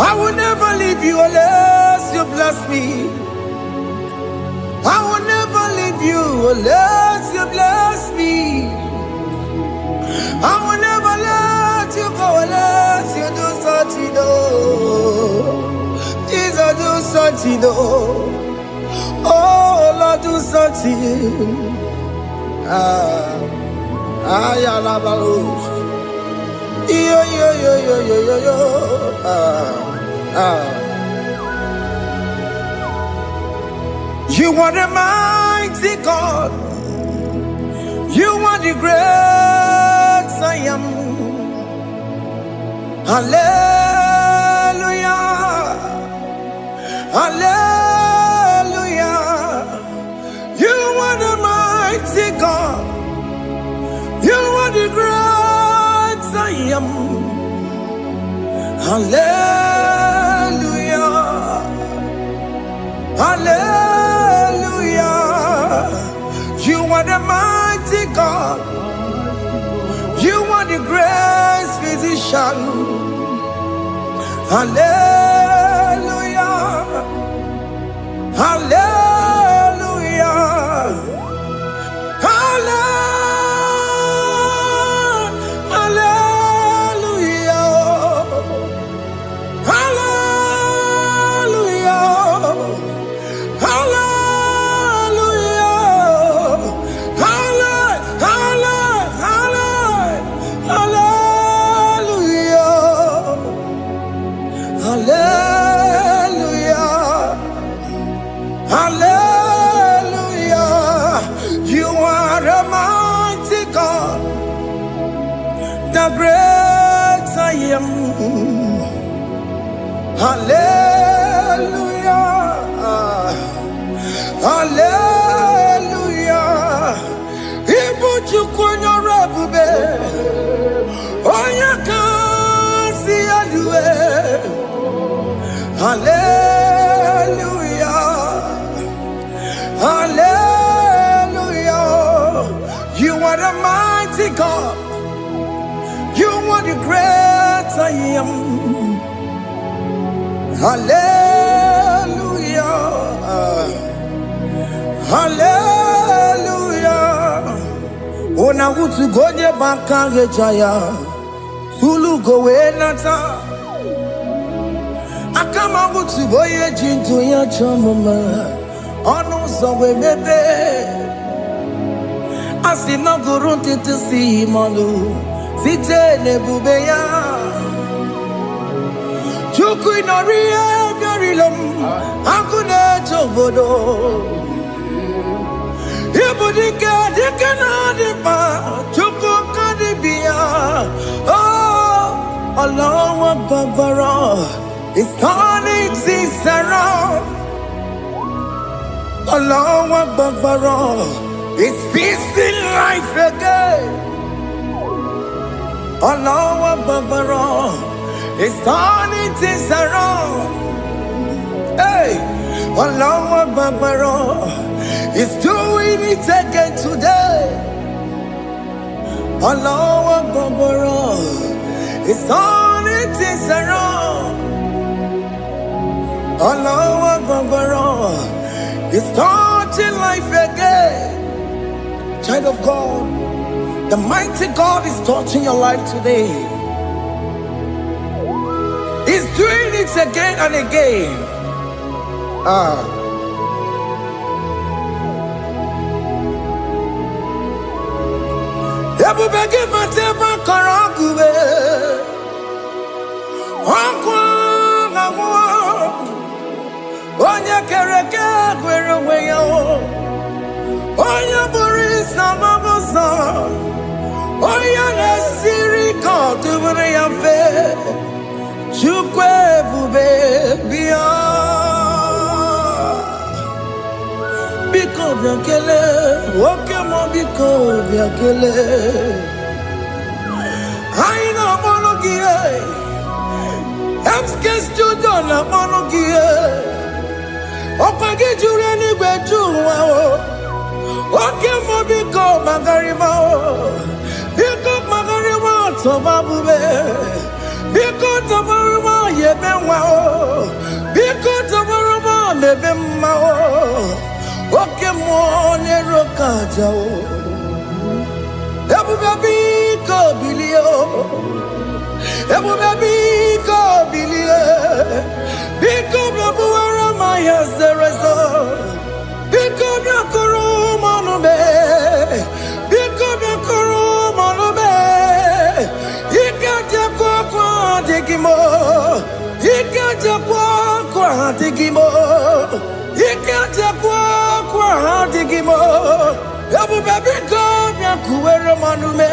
I will never leave you unless you bless me. I will never leave you unless you bless me. I will never let you go unless you do something. Jesus, do something. Oh, Lord, do something. You are the mighty God. You are the great I am. Hallelujah. Hallelujah. You are the mighty God. You are the great I am. Hallelujah. Hallelujah. You are the mighty God. You are the great physician. Hallelujah. Hallelujah. Great I am. Hallelujah. Hallelujah. Ibu chukwenyo rebube. Onya kasi adue. Hallelujah. Hallelujah. You are the mighty God. You are the great I am. Hallelujah. Hallelujah. Ona utu gonye bakange jaya. Sulu gowe nata. Akama utu boye jintu ya chamama. Onu sowe mebe. Asina gurunti tisi manu. Site nebubeya Chuku inorie garilom Akune chobodo Ibudike dike na dipa Chuku kadibia Oh Allah is turning things around. Allah Akbar is fixing life again. Allah Akbar is turning things around. Hey, Allah Akbar is doing it again today. Allah Akbar is turning things around. Allah Akbar is touching life again. Child of God, the mighty God is touching your life today. He's doing it again and again. Ebubege mateba karagube. Onye kereke gwere onwe ya, onye bụrụ isi amabuzo, onye na-esiri ka ọ dịbụrụ ya mfe. Chukwu ebube bịa, biko bịa kelee, nwoke m biko bịa kelee. Anyị na-akpọrọ gị Emske studio na-akpọrọ gị ọkwa gị juru eluigwe ju ụwa nwoke m biko magarịma biko magarịma tọba bube biko tọbarịma yebe nwa biko tọbarịma mebe mma nwoke m na-ero ka aja ebube biko bilie ebube biko bilie biko bịabuwara ma ya zerezo biko bịakọrọ manube biko bịakọrọ manube ike jekwa kwa adịghị m ike jekwa kwa adịghị m ike jekwa kwa adịghị m ebube biko bịakuwere manume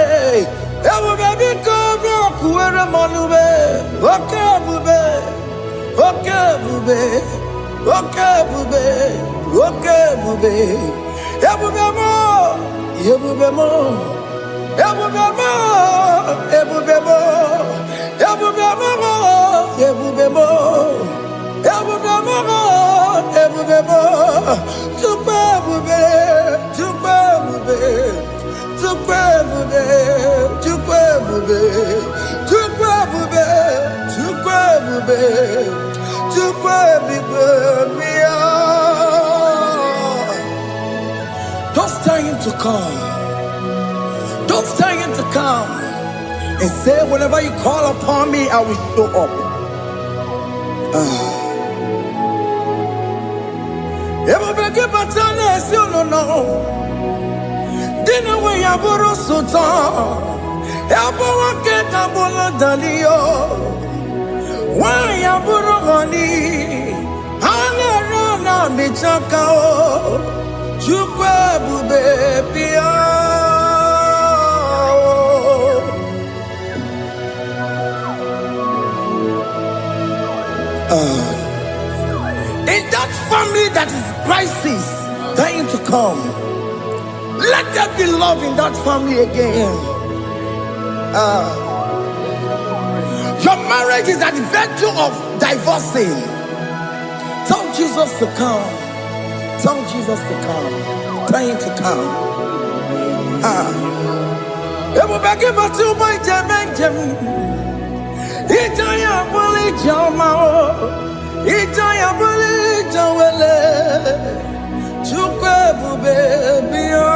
ebube biko bịakuwere manume oke ebube oke ebube oke ebube oke ebube ebube mo ebube mo ebube mo ebube mo ebube mo ebube mo ebube mo ebube mo Chukwu ebube Chukwu ebube Chukwu ebube Chukwu ebube Chukwu ebube Chukwu ebube Chukwu ebube bịa. Don't tell him to come. Don't tell him to come. And say, whenever you call upon me, I will show up. Ebube gị bata na-esi ụlọ dị na nwe ya bụrụ sultan ebe nwoke ga-abụrụ dalio nwanyị abụrụ honey ha na-ere na mechaka Chukwu ebube bịa. In that family that is crisis dying to come, let there be love in that family again. Your marriage is at the verge of divorcing. Tell Jesus to come. Tell Jesus to come. Tell him to come. Ebubeke batu boy jemenjem. Ijaya buli jamao. Ijaya buli jawele. Chukwu ebube bịa.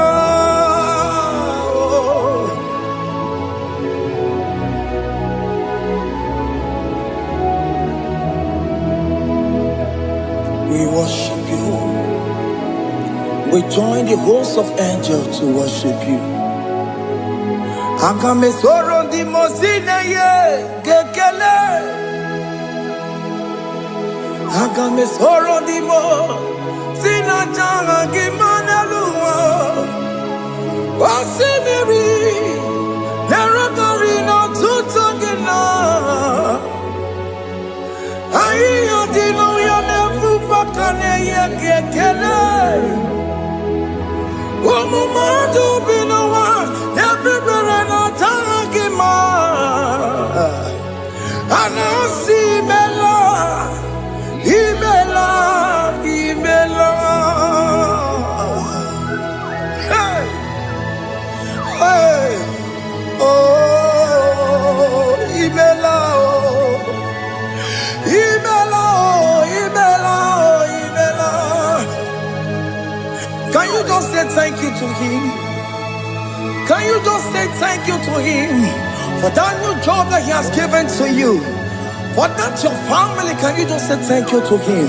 We worship you. We join the host of angels to worship you. Agame soro di mosine ye gekele. Agame soro di mo sina janga gimaneluwa. Wasimiri nerokari no tutogina. makane yekele. Umumadu binowa nebibere na tangima. Anasi mela, imela, imela. Hey, hey, oh, imela, oh, imela, oh, imela, oh, imela. Can you just say thank you to him? Can you just say thank you to him for that new job that he has given to you? For that your family, can you just say thank you to him?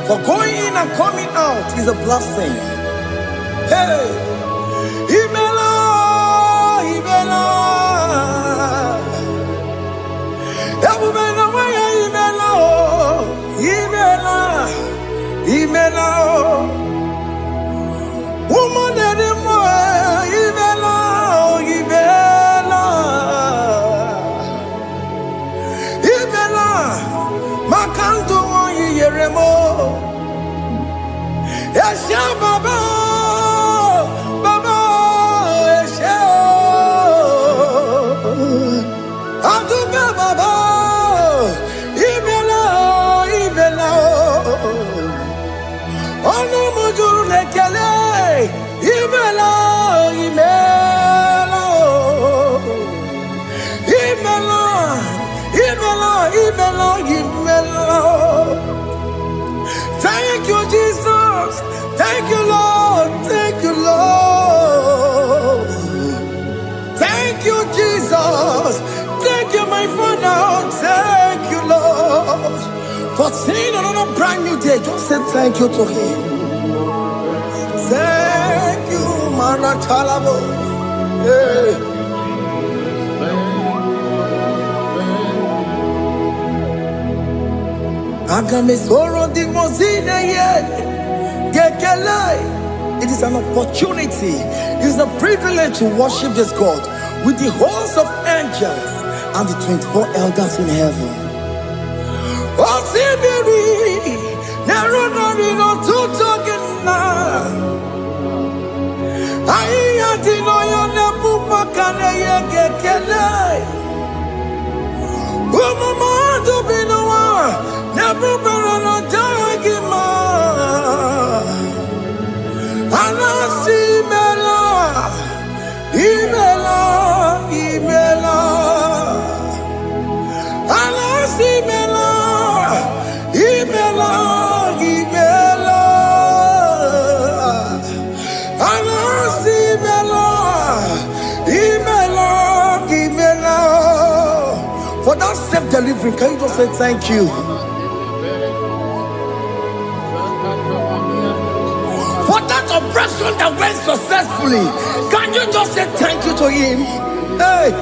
For going in and coming out is a blessing. Hey, Imela, Imela, Imela, Imela, Imela, woman anymore, Imela, Imela, Imela, Makandu Yeremo, Yasha Baba, Baba, Yasha, Aduba Baba, Imela, Imela, Ono Mujuru Lekele, Imela, Imela, Imela, Imela, Imela, Imela. Thank you, Jesus. Thank you, Lord. Thank you, Lord. Thank you, Jesus. Thank you, my Father. Thank you, Lord. For seeing another brand new day, just say thank you to him. Thank you, Manatalabo. Yeah. It is an opportunity, it is a privilege to worship this God with the host of angels and the 24 elders in heaven. For that self-delivery, can you just say thank you? For that operation that went successfully, can you just say thank you to him? Hey!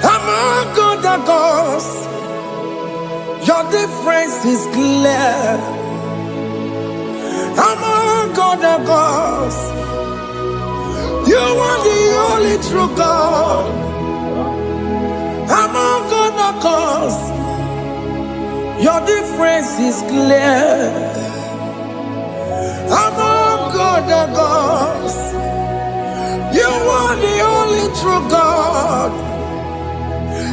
Among other gods, your difference is clear. Among other gods, you are the only true God. Among other gods, your difference is clear. Among other gods, you are the only true God.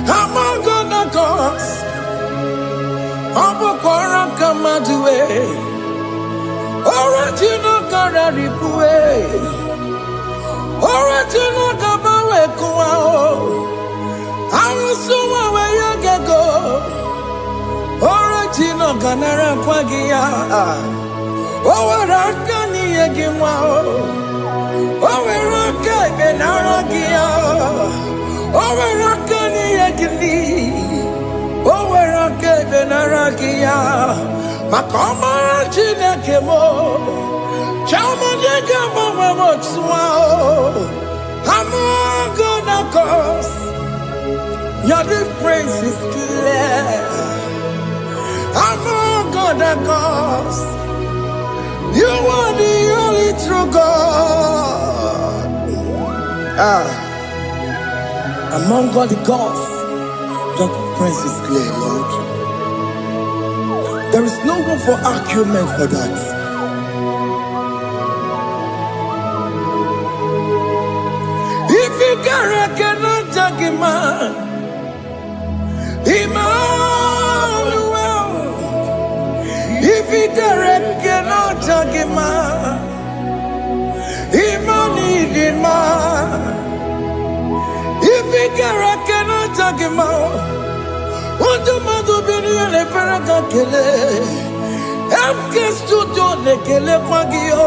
Among other gods, Amokora Kamadue, Original Kararipue, Original Kabawe Kuao, Arusuma Wayagago, Original Ganara Pagia, Owarakani Yagimao, Owaraka Benaragia. Owarakani Yagini, Owaraka Benaragia, Makoma Chinakemo, Chamanegamo Motswao, Among other gods, your difference is clear. other gods. You are the only true God. Among all the gods, your praise is clear, Lord. There is no room for argument for that. If you cannot judge him, Emmanuel. If you cannot judge him, Emmanuel. If you cannot judge him, what do you do? Le paraga kele, amke studio le kele pagio.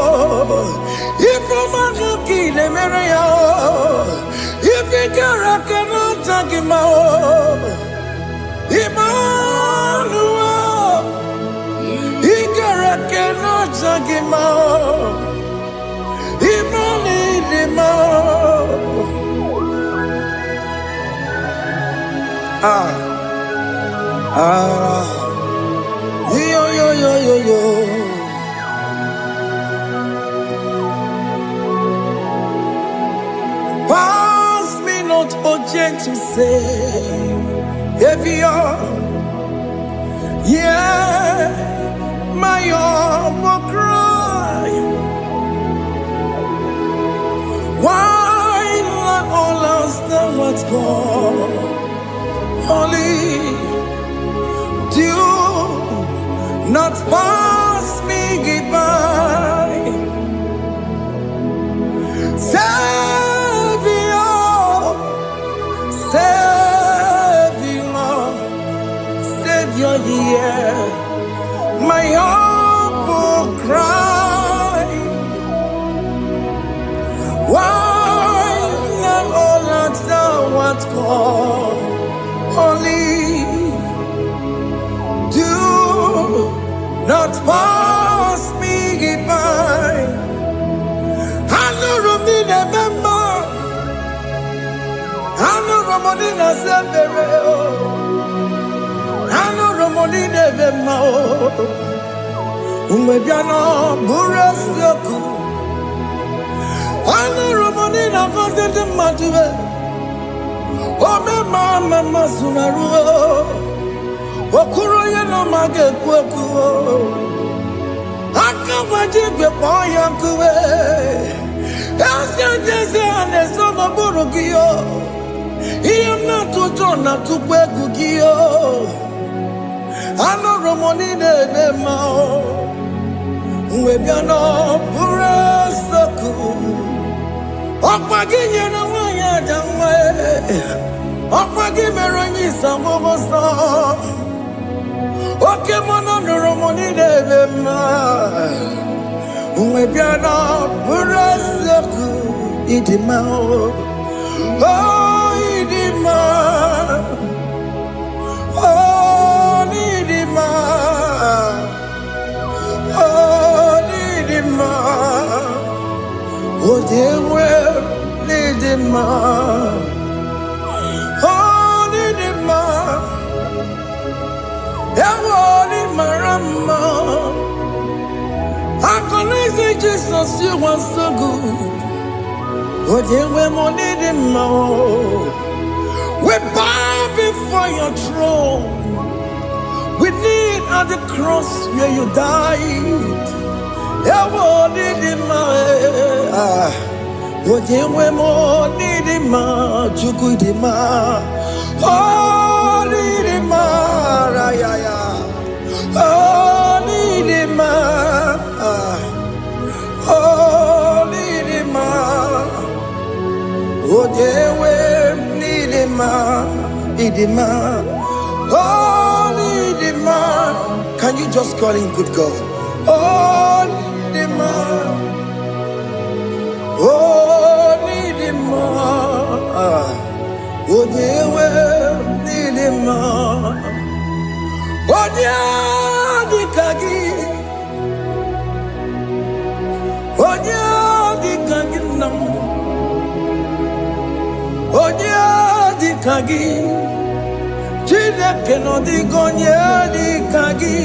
Ifomanga kile mereya, ifikara kena jagimao. Emmanuel, ikara kena jagimao. Yo. Pass me not, O gentle Savior. Yeah, my humble cry. Why not all else than what's gone? Only do not pass me by. Savior, dear, my humble cry. Why not all that thou art called? Only do not pass me by. I know Romina member. I know Romonina Severo. I know Romonina Vemo. Umbebiano Burasoku. I know Romonina Vaset Matue. Oh, mama Sunaru. Okuro yeno mage kweku. Akamajibe poyankuwe. Jese anesono burugio. Iyem na tutona tukwegugio. Ano romoni nebe mao. Mwebiano burasoku. Okwaginye na wanya jamwe. Okwagimeronyi sambobosa. Oke mono romoni nebe mao. Mwebiano burasoku. Idimao. Oh, Idima. Oh, Idima. Oh, Idima. Oh, they will Idima. Oh, Idima. Ewoli marama. I can say Jesus, you are so good. Oh, they will need him more. We bow before your throne. We kneel at the cross where you died. Yeah, we need him more. Oh, they will need him more. Jugu him more. Oh, need him more. Oh, need him more. Oh, need him more. Oh, they will need him, Idima. Oh, Idima. Can you just call him good God? Oh, Idima. Oh, Idima. Oh, they will need him. Oh, the Kagi. Oh, the Kagi. Onya di kagi, chile que no digo nya di kagi.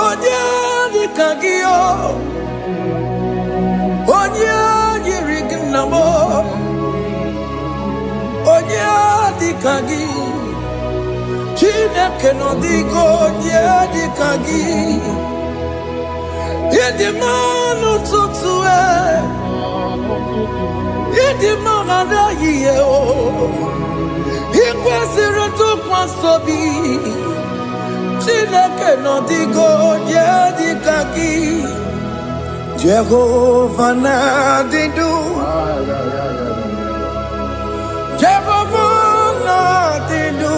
Onye dịka gị o, onye yiri gị nna m, onye dịka gị, Chineke nọ dịka onye dịka gị. Ịdị mma n'ụtụtụ ịdị mma n'ehihie o, ị kwesịrị ntụkwasị obi. Chineke nọ dịka onye dịka gị. Jehova na-adị ndụ, Jehova na-adị ndụ.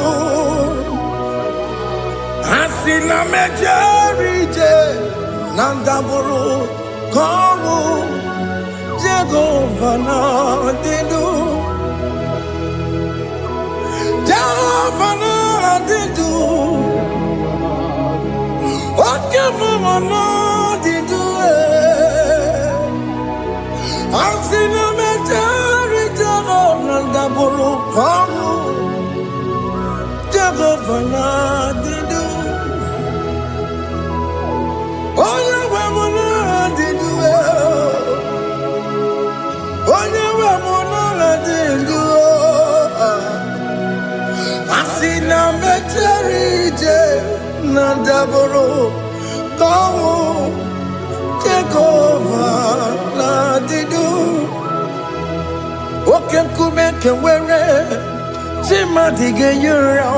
Asị na m ejere ije na ndagwurugwu ka ọnwụ, Jehova na-adị ndụ, Jehova na-adị ndụ. Oke mmụọ na-adị ndụ. Asị na m ejere ije na ndagwurugwu ka ọnwụ, Jehova na-adị ndụ. Onye nwe m na-adị ndụ, onye nwe m na-adị ndụ. Asị na m ejere ije na ndagwurugwu ka ọnwụ, Jehova na-adị ndụ. Oke nkume nke nwere chi mmadụ ga-eyi ụra.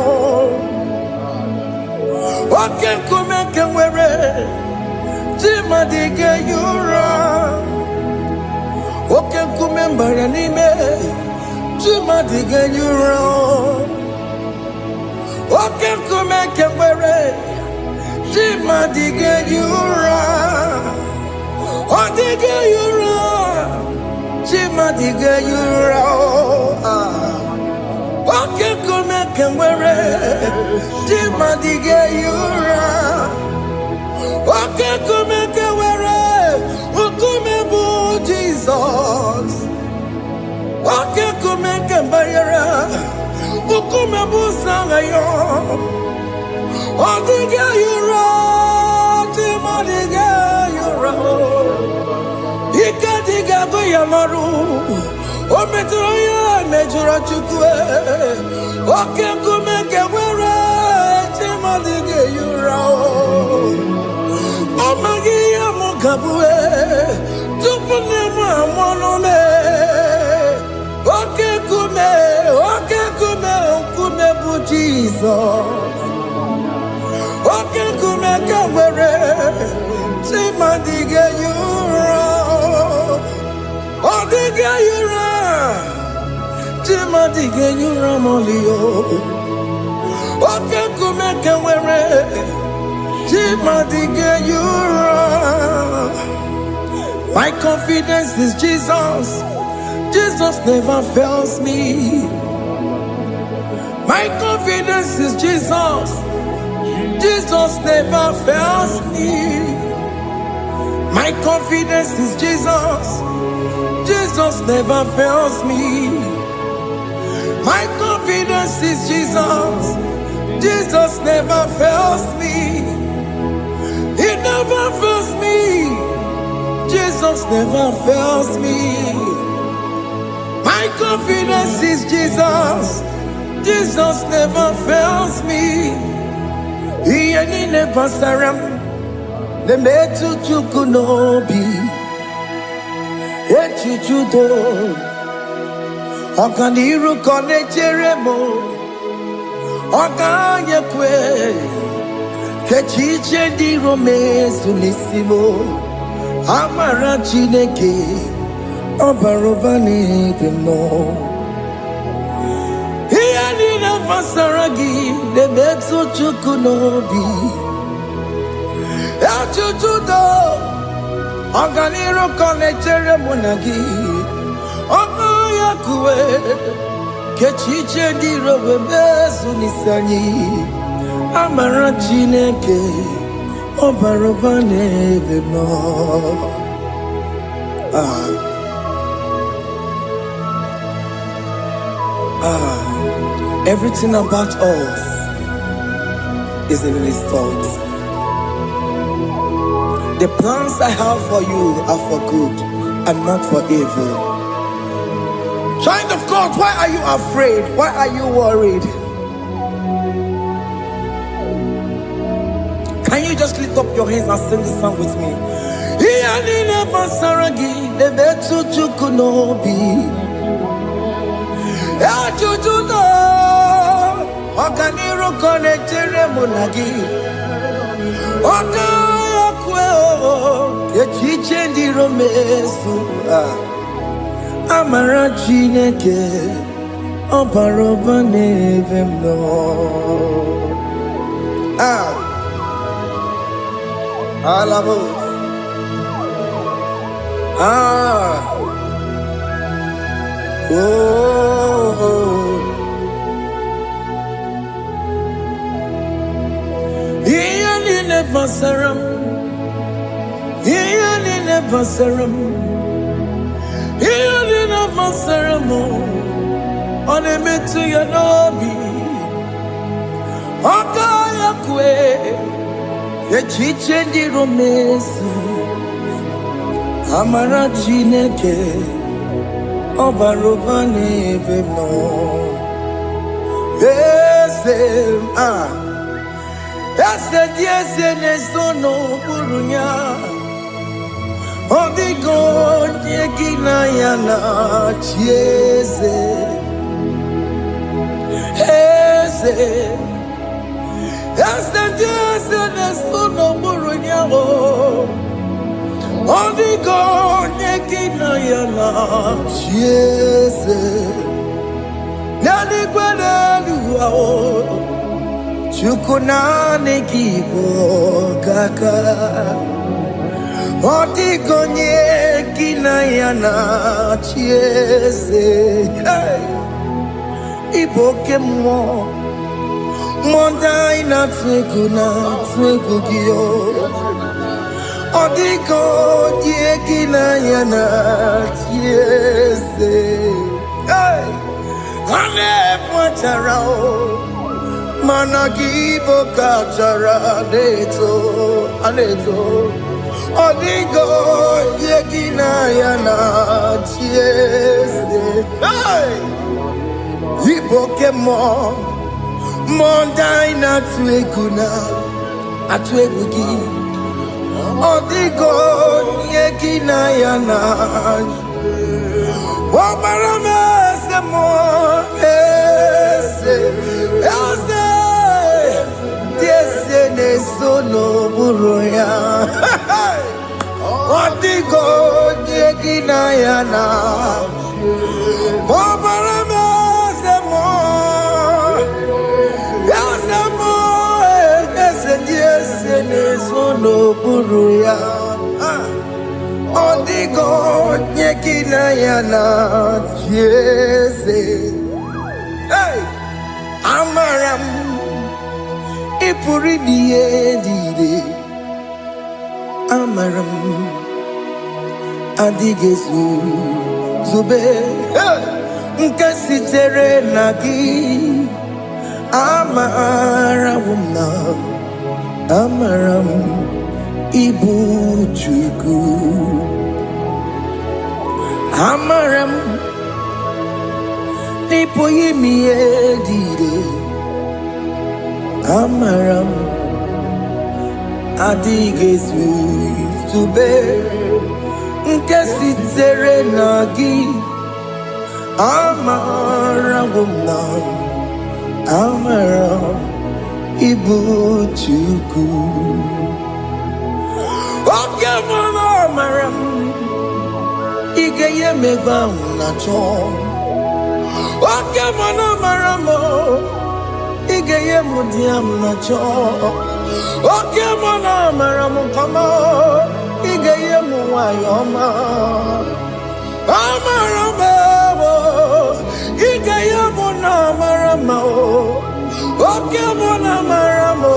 Oke nkume nke nwere chi mmadụ ga-eyi ụra. Oke nkume mbara n'ime chi mmadụ ga-eyi ụra. Oke nkume nke nwere chi mmadụ ga-eyi ụra. Ọ dịghị eyi ụra, chi mmadụ ga-eyi ụra. Oke nkume nke nwere chi mmadụ ga-eyi ụra. Oke nkume nke nwere nkume bụ Jizọs. Oke nkume nke mbanyere nkume bụ Sanga ya. Ọ dịghị eyi ụra, chi mmadụ ga-eyi ụra. Ike dịghị agụ ya marụ, o metụrụ ya mejọrọ Chukwu. Oke nkume nke nwere chi mmadụ ga-eyi ụra. Ọ maghị ihe m ga-abụ tupu nne m amụọ m. Oke nkume, oke nkume, nkume bụ Jizọs. Oke nkume nke nwere chi mmadụ ga-eyi ụra. Ọ dịghị eyi ụra, chi mmadụ ga-eyi ụra ma ọlị o. Oke nkume nke nwere chi mmadụ ga-eyi ụra. My confidence is Jesus. Jesus never fails me. My confidence is Jesus. Jesus never fails me. My confidence is Jesus. Jesus never fails me. My confidence is Jesus. Jesus never fails me. He never fails me. Jesus never fails me. My confidence is Jesus. Jesus never fails me. He never saram. The metu chukunobi. Echichudo. Okaniru konecheremo. Okanyekwe. Kechiche di romezu nisimo. Amara Chineke. Obarobani demo. Masaragi de metu chukunobi. Echuchudo. Oganiro konechere monagi. Okayakwe. Kechiche di robe bezu nisani. Amara Chineke. Obarobane demo. Everything about us is in His thoughts. The plans I have for you are for good and not for evil. Child of God, why are you afraid? Why are you worried? Can you just lift up your hands and sing this song with me? Amara Chineke Obaroba nevem no. Alamos. Iyanine basaram, iyanine basaram, iyanine basaram. Onemetu yanobi, okaya kwe, echiche ndi romesu. Amara Chineke Obaroba nevem no. Ese nesono burunya. Odigo nyekina yana chiese. Ese nesono burunya. Odigo nyekina yana chiese. Nani kwanaluwa chukuna nekibo kaka. Odigo nyekina yana chiese. Iboke mo mondai na twegugio. Odigo nyekina yana chiese. Ane pwacharao Managibo kachara aneto. Odigo yekina yana chiese. Iboke mo mondai na tweguna atwegugi. Odigo yekina yana Wabarame mo ese nesono buruya. Odigo yekina yana Wabarame mo ese nesono buruya. Odigo nyekina yana chiese. Amaram ipuri diye. Amaram adigezu zube. Nkasitere nagi. Amaram Ibu Chuku. Amaram Nipo yimi edide. Amaram Adigezu Zube. Nkesitere nagi. Amaram Ibu Chuku. Okay, mama, maram. Igeye meba unacho. Okay, mama, maramo. Igeye mudiam nacho. Okay, mama, maramo kama. Igeye muwayoma. Amaramo. Igeye muna maramo. Okay, mama, maramo.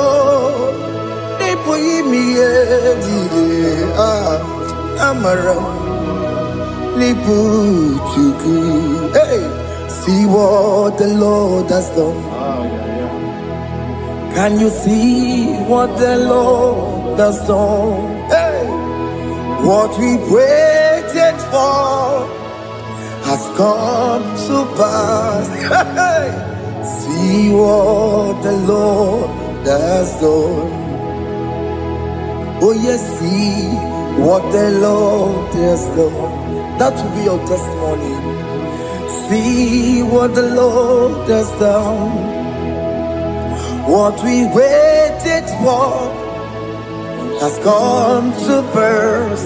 Amaram Lipu Chuku. Hey, see what the Lord has done. Can you see what the Lord has done? Hey, What we waited for has come to pass. See what the Lord has done. Oh yes, see what the Lord has done. That will be your testimony. See what the Lord has done. What we waited for has come to pass.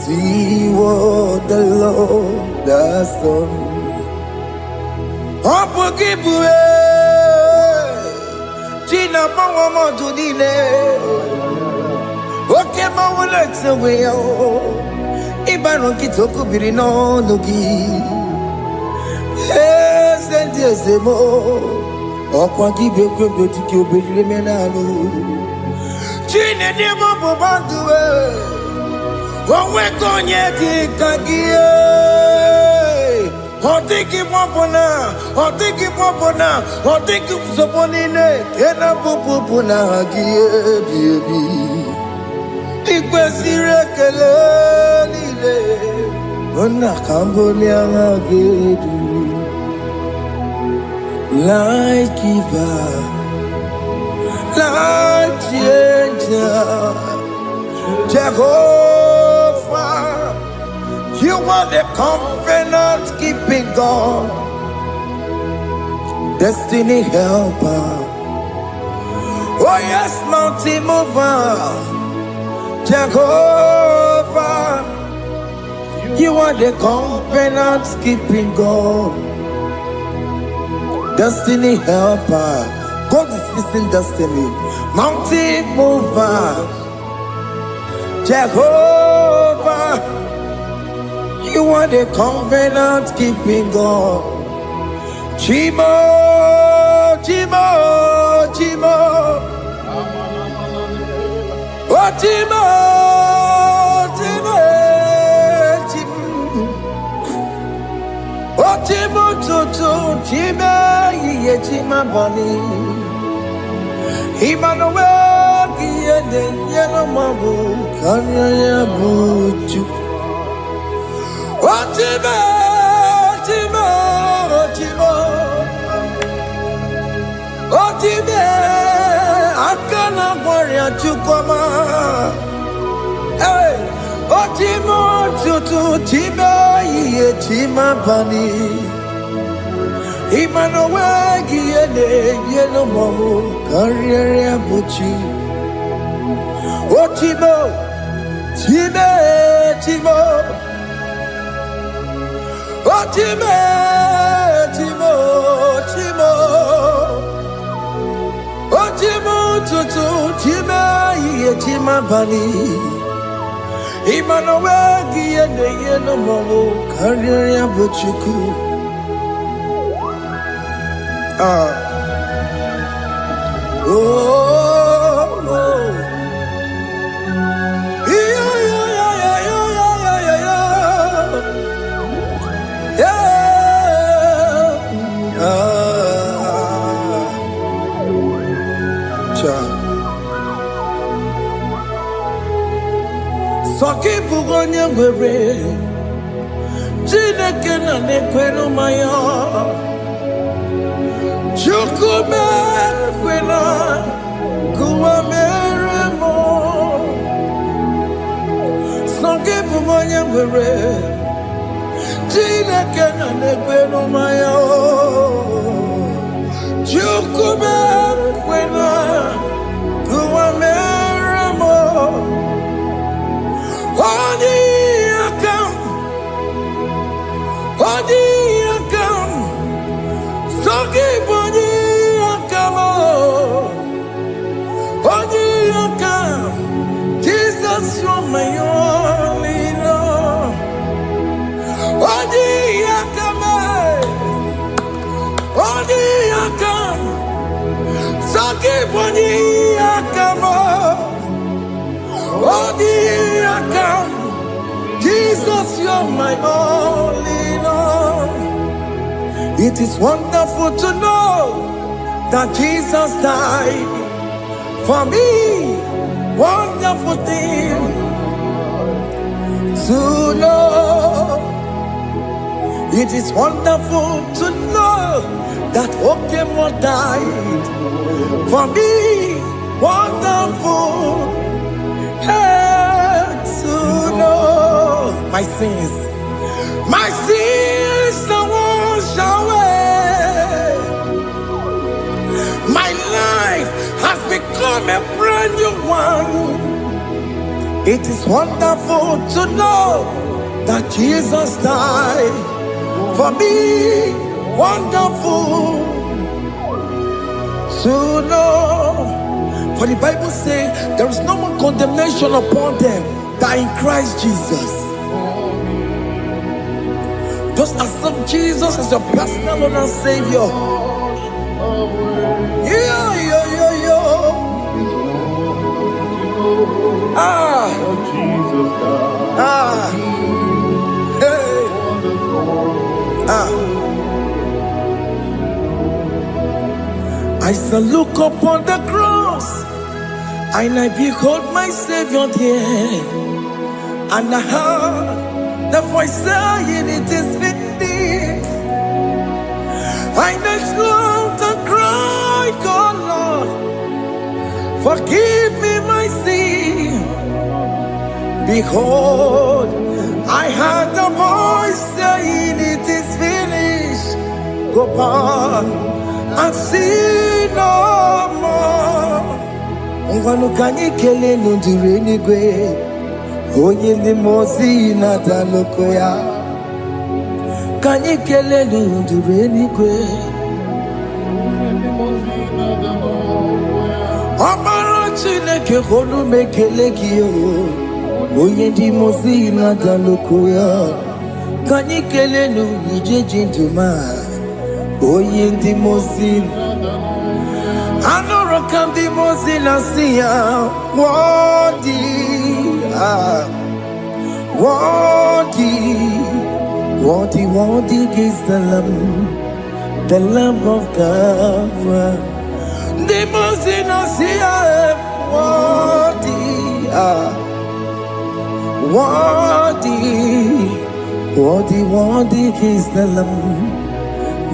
See what the Lord has done. Opogibue, Gina Mawamo Judine, Oke Mawalexaway, Ibano Kitoku Birino Nugi, yes, and yes, the more. Opwagibe Kobotiki Oberemenano, Gina Demo Bobandue, Owekonye Kagie. Otiki popona, otiki popona, otiki soponine, kena popona hagie baby. Ikwesire kelelile, ona kambonia hagedu. Light giver, light changer, Jehovah. You are the covenant keeping God, destiny helper. Oh yes, mountain mover, Jehovah. You are the covenant keeping God, destiny helper. God is fixing destiny. Mountain mover, Jehovah. You are the covenant keeping God. Chimo, Chimo, Chimo. Oh, Chimo, Chimo, Chimo. Oh, Chimo, Chimo, Chimo, Ye Chima Bani. Emmanuel, Yende, Yeno Mabu, Kanya Buchu. Otime, Otime, Otime, Otime, Akana Warrior Chukama. Hey, Otime, Tutu, Time, Ye Chima Bani. Emmanuel, Yene, Yeno Mamu, Carrier Buchi. Otime, Time, Time. Otime, Timo, Timo, Otimo, Tutu, Tima, Yetima Bani, Emmanuel, Giende, Yeno Momo, Carrier Buchuku. Oh, Soki bugonye ngwere, Chineke na nekwenu maya, Chukume kwena, kuwa meremo. Soki bugonye ngwere, Chineke na nekwenu maya, Chukume kwena, kuwa meremo. Odi akam, soki bodi akam, odi akam. Jesus, you're my only Lord. Odi akam, soki bodi akam, odi akam. Jesus, you're my only Lord. It is wonderful to know that Jesus died for me. Wonderful thing. to know. It is wonderful to know that Okemo died for me. Wonderful to know my sins are washed away. My life has become a brand new one. It is wonderful to know that Jesus died for me. Wonderful to know. For the Bible says there is no more condemnation upon them that in Christ Jesus. Just accept Jesus as your personal Lord and Savior. Yeah. I shall look upon the cross, and I behold my Savior there, and I heard the voice saying, "It is finished." I next looked and cried, "God, Lord, forgive me my sin." Behold, I heard the voice saying, "It is finished. Go back and sin no more." Ngwanu kanyi kele nundure nigwe, onye ndi mozi na talokoya. Kanyi kele nundure nigwe, Amara Chineke honu mekele kiyo, onye ndi mozi na talokoya. Kanyi kele nu ije jintuma, onye ndi mozi. Anoro kandi mozi na siya, worthy is the Lamb of God. The mozi na siya, worthy is the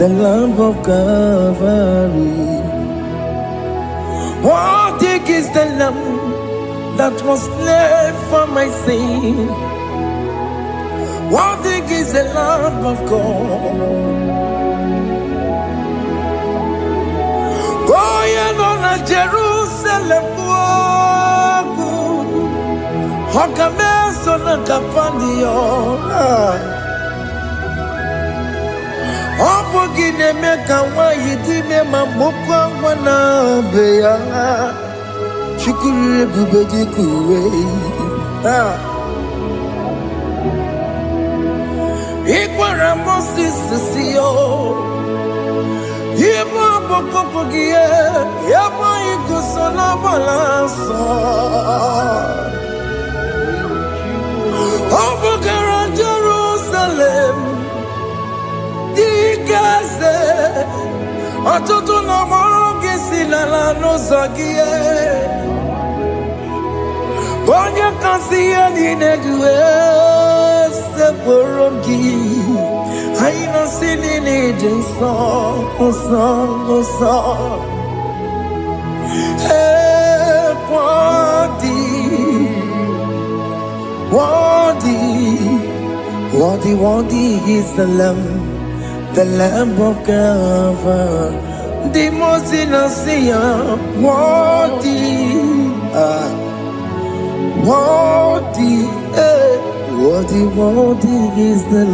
Lamb of Calvary. Worthy is the Lamb that was slain for my sin. Worthy is the Lamb of God. Going on a Jerusalem walk, Hokameso na kapandio. Opogine meka wa yidime mamukwa wana beya. Shukuru bubeji kuwe. Ikwara Moses siyo. Yema bokopogie. Yema ikusola balanso. Opogara Jerusalem. Dikaze. Atoto na morongi silala no zagie. Bonja kansiya ninejue seporongi. Haina sinini jinso song. Hey, worthy is the Lamb of God. The most innocent, worthy is the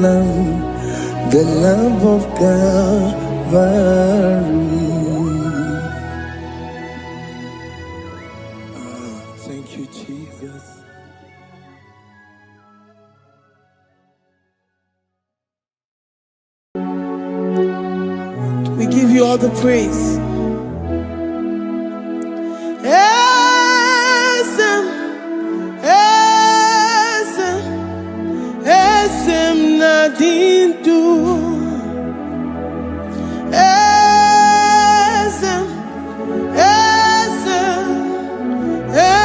Lamb of Calvary. Thank you, Jesus. We give you all the praise. Esem nadindu.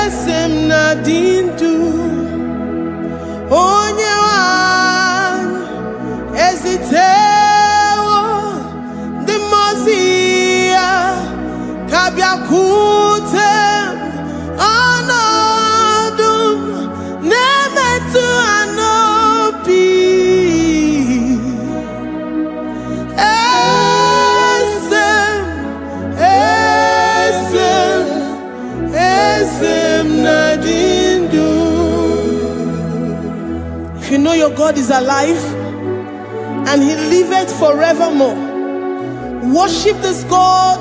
Esem nadindu. Hutem anadum nemetu anopi esem nadindu. If you know your God is alive and he liveth forevermore, worship this God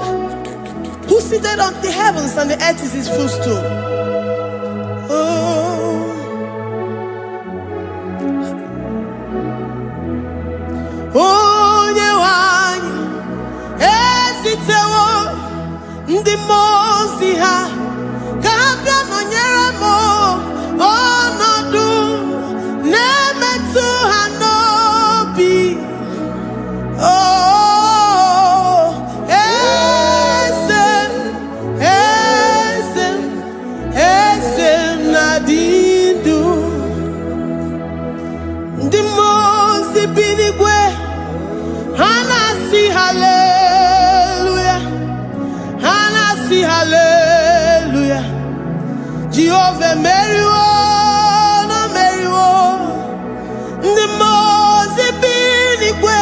who seated on the heavens and the earth is his footstool. Oh, Yewani, esitewo ndi mozi ha kabia nonyere mo onodu nemetu hanobi. Oh, esem nadindu ndi mozi binigwe hanasi hallelujah, hanasi hallelujah. Jehovah meriwo no meriwo ndi mozi binigwe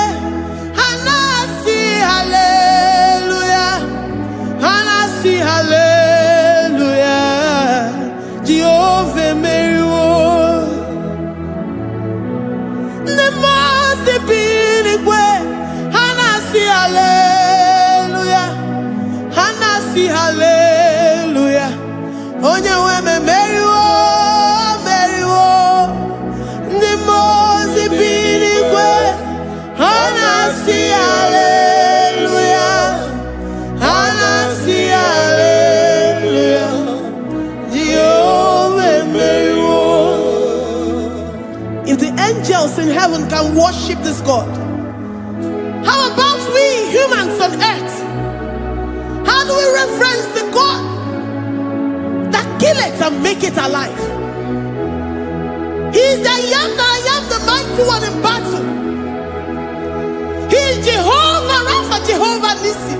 hanasi hallelujah, hanasi hallelujah. Jehovah meriwo ndi mozi binigwe hanasi hallelujah, hanasi hallelujah. Onye weme meriwo meriwo ndi mozi binigwe hanasi hallelujah, hanasi hallelujah. Jehovah meriwo. If the angels in heaven can worship this God, how about we humans on earth? How do we reference the God that killeth and make it alive? He is the I am, the mighty one in battle. He is Jehovah Rapha, Jehovah Nissi.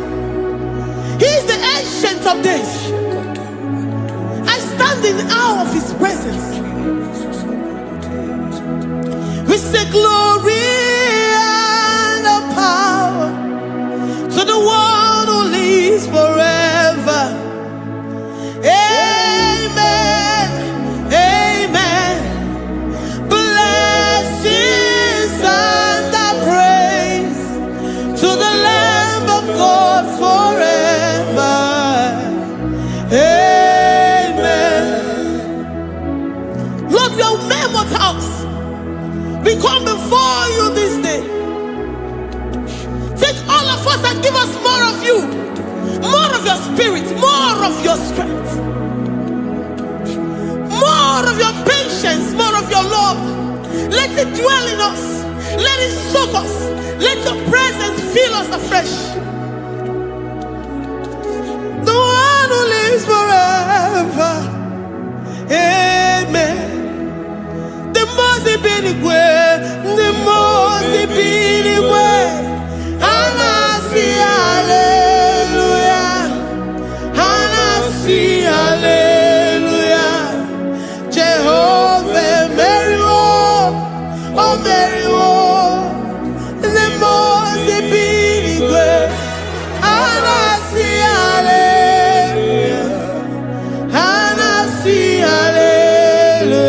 He is the ancient of days. I stand in awe of his presence. We say glory and the power to the one who lives forever. Amen, amen. Blessings and the praise to the Lamb of God forever. Amen. Lord, your mammoth house, we come before you this day. Take all of us and give us more of you, more of your spirit, more of your strength, more of your patience, more of your love. Let it dwell in us. Let it soak us. Let your presence fill us afresh. The one who lives forever. Amen. The most binigwe, the most binigwe. Hanasi hallelujah, hanasi hallelujah. Jehovah meriwo, oh meriwo. The most binigwe, hanasi hallelujah, hanasi hallelujah.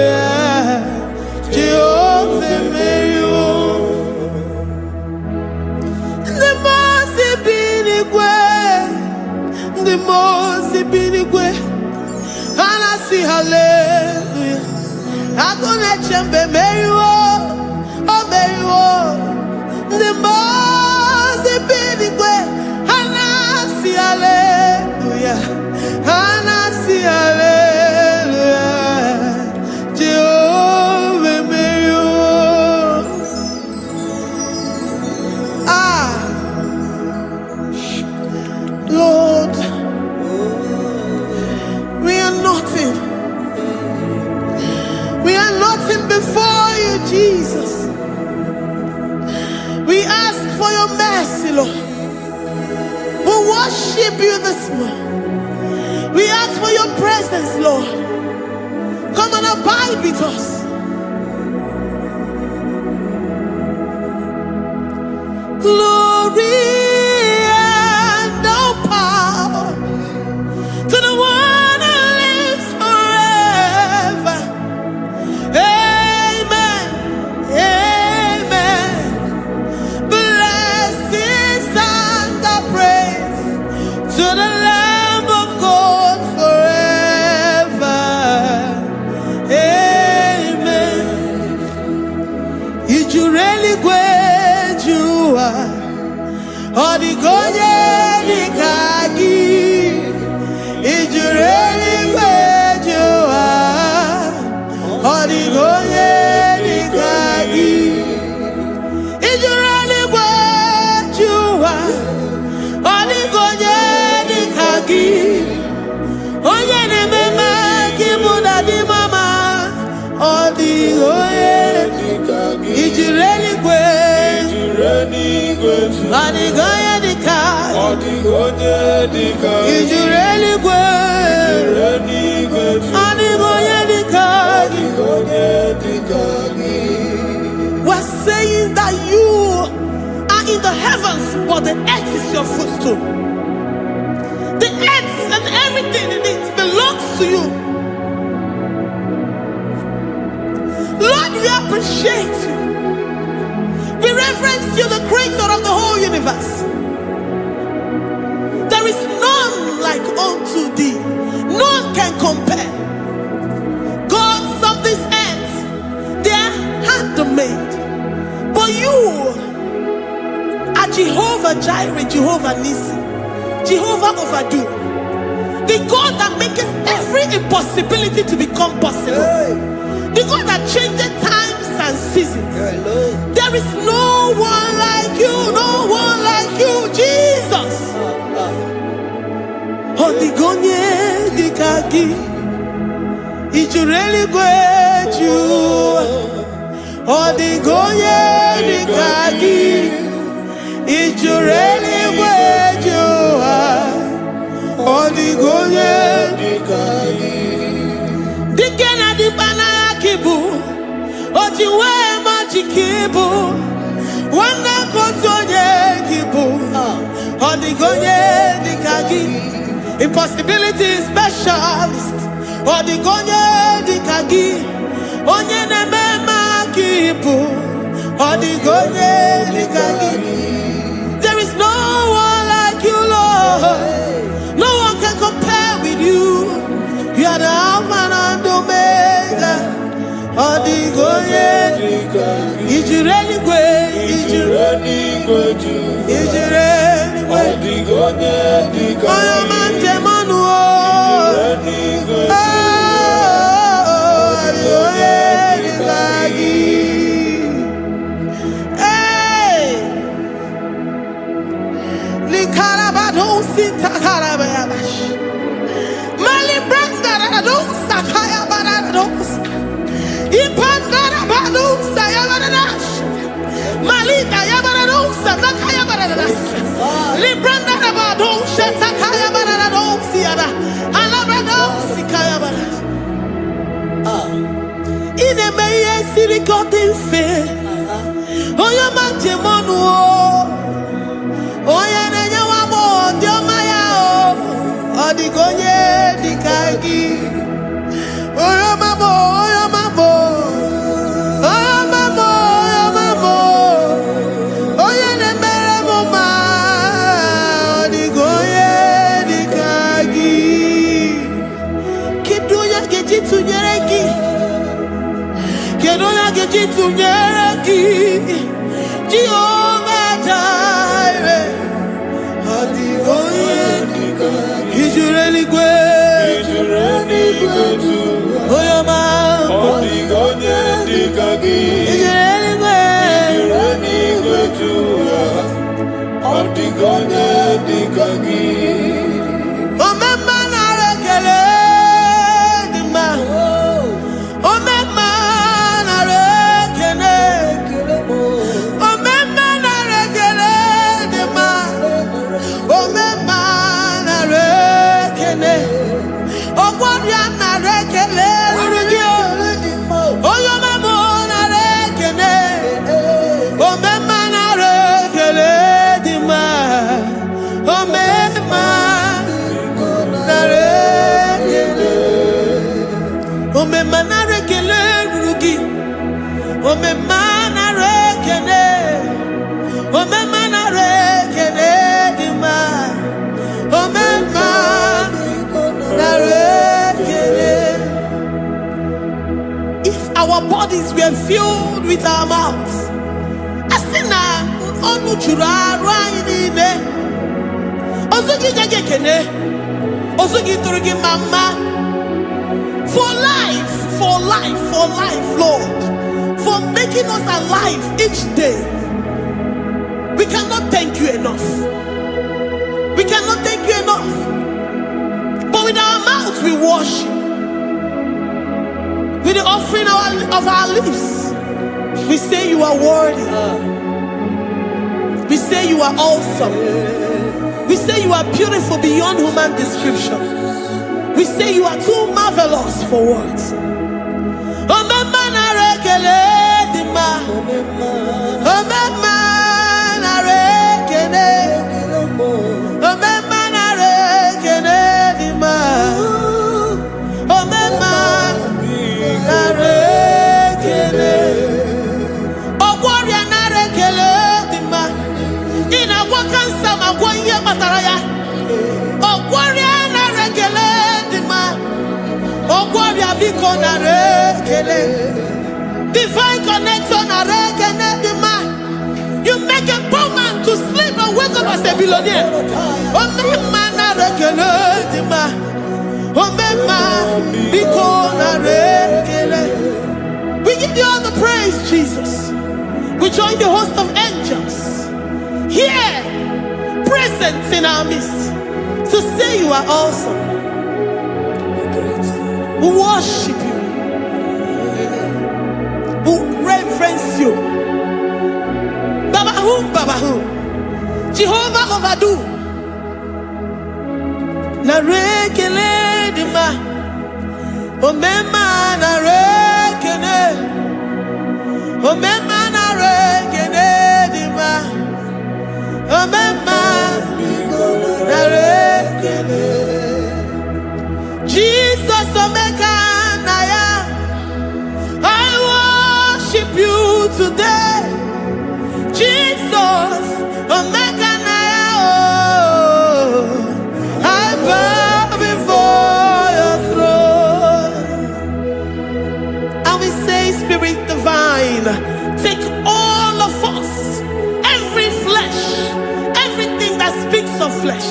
Jehovah meriwo. The most binigwe, hanasi hallelujah. Agone chembe meriwo, oh meriwo. The most binigwe, hanasi hallelujah, hanasi hallelujah. Jehovah meriwo. Lord, we are nothing. We are nothing before you, Jesus. We ask for your mercy, Lord. We worship you this morning. We ask for your presence, Lord. Come and abide with us. Glory and all power to the one who lives forever. Amen. Amen. Blessings and the praise to the Lamb of God forever. Amen. Did you really wait you are? Or the Goye the Kagi? Did you really wait you are? Or the Goye the Kagi? Did you really wait you are? Or the Goye the Kagi? Oye ne mema kibuda di mama. Or the Goye the Kagi? Did you really wait? Adigoye di Kagi. Is you really good? Adigoye di Kagi. We're saying that you are in the heavens, but the earth is your footstool. The earth and everything in it belongs to you. Lord, we appreciate you. We reverence you, the creator of the whole universe. There is none like unto thee. None can compare. Gods of this earth, they are handmade. But you are Jehovah Jireh, Jehovah Nissi, Jehovah Overdo. The God that makes every impossibility to become possible. The God that changes times and seasons. There is no one like you, no one like you, Jesus. Odigonye dikagi, ijureli gweju. Odigonye dikagi, ijureli gweju. Odigonye dikagi. Dikena dibana kibu. Ojiwe majikibu. Wana kotonye kibu. Odigonye dikagi. Impossibility specialist. Odigonye dikagi. Onye nemema kibu. Odigonye dikagi. There is no one like you, Lord. No one can compare with you. You are the Alpha and Omega. Odigonye dikagi. Ijureli gwe. Ijureli gwe. Ijureli gwe. Odigonye dikagi. Oyomanje manu. Ijureli gwe. Odigonye dikagi. Hey. Likarabado sitakarabayabash. Malibranga radosa kaya baradosa. Ipandara badosa yabaradosa. Malika yabaradosa nakaya baradosa. Libranda rabadosa takaya baradosa yada. Alabradosa kaya baradosa. Ine meye sirikotin fe. Oya manje monu. Oya nenya wamo ndio maya o. Odigonye dikagi. Oya mamo, oya mamo. Oya mamo, oya mamo. Oya nemere mama. Odigonye dikagi. Kiduya gejitu nyereki. Kiduya gejitu nyereki. Jio praise we are filled with our mouths. Asina onu chura raine. Ozugi jagekene. Ozugi turugi mama. For life, Lord. For making us alive each day. We cannot thank you enough. We cannot thank you enough. But with our mouths we worship. With the offering of our lips, we say you are worthy. We say you are awesome. We say you are beautiful beyond human description. We say you are too marvelous for words. Divine connection. You make a poor man to sleep and wake up as a billionaire. We give you all the praise, Jesus. We join the host of angels here, present in our midst, to say you are awesome. We worship you. We reverence you. Babahum. Jehovah overdo. Narekele dima. Omema narekele. Omema narekele dima. Omema narekele. Jesus omeka naya. I worship you today. Jesus omeka naya. I bow before your throne. And we say, Spirit divine, take all of us, every flesh, everything that speaks of flesh.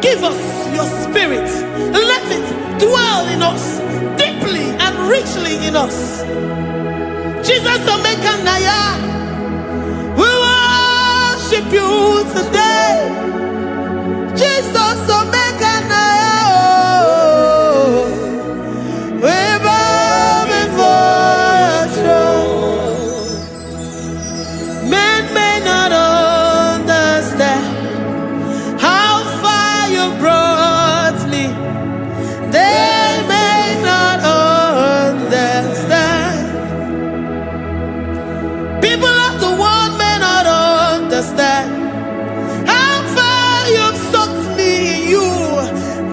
Give us your spirit. Let it dwell in us, deeply and richly in us. Jesus omeka naya. We worship you today. Jesus omeka naya. We bow before your throne. Men may not understand how far you brought me. They may not understand. People of the world may not understand how far you've sucked me in you.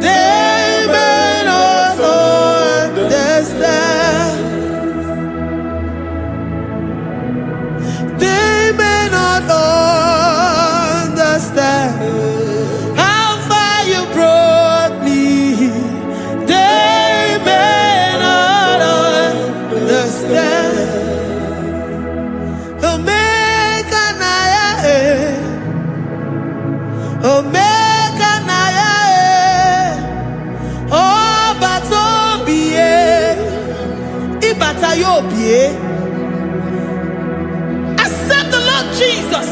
They may not understand. They may not understand how far you brought me. They may not understand. Omeka naya, Omeka naya, obata-obie, ibata-obie. Accept the Lord Jesus,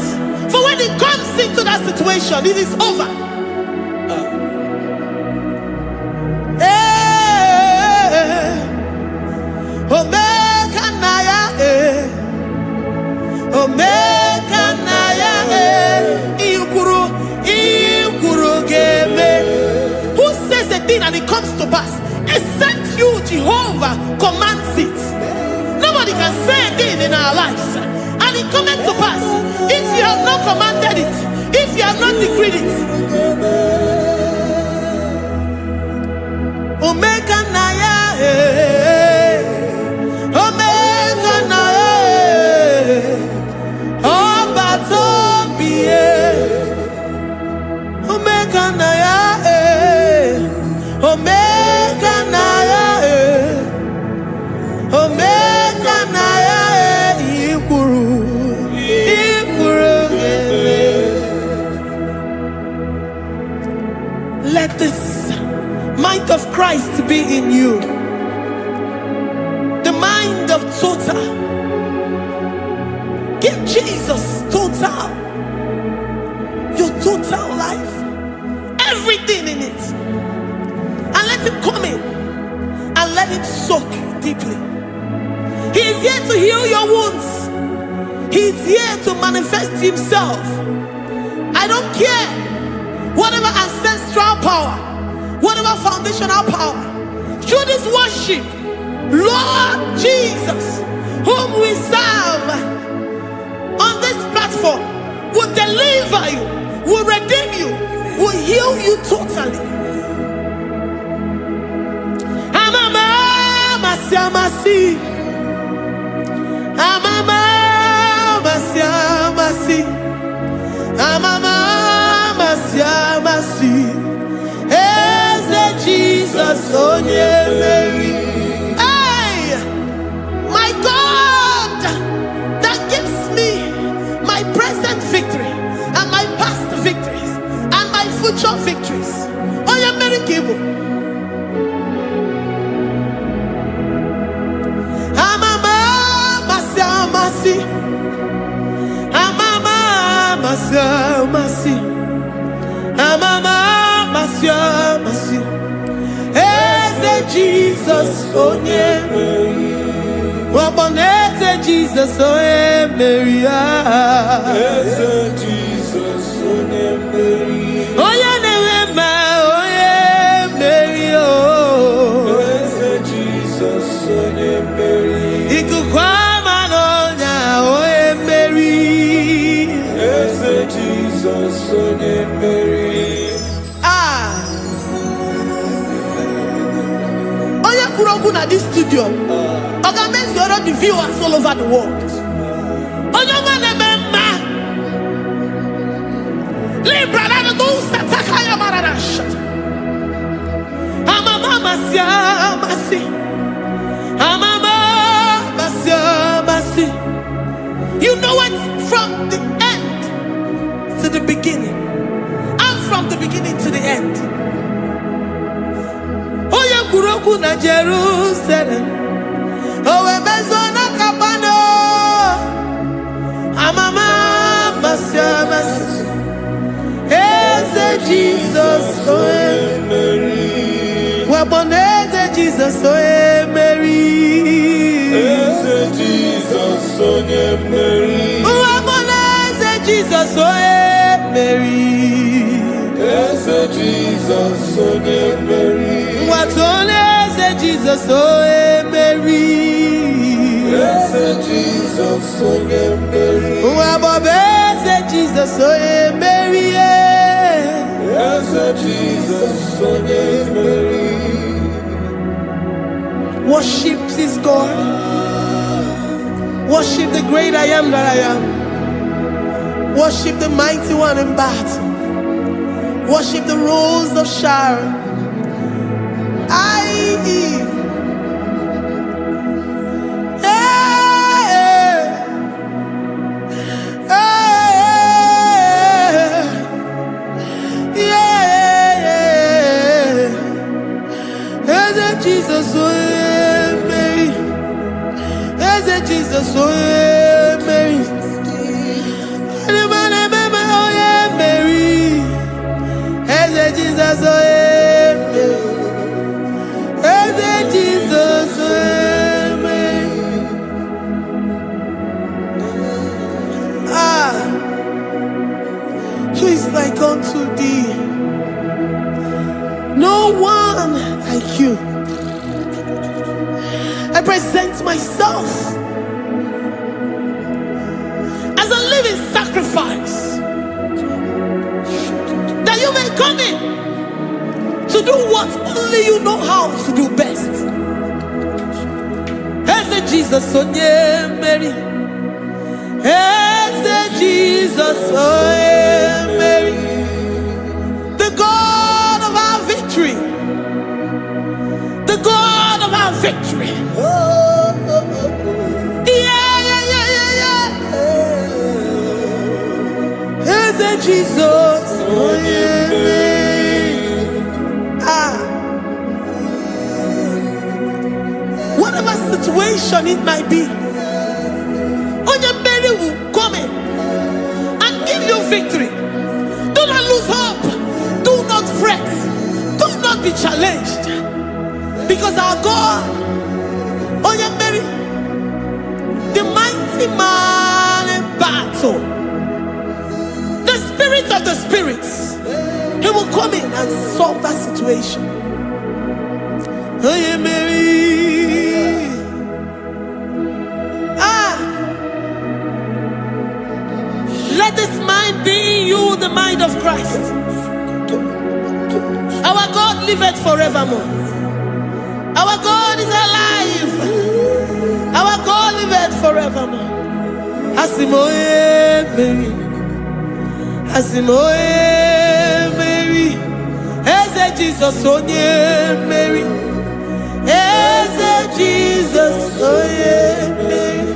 for when He comes into that situation, it is over. Omeka naya, Omeka naya, ikuru geme. Who says a thing and it comes to pass? Except you, Jehovah, commands it. Nobody can say a thing in our lives and it comes to pass if you have not commanded it, if you have not decreed it. Omeka naya, Omeka naya, obata-obie, Omeka naya, Omeka naya, Omeka naya. Christ to be in you. The mind of total. Give Jesus total. Your total life. Everything in it. And let him come in. And let him soak deeply. He is here to heal your wounds. He is here to manifest himself. I don't care. Whatever ancestral power, whatever foundational power, through this worship, Lord Jesus, whom we serve on this platform, will deliver you, will redeem you, will heal you totally. Amama siamasi, amama siamasi, amama siamasi. Eze Jesus onye Mary. Hey, my God, that gives me my present victory and my past victories and my future victories. Onye Mary Kibo. Amama siamasi, amama siamasi, amama siamasi. Eze Jesus onye Eze Jesus onye Mary. Eze Jesus onye Mary. Onye na-eme onye Mary. Eze Jesus onye Mary. Ikuku ama n'ọnya onye Mary. Eze Jesus onye Mary. At this studio, organize the viewers all over the world. You know it from the end to the beginning, and from the beginning to the end. Kuroku na Jerusalem, owe bezona kapano, amama masiamas. Eze Jesus oe Mary, waboneze Jesus oe Mary. Eze Jesus oe Mary, waboneze Jesus oe Mary. Eze Jesus oe Mary. Watoleze Jesus oe Mary. Eze Jesus oe Mary. Wabobeze Jesus oe Mary. Eze Jesus oe Mary. Worship this God. Worship the great I am that I am. Worship the mighty one in battle. Worship the rose of Sharon. Jesus oe Mary. Eze Jesus oe Mary. Oye Mary. Eze Jesus oe Mary. Eze Jesus oe Mary. Who is like unto thee? No one like you. I present myself as a living sacrifice, that you may come in to do what only you know how to do best. Eze Jesus onye Mary. Eze Jesus onye Mary. The God of our victory. The God of our victory. Eze Jesus onye Mary. situation it might be, Onyemeri will come in and give you victory. Do not lose hope. Do not fret. Do not be challenged. Because our God, Onyemeri, the mighty man in battle, the spirit of the spirits, he will come in and solve that situation. Onyemeri. Let this mind be in you, the mind of Christ. Our God liveth forevermore. Our God is alive. Our God liveth forevermore. Asimoye Mary. Asimoye Mary. Eze Jesus onye Mary. Eze Jesus onye Mary.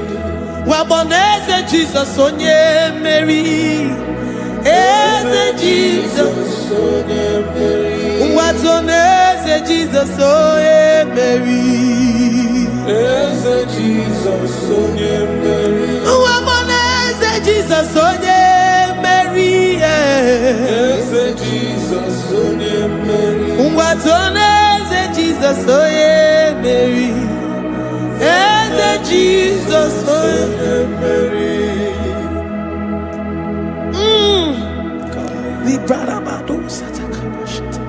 Waboneze Jesus onye Mary. Eze Jesus onye Mary. Watoneze Jesus onye Mary. Eze Jesus onye Mary. Waboneze Jesus onye Mary. Eze Jesus onye Mary. Watoneze Jesus onye Mary. Eze Jesus onye Mary. Librarabado satakabashita.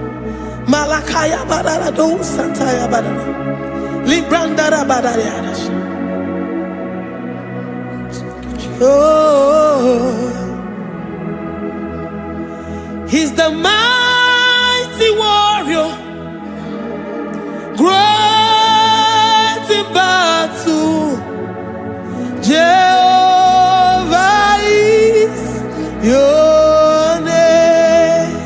Malakaya bararado sataya barara. Librandara barariadash. Oh, he's the mighty warrior, great in battle. Jehovah is your name.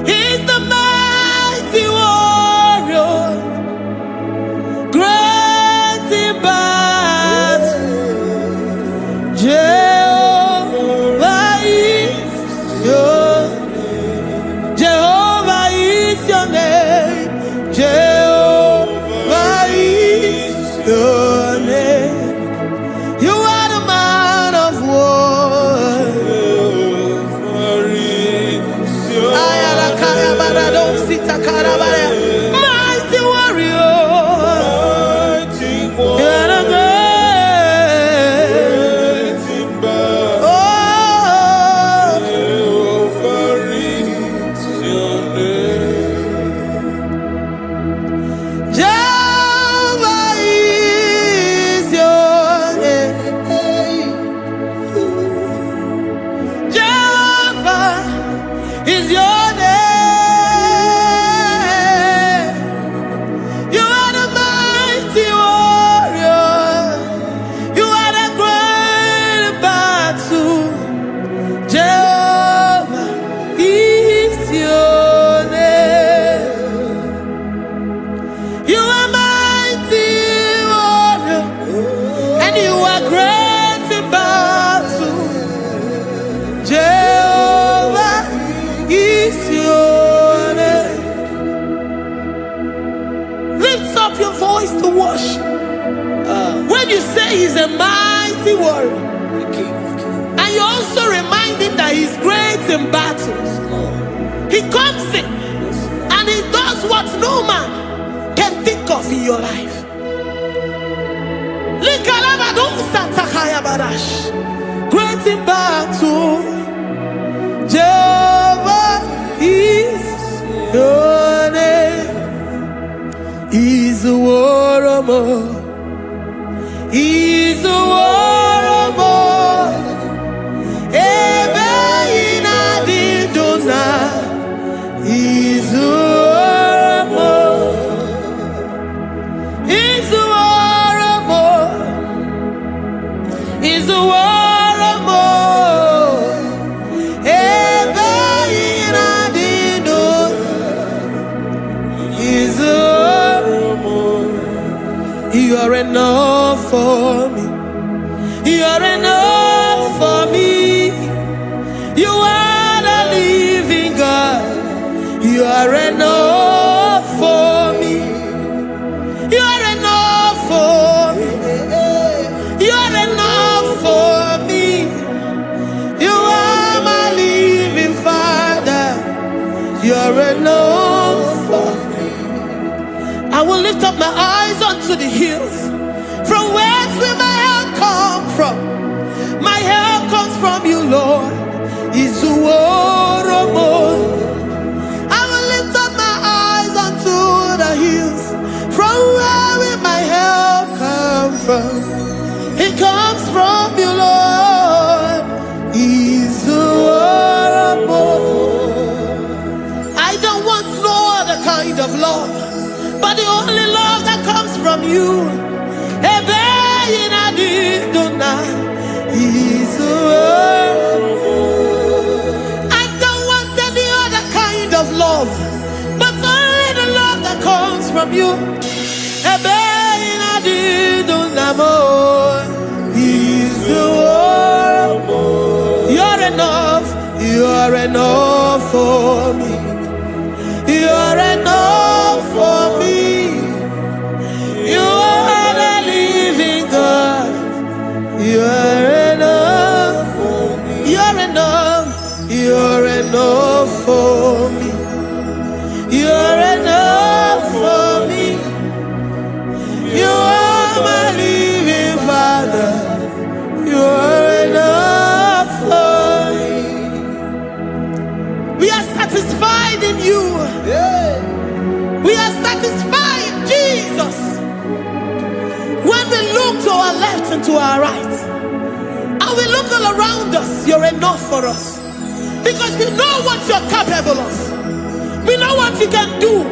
He's the mighty warrior, great in battle. Jehovah is your name. Jehovah is your name. Jehovah is your name. You are the man of war. Jehovah is your name. Mighty warrior. Mighty You are the great. great in battle. Oh, Jehovah is your name. Jehovah is your name. Jehovah is your name. You are the mighty warrior. You are the great battle. Jehovah is your name. You are mighty warrior, and you are great in battle. Jehovah is your name. Lift up your voice to worship. When you say he's a mighty warrior, and you also remind him that he's great in battles, he comes in and he does what no man can think of in your life. Great in battle, Jehovah is your name. He's a warrior. He's a warrior. Ebe inadidona. He's a warrior. He's a warrior. He's a warrior. Ebe inadidona. He's a warrior. You are enough for to the hills. From whence will my help come from? My help comes from you, Lord. Is the word of God. I will lift up my eyes unto the hills. From where will my help come from? It comes from you, Lord. Is the word of God. I don't want no other kind of love, but the only love that comes from you. Is the word. I don't want any other kind of love, but only the love that comes from you. Is the word. You're enough. You're enough for me. You're enough for me. You are the living God. You're enough for me. You're enough. You're enough for me. You're enough for me. You are my living Father. You're enough for me. We are satisfied in you. We are satisfied in Jesus. When we look to our left and to our right, and we look all around us, you're enough for us. Because we know what you're capable of. We know what you can do.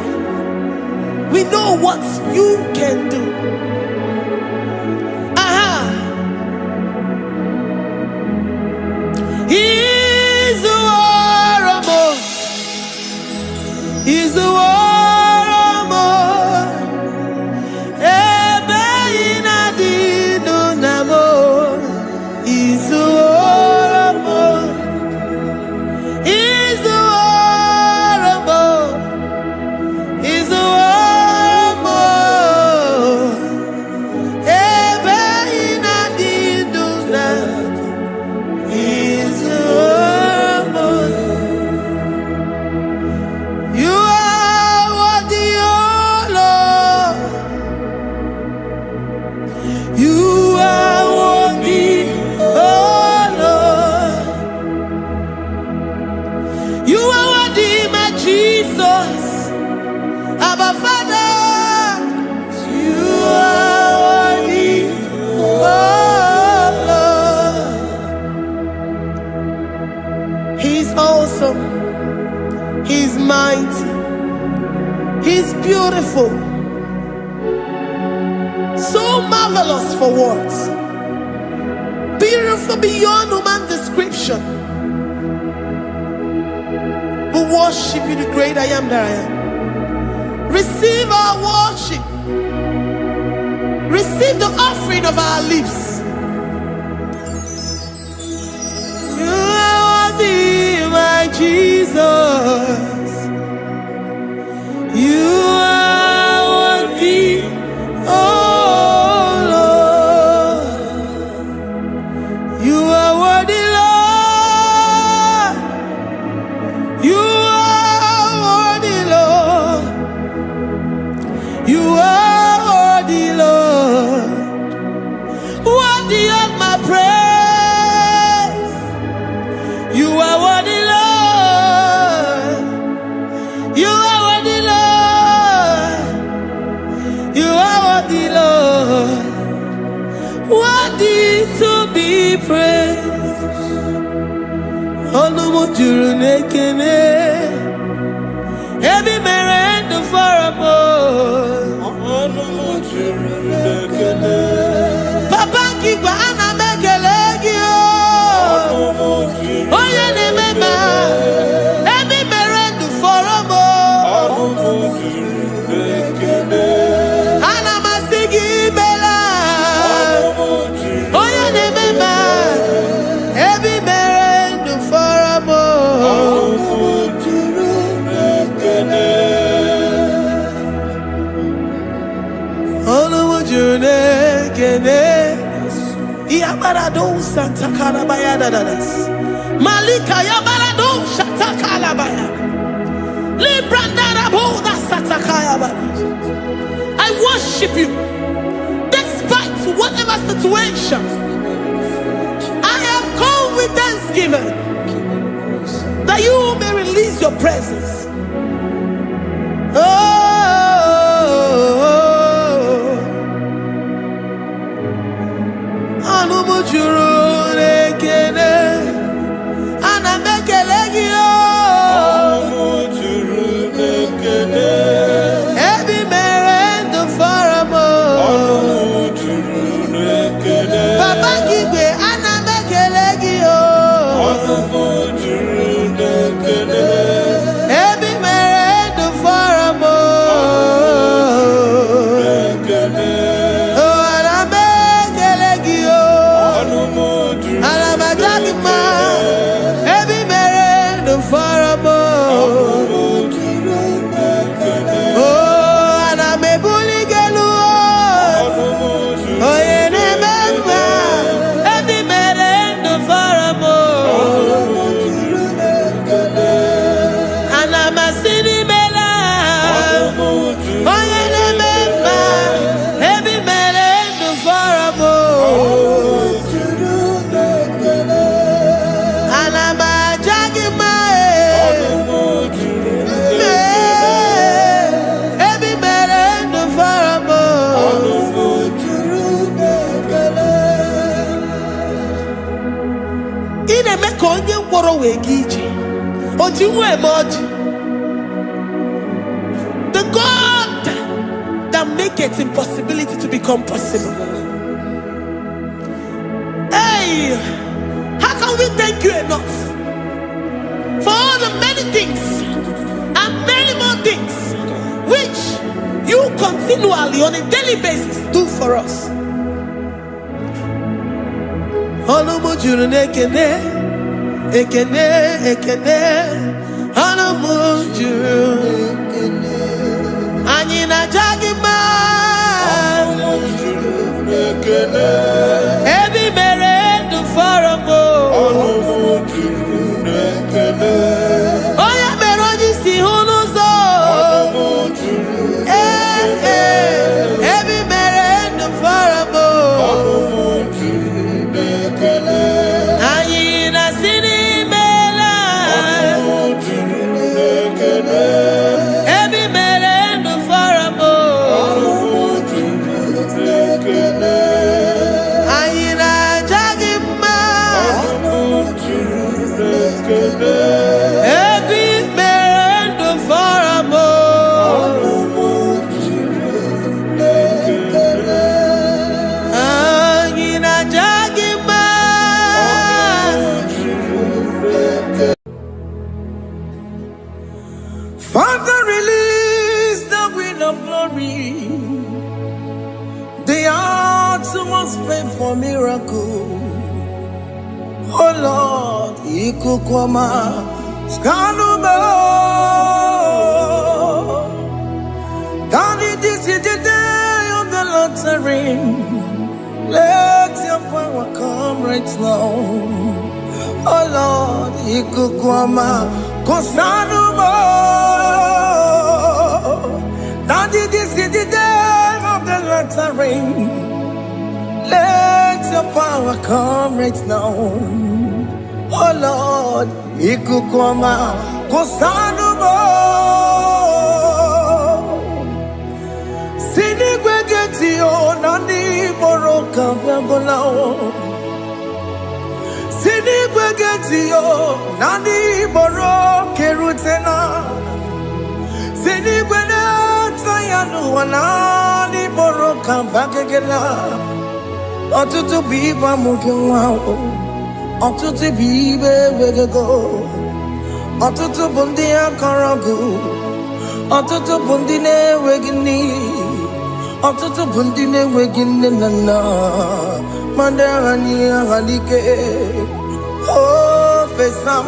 We know what you can do. He's the war of more. He's the war of more. He's the war of more. He's the war of more. He's the war of more. He's the war of more. You are worthy, oh Lord. You are worthy, oh Lord. You are worthy, my Jesus. Abba Father, you are worthy, oh Lord. He's awesome. He's mighty. He's beautiful. So marvelous for words. Beautiful beyond human description. We worship you, the great I am that I am. Receive our worship. Receive the offering of our lips. You are worthy, my Jesus. You are worthy, oh Lord. You are worthy, Lord. You are worthy, Lord. You are worthy, Lord. Worthy of my praise. You are worthy, Lord. You are worthy, Lord. You are worthy, Lord. Worthy to be praised. Olumujuru nekene. Ebi merendo for a Papa Kigwa ana mekelegi o. Oye ne mema. Ebi merendo for a ana masigi bela. Oye ne mema. Ebi merendo for a Yabarado Santa Calabaya dadas. Malika Yabarado Shata Calabaya. Libranda Raboda Satakaya. I worship you. situation. I have come with thanksgiving that you may release your presence. The God that makes impossibility to become possible. Hey, how can we thank you enough for all the many things and many more things which you continually on a daily basis do for us? Ekene, ekene, anamujuru, anina jagima, ebi mere du faramo, oya meroji si hunuzo, ebi mere du faramo, anina sini. Father, release the wind of glory. The heart must pray for miracle. Oh Lord, ikukwama skanuma. Daddy, this is the day of the Lord's ring. Let your power come right now. Oh Lord, ikukwama kosanuma. Daddy, this is the day of the Lord's ring. Let your power come right now. Oh Lord, ikukwama kosanuma. Sini gwegeti o nani moroka vyangolao. Sini gwegeti o nani moroke rutena. Sini gwegeti yanu wanani moroka bagegela. Otutu biba mukiwao. Otutu bibe wegego. Otutu bundi akaragu. Otutu bundi ne wegini. Otutu bundi ne wegini nana. Mandarani halike. Oh fesam.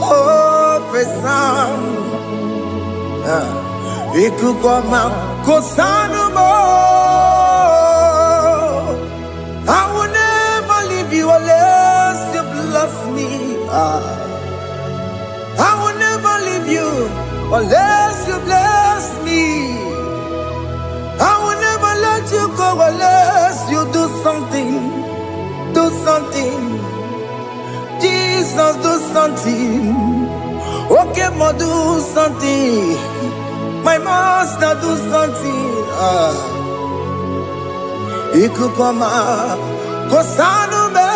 Oh fesam. Ikukwama kosanuma. I will never leave you unless you bless me. I will never leave you unless you bless me. I will never let you go unless you something. Jesus, do something. Okay, ma, do something. My master, do something. Ikukoma, Kosanu me.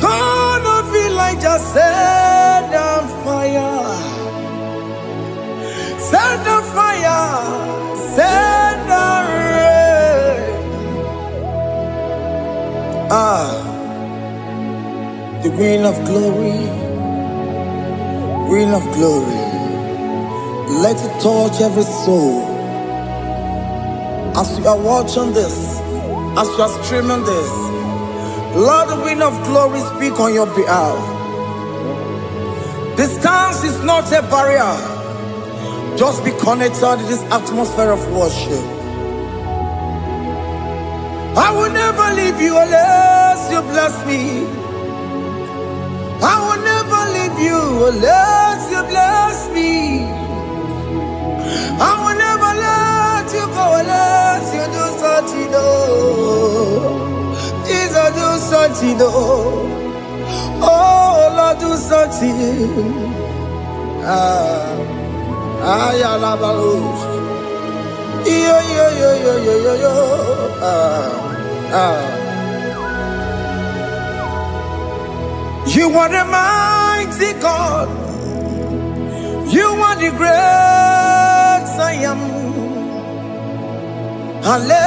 Gonna feel like just set on fire. Set on fire. Set on rain. The Queen of Glory. Queen of Glory. Let it touch every soul. As you are watching this, as you are streaming this, Lord, the Queen of Glory, speak on your behalf. Distance is not a barrier. Just be connected to this atmosphere of worship. I will never leave you unless you bless me. I will never leave you unless you bless me. I will never let you go unless you do something. Jesus, do something. Oh, Lord, do something. You are the mighty God. You are the great I am. Hallelujah.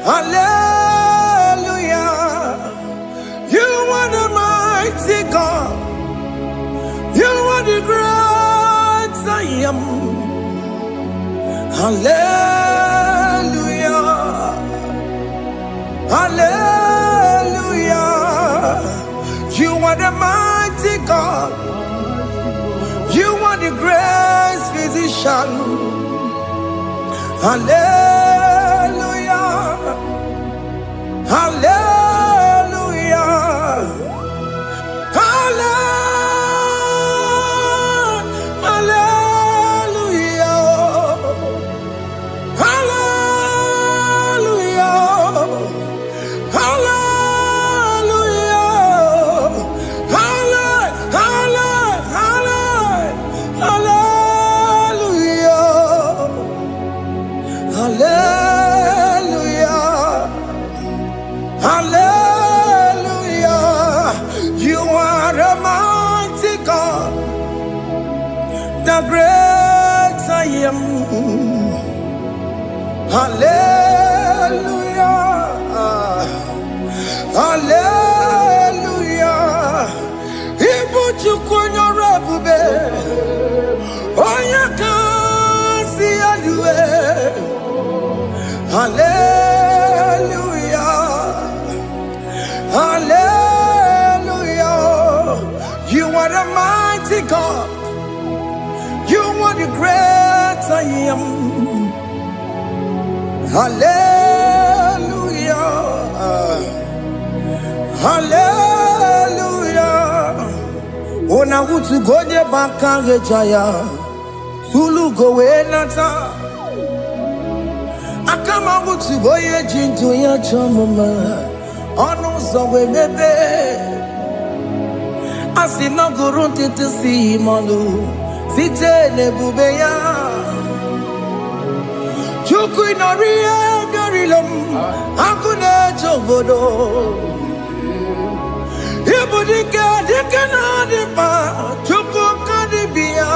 Hallelujah. You are the mighty God. You are the great I am. Hallelujah. Hallelujah. You are the mighty God. You are the great physician. Hallelujah. Hallelujah. The great I am. Hallelujah. Hallelujah. Ibuchukunyo rabube. Oya kasi alue. Hallelujah. Hallelujah. You are the mighty God. You are the great I am. Hallelujah. Hallelujah. Ona utu goje bakange jaya. Sulu gowe nata. Akama utu goye jinto ya chamama. Ono zowe bebe. Asina gurunti tisi manu. Site nebubeya Chuku inoria garilom Akune chobodo Ibudika dikana dipa Chuku kadibia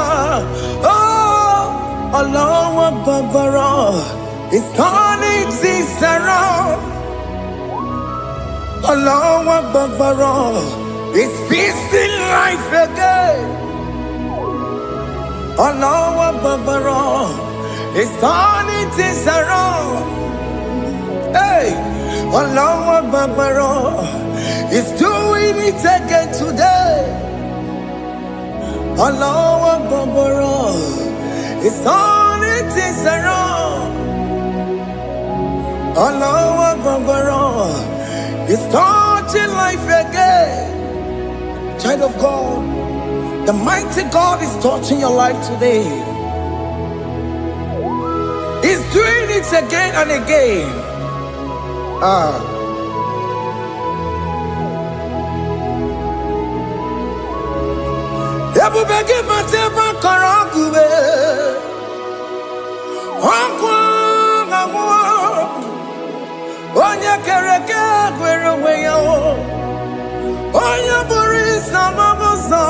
Oh Allah Akbar. It's turning things around. Allah Akbar. It's peace in life again. Allah Akbar. It's turning things around. Hey, Allah Akbar. It's doing it again today. Allah Akbar. It's turning things around. Allah Akbar. It's touching life again. Child of God, the mighty God is touching your life today. He's doing it again and again. Ebubege mateba karangube. Onye kereke gwere weyo. Onye boris na mabuza.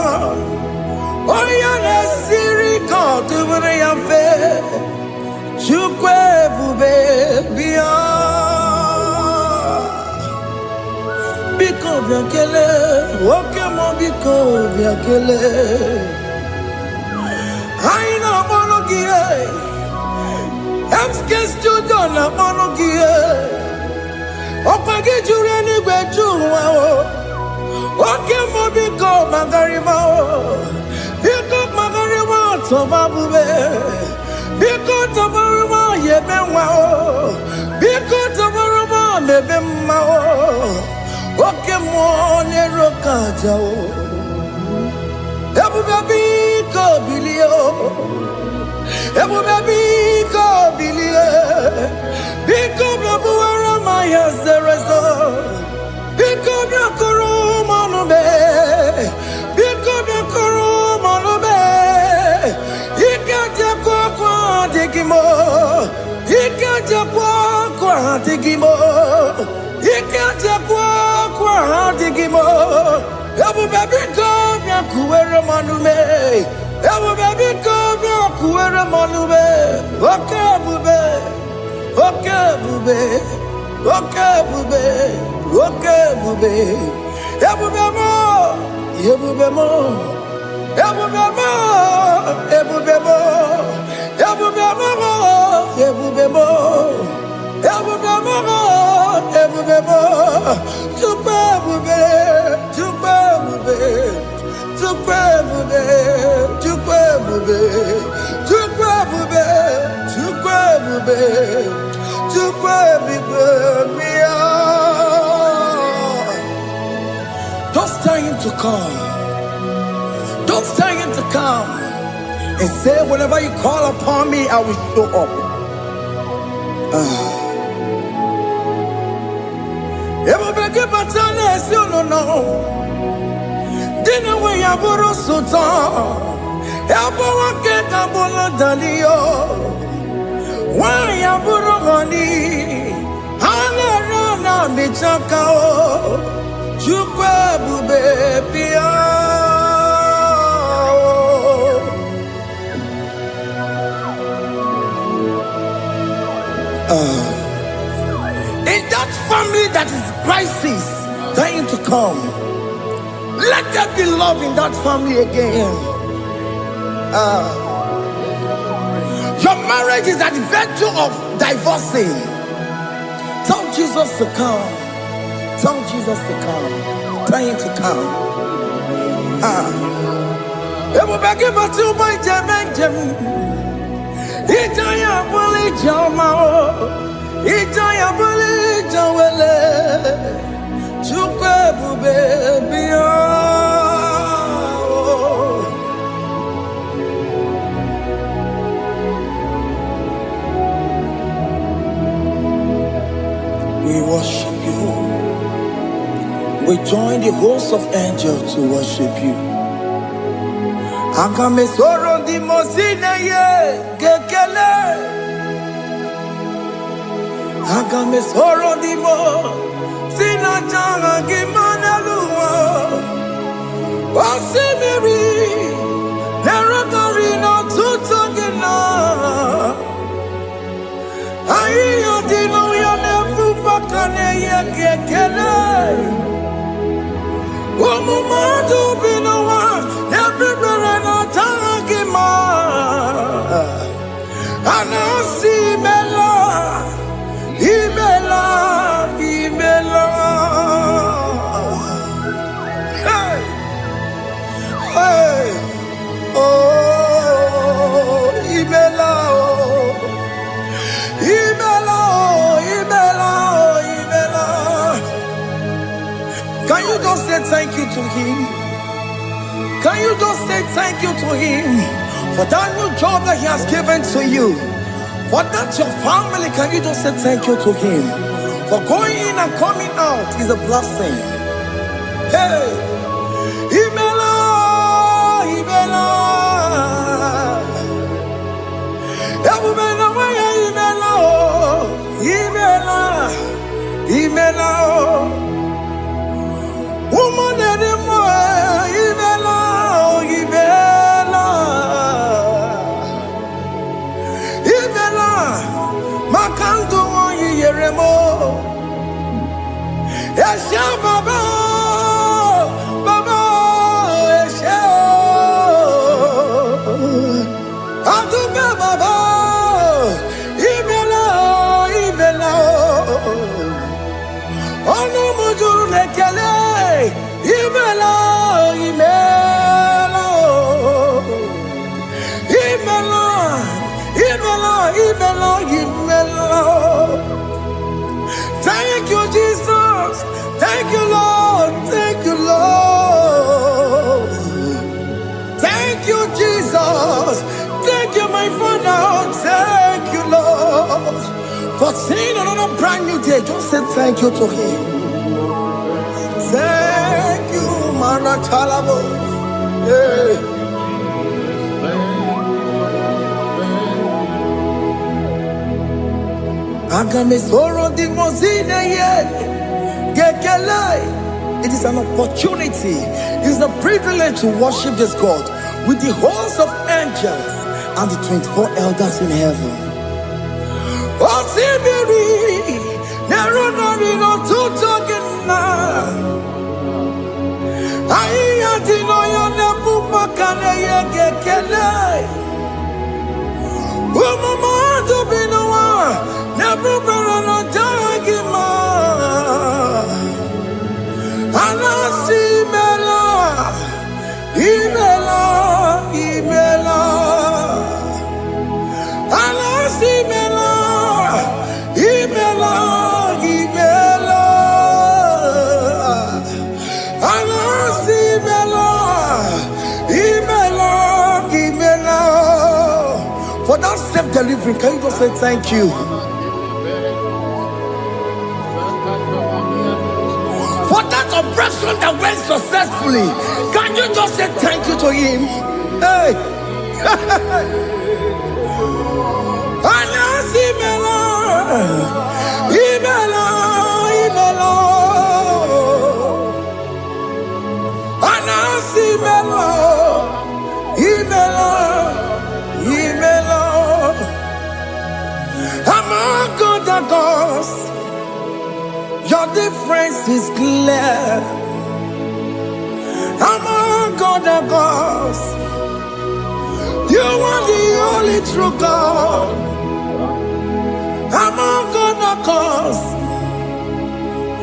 Onye nesiri kotubure ya fe. Chukwe bube biya. Biko biakele, oke mo biko biakele. Aina monogie, emske studio na monogie. Opage jure ni gwejuwa o. Oke mo biko magarima o. Biko magarima toba bube. Biko tobaruma yebenwa o. Biko tobaruma mebemma o. Oke mo nero kaja o. Ebube ko bilio. Ebube ko bilie. Biko bebuara maya zerezo. Biko biakoro manube. Biko biakoro manube. Ikaja kwa digimo. Ikaja kwa digimo. Ikaja kwa digimo. Ebube ko biakuere manume. Ebube ko biakuere manume. Oke bube. Oke bube. Oke bube. Oke bube. Ebube mo. Ebube mo. Ebube mo. Ebube mo. Ebube mo. Ebube mo. Ebube mo. Ebube mo. Tukwe bube. Tukwe bube. Tukwe bube. Tukwe bube. Tukwe bube. Tukwe bube. Tukwe bube. Just tell him to come. Just tell him to come. And say, whenever you call upon me, I will show up. Ebubege batane si no. Dina we yaburo sultan. Yabo wake kabolo dalio. Wa yaburo gani. Hana rana bichaka o. Chukwe bube pia. In that family that is crisis, trying to come, let there be love in that family again. Your marriage is at the verge of divorcing. Tell Jesus to come. Tell Jesus to come. Tell him to come. Ebubege batu boy jemenjem. Ijaya buli jamao. Ijaya buli jawele. Chukwe bube biya. We worship you. We join the host of angels to worship you. Akame soro di mosine ye kekele. Akame soro di mo sina changa kimana luwa. Wasimiri nerotari no tutogina. Ayo dino ya nefu fakane ye kekele. Omumadu binowa everybody no tangima. Anasi mela, imela, imela. Hey, hey, oh, imela, oh, imela, oh, imela, oh, imela. Can you just say thank you to him? Can you just say thank you to him for that new job that he has given to you? For that your family, can you just say thank you to him? For going in and coming out is a blessing. Hey, Imela, Imela, Imela, Imela, Imela, woman anymore, Imela, Imela, Imela, Makanto Yeremo, Esha Baba, Baba, Esha, Aduba Baba, Imela, Imela, Ono Mujuru Nekele, Imela, Imela, Imela, Imela, Imela, Imela. Thank you, Jesus. Thank you, Lord. Thank you, Lord. Thank you, Jesus. Thank you, my Father. Thank you, Lord. For seeing another brand new day, just say thank you to him. Thank you, Manatalabo. Yeah. It is an opportunity, it is a privilege to worship this God with the host of angels and the 24 elders in heaven. For that self-delivery, can you just say thank you? For that oppression that went successfully, can you just say thank you to him? Hey! Among other gods, your difference is clear. Among other gods, you are the only true God. Among other gods,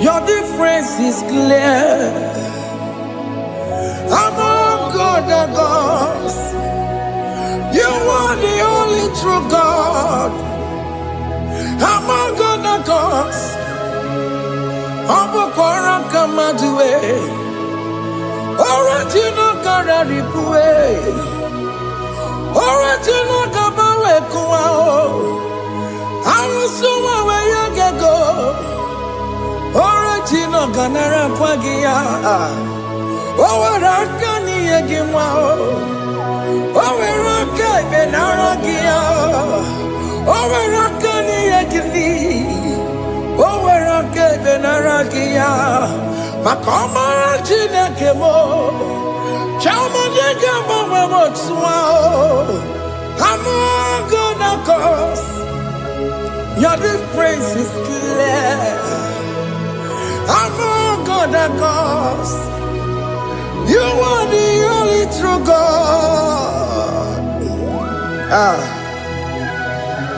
your difference is clear. Among other gods, you are the only true God. Among other gods, Abukora Kamadue, original Kararipue, original Kabawe Kuao, Arusuma Wayagego, original Ganara Kwagia, Owarakani Yagimao, Owaraka Benaragia, Owarakani Yagini. Owerake benarakia, makoma jina kemo, chama nega mama motswao. Among other gods, your difference is clear. Among other gods, you are the only true God.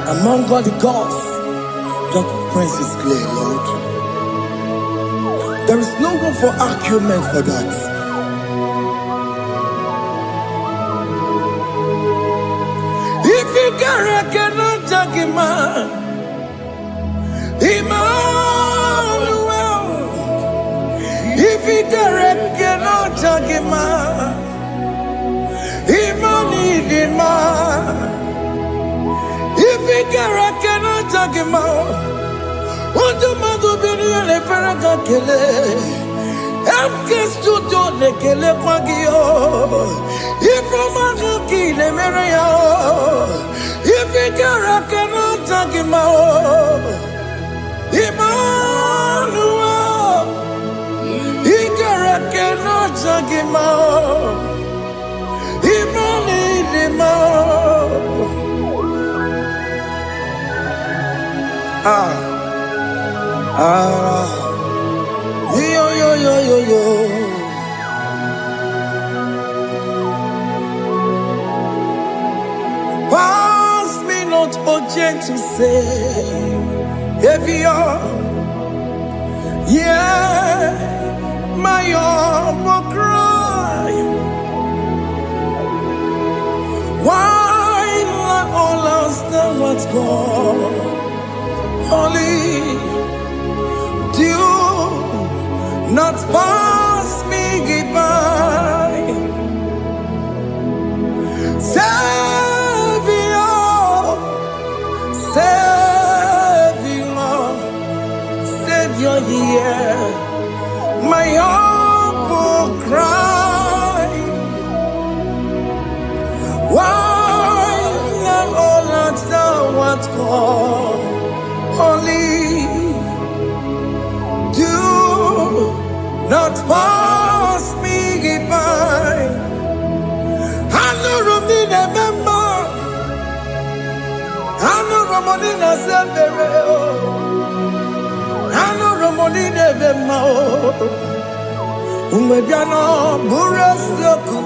Among all the gods, your praise is clear, Lord. There is no room for argument for that. If you cannot judge him, Emmanuel. If you cannot judge him, Emmanuel. If you jagima. Undo madu bini ele feraka kele. Emke studio le kele kwagio. Ifroma ki le mereya. Ifikara kena jagima. Emmanuel, Ikara kena jagima. Yo. Pass me not, O gentle Savior. Yeah, my humble cry. Why let all else than what's gone? Only do not pass me by. Savior, hear my humble cry. Why not all that thou art called? Only do not pass me by. I know Romina member. I know Romonina Severo. I know Romonina member. Umediano Burasoku.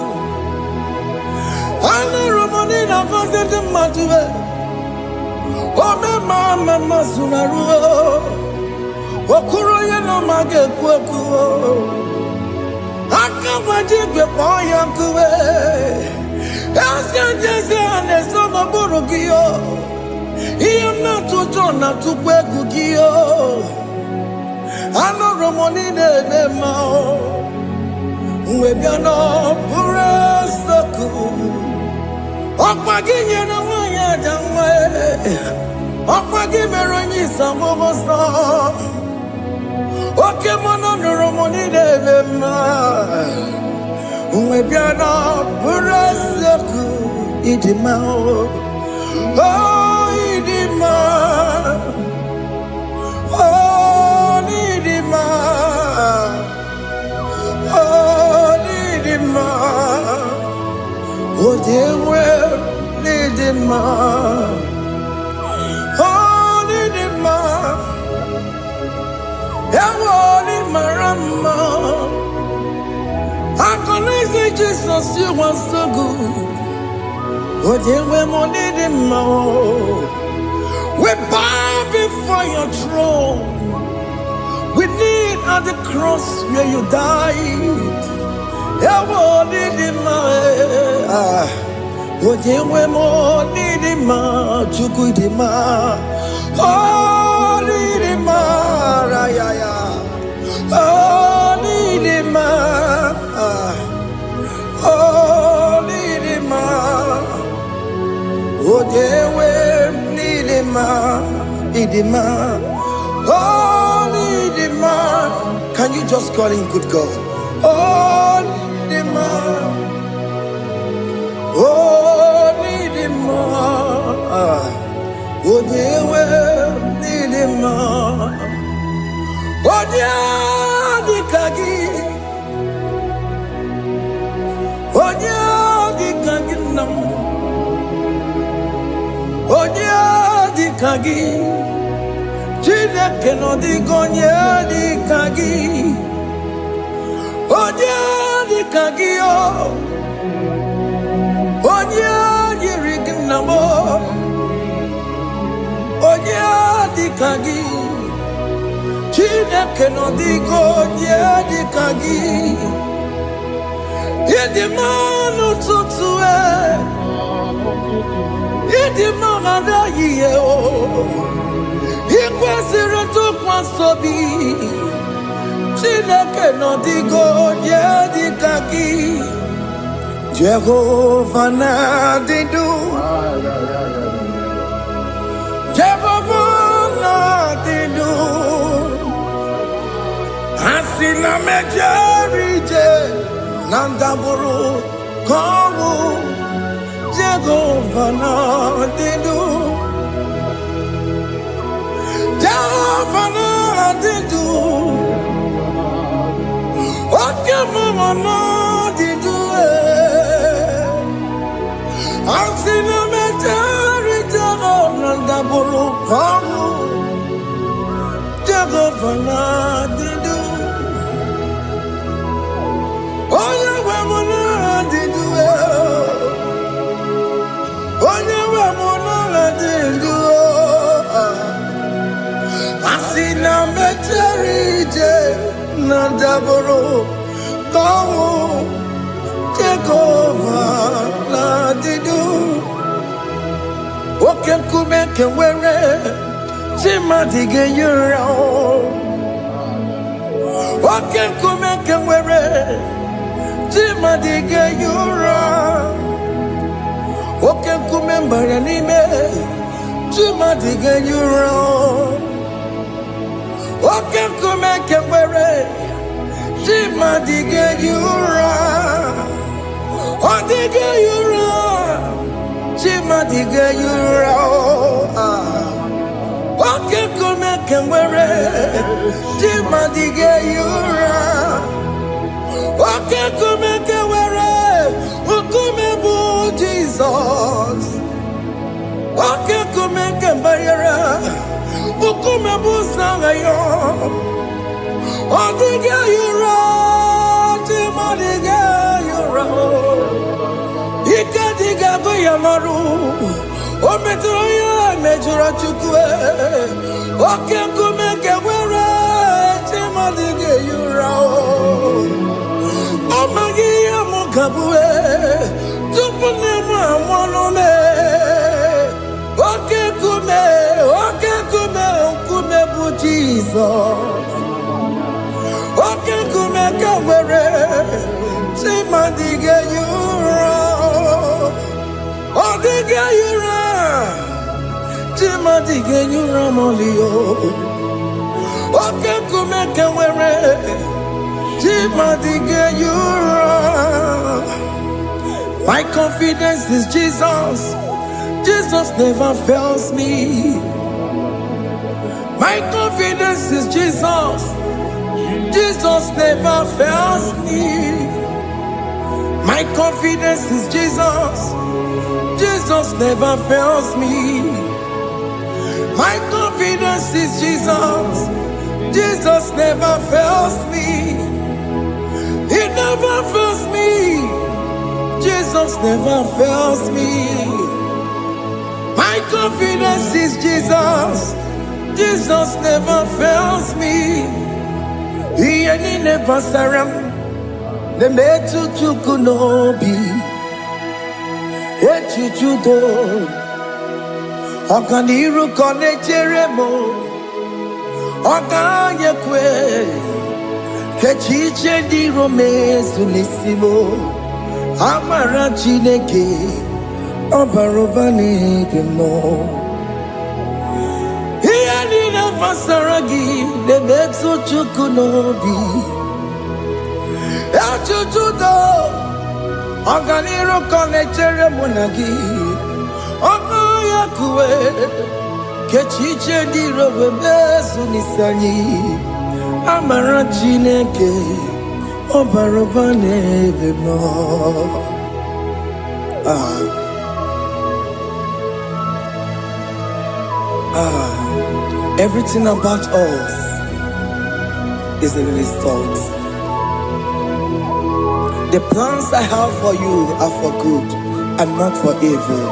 I know Romonina Vaset Matue. Oh, mama sunaru. Okuro yeno mage kweku. Akamajigwe poyankuwe. Asa jese ane sono burugio. Iyamna tutona tukwegu gio. Ano romonine nemao. Uwebiano burasoku. Okwaginye na wanya jamwe. Okwagimeronyi samomosa. Oke mono romoni devema. Uwebiana burasoku idimao. Oh idima. Oh idima. Oh idima. Oh dewe idima. Oh idima. Yawoni marama. I can say Jesus, you are so good. Oh, dear, we need him more. We bow before your throne. We need at the cross where you died. Yawoni him more. Oh, dear, we need him more. Chukudima. Oh, need him more. Oh, need him more. Oh, need him more. Oh, dewe need him more. Oh, need him more. Can you just call him good God? Oh, need him more. Oh, need him more. Oh, dewe need him more. Oh, dear, the kagi. Oh, dear, the kagi nam. Oh, dear, the kagi. Chile keno di gonye di kagi. Oh, dear, the kagi oh. Oh, dear, the rignamo. Oh, dear, the kagi. Chile keno di gonye di kagi. Yedimanu tutue. Yedimanu da ye o. Ikwesiri tukwa sobi. Chineke no digo ye di kaki. Jehovah na didu. Jehovah dinu asina mejerije nandaburu komu Jehovah na dinu Jehovah na dinu Oke mama na dinu asina mejerije nandaburu komu Jehovah na dinu Oye wemuna dinu Oye wemuna dinu Asina mecherije nandaburu komu Jehovah na dinu Oke kume kewere Chimadige yura Oke kume kewere Chimadige yura Oke kume mbaranime Chimadige yura Oke kume kewere Chimadige yura Odige yura Chimadige yura Oke kume kewere Chimadige yura Oke kume kewere Ukume bu Jesus Oke kume kewere Ukume bu sangayo Odige yura Chimadige yura Ikadiga buyamaru Ometro ya mejura chukwe Oke kume kewere Chimadige yura Omagi ya mukabwe Tupune mwamonome Oke kume bu Jesus Oke kume kewere Chimadige yura Odige yura Chimadige yura molio Oke kume kewere Chimadige yura My confidence is Jesus Jesus never fails me My confidence is Jesus Jesus never fails me My confidence is Jesus Jesus never fails me My confidence is Jesus Jesus never fails me He never fails me Jesus never fails me My confidence is Jesus Jesus never fails me He ain't never saram The metu chukunobi Echuchudo Okaniru kone cheremo Okanyekwe Kechiche di romezu nisimo Amara chineke Obarobane demo He ain't never saragi The metu chukunobi Echuchudo Oganiru konechere munagi Okoyakue Kechiche diro bebezu nisani Amara chineke Obarobane bemo Everything about us is in His thoughts. The plans I have for you are for good and not for evil.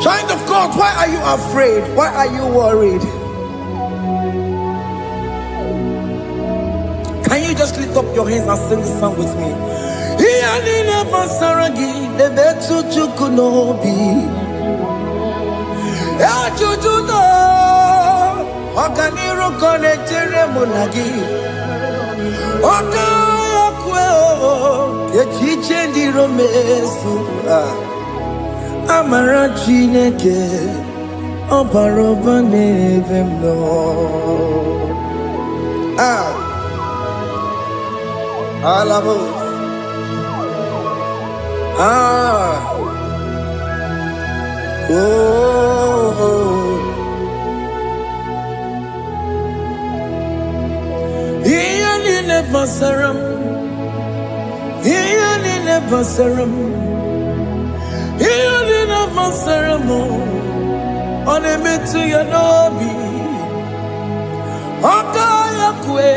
Child of God, why are you afraid? Why are you worried? Can you just lift up your hands and sing this song with me? Amara Chineke Obaroba nevem no. Alamos. Iyanine basaram, iyanine basaram, iyanine basaram. One metu ya nobi, okaya kwe,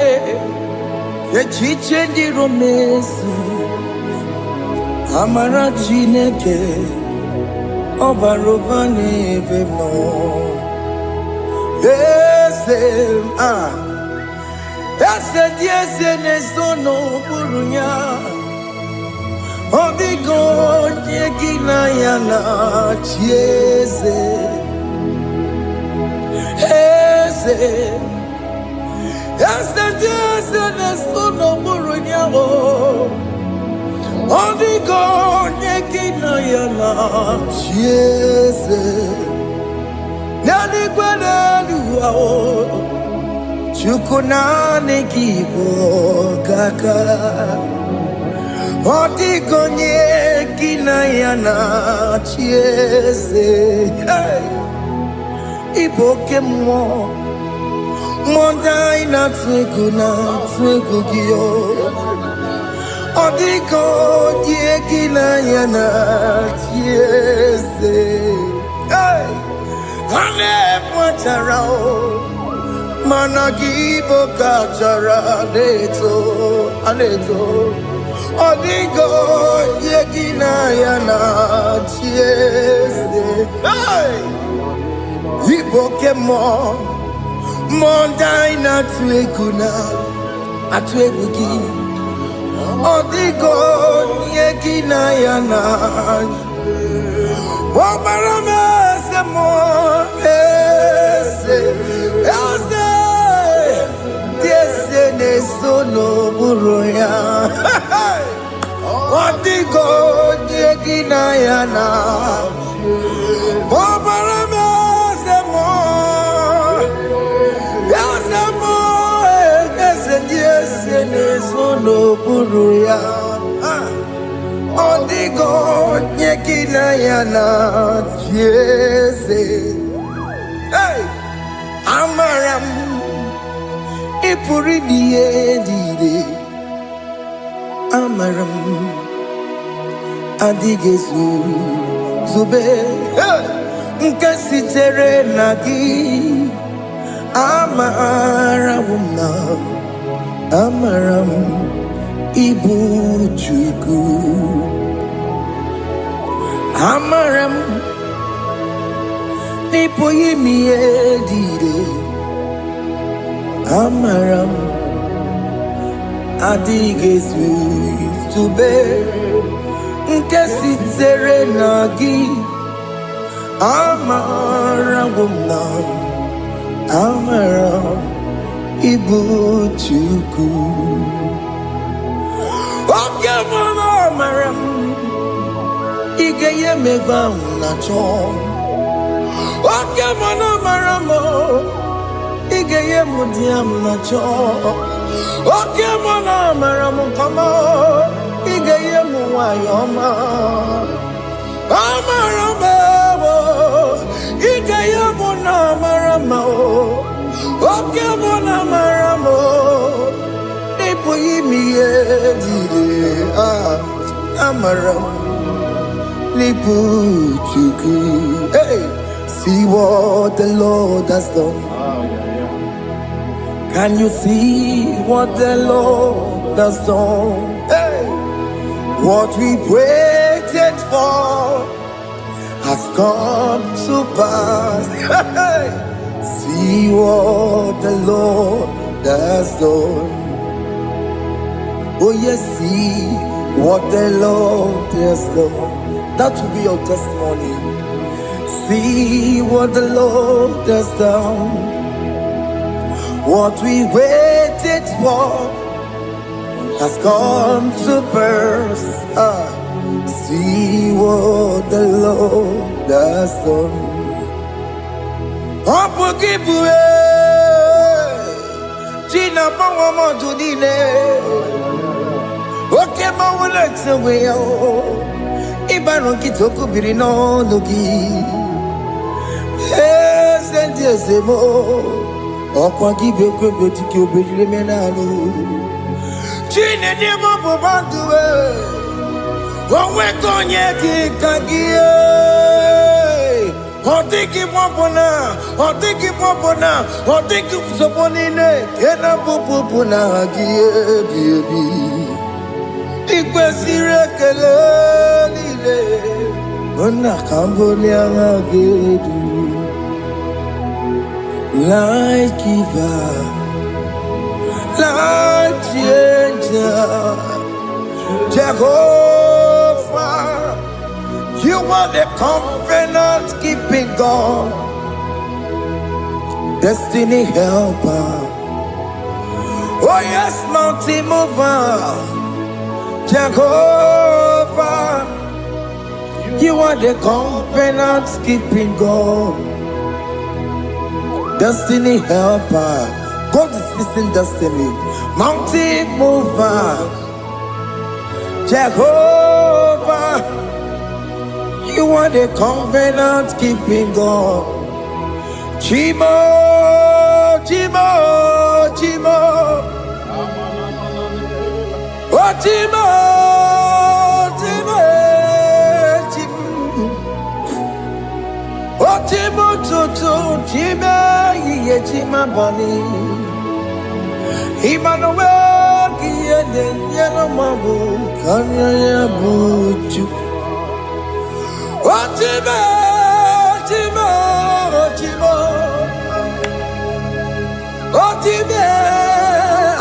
echiche di romesi, amara chineke, obaroba nevem no. Ese dieze ne sono burunya, odigo yegina yana chieze. Ese dieze ne sono burunya, odigo yegina yana chieze. Nani gwanelu Chukunane kibo kaka Odigonye kinayana chiese Iboke mo Mondai na twegugio Odigonye kinayana chiese Ane mwacharao Managibo kachara aneto Odigo yegina yana chiese Iboke mo Mondai na atwegugi Odigo yegina yana Omarame se mo Dieze ne sono buruya Odigo yegina yana Omarame se mo Dieze ne sono buruya Odigo yegina yana Dieze Amaram Ipuri diye Amaram Adigezu Zube Nkasitere nagi Amaramuna Amaram Ibu Chuku Amaram Nipo yimi edide Amaram Adigezu Zube Nkesitere nagi Amaramuna Amaram Ibu Chuku Oke mama Amaram Igeye meba unacho Oke mama Amaramo Igeye mudiam nacho Oke mama Amaramo kama Igeye muwayoma Amaramo Igeye muna Amaramo Oke mama Amaramo Ipo yimi edide Amaramo Lipu chuku Hey See what the Lord has done. Can you see what the Lord has done? Hey, what we waited for has come to pass. Hey, see what the Lord has done. Oh yes, see what the Lord has done. That will be your testimony. See what the Lord has done. What we waited for has come to pass. See what the Lord has done. Opugibue Tina Bawa Tudine Oke Bawalex away Ibaron Kitoku Birino Nuki Yes and yes mo Opwagibe Kwebetiki Obedimenalo Tina Demo Bobandue Owe Konyeki Kagie Otiki popona, otiki soponine, kena pupuna baby. Ikwesire kele lile, ona kambolia gedu. Life giver, life changer, Jehovah. You are the covenant keeping God, destiny helper. Oh yes, mountain mover, Jehovah. You are the covenant keeping God, destiny helper. God is fixing destiny. Mountain mover, Jehovah. You are the covenant keeping God. Chimo. Oh, Chimo. Oh, Chimo, Chimo, ye Chima Bani. Emmanuel, yellow mabu, Kanya Buchu. Chimo,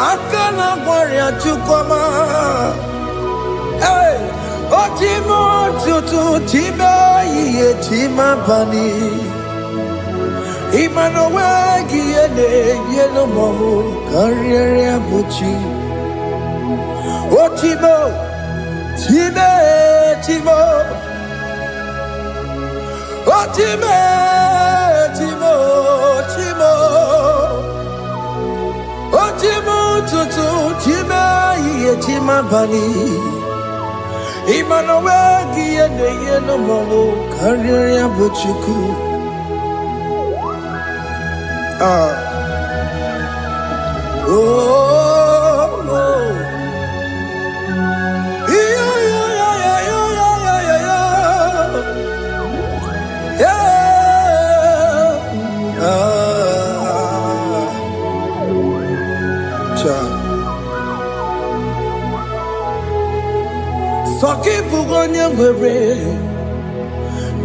akana warrior chukoma. Hey, Chimo, Chima, ye Chima Bani. Emmanuel, yellow mabu, Kanya Buchi. Chimo. Oh, Chimo. Oh, Chimo, Chima, ye Chima Bani. Emmanuel, yellow momo, Carrier Buchuku. Soki bugonya gwere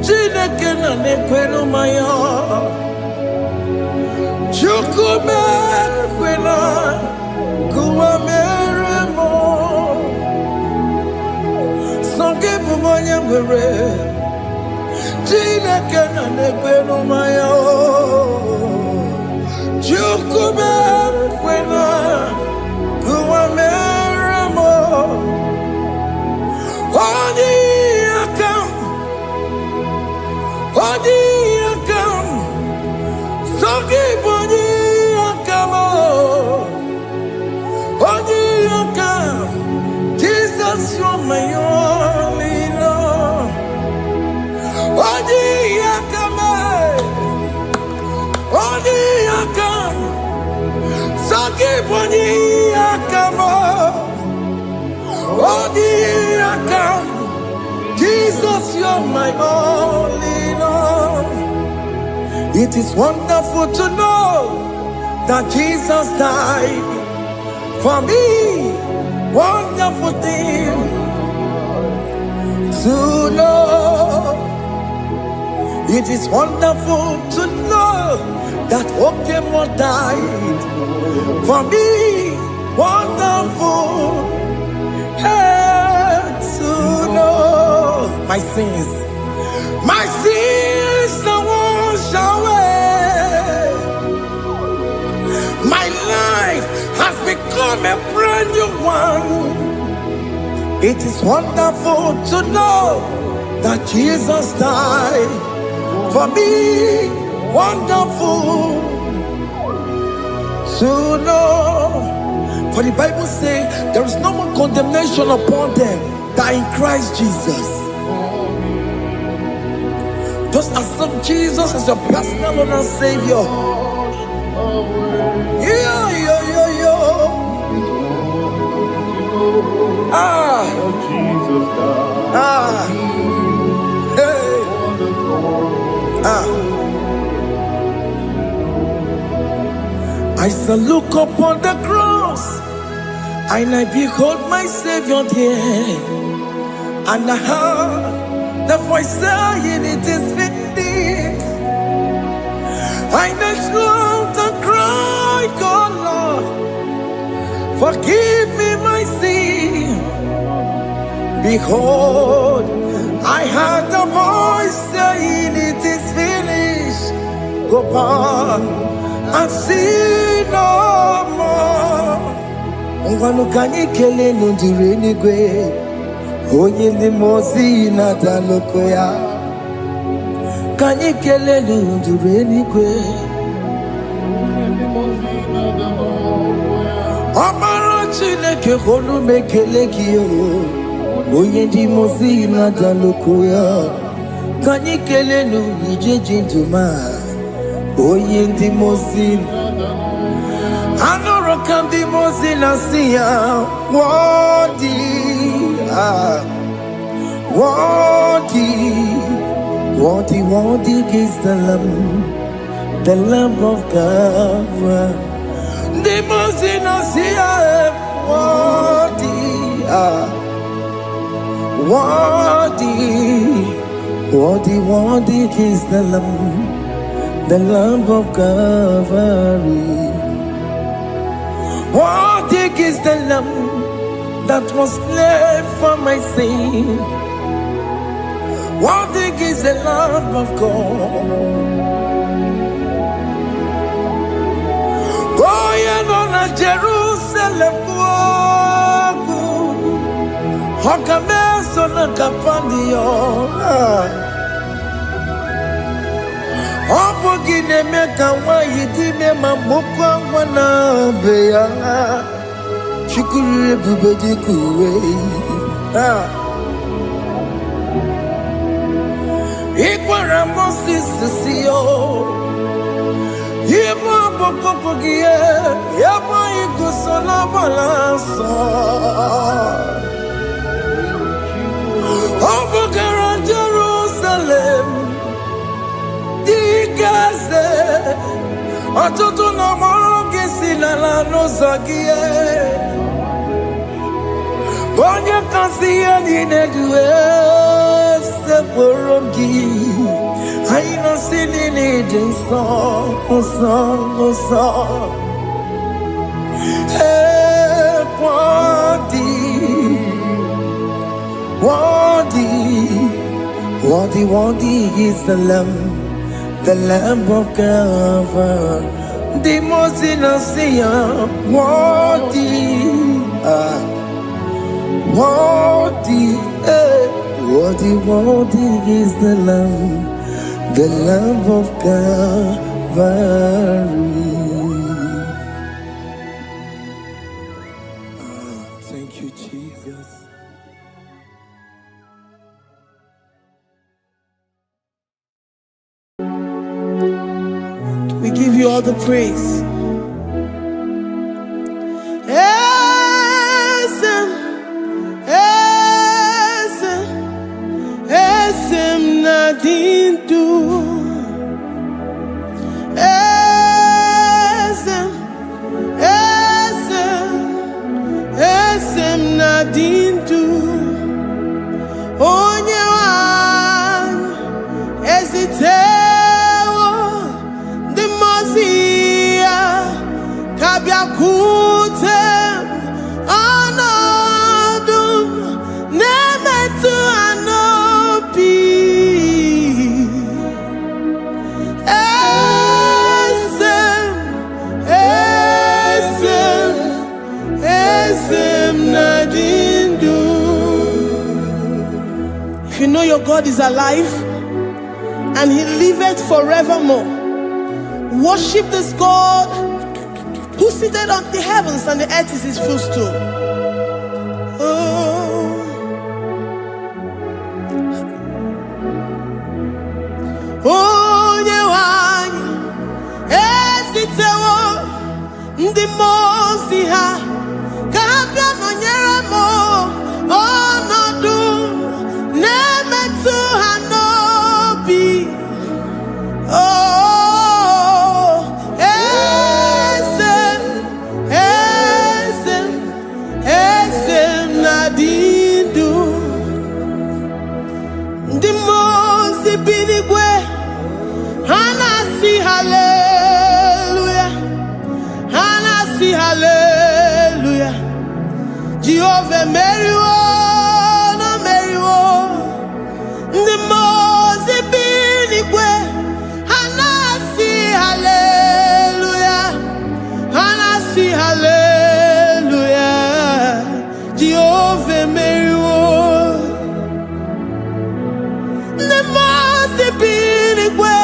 Chineke na nekwenu maya Chukume kwena Kuwa meremo Soki bugonya gwere Chineke na nekwenu maya Chukume kwena Kuwa meremo Jesus, you're my only Lord. Jesus, you're my only Lord. It is wonderful to know that Jesus died for me. Wonderful thing to know. It is wonderful to know that Okemo died for me. Wonderful to know my sins are washed away. My life has become a brand new one. It is wonderful to know that Jesus died for me. wonderful to know. For the Bible says there is no more condemnation upon them that in Christ Jesus. Just accept Jesus as your personal Lord and Savior. Yeah. I shall look upon the cross, and I behold my Savior there, and I heard the voice saying, "It is finished." I knelt down and cried, "God, Lord, forgive me my sin." Behold, I heard the voice saying, "It is finished. Go back and sin no more." Ungwanu kanyi kele nundure nigwe, onye ndi mozi na daloko ya. Kanyi kele nundure nigwe, Amaro Chineke honu mekele kiyo, onye ndi mozi na daloko ya. Kanyi kele nundure jintuma, onye ndi mozi. Anoro kandi mozi na siya, worthy is the Lamb of God. The mozi na siya, worthy is the Lamb of Calvary. Worthy is the Lamb that was slain for my sin. Worthy is the Lamb of God. Going on a Jerusalem walk, Hokames on a Capandio. Opogine meka wa yidime mamukwa wana beya. Shukuru bubedi kuwe. Ikwara Moses siyo. Yema bokopogie. Yema igusola balanso. Opogara Jerusalem. Dikaze. Atutu na moge silala no zagie. Bonye kansiye ninedue seporogi. Aina sinini jinso song. Worthy is the Lamb of God. The most innocent, worthy is the Lamb of Calvary. Thank you, Jesus. We give you all the praise. Esem nadindu. Esem nadindu. Onyewan ezitewo the mozia kabiakute anadum nemetu anopi. Esem nadindu. If you know your God is alive and he liveth forevermore, Worship this God who seated on the heavens and the earth is his footstool. Onye wanyi esitewo ndị mmụọ ozi ha ka ha bịa nọnyere m ọnọdụ na-emetụ ha n'obi. Eze na-adị ndụ. Ndị mmụọ ozi bi n'igwe ha na-asị haleluya, ha na-asị haleluya. Jehova meriwo na meriwo. Ndị mmụọ ozi bi n'igwe ha na-asị haleluya, ha na-asị haleluya. Jehova meriwo. Ndị mmụọ ozi bi n'igwe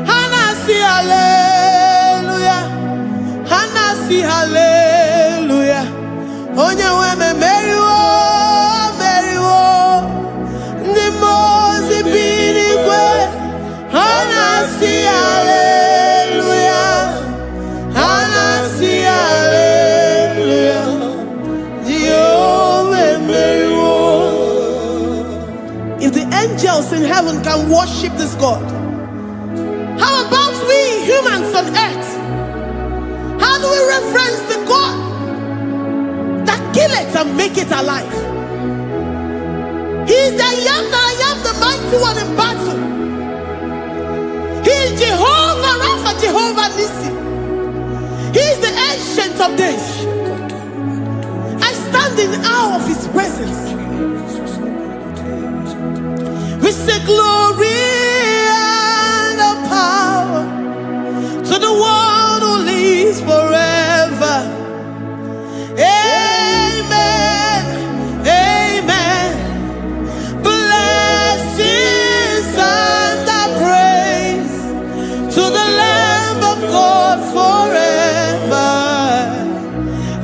ha na-asị haleluya, ha na-asị haleluya. Onye nwe m emeriwo, meriwo. Ndị mmụọ ozi bi n'igwe ha na-asị haleluya, ha na-asị haleluya. Jehovah emeriwo. If the angels in heaven can worship this God, how about we humans on earth? How do we reference the God that kill it and make it alive? He is the I am that I am, the mighty one in battle. He is Jehovah Rapha, Jehovah Nissi. He is the ancient of days. I stand in awe of his presence. We say glory and power to the one who lives forever. Amen, amen. Blessings and praise to the Lamb of God forever.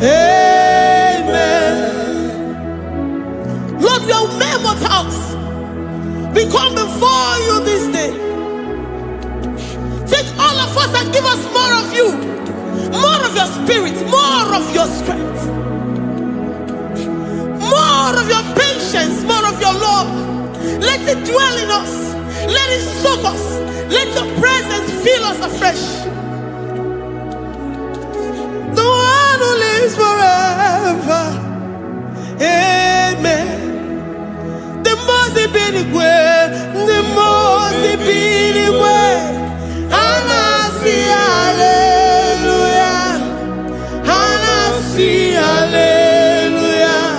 Amen. Lord, we are immortals. We come before you this day. Take all of us and give us more of you, more of your spirit, more of your strength, more of your patience, more of your love. Let it dwell in us. Let it soak us. Let your presence fill us afresh. The one who lives forever. Amen. The most benigwe, the most benigwe. Anasi hallelujah, Anasi hallelujah.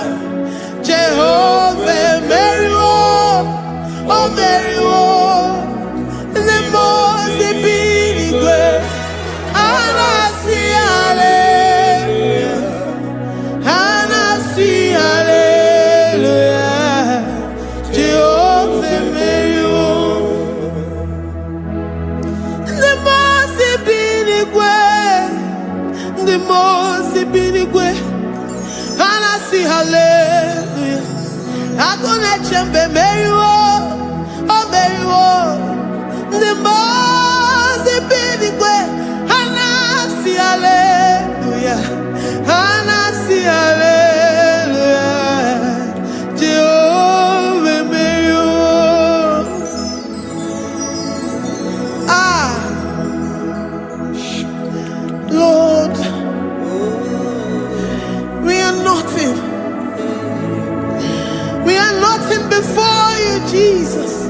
Jehovah meriwo, oh meriwo. The most benigwe. Anasi hallelujah, Anasi hallelujah. Jehovah meriwo. The most binigwe, Anasi hallelujah. Agone chembe meriwo, oh meriwo. The most binigwe, Anasi hallelujah, Anasi hallelujah. Jehovah meriwo. Lord, we are nothing. We are nothing before you, Jesus.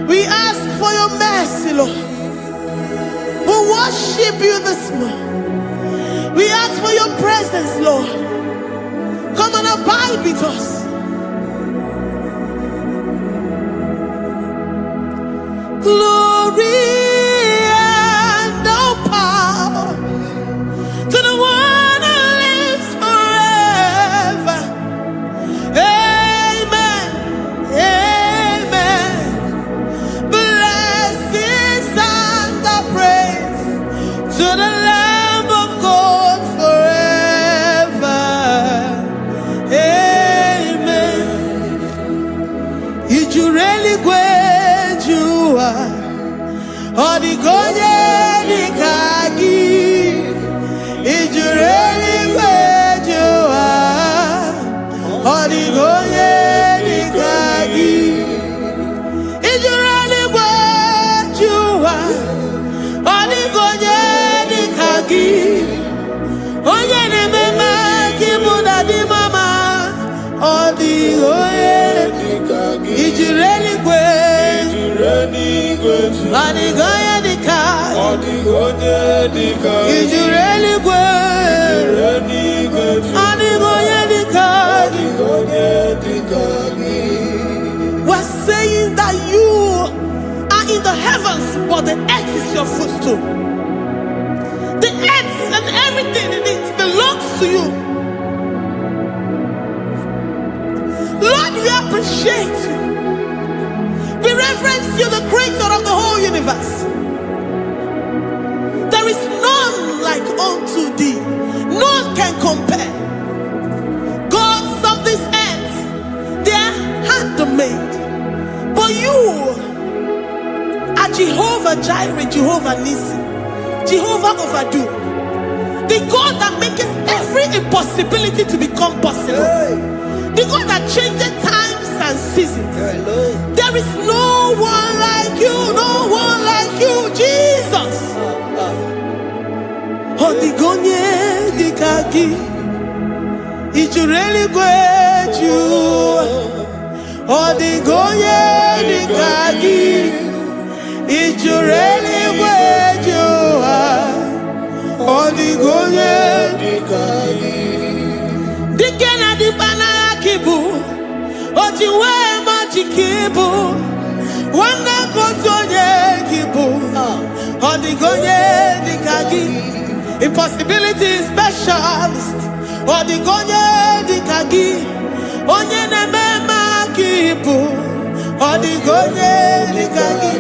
We ask for your mercy, Lord. We worship you this morning. We ask for your presence, Lord. Come and abide with us. Glory and power to the one who lives forever. Amen, amen. Blessings and the Adigoye dika. Adigoye dika. Ijureli gwe. Adigoye dika. Adigoye dika. We're saying that you are in the heavens, but the earth is your footstool. The earth and everything in it belongs to you. Lord, we appreciate you. We reverence you, the creator of the whole universe. There is none like unto thee. None can compare. Gods of this earth, they are handmade. But you are Jehovah Jireh, Jehovah Nissi, Jehovah Overdo, the God that makes every impossibility to become possible. The God that changes times and seasons. There is no one like you, no one like you, Jesus. Odigonye dikagi, ijureli gweju. Odigonye dikagi, ijureli gweju. Odigonye dikagi. Dikena dibana kibu, ojiwe majikibu, wana kotonye kibu, odigonye dikagi, impossibility specialist, odigonye dikagi, onye nemema kibu, odigonye dikagi.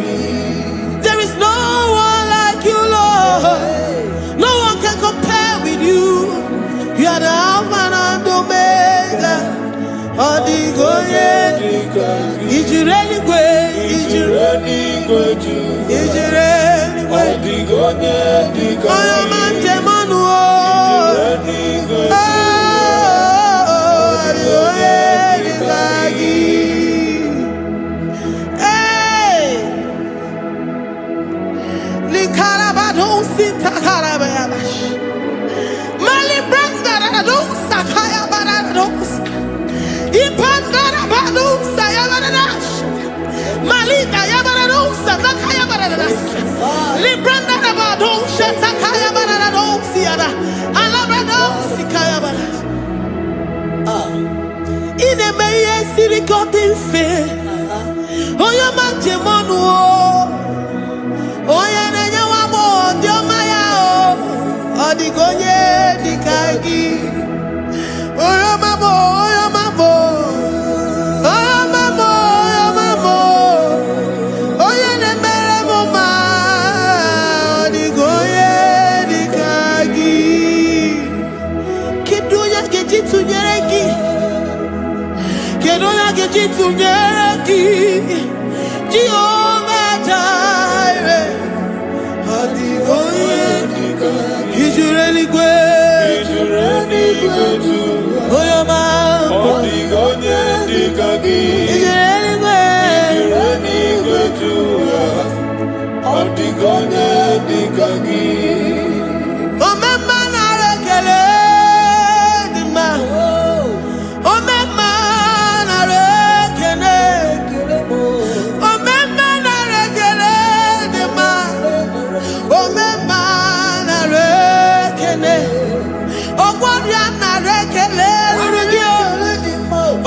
There is no one like you, Lord. No one can compare with you. You are the Alpha and Omega. Odigoye, ijureli gwe, ijureli gwe, ijureli gwe. Odigoye, oyamante manuo. Odigoye, dikagi. Hey, likarabado sita karabayabash. Mali branda radon sakaya barados. Ipandara badusa yabaradas. Malika yabaradosa takaya baradas. Libranda badusa takaya barados yada. Alabrados kaya baradas. Ine meye sirikotin fe. Oya manjemonu. Oya nenya wamo ndiomaya o. Odigonye dikagi. Oya mamo, oya mamo. Oya mamo, oya mamo. Oya nemere moma. Odigonye dikagi. Kedoya gejitu nyereki. Kedoya gejitu nyereki. Jehovah Jireh. Odigonye dikagi. Ijureli gwe. Ijureli gwe. Oyoma. Odigonye dikagi. Ijureli gwe. Ijureli gwe. Odigonye dikagi. Omema na rekele dima. Omema na rekele. Omema na rekele dima. Omema na rekele. Ogwaria na rekele rugio.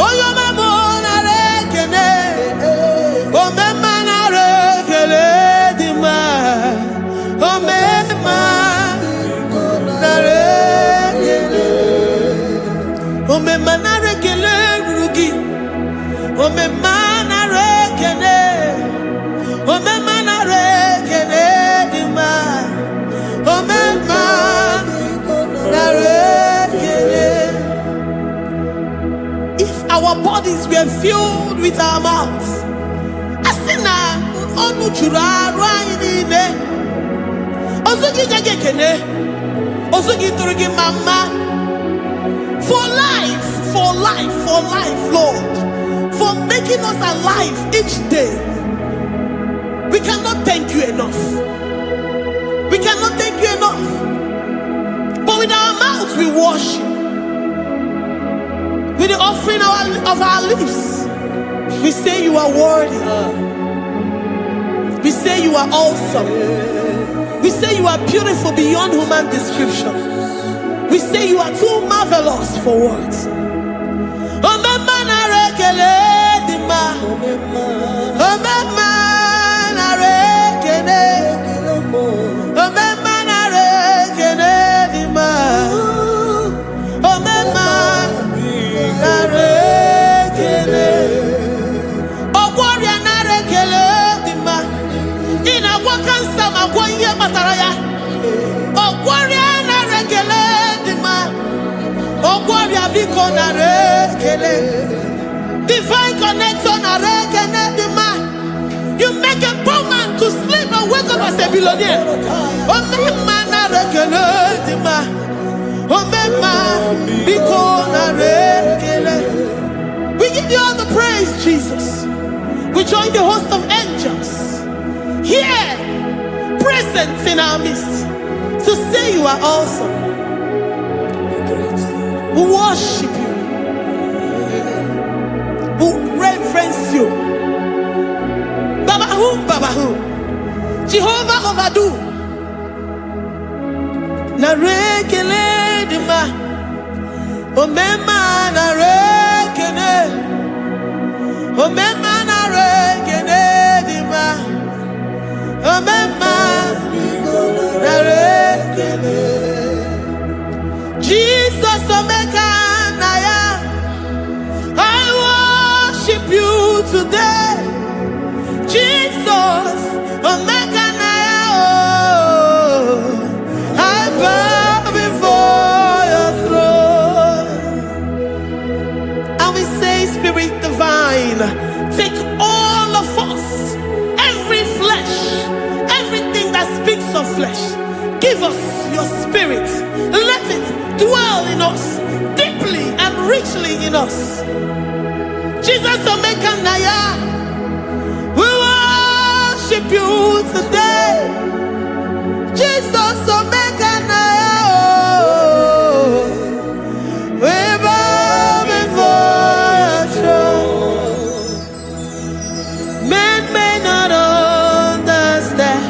Oyoma mo na rekele. Omema na rekele dima. Omema na rekele. Omema na rekele rugi. Omema na rekele. Omema na rekele dima. Omema na rekele. If our bodies were filled with our mouths, asina onu chura rainine. Osugi jagekene. Osugi turugi mama. For life, for life, for life, Lord. For making us alive each day. We cannot thank you enough. We cannot thank you enough. But with our mouths we worship. With the offering of our lips, we say you are worthy. We say you are awesome. We say you are beautiful beyond human description. We say you are too marvelous for words. Divine connection. You make a poor man to sleep and wake up as a billionaire. We give you all the praise, Jesus. We join the host of angels here, present in our midst, to say you are awesome. We worship you. We reverence you. Babahum, Jehovah overdo. Narekele dima, omema narekele, omema narekele dima, omema narekele. Jesus omeka naya, I worship you today. Jesus, omeka naya, I bow before your throne. And we say, Spirit divine, take all of us, every flesh, everything that speaks of flesh. Give us your spirit. Let it dwell in us, deeply and richly in us. Jesus, omeka naya, we worship you today. Jesus, omeka naya, we bow before your throne. Men may not understand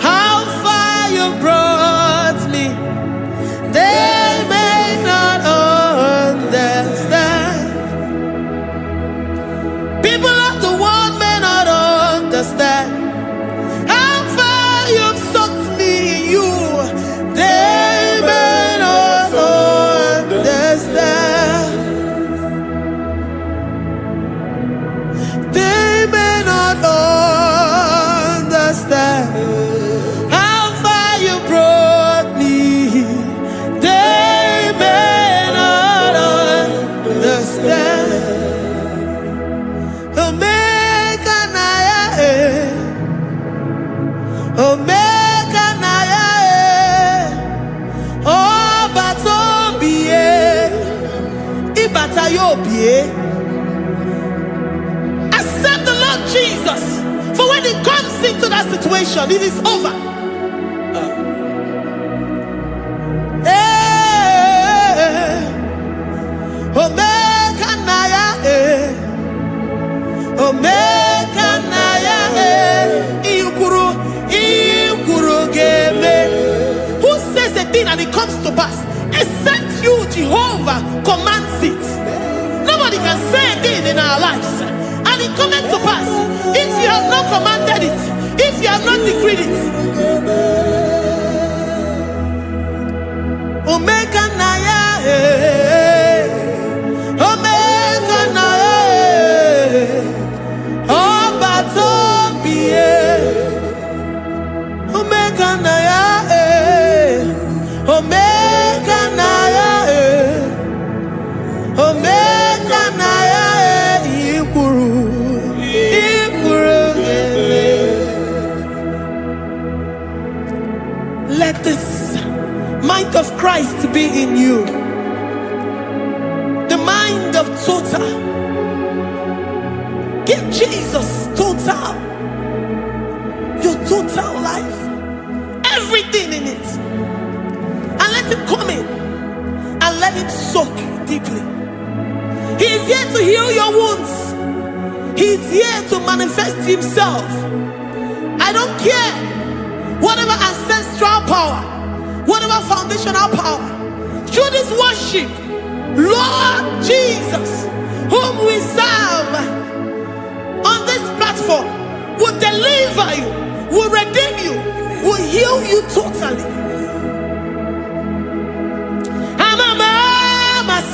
how far you brought me. They may not understand. People of the world may not understand how far you've sucked me in you. They may not understand. They may not understand how far you brought me. They may not understand. Omeka naya, obata-obie, ibata-obie. Accept the Lord Jesus, for when He comes into that situation, it is over. Omeka naya, omeka naya, who says a thing and it comes to pass, except you, Jehovah, commands it. Nobody can say a thing in our lives and it comes to pass if you have not commanded it, if you have not decreed it. Omeka naya, omeka naya, obata-obie. Omeka naya, omeka naya, omeka naya, ikuru. Let this mind of Christ be in you, the mind of total. Give Jesus total, your total life, everything in it, and let Him come in and let Him soak deeply. He is here to heal your wounds. He is here to manifest Himself. don't care. Whatever ancestral power, whatever foundational power, through this worship, Lord Jesus, whom we serve on this platform, will deliver you, will redeem you, will heal you totally.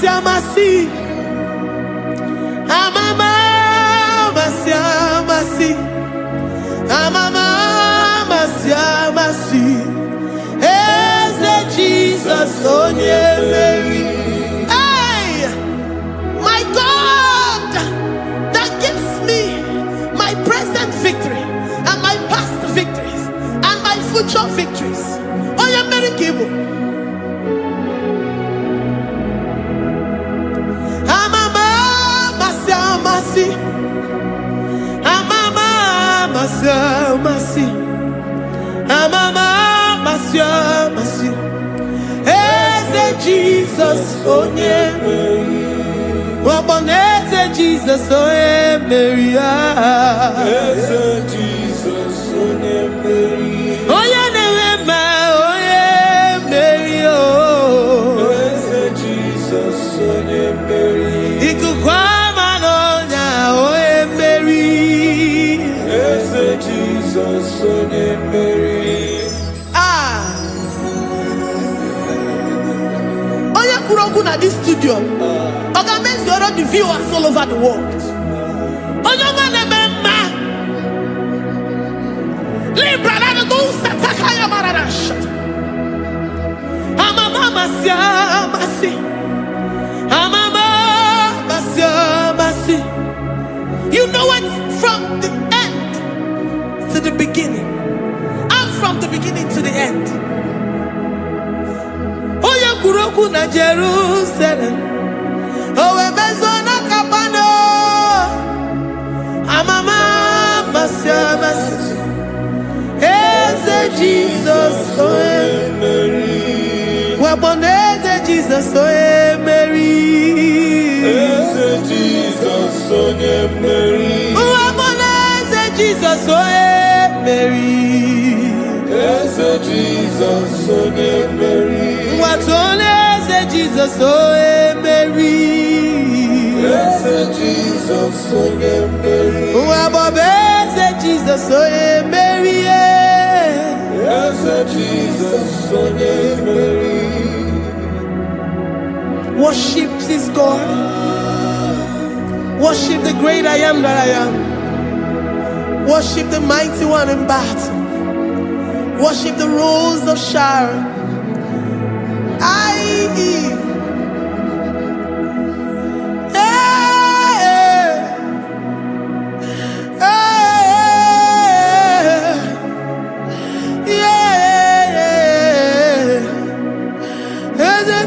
Amasi, Amama, Masia, Masi, Amama, Masia, Masi, Jesus, oh yeah, Mary. Hey, my God, that gives me my present victory and my past victories and my future victories. Oh yeah, Mary Igbo. Amama, Masia, Masi, Amama, Masia, Masi, Amama, Masia, Masi. Jesus, oh yeah, Mary. Jesus, oh yeah, Mary. Jesus, oh yeah, Mary. Oh yeah, Mary. Oh, Jesus, oh yeah, Mary. Oh yeah, Mary. Jesus, oh yeah, Mary. At this studio, organize the other viewers all over the world. You know it from the end to the beginning, and from the beginning to the end. Kuroku na Jerusalem, oh ebezona kapano, amama masiamas, eze Jesus, oh Mary, waboneze Jesus, oh Mary, eze Jesus, oh Mary, waboneze Jesus, oh Mary. Jesus, oh Mary. What only Jesus, oh Mary. Jesus, oh Mary. What Jesus, oh Mary. Jesus, oh Mary. Worship this God. Worship the great I am that I am. Worship the mighty one in battle. Worship the rose of Sharon.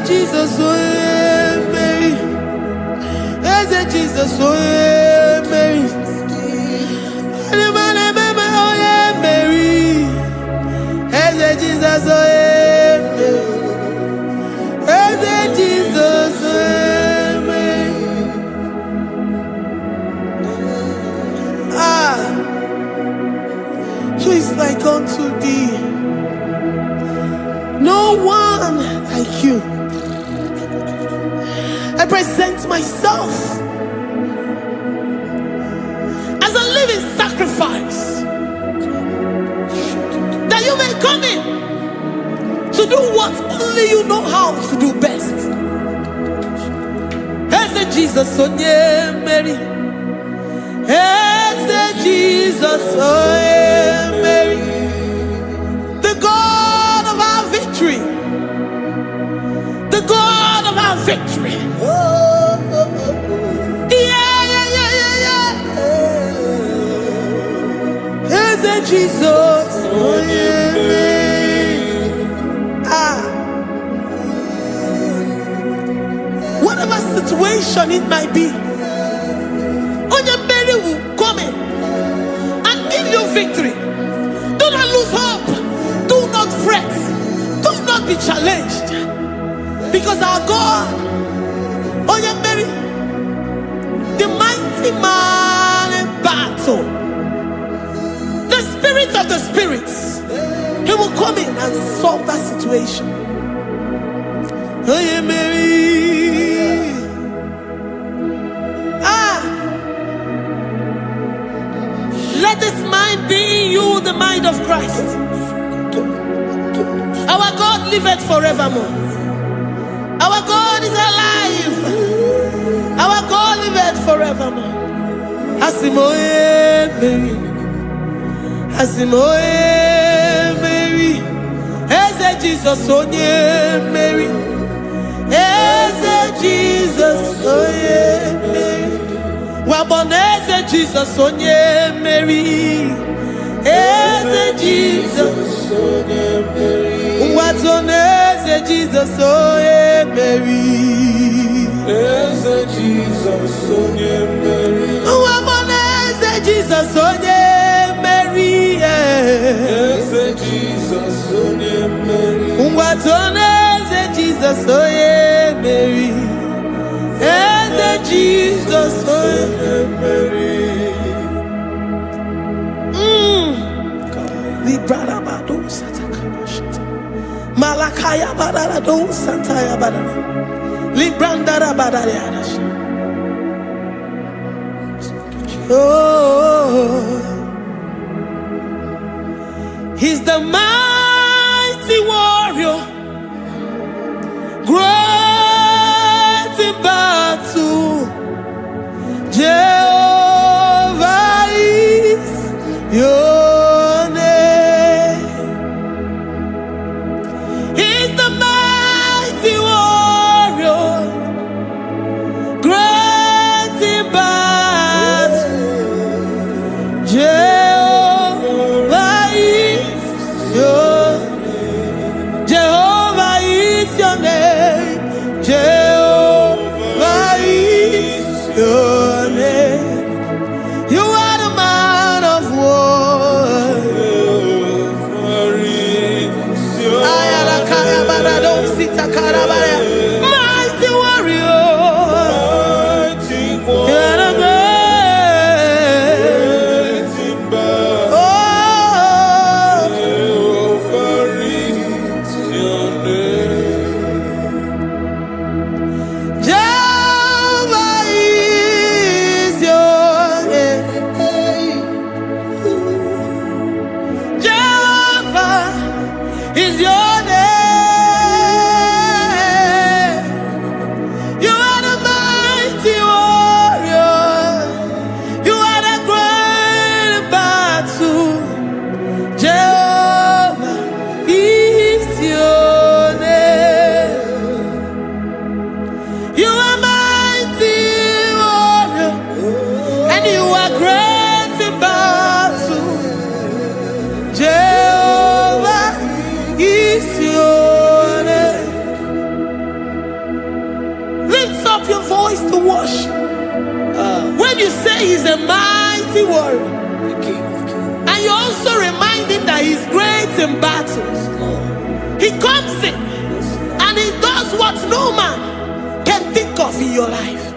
Jesus, oh Mary. Jesus, oh Mary. Jesus, oh Jesus, who is like unto thee? No one like you. I present myself as a living sacrifice, that you may come in to do what only you know how to do best. Jesus, oh yeah, Mary. Jesus, oh yeah, Mary. The God of our victory. The God of our victory. Jesus, oh yeah, whatever situation it might be, Mary will come in and give you victory. Do not lose hope. Do not fret. Do not be challenged, because our God, Mary, the mighty man in battle, the spirit of the spirits, he will come in and solve that situation. Oh, yeah, Mary. Let this mind be in you, the mind of Christ. Our God liveth forevermore. Our God is alive. Our God liveth forevermore. Asimoye Mary, Asimoye Mary, Eze Jesus onye Mary, Eze Jesus onye Mary, Waboneze Jesus onye Mary, Eze Jesus onye Mary, Watoneze Jesus onye Mary, Eze Jesus onye Mary. Jesus onye Mary, Eze Jesus onye Mary, Eze Jesus onye Mary, Eze Jesus onye Mary. Librada bado satakabashita, Malakaya badara do santaya badara, Librandara badara yadash. Oh, he's the mighty warrior, great in battle. Jehovah is your name. He's the mighty warrior, great in battle. Jehovah is your name. Jehovah is your name. Jehovah is your name. You are the man of war. Jehovah is your name. Mighty warrior. Mighty warrior. When you say he's a mighty warrior, and you also remind him that he's great in battles, he comes in and he does what no man can think of in your life.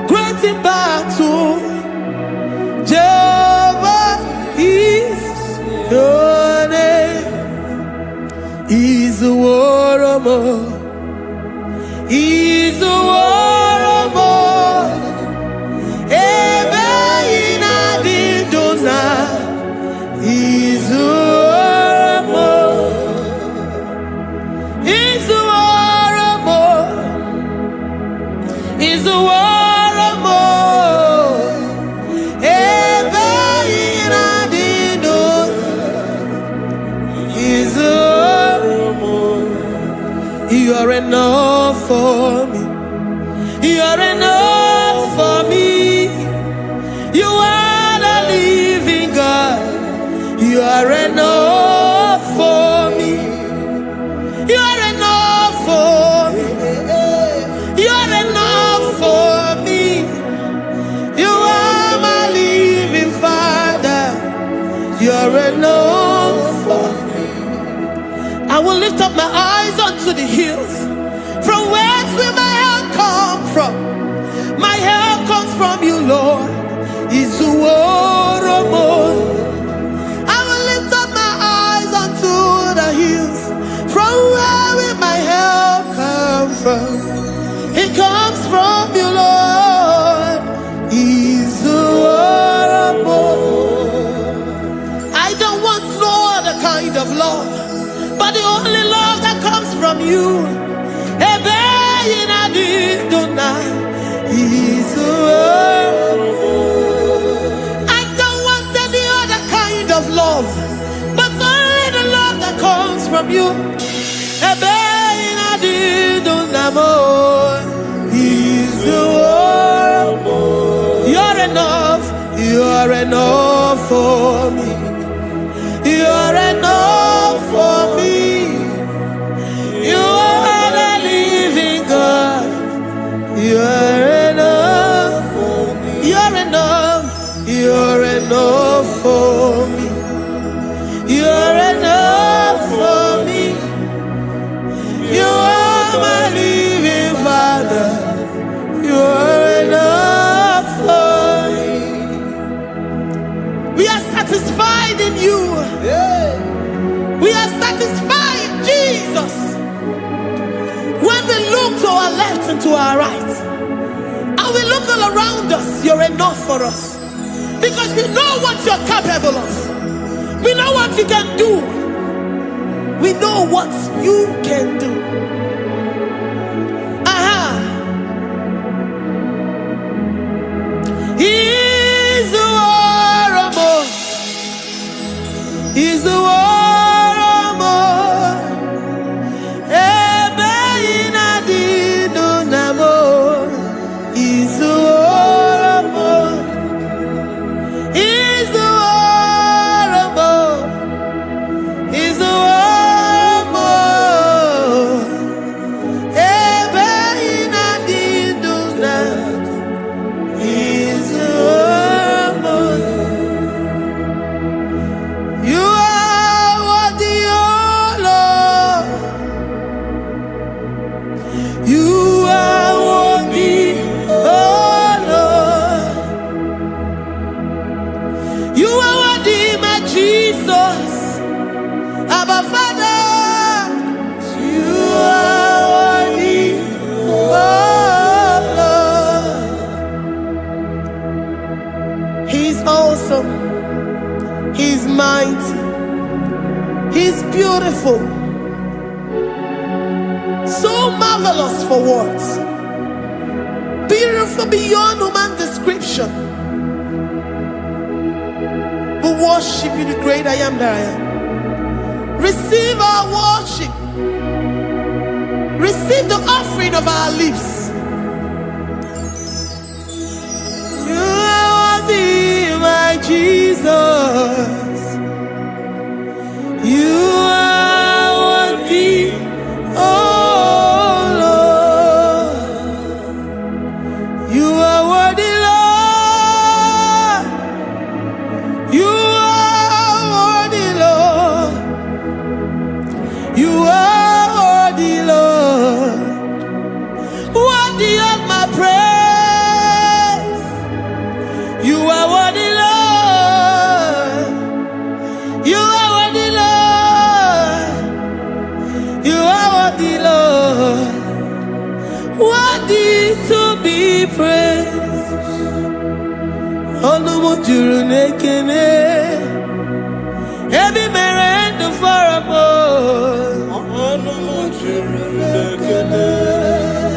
Great in battle, Jehovah is your name. He's a warrior. He's a warrior. Ebeina didona. He's a warrior. He's a warrior. He's a warrior. Ebeina didona. He's a warrior. You are enough for me. You are enough for me. You are the living God. You are enough for me. You are enough for me. You are enough for me. You are my living Father. You are enough for me. I will lift up my eyes unto the hills. From whence will my help come from? My help comes from you, Lord, is the word of God. I will lift up my eyes unto the hills, from where will my help come from? It comes from you, Lord, is the word of God. I don't want no other kind of love, but the only love that comes from you. I don't want any other kind of love, but only the love that comes from you. You're enough, you're enough for me. You're enough for me. You are the living God. You're enough for me. You're enough. You're enough for me. You're enough for me. You are my living Father. You're enough for me. We are satisfied in you. We are satisfied in Jesus. When we look to our left and to our right, and we look all around us, you're enough for us. Because we know what you're capable of. We know what you can do. We know what you can do. He's the war of more. He's the war. He's mighty. He's beautiful. So marvelous for words. Beautiful beyond human description. We worship you, the great I am that I am. Receive our worship. Receive the offering of our lips. You are worthy, my Jesus. You are worthy, oh Lord. You are worthy, Lord. You are worthy, Lord. You are worthy, Lord. Worthy of my praise. You are worthy, Lord. You are worthy, Lord. You are worthy, Lord. Worthy to be praised. Onumu juru nekene. Ebi mere ndu foramo. Onumu juru nekene.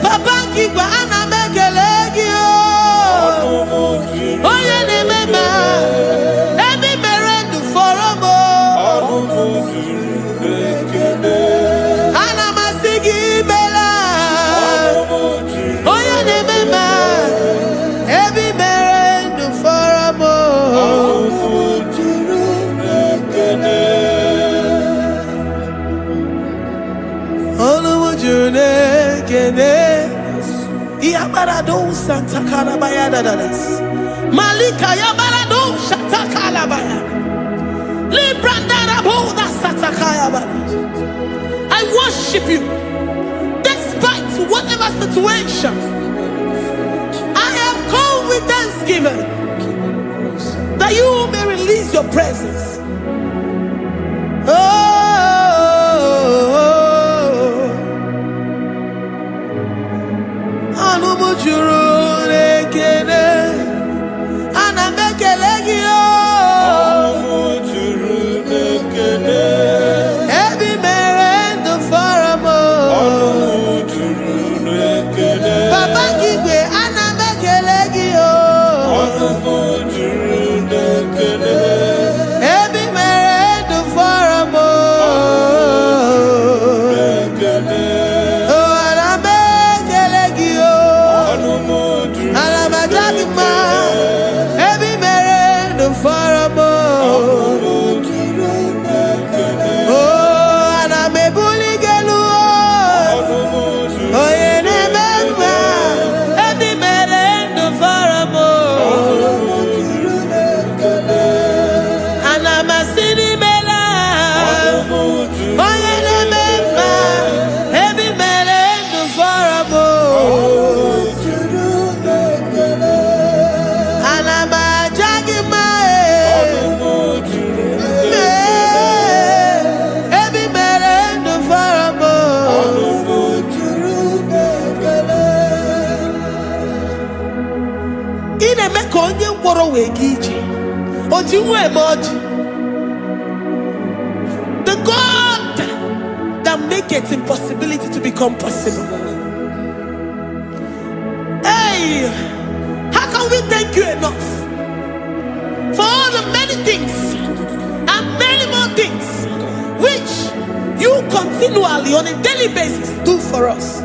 Papa kigba ana mekele gi o. Onumu juru. Oye ne mema. Ebi mere ndu foramo. Onumu juru nekene. Ana masigi bela. Onumu juru. Oye ne mema. Ebi mere ndu foramo. Onumu juru nekene. Onumu juru nekene. Iabarado Santa Calabaya dadas. Malika Yabarado Santa Calabaya. Librandara Boda Santa Calabaya. I worship you despite whatever situation. I have come with thanksgiving, that you may release your presence. The God that makes impossibility to become possible. Hey, how can we thank you enough for all the many things and many more things which you continually on a daily basis do for us?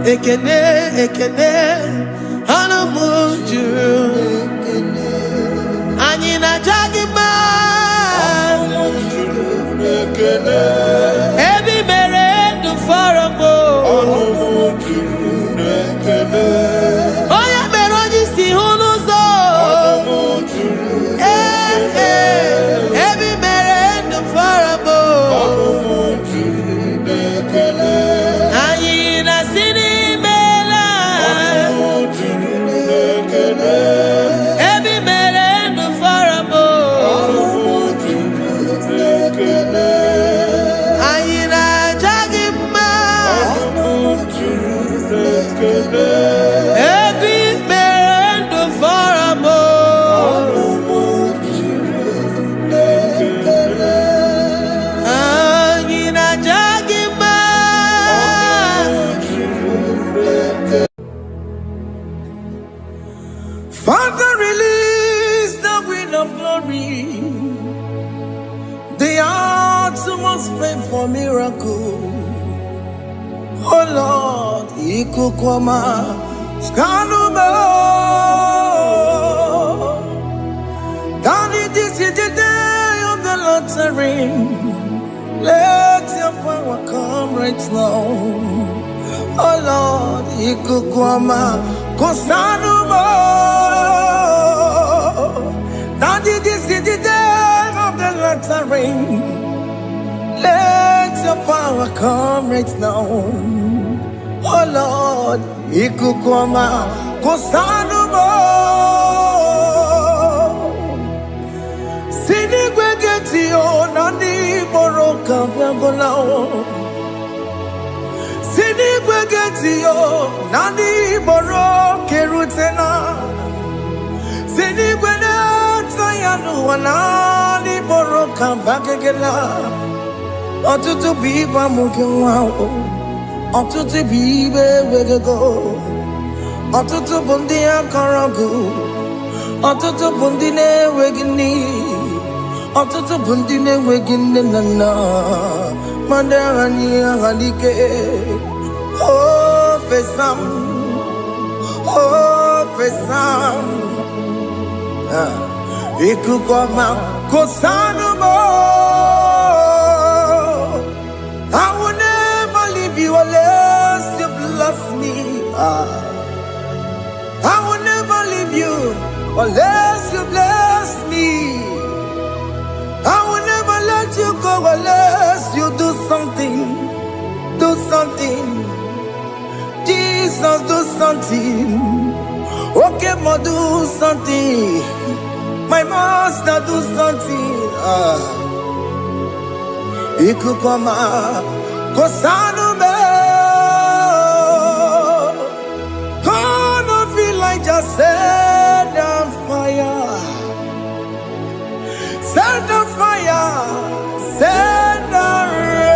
Ekene, Anamujuru, Anina Jagima, Ebi Mere du Faramo, Oya Meroji si Hunuzo, Ebi Mere du Faramo, Anina Sini. Father, release the wind of glory. The hearts must pray for miracle. Oh Lord, Ikukwama, Skanuma. Daddy, this is the day of the Lord's ring. Let your power come right now. Oh Lord, Ikukwama, Kosanuma. Daddy, this is the day of the Lord's ring. Let your power come right now. Oh Lord, Ikukwama, Kosanuma. Sinigwegetio, Nani Boroka, Viagolao. Sinigwegetio, Nani Boroke Rutena. Sinigwena, Sayanu, Nani Boroka, Bagagela. Ọtụtụ bụ ibe amụghị nwa ahụ, ọtụtụ bụ ibe wegego, ọtụtụ bụ ndị akọrọ gụ, ọtụtụ bụ ndị na-enweghị nne, ọtụtụ bụ ndị na-enweghị nne na nna, ma ndị agha nye agha n'ike. O fesam, ikuku ọma kosanu mo. I will never leave you unless you bless me. I will never leave you unless you bless me. I will never let you go unless you do something. Do something. Jesus, do something. Okay, ma, do something. My master, do something. Ikukoma, Kosanu me. Gonna feel like just set on fire. Set on fire. Set on rain.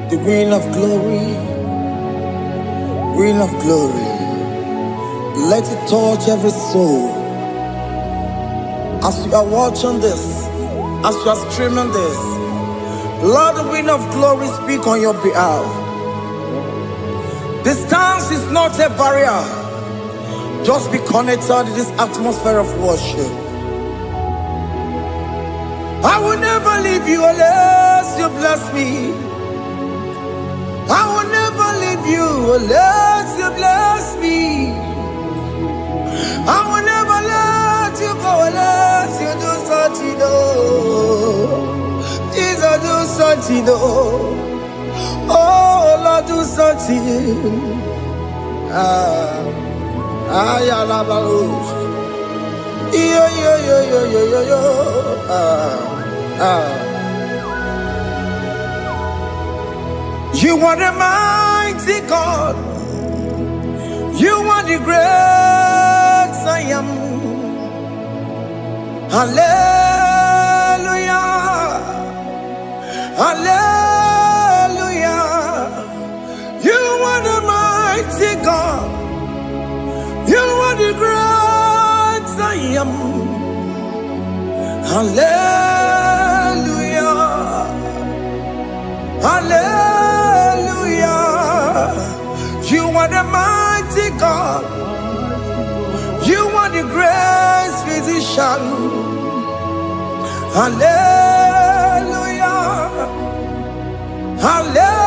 The wind of glory. Wind of glory. Let it touch every soul. As you are watching this, as you are streaming this, Lord, the wind of glory speak on your behalf. Distance is not a barrier. Just be connected to this atmosphere of worship. I will never leave you unless you bless me. I will never leave you unless you bless me. I will never let you go unless you do something. Jesus, do something. Oh, Lord, do something. You are the mighty God. You are the great I am. Hallelujah. Hallelujah. You are the mighty God. You are the great I am. Hallelujah. Hallelujah. You are the mighty God. You are the great physician. Hallelujah. Hallelujah.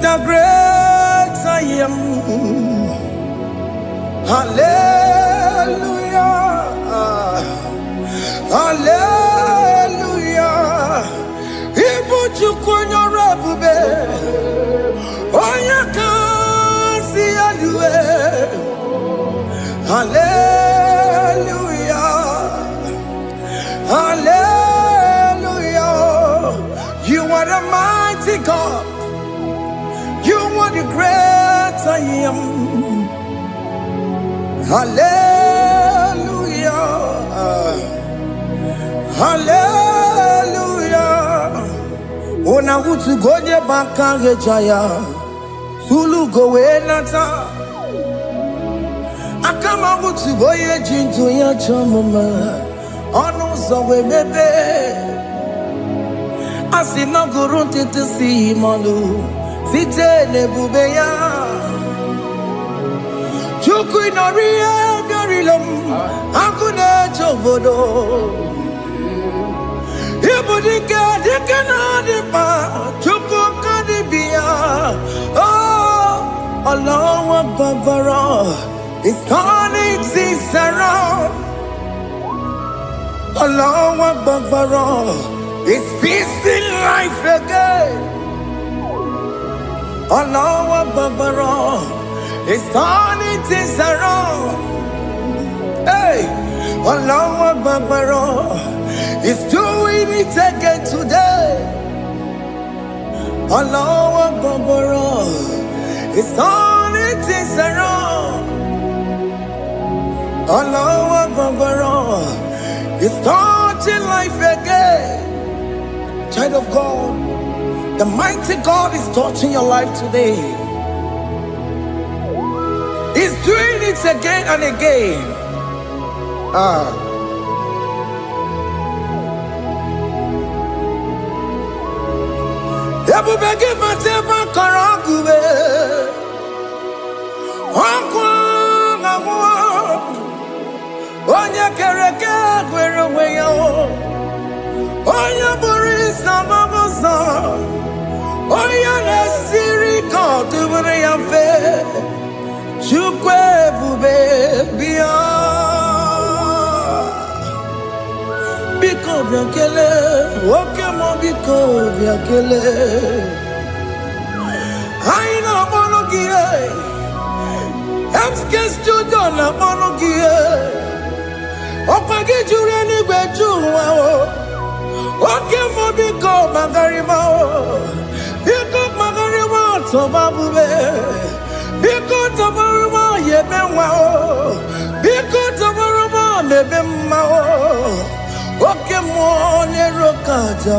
The great I am. Hallelujah. Hallelujah. Ibu chukwanya rabube. Oya kasi alue. Hallelujah. Hallelujah. You are the mighty God. You are the great I am. Hallelujah. Hallelujah. Ona utu goje bakange jaya. Sulu gowe nata. Akama utu goye jinto ya chamama. Ono zawe bebe. Asina gurunti tisi manu. Site nebubeya Chuku inoria garilom Akune chobodo Ibudika dikana dipa Chuku kadibia Oh Allah Akbar His turning exists around Allah Akbar His peace in life again Allah Akbar, His turning things around. Hey, Allah Akbar, He's doing it again today. Allah Akbar, He's turning things around. Allah Akbar, He's touching life again. Child of God, the mighty God is touching your life today. He's doing it again and again. Ebube gị mateba kọrọ ọgụbe ọkwa na mmụọ onye kere eke gwere onwe ya onye bụrụ ịsa n'ọzọ onye na-esiri ka ọ dịbụrụ ya mfe Chukwu ebube bịa biko bịa kelee oke mọ biko bịa kelee anyị na-akpọrọ gị MSK studio na-akpọrọ gị ọkwa gị juru eluigwe ju ụwa oke mọ biko magarịma biko magarịma tọba bube biko tọbarịma yebe nwa biko tọbarịma mebe mma oke mmụọ na-ero ka aja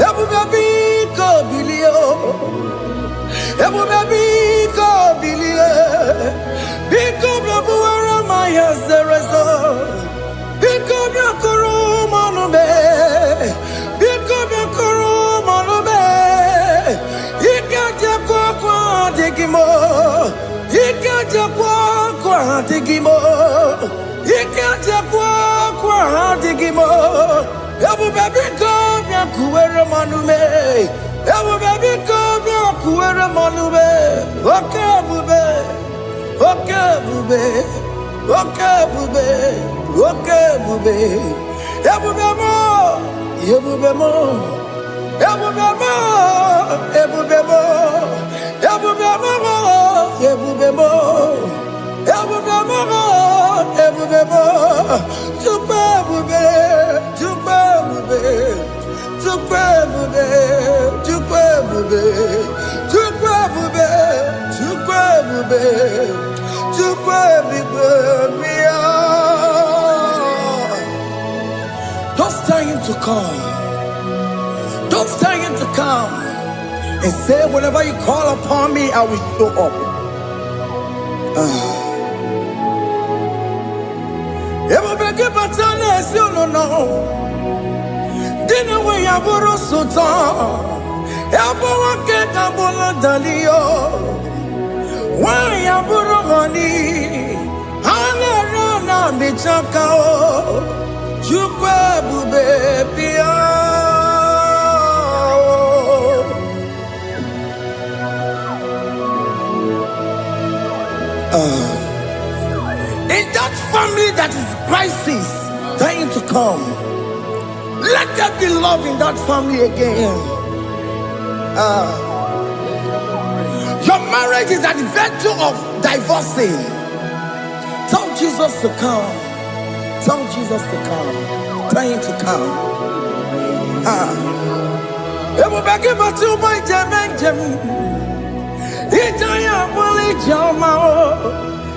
ebube biko bilie ebube biko bilie biko bịabuwara ma ya zerezo biko bịakọrọ mmanụ mee biko bịakọrọ mmanụ mee ike jakwa akwa adịghị m ike jakwa akwa adịghị m ike jakwa akwa adịghị m ebube biko bịakuwere mmanụ mee ebube biko bịakuwere mmanụ mee oke ebube oke ebube oke ebube oke ebube ebube mo ebube mo ebube mo ebube mo ebube mo ebube mo ebube mo ebube mo Chukwu ebube Chukwu ebube Chukwu ebube Chukwu ebube Chukwu ebube Chukwu ebube Chukwu ebube bịa. Don't tell him to come. Don't tell him to come. And say, whenever you call upon me, I will show up. Ebube gị bata na-esi ụnụnọ dị na-enwe ya bụrụ sụtọ ya bụ nwoke ka bụrụ dalio nwaanyị ya bụrụ họni ha na-ere na mbichaka Chukwu ebube bịa. In that family that is crisis, tell him to come. Let there be love in that family again. Your marriage is at the verge of divorcing. Tell Jesus to come. Tell Jesus to come. Tell him to come.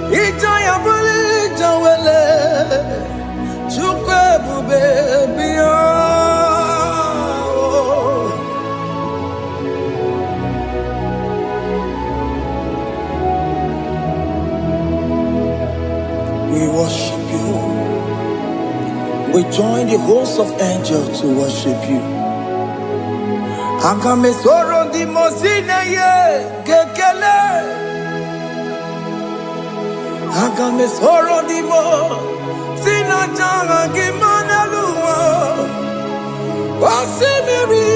Ijaya buli jawele Chukwu ebube bịa. We worship you. We join the host of angels to worship you. Aga mesoro ndi mozine ye gekele Aga mesoro ndi mo sina changa gimaneluwa Wasimiri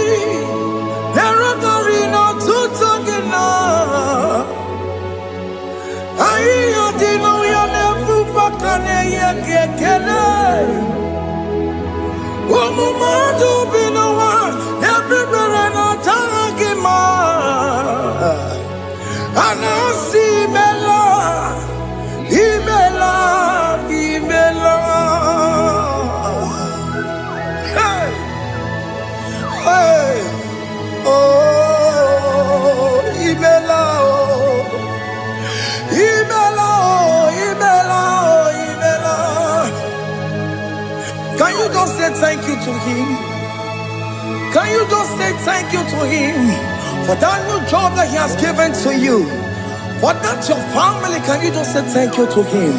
Nerogari no tutogina Ayo dino ya nefu fakane ye gekele Umumadu binowa Nebibere no tangima Anasi mela Imela Imela Hey Hey Oh Imela Oh Imela Oh Imela Oh Imela. Can you just say thank you to him? Can you just say thank you to him for that new job that he has given to you? For that your family, can you just say thank you to him?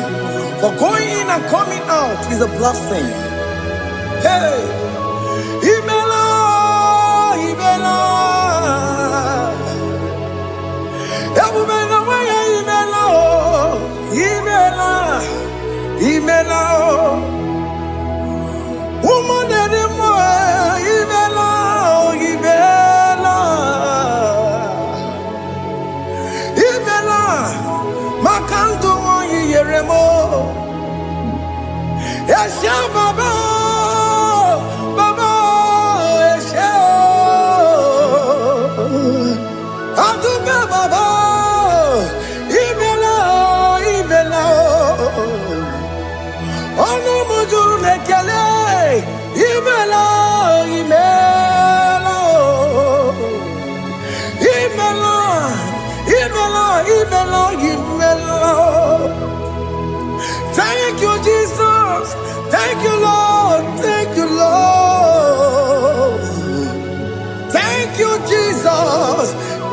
For going in and coming out is a blessing. Hey, Imela, Imela, Imela, Imela, Imela, woman anymore, Imela, Imela, Imela, Makanto Yeremo, Yasha Baba, Baba, Yasha, Aduba Baba, Imela, Imela, Ono Mujuru Nekele, Imela, Imela, Imela, Imela, Imela, Imela. Thank you, Jesus. Thank you, Lord. Thank you, Lord. Thank you, Jesus.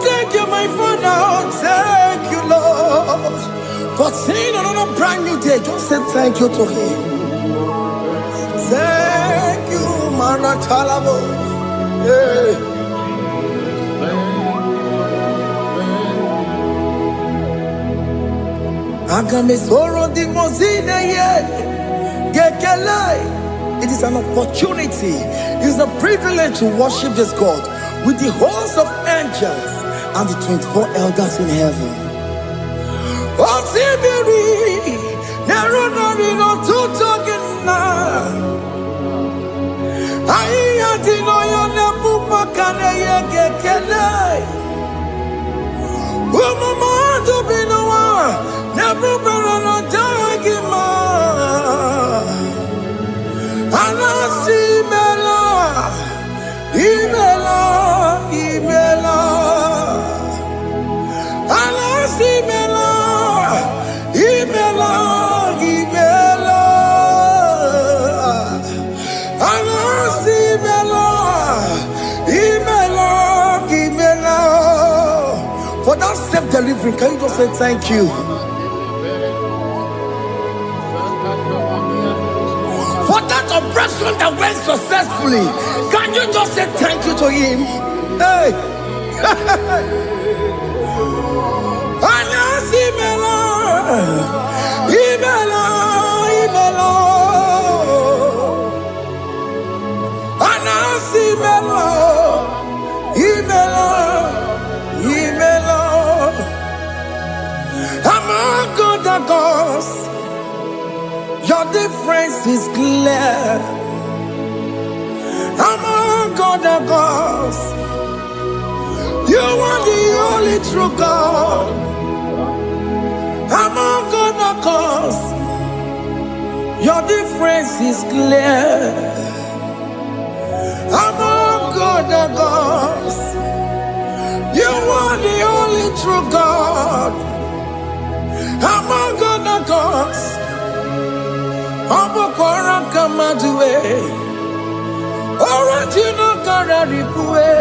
Thank you, my Father. Thank you, Lord. For seeing another brand new day, just say thank you to Him. Thank you, Manatalabo. Yeah. It is an opportunity, it is a privilege to worship this God with the host of angels and the 24 elders in heaven. For that self-delivery, can you just say thank you? For that operation that went successfully, can you just say thank you to Him? Hey! Your difference is clear. Among God and gods, you are the only true God. Among God and gods, your difference is clear. Among God and gods, you are the only true God. Among God and gods, Abokora Kamadue, Original Kararikue,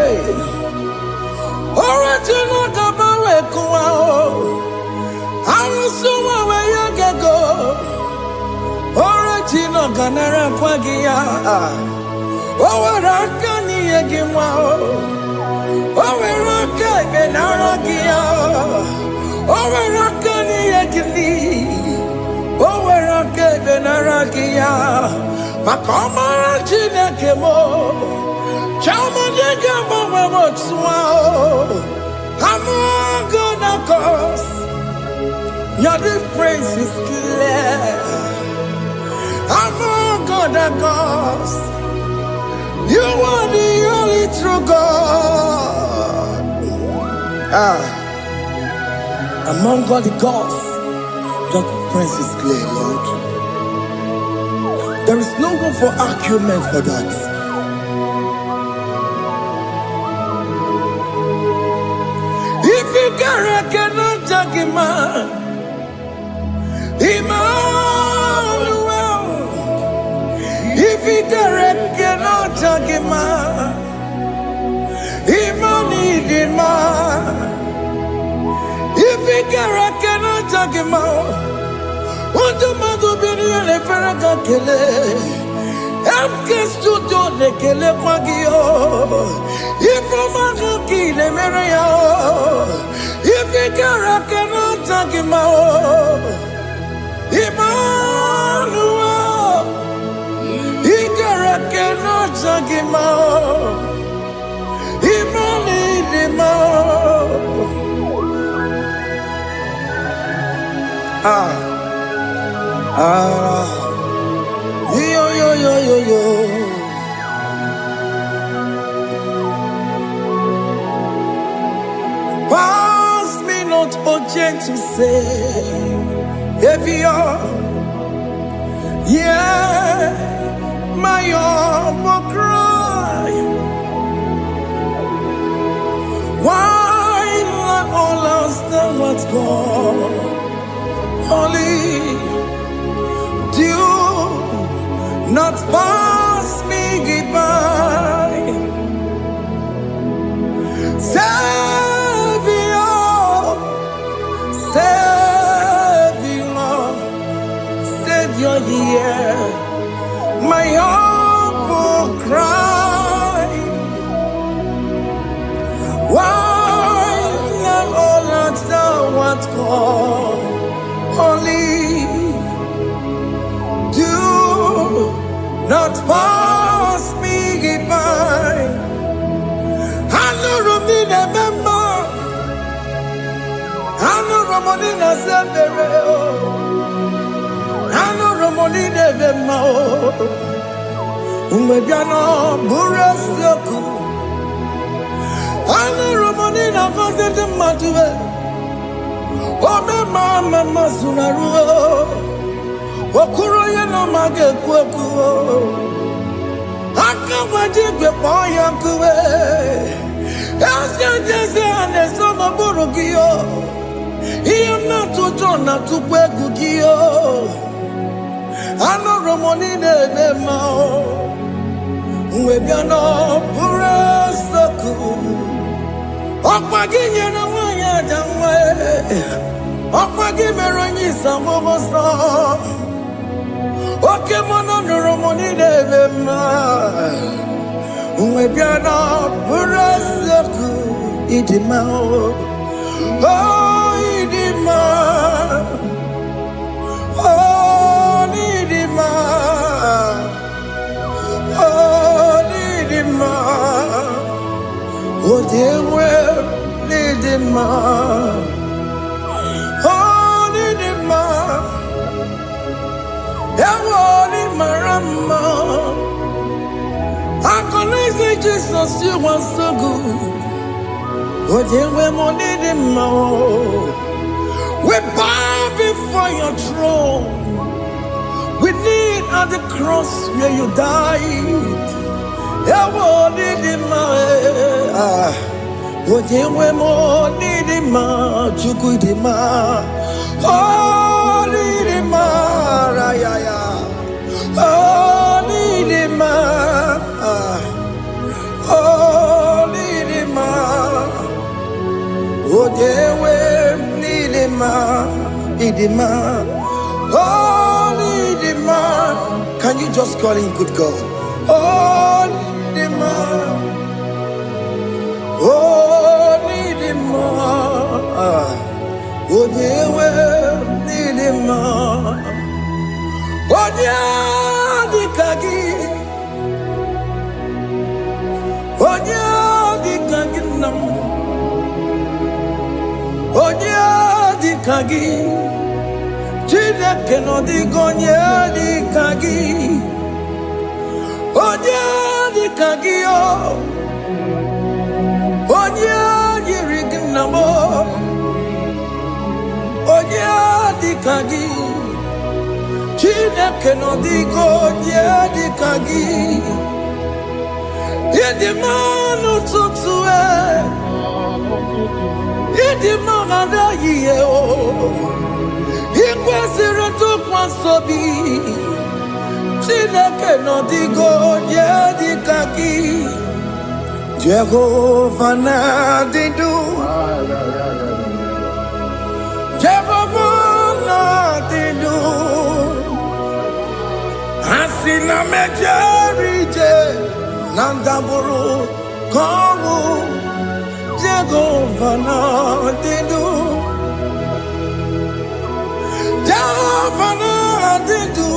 Original Kabawe Kuao, Arusuma Wayagego, Original Ganara Kwagia, Owarakani Yagimao, Owaraka Benaragia, Owarakani Yagili. Benarakia, Makoma Chinekemo, Chamanegamo Motswao, Among God of course, your difference is clear. Among God of course, you are the only true God. Among God the gods, your difference is clear, Lord. There is no room for argument for that. If you cannot judge him, Emmanuel. If you cannot judge him, Emmanuel. If you cannot judge him, Untumadu bini le feraga kele. Emke studio le kele kwagio. Ifomanga kile mereya. Ifikara kena tagimao. Emmanuel. Ikara kena tagimao. Yo. Pass me not, O gentle Savior. Yeah, my humble cry. Why let all else than what's gone? Only do not pass me by. Savior, hear my humble cry. Why let all that thou art gone? Only do not pass me by. I know Romina member. I know Romonina Zambere. I know Romonina member. Umebiano Burasyoku. I know Romonina Vazende Matue. Ome mama sunaru. Okuro ye no mage kweku. Aka wajigwe poya kuwe. Asa jese ane soma burugiyo. Iyo na tutona tukwegu giyo. Ano romoni nebe mao. Uwebiano pura soku. Okpagi nye na wanya jamwe. Okpagi meronyi samomosa. Oke mono romoni nebe mao. Uwebiano pura soku. Idimao. Oh, idimao. Oh, idimao. Oh, idimao. Oh, dear, well, idimao. Oh, idimao. Oh, idimao. I can say Jesus, you are so good. Oh, dear, well, idimao. We bow before your throne. We kneel at the cross where you died. Oh, we mo nidima, chukudima. Oh, nidima, rayaya. Oh, nidima. Oh, nidima. Oh, we nidima, idima. Oh, nidima. Can you just call him good God? Oh, nidima. Oh, nidima. Oh, dewe nidima. Oh, dikagi. Oh, dikagi nam. Oh, dikagi. Chineke no digonye dikagi. Onye dikagi yo. Onye yiriginamo. Onye dikagi. Chineke no digonye dikagi. Idimanu tutue. Idimanu yiye o. Ikwesiri tukwansobi. Chineke no digo dikagi. Jehovah na didu. Jehovah na didu. Asina mejerije nandaburu komu Jehovah na didu Jehovah na didu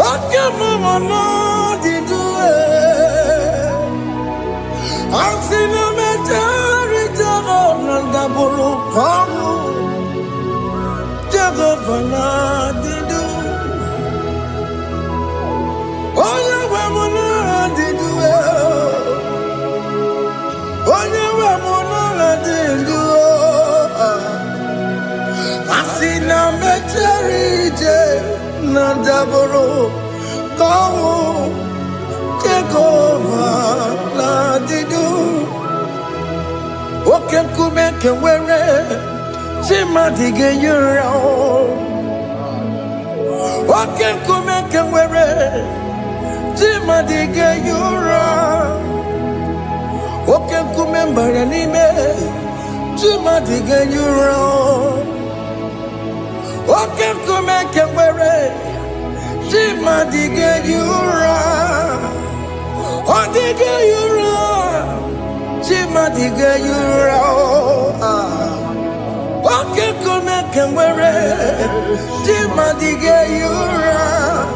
Okemama na didu Asina mejerije nandaburu komu Jehovah na didu Oya wemona didu Oya wemona didu Asina mecherije nandaburu komu Jehovah na didu Oke kume kewere Chimadige yura Oke kume kewere Chimadige yura Oke kume mbaranime Chimadige yura Oke kume kewere Chimadige yura Odige yura Chimadige yura Oke kume kewere Chimadige yura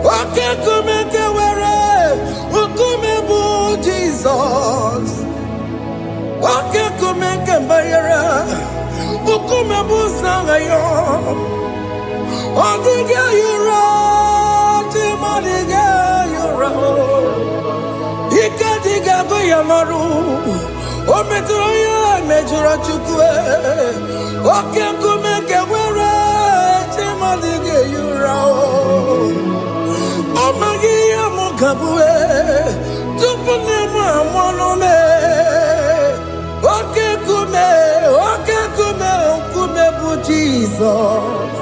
Oke kume kewere Ukume bu Jesus Oke kume kewere Ukume bu sangayo Odige yura Chimadige yura Ikadiga goyamaru Ometro ya mejura chukwe Oke kume kewere Chimadige yura Omagi ya mukabwe Tupune mwamonome Oke kume bu Jesus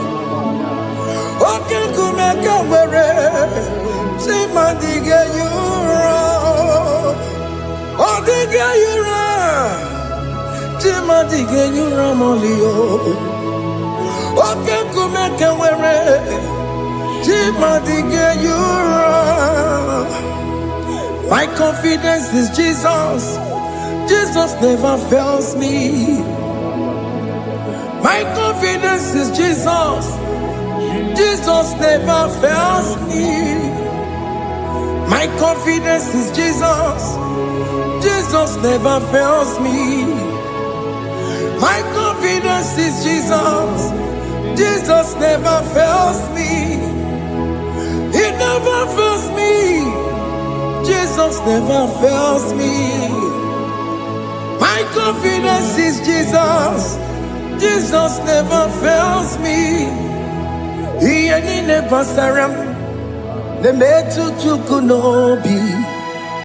Oke kume kewere Chimadige yura Odige yura Chimadige yura molio Oke kume kewere Chimadige yura My confidence is Jesus Jesus never fails me My confidence is Jesus Jesus never fails me My confidence is Jesus Jesus never fails me My confidence is Jesus Jesus never fails me He never fails me Jesus never fails me My confidence is Jesus Jesus never fails me He never saram The metu tukunobi